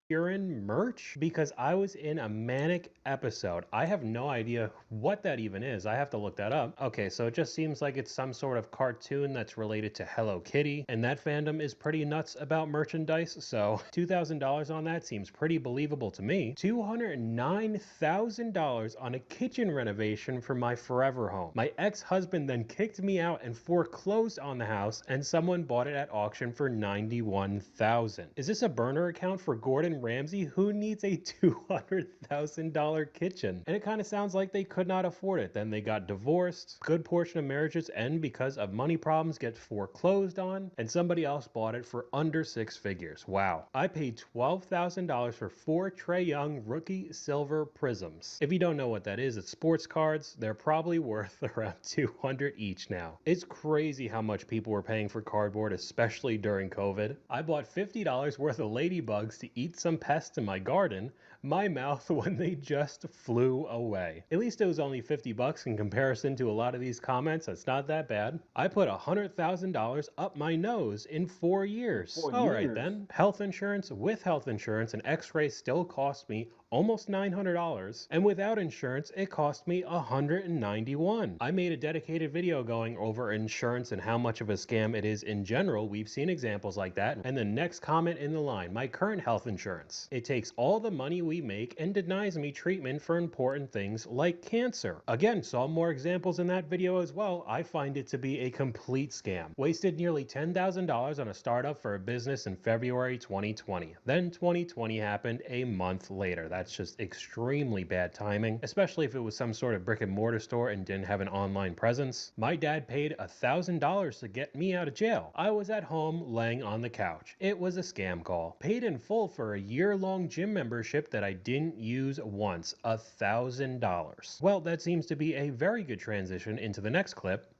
Purine merch because I was in a manic episode. I have no idea what that even is. I have to look that up. Okay, so it just seems like it's some sort of cartoon that's related to Hello Kitty, and that fandom is pretty nuts about merchandise, so $2,000 on that seems pretty believable to me. $209,000 on a kitchen renovation for my forever home. My ex-husband then kicked me out and foreclosed on the house, and someone bought it at auction for $91,000. Is this a burner account for Gordon Ramsay? Who needs a $200,000 kitchen? And it kind of sounds like they could not afford it. Then they got divorced. Good portion of marriages end because of money problems, get foreclosed on, and somebody else bought it for under 6 figures. Wow. I paid $12,000 for 4 Trae Young rookie silver prisms. If you don't know what that is, it's sports cards. They're probably worth around $200 each now. It's crazy how much people were paying for cardboard, especially during COVID. I bought $50 worth of ladybugs to eat some pests in my garden. My mouth when they just flew away. At least it was only $50 in comparison to a lot of these comments. That's not that bad. I put $100,000 up my nose in 4 years. Alright then, health insurance with health insurance, an x-ray still cost me almost $900, and without insurance it cost me $191. I made a dedicated video going over insurance and how much of a scam it is in general. We've seen examples like that. And the next comment in the line, my current health insurance. It takes all the money we make and denies me treatment for important things like cancer. Again, saw more examples in that video as well. I find it to be a complete scam. Wasted nearly $10,000 on a startup for a business in February 2020. Then 2020 happened a month later. That's just extremely bad timing, especially if it was some sort of brick and mortar store and didn't have an online presence. My dad paid $1,000 to get me out of jail. I was at home laying on the couch. It was a scam call. Paid in full for a year-long gym membership that I didn't use once. $1,000. Well, that seems to be a very good transition into the next clip.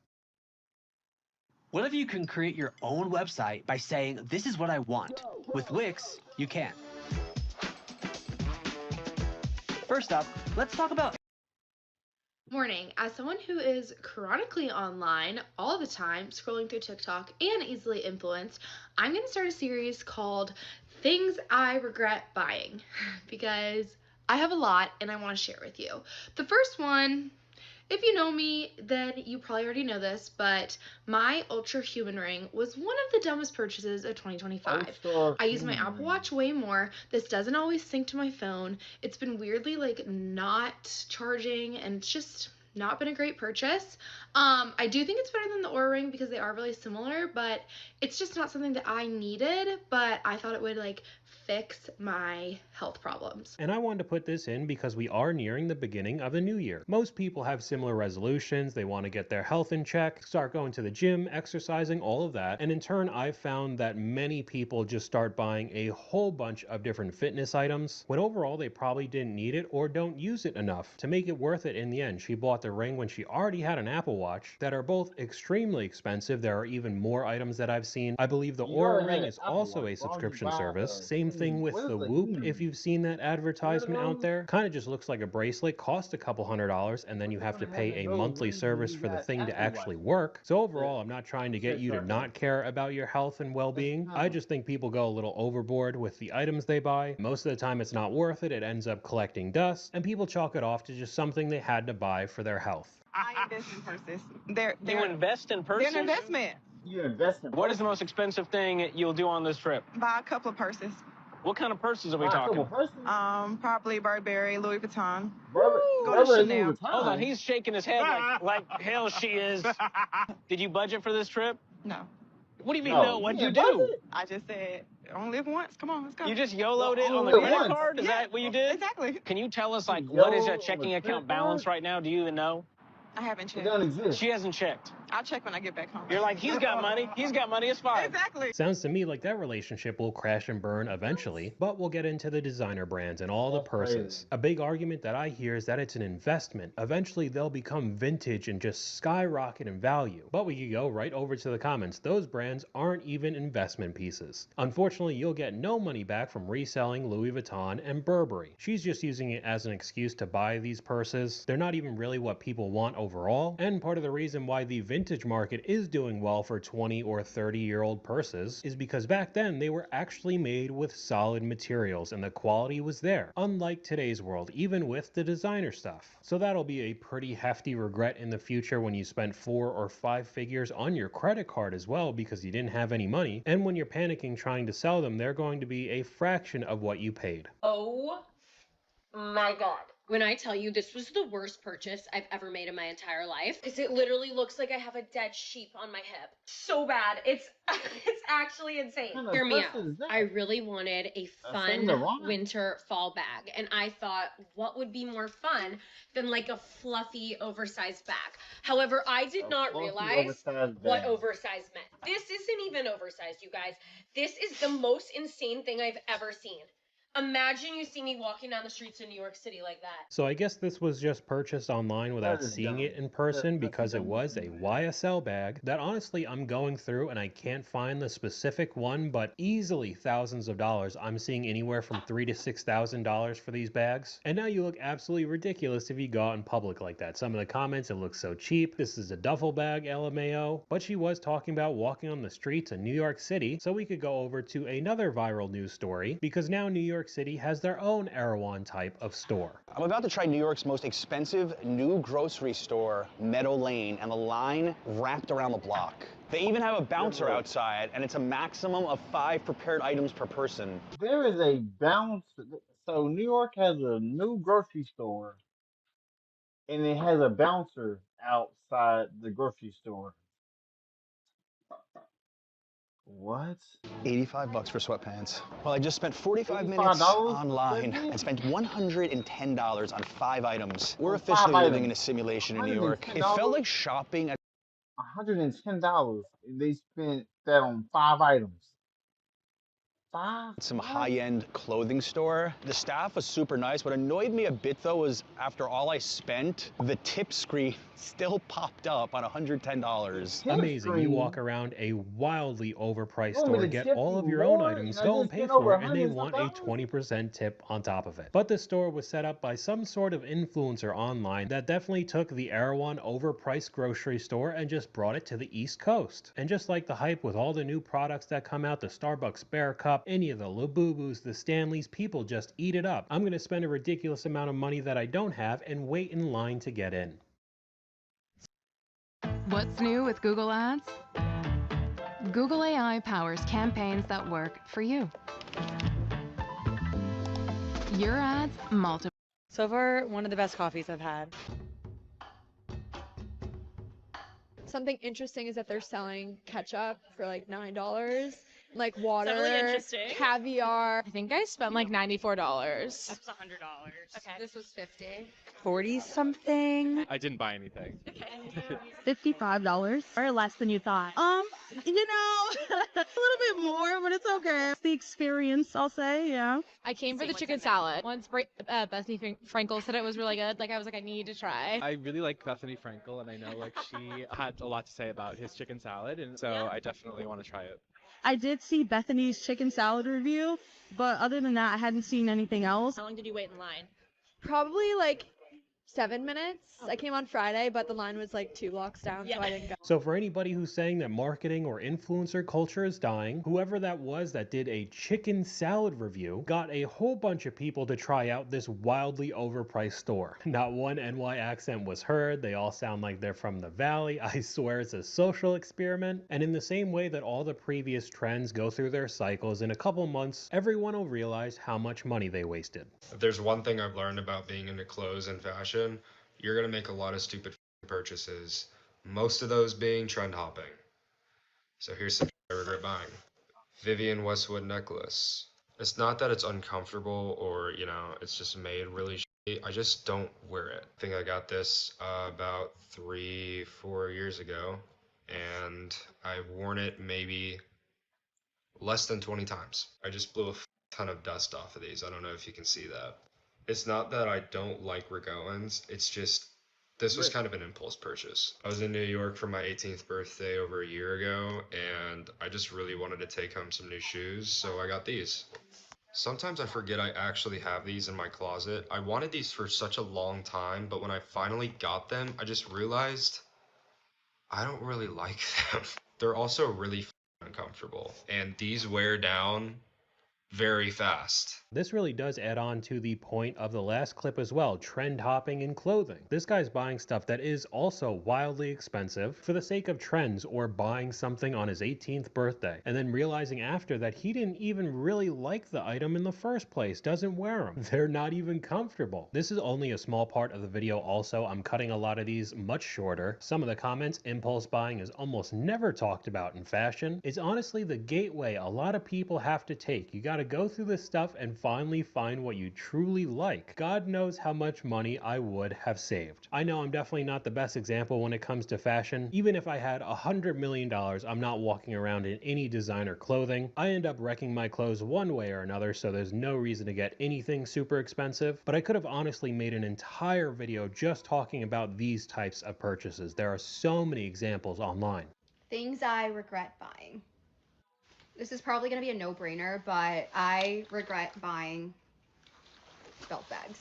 What if you can create your own website by saying, this is what I want? With Wix, you can. First up, let's talk about... Warning, as someone who is chronically online all the time, scrolling through TikTok and easily influenced, I'm going to start a series called Things I Regret Buying because I have a lot and I want to share with you. The first one, if you know me, then you probably already know this, but my Ultra Human Ring was one of the dumbest purchases of 2025. I use my Apple Watch way more. This doesn't always sync to my phone. It's been weirdly like not charging and it's just not been a great purchase. I do think it's better than the Oura Ring because they are really similar, but it's just not something that I needed, but I thought it would like fix my health problems. And I wanted to put this in because we are nearing the beginning of the new year. Most people have similar resolutions. They want to get their health in check, start going to the gym, exercising, all of that. And in turn, I've found that many people just start buying a whole bunch of different fitness items when overall they probably didn't need it or don't use it enough to make it worth it in the end. She bought the ring when she already had an Apple Watch that are both extremely expensive. There are even more items that I've seen. I believe the Oura Ring is also a subscription service. Same thing with the Whoop, if you've seen that advertisement out there. Kind of just looks like a bracelet, costs a couple $100, and then you have to pay a monthly service for the thing to actually work. So overall, I'm not trying to get you to not care about your health and well-being. I just think people go a little overboard with the items they buy. Most of the time it's not worth it. It ends up collecting dust, and people chalk it off to just something they had to buy for their health. I invest in purses. You invest in purses? They're an investment. You invest in purses? What is the most expensive thing you'll do on this trip? Buy a couple of purses. What kind of purses are we talking? Probably Burberry, Louis Vuitton. Go to Chanel. Hold on, he's shaking his head like hell she is. Did you budget for this trip? No. What do you mean no? What'd you do? I just said, only live once. Come on, let's go. You just YOLO'd it on the credit card? Is that what you did? Exactly. Can you tell us, like, what is your checking account balance right now? Do you even know? I haven't checked. It doesn't exist. She hasn't checked. I'll check when I get back home. You're like, he's got money. He's got money. It's fine. Exactly. Sounds to me like that relationship will crash and burn eventually, but we'll get into the designer brands and all the purses. A big argument that I hear is that it's an investment. Eventually they'll become vintage and just skyrocket in value. But we could go right over to the comments. Those brands aren't even investment pieces. Unfortunately, you'll get no money back from reselling Louis Vuitton and Burberry. She's just using it as an excuse to buy these purses. They're not even really what people want overall, and part of the reason why the vintage market is doing well for 20 or 30-year-old purses is because back then they were actually made with solid materials and the quality was there, unlike today's world, even with the designer stuff. So that'll be a pretty hefty regret in the future when you spent 4 or 5 figures on your credit card as well because you didn't have any money, and when you're panicking trying to sell them, they're going to be a fraction of what you paid. Oh my God. When I tell you this was the worst purchase I've ever made in my entire life, because it literally looks like I have a dead sheep on my hip. So bad. It's actually insane. Hear me out. I really wanted a fun winter fall bag, and I thought, what would be more fun than like a fluffy, oversized bag? However, I did not realize what oversized meant. This isn't even oversized, you guys. This is the most insane thing I've ever seen. Imagine you see me walking down the streets of New York City like that. So I guess this was just purchased online without That is seeing dumb. it in person That's because the it dumbest was a thing, man. YSL bag that honestly I'm going through and I can't find the specific one, but easily thousands of dollars. I'm seeing anywhere from $3,000 to $6,000 for these bags. And now you look absolutely ridiculous if you go out in public like that. Some of the comments, it looks so cheap. This is a duffel bag, LMAO. But she was talking about walking on the streets of New York City, so we could go over to another viral news story because now New York City has their own Erewhon type of store. I'm about to try New York's most expensive new grocery store, Meadow Lane, and the line wrapped around the block. They even have a bouncer outside, and it's a maximum of 5 prepared items per person. There is a bounce. So New York has a new grocery store, and it has a bouncer outside the grocery store. What? 85 bucks for sweatpants. Well, I just spent 45 $85 minutes online for and spent $110 on 5 items. We're On officially 5 living in a items. simulation in New York. It felt like shopping at $110. And they spent that on 5 items. 5? some What? high-end clothing store. The staff was super nice. What annoyed me a bit, though, was after all I spent, the tip screen still popped up on $110. Amazing. You walk around a wildly overpriced You want me store, to get tip all you of your own more, items, and I go and just pay spent over for it, and they $100 want a something? 20% tip on top of it. But the store was set up by some sort of influencer online that definitely took the Erewhon overpriced grocery store and just brought it to the East Coast. And just like the hype with all the new products that come out, the Starbucks Bear Cup, any of the Labubus, the Stanleys, people just eat it up. I'm going to spend a ridiculous amount of money that I don't have and wait in line to get in. What's new with Google Ads? Google AI powers campaigns that work for you. Your ads multiply. So far, one of the best coffees I've had. Something interesting is that they're selling ketchup for like $9, like water, really interesting? caviar. I think I spent like $94. That's $100. Okay. This was 50. 40 something. I didn't buy anything. $55 or less than you thought. You know, a little bit more, but it's okay. It's the experience, I'll say, yeah. I came for the chicken salad. Once Bethany Frankel said it was really good, like I was like, I need to try. I really like Bethany Frankel, and I know like she had a lot to say about his chicken salad, and so I definitely want to try it. I did see Bethany's chicken salad review, but other than that, I hadn't seen anything else. How long did you wait in line? Probably like 7 minutes. I came on Friday, but the line was like 2 blocks down, so I didn't go. So for anybody who's saying that marketing or influencer culture is dying, whoever that was that did a chicken salad review got a whole bunch of people to try out this wildly overpriced store. Not one NY accent was heard. They all sound like they're from the Valley. I swear it's a social experiment. And in the same way that all the previous trends go through their cycles, in a couple months, everyone will realize how much money they wasted. If there's one thing I've learned about being into clothes and fashion, you're going to make a lot of stupid purchases, most of those being trend hopping. So here's some I regret buying. Vivienne Westwood necklace. It's not that it's uncomfortable or, you know, it's just made really shitty. I just don't wear it. I think I got this about 3-4 years ago, and I've worn it maybe less than 20 times. I just blew a ton of dust off of these. I don't know if you can see that. It's not that I don't like Regowans, it's just, this was kind of an impulse purchase. I was in New York for my 18th birthday over a year ago, and I just really wanted to take home some new shoes, so I got these. Sometimes I forget I actually have these in my closet. I wanted these for such a long time, but when I finally got them, I just realized I don't really like them. They're also really uncomfortable, and these wear down very fast. This really does add on to the point of the last clip as well, trend hopping in clothing. This guy's buying stuff that is also wildly expensive for the sake of trends or buying something on his 18th birthday and then realizing after that he didn't even really like the item in the first place, doesn't wear them. They're not even comfortable. This is only a small part of the video also. I'm cutting a lot of these much shorter. Some of the comments, impulse buying is almost never talked about in fashion. It's honestly the gateway a lot of people have to take. You gotta gotta go through this stuff and finally find what you truly like. God knows how much money I would have saved. I know I'm definitely not the best example when it comes to fashion. Even if I had $100 million, I'm not walking around in any designer clothing. I end up wrecking my clothes one way or another, so there's no reason to get anything super expensive. But I could have honestly made an entire video just talking about these types of purchases. There are so many examples online. Things I regret buying. This is probably going to be a no-brainer, but I regret buying belt bags.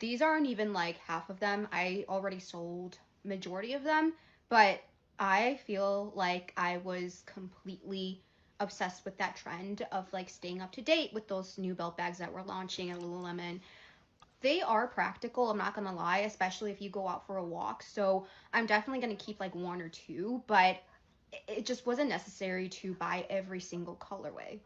These aren't even like half of them. I already sold majority of them, but I feel like I was completely obsessed with that trend of like staying up to date with those new belt bags that were launching at Lululemon. They are practical, I'm not gonna lie, especially if you go out for a walk. So I'm definitely gonna keep like one or two, but it just wasn't necessary to buy every single colorway.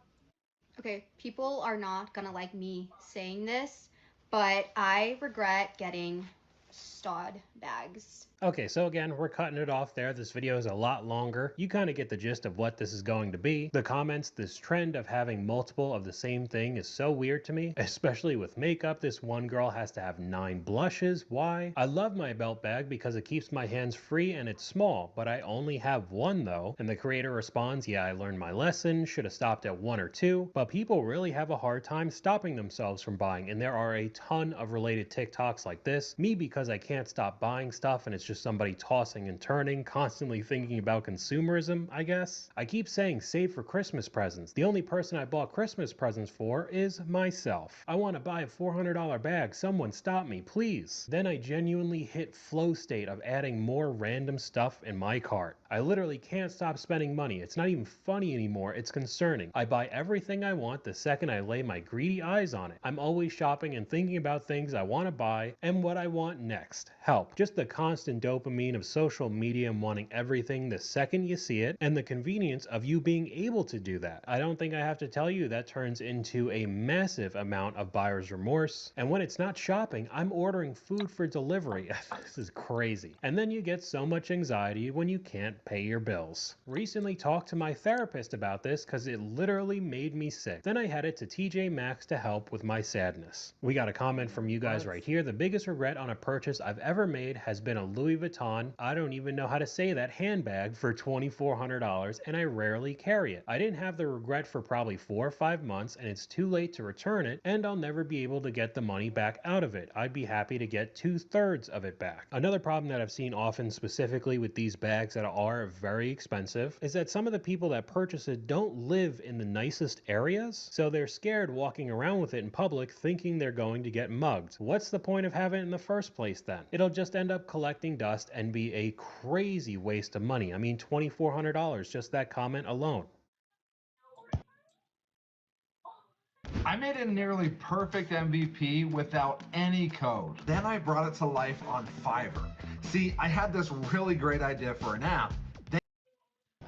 Okay, people are not gonna like me saying this, but I regret getting stud bags. Okay, so again, we're cutting it off there. This video is a lot longer. You kind of get the gist of what this is going to be. The comments, this trend of having multiple of the same thing is so weird to me, especially with makeup. This one girl has to have 9 blushes. Why? I love my belt bag because it keeps my hands free and it's small, but I only have one though. And the creator responds, yeah, I learned my lesson, should have stopped at 1 or 2, but people really have a hard time stopping themselves from buying. And there are a ton of related TikToks like this. Me, because I can't stop buying stuff and it's just somebody tossing and turning, constantly thinking about consumerism, I guess. I keep saying save for Christmas presents. The only person I bought Christmas presents for is myself. I want to buy a $400 bag. Someone stop me, please. Then I genuinely hit flow state of adding more random stuff in my cart. I literally can't stop spending money. It's not even funny anymore. It's concerning. I buy everything I want the second I lay my greedy eyes on it. I'm always shopping and thinking about things I want to buy and what I want next. Help. Just the constant dopamine of social media and wanting everything the second you see it, and the convenience of you being able to do that. I don't think I have to tell you that turns into a massive amount of buyer's remorse. And when it's not shopping, I'm ordering food for delivery. This is crazy. And then you get so much anxiety when you can't pay your bills. Recently talked to my therapist about this because it literally made me sick. Then I headed to TJ Maxx to help with my sadness. We got a comment from you guys right here. The biggest regret on a purchase I've ever made has been a Louis Vuitton, I don't even know how to say that, handbag for $2,400, and I rarely carry it. I didn't have the regret for probably 4 or 5 months, and it's too late to return it, and I'll never be able to get the money back out of it. I'd be happy to get 2/3 of it back. Another problem that I've seen often, specifically with these bags that are very expensive, is that some of the people that purchase it don't live in the nicest areas, so they're scared walking around with it in public thinking they're going to get mugged. What's the point of having it in the first place then? It'll just end up collecting dust and be a crazy waste of money. I mean, $2,400, just that comment alone. I made a nearly perfect MVP without any code. Then I brought it to life on Fiverr. See, I had this really great idea for an app.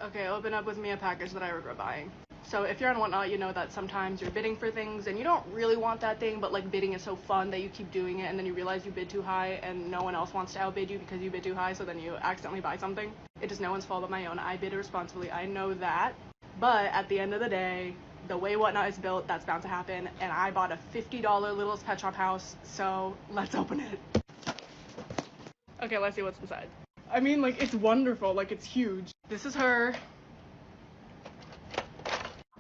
Okay, open up with me a package that I regret buying. So if you're on Whatnot, you know that sometimes you're bidding for things and you don't really want that thing, but like bidding is so fun that you keep doing it, and then you realize you bid too high and no one else wants to outbid you because you bid too high, so then you accidentally buy something. It is no one's fault but my own. I bid responsibly, I know that. But at the end of the day, the way Whatnot is built, that's bound to happen, and I bought a $50 Littlest Pet Shop house, so let's open it. Okay, let's see what's inside. I mean, like, it's wonderful, like, it's huge. This is her.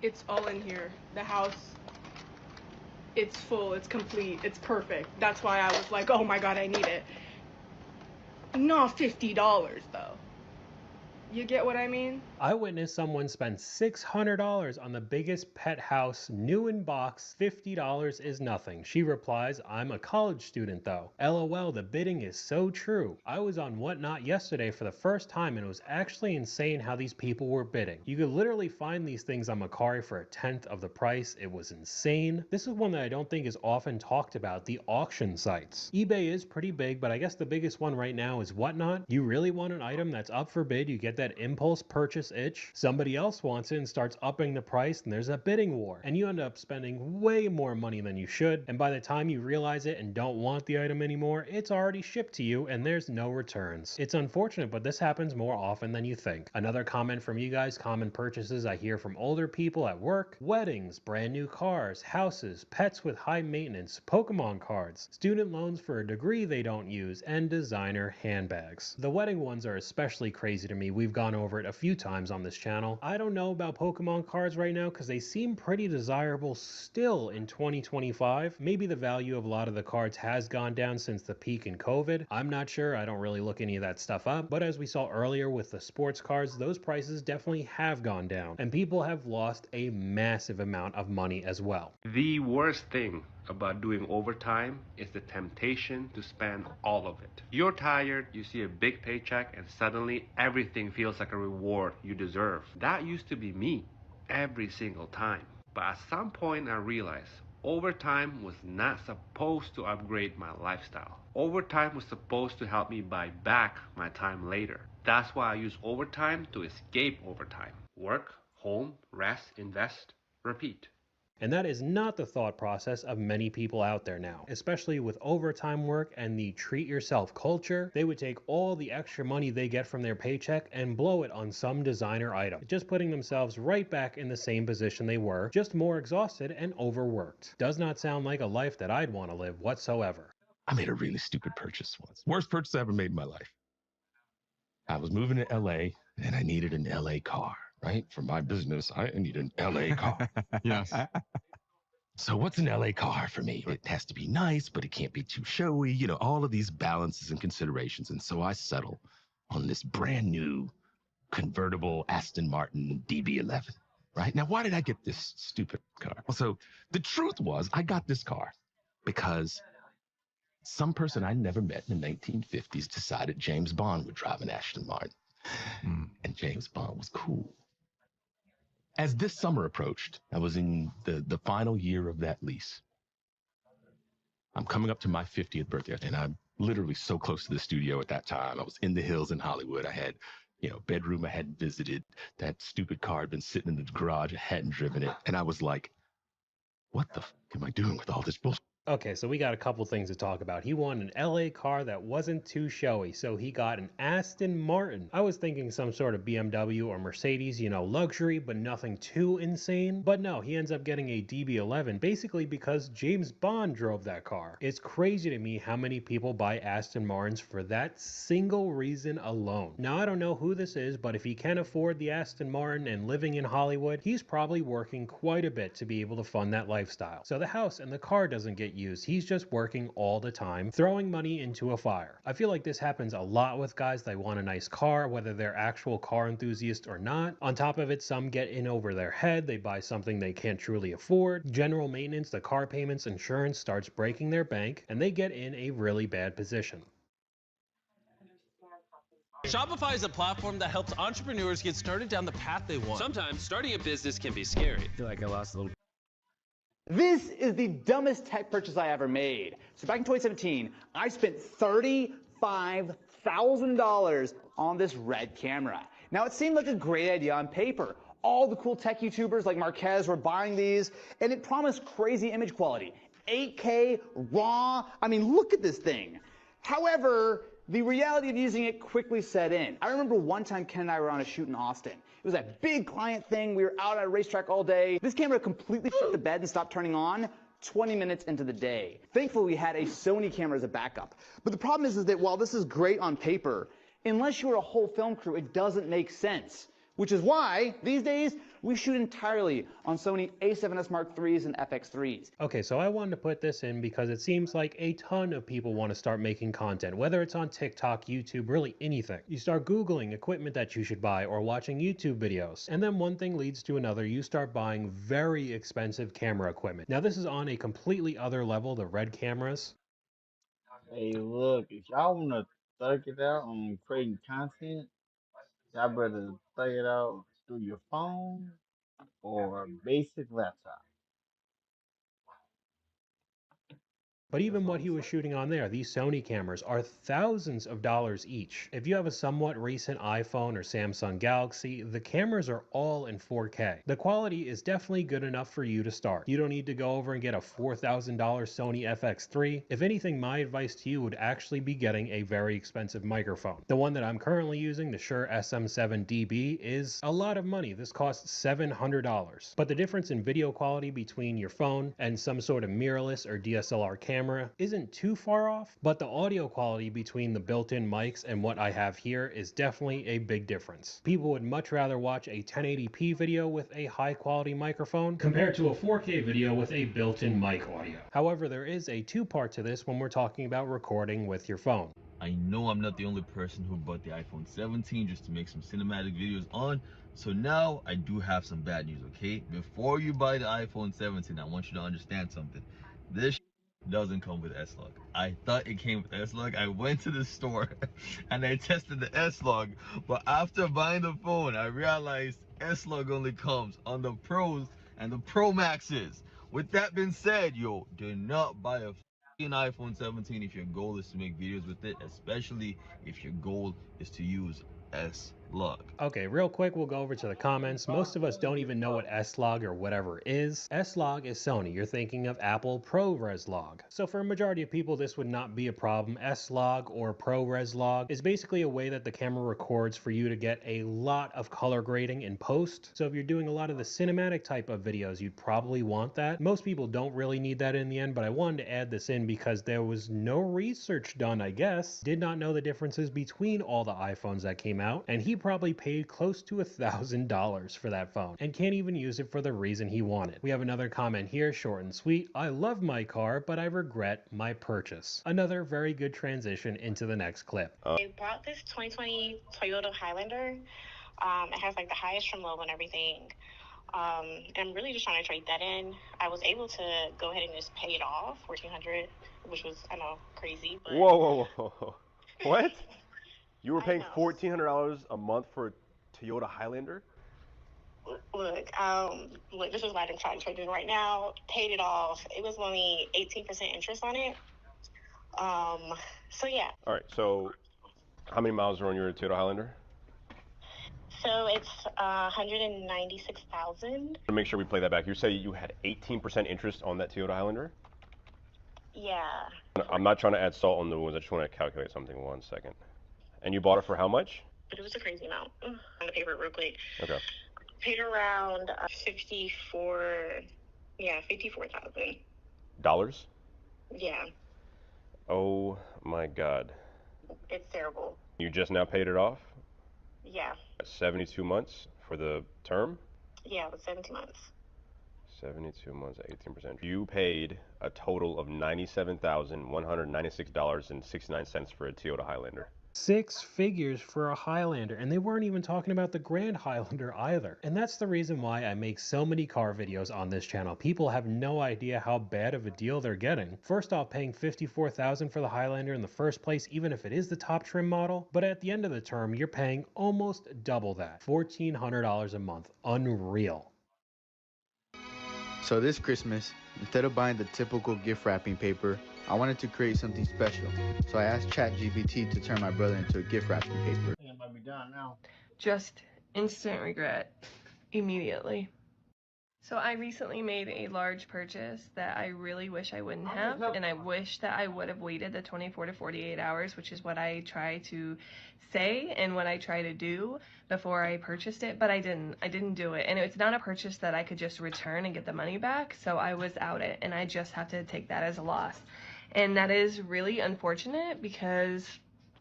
It's all in here. The house, it's full, it's complete, it's perfect. That's why I was like, oh my god, I need it. Not $50 though. You get what I mean? I witnessed someone spend $600 on the biggest pet house, new in box. $50 is nothing. She replies, I'm a college student though. LOL, the bidding is so true. I was on Whatnot yesterday for the first time and it was actually insane how these people were bidding. You could literally find these things on Mercari for 1/10 of the price. It was insane. This is one that I don't think is often talked about, the auction sites. eBay is pretty big, but I guess the biggest one right now is Whatnot. You really want an item that's up for bid, you get that that impulse purchase itch? Somebody else wants it and starts upping the price, and there's a bidding war, and you end up spending way more money than you should, and by the time you realize it and don't want the item anymore, it's already shipped to you and there's no returns. It's unfortunate, but this happens more often than you think. Another comment from you guys, common purchases I hear from older people at work: weddings, brand new cars, houses, pets with high maintenance, Pokemon cards, student loans for a degree they don't use, and designer handbags. The wedding ones are especially crazy to me. We've gone over it a few times on this channel. I don't know about Pokemon cards right now because they seem pretty desirable still in 2025. Maybe the value of a lot of the cards has gone down since the peak in COVID. I'm not sure. I don't really look any of that stuff up. But as we saw earlier with the sports cards, those prices definitely have gone down. And people have lost a massive amount of money as well. The worst thing about doing overtime is the temptation to spend all of it. You're tired, you see a big paycheck, and suddenly everything feels like a reward you deserve. That used to be me every single time. But at some point I realized overtime was not supposed to upgrade my lifestyle. Overtime was supposed to help me buy back my time later. That's why I use overtime to escape overtime. Work, home, rest, invest, repeat. And that is not the thought process of many people out there now, especially with overtime work and the treat yourself culture. They would take all the extra money they get from their paycheck and blow it on some designer item, just putting themselves right back in the same position they were, just more exhausted and overworked. Does not sound like a life that I'd want to live whatsoever. I made a really stupid purchase once. Worst purchase I ever made in my life. I was moving to LA and I needed an LA car, right? For my business, I need an LA car. Yes. So what's an LA car for me? It has to be nice, but it can't be too showy. You know, all of these balances and considerations. And so I settle on this brand new convertible Aston Martin DB11, right? Now, why did I get this stupid car? Well, so the truth was I got this car because some person I never met in the 1950s decided James Bond would drive an Aston Martin. And James Bond was cool. As this summer approached, I was in the final year of that lease. I'm coming up to my 50th birthday, and I'm literally so close to the studio at that time. I was in the hills in Hollywood. I had, bedroom I hadn't visited. That stupid car had been sitting in the garage. I hadn't driven it. And I was like, what the f am I doing with all this bullshit? Okay, so we got a couple things to talk about. He wanted an LA car that wasn't too showy, so he got an Aston Martin. I was thinking some sort of BMW or Mercedes, luxury, but nothing too insane. But no, he ends up getting a DB11, basically because James Bond drove that car. It's crazy to me how many people buy Aston Martins for that single reason alone. Now, I don't know who this is, but if he can afford the Aston Martin and living in Hollywood, he's probably working quite a bit to be able to fund that lifestyle. So the house and the car doesn't get used. He's just working all the time, throwing money into a fire. I feel like this happens a lot with guys that want a nice car, whether they're actual car enthusiasts or not. On top of it, some get in over their head. They buy something they can't truly afford. General maintenance, the car payments, insurance starts breaking their bank, and they get in a really bad position. Shopify is a platform that helps entrepreneurs get started down the path they want. Sometimes starting a business can be scary. I feel like I lost a little. This is the dumbest tech purchase I ever made. So back in 2017, I spent $35,000 on this Red camera. Now it seemed like a great idea on paper. All the cool tech YouTubers like Marquez were buying these, and it promised crazy image quality. 8K, RAW, I mean, look at this thing. However, the reality of using it quickly set in. I remember one time Ken and I were on a shoot in Austin. It was that big client thing. We were out at a racetrack all day. This camera completely shut the bed and stopped turning on 20 minutes into the day. Thankfully, we had a Sony camera as a backup. But the problem is that while this is great on paper, unless you're a whole film crew, it doesn't make sense. Which is why, these days, we shoot entirely on Sony a7S Mark IIIs and FX3s. Okay, so I wanted to put this in because it seems like a ton of people want to start making content, whether it's on TikTok, YouTube, really anything. You start Googling equipment that you should buy or watching YouTube videos, and then one thing leads to another. You start buying very expensive camera equipment. Now, this is on a completely other level, the Red cameras. Hey, look, if y'all want to thug it out on creating content, y'all better thug it out through your phone or basic laptop. But even what he was shooting on there, these Sony cameras are thousands of dollars each. If you have a somewhat recent iPhone or Samsung Galaxy, the cameras are all in 4K. The quality is definitely good enough for you to start. You don't need to go over and get a $4,000 Sony FX3. If anything, my advice to you would actually be getting a very expensive microphone. The one that I'm currently using, the Shure SM7DB, is a lot of money. This costs $700. But the difference in video quality between your phone and some sort of mirrorless or DSLR camera isn't too far off, but the audio quality between the built-in mics and what I have here is definitely a big difference. People would much rather watch a 1080p video with a high quality microphone compared to a 4K video with a built-in mic audio. However, there is a two-part to this when we're talking about recording with your phone. I know I'm not the only person who bought the iPhone 17 just to make some cinematic videos on, so now I do have some bad news, okay? Before you buy the iPhone 17, I want you to understand something. This doesn't come with S-Log. I thought it came with S-Log. I went to the store and I tested the S-Log, but after buying the phone, I realized S-Log only comes on the Pros and the Pro Maxes. With that being said, yo, do not buy a iPhone 17 if your goal is to make videos with it, especially if your goal is to use S-Log. Okay, real quick, we'll go over to the comments. Most of us don't even know what S-Log or whatever is. S-Log is Sony. You're thinking of Apple ProRes Log. So for a majority of people, this would not be a problem. S-Log or ProRes Log is basically a way that the camera records for you to get a lot of color grading in post. So if you're doing a lot of the cinematic type of videos, you'd probably want that. Most people don't really need that in the end, but I wanted to add this in because there was no research done, I guess. Did not know the differences between all the iPhones that came out, and he probably paid close to $1,000 for that phone and can't even use it for the reason he wanted. We have another comment here, short and sweet. I love my car, but I regret my purchase. Another very good transition into the next clip. I bought this 2020 Toyota Highlander. It has like the highest trim level and everything. And I'm really just trying to trade that in. I was able to go ahead and just pay it off, $1,400, which was, I know, crazy. But... Whoa. What? You were paying $1,400 a month for a Toyota Highlander? Look, this is what I'm trying to trade in right now. Paid it off. It was only 18% interest on it. So yeah. All right, so how many miles are on your Toyota Highlander? So it's 196,000. To make sure we play that back, you say you had 18% interest on that Toyota Highlander? Yeah. I'm not trying to add salt on the wounds. I just want to calculate something. 1 second. And you bought it for how much? But it was a crazy amount. I'm gonna pay for it real quick. Okay. Paid around 54,000. Dollars? Yeah. Oh my God. It's terrible. You just now paid it off? Yeah. 72 months for the term? Yeah, it was 17 months. 72 months at 18%. You paid a total of $97,196.69 for a Toyota Highlander. 6 figures for a Highlander, and they weren't even talking about the Grand Highlander either. And that's the reason why I make so many car videos on this channel. People have no idea how bad of a deal they're getting. First off, paying $54,000 for the Highlander in the first place, even if it is the top trim model, but at the end of the term, you're paying almost double that. $1,400 a month. Unreal. So this Christmas, instead of buying the typical gift wrapping paper, I wanted to create something special. So I asked ChatGPT to turn my brother into a gift wrapping paper. I think it might be done now. Just instant regret immediately. So I recently made a large purchase that I really wish I wouldn't have, and I wish that I would have waited the 24 to 48 hours, which is what I try to say and what I try to do before I purchased it, but I didn't do it. And it's not a purchase that I could just return and get the money back, so I was out it, and I just have to take that as a loss. And that is really unfortunate because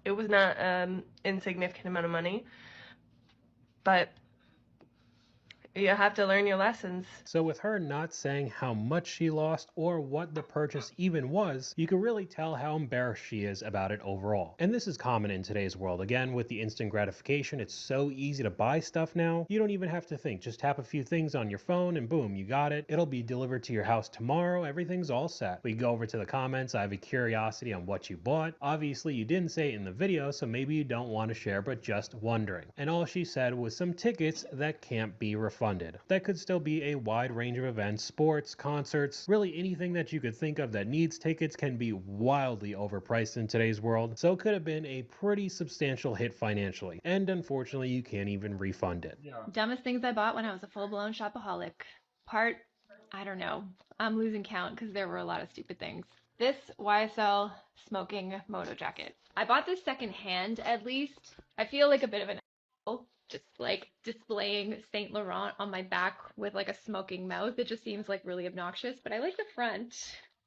it was not an insignificant amount of money, but you have to learn your lessons. So with her not saying how much she lost or what the purchase even was, you can really tell how embarrassed she is about it overall. And this is common in today's world. Again, with the instant gratification, it's so easy to buy stuff now. You don't even have to think. Just tap a few things on your phone and boom, you got it. It'll be delivered to your house tomorrow. Everything's all set. We go over to the comments. I have a curiosity on what you bought. Obviously, you didn't say it in the video, so maybe you don't want to share, but just wondering. And all she said was some tickets that can't be refunded. refunded. That could still be a wide range of events, sports, concerts, really anything that you could think of that needs tickets can be wildly overpriced in today's world, so it could have been a pretty substantial hit financially, and unfortunately you can't even refund it. Dumbest things I bought when I was a full-blown shopaholic. Part, I don't know. I'm losing count because there were a lot of stupid things. This YSL smoking moto jacket. I bought this secondhand at least. I feel like a bit of an asshole, just like displaying Saint Laurent on my back with like a smoking mouth. It just seems like really obnoxious, but I like the front.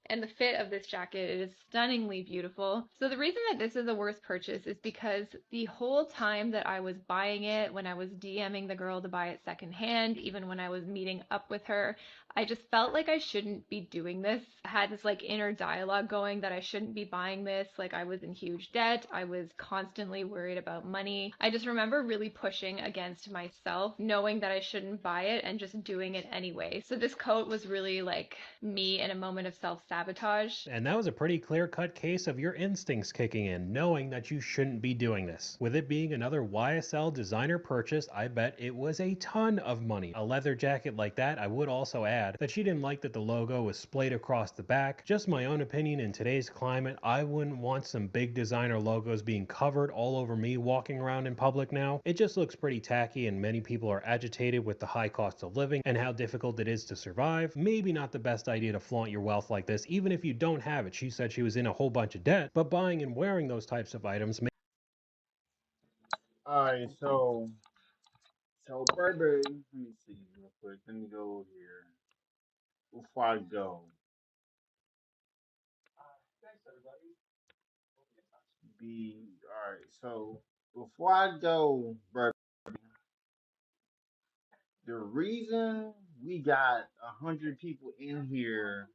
And the fit of this jacket is stunningly beautiful. So the reason that this is a worst purchase is because the whole time that I was buying it, when I was DMing the girl to buy it secondhand, even when I was meeting up with her, I just felt like I shouldn't be doing this. I had this like inner dialogue going that I shouldn't be buying this. Like I was in huge debt. I was constantly worried about money. I just remember really pushing against myself, knowing that I shouldn't buy it and just doing it anyway. So this coat was really like me in a moment of self-sabotage. And that was a pretty clear-cut case of your instincts kicking in, knowing that you shouldn't be doing this. With it being another YSL designer purchase, I bet it was a ton of money. A leather jacket like that, I would also add that she didn't like that the logo was splayed across the back. Just my own opinion, in today's climate, I wouldn't want some big designer logos being covered all over me walking around in public now. It just looks pretty tacky, and many people are agitated with the high cost of living and how difficult it is to survive. Maybe not the best idea to flaunt your wealth like this, even if you don't have it. She said she was in a whole bunch of debt, but buying and wearing those types of items Alright, so Burberry, let me see real quick. Let me go here. Before I go. Alright, so before I go, Burberry, the reason we got 100 people in here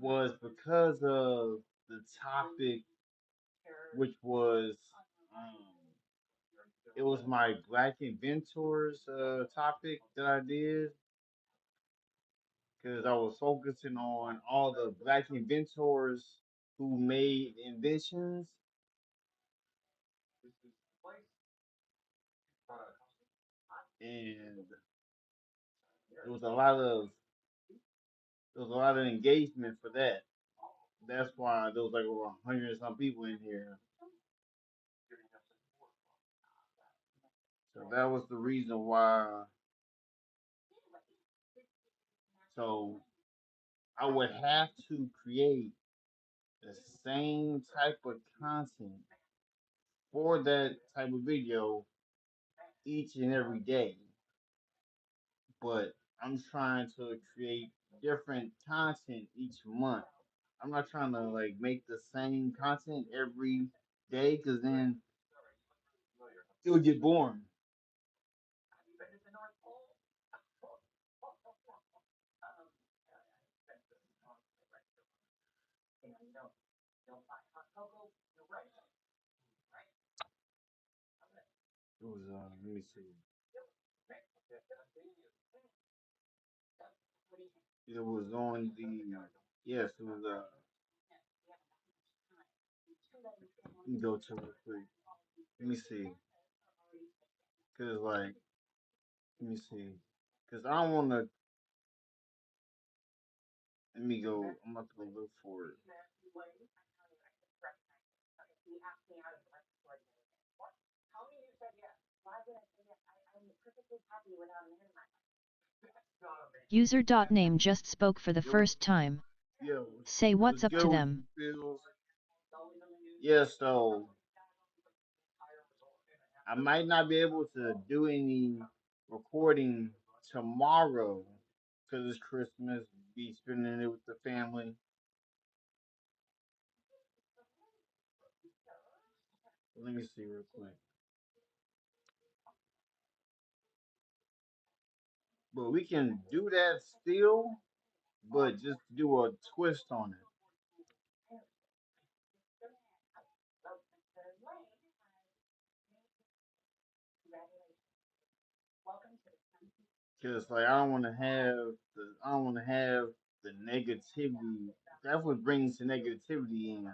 was because of the topic, which was it was my Black Inventors topic that I did, because I was focusing on all the Black inventors who made inventions, and there was a lot of engagement for that. That's why there was like over 100 and some people in here. So that was the reason why. So I would have to create the same type of content for that type of video each and every day. But I'm trying to create different content each month. I'm not trying to like make the same content every day, because then it would get boring. It was let me see. It was on the yes. It was let me go to it real quick. Let me see. Cause like let me see. Cause I don't want to. Let me go. I'm about to go look for it. User.name just spoke for the first time. Yeah. Say what's up Let's to go, them. Bills. Yeah. So I might not be able to do any recording tomorrow because it's Christmas. Be spending it with the family. Let me see real quick. But we can do that still, but just do a twist on it. Cause like I don't want to have the negativity. That's what brings the negativity in.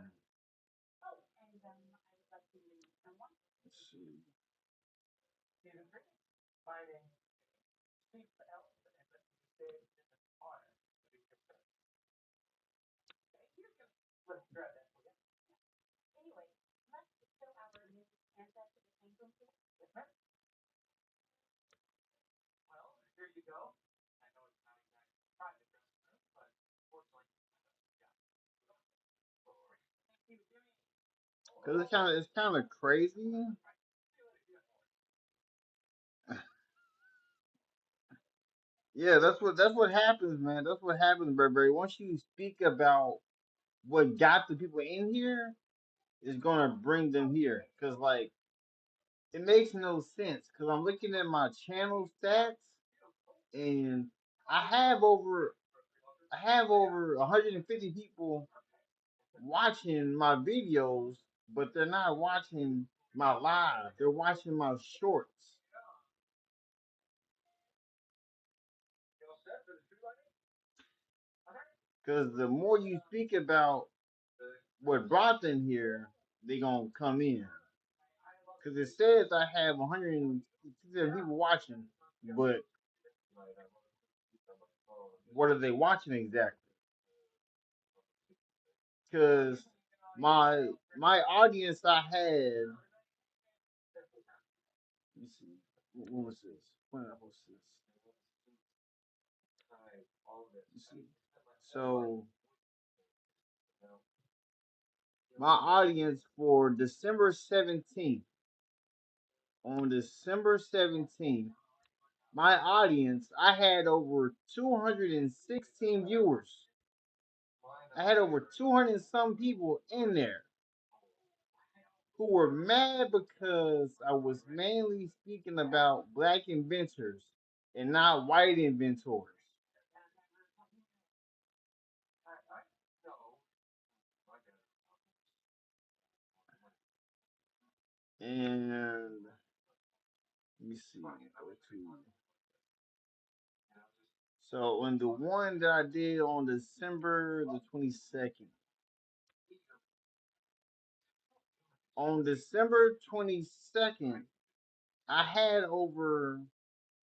Let's see. Cause it's kind of crazy. Yeah, that's what happens, man. That's what happens, Burberry. Once you speak about what got the people in here, it's gonna bring them here. Cause like it makes no sense. Cause I'm looking at my channel stats, and I have over I have over 150 people watching my videos, but they're not watching my live. They're watching my shorts. Because the more you speak about what brought them here, they gonna come in. Because it says I have 167 people watching, but what are they watching exactly? Because my audience I had, let me see, what was this? When I post this? Let me see. So my audience for December 17th, on December 17th, my audience, I had over 216 viewers. I had over 200 and some people in there who were mad because I was mainly speaking about black inventors and not white inventors. And let me see. Go to. So on the one that I did on December the 22nd, on December 22nd, I had over,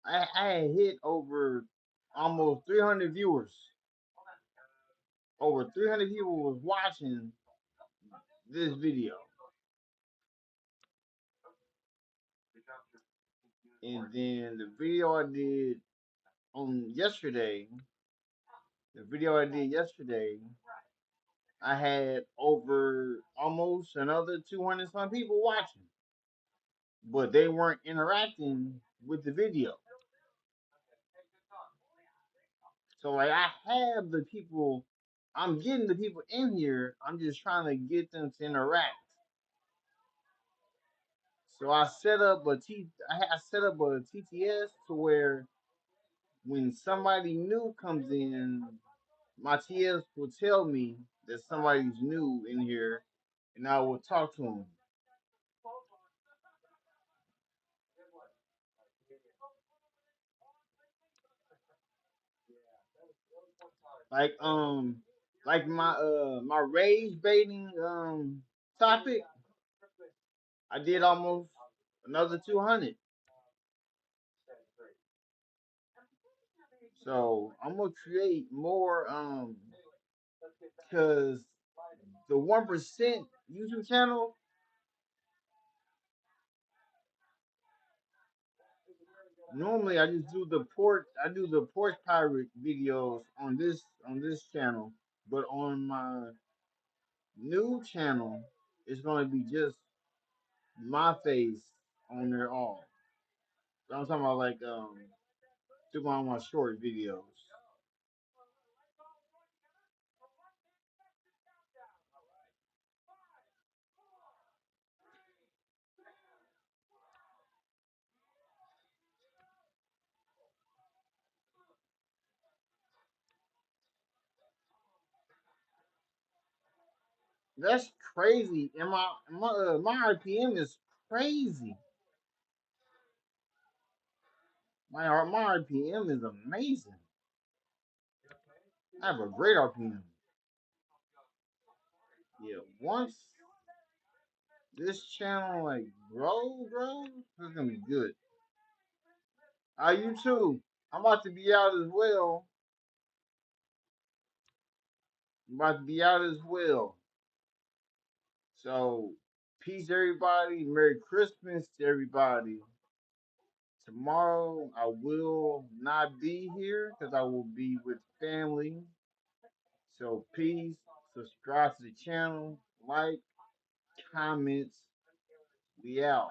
I had hit over almost 300 viewers. Over 300 people was watching this video. And then the video I did on yesterday, the video I did yesterday, I had over almost another 200 some people watching, but they weren't interacting with the video. So like I have the people, I'm getting the people in here. I'm just trying to get them to interact. So I set up a TTS to where when somebody new comes in, my TS will tell me that somebody's new in here, and I will talk to them. Like my rage baiting topic, I did almost another 200. So I'm gonna create more because the 1% YouTube channel, normally I do the porch pirate videos on this channel, but on my new channel it's gonna be just my face on there all. So I'm talking about like doing on my short videos. That's crazy. And my RPM is crazy. My RPM is amazing. I have a great RPM. Yeah, once this channel like grow, it's gonna be good. Are you too? I'm about to be out as well. I'm about to be out as well. So, peace, everybody. Merry Christmas to everybody. Tomorrow, I will not be here because I will be with family. So, peace. Subscribe to the channel. Like, comments. We out.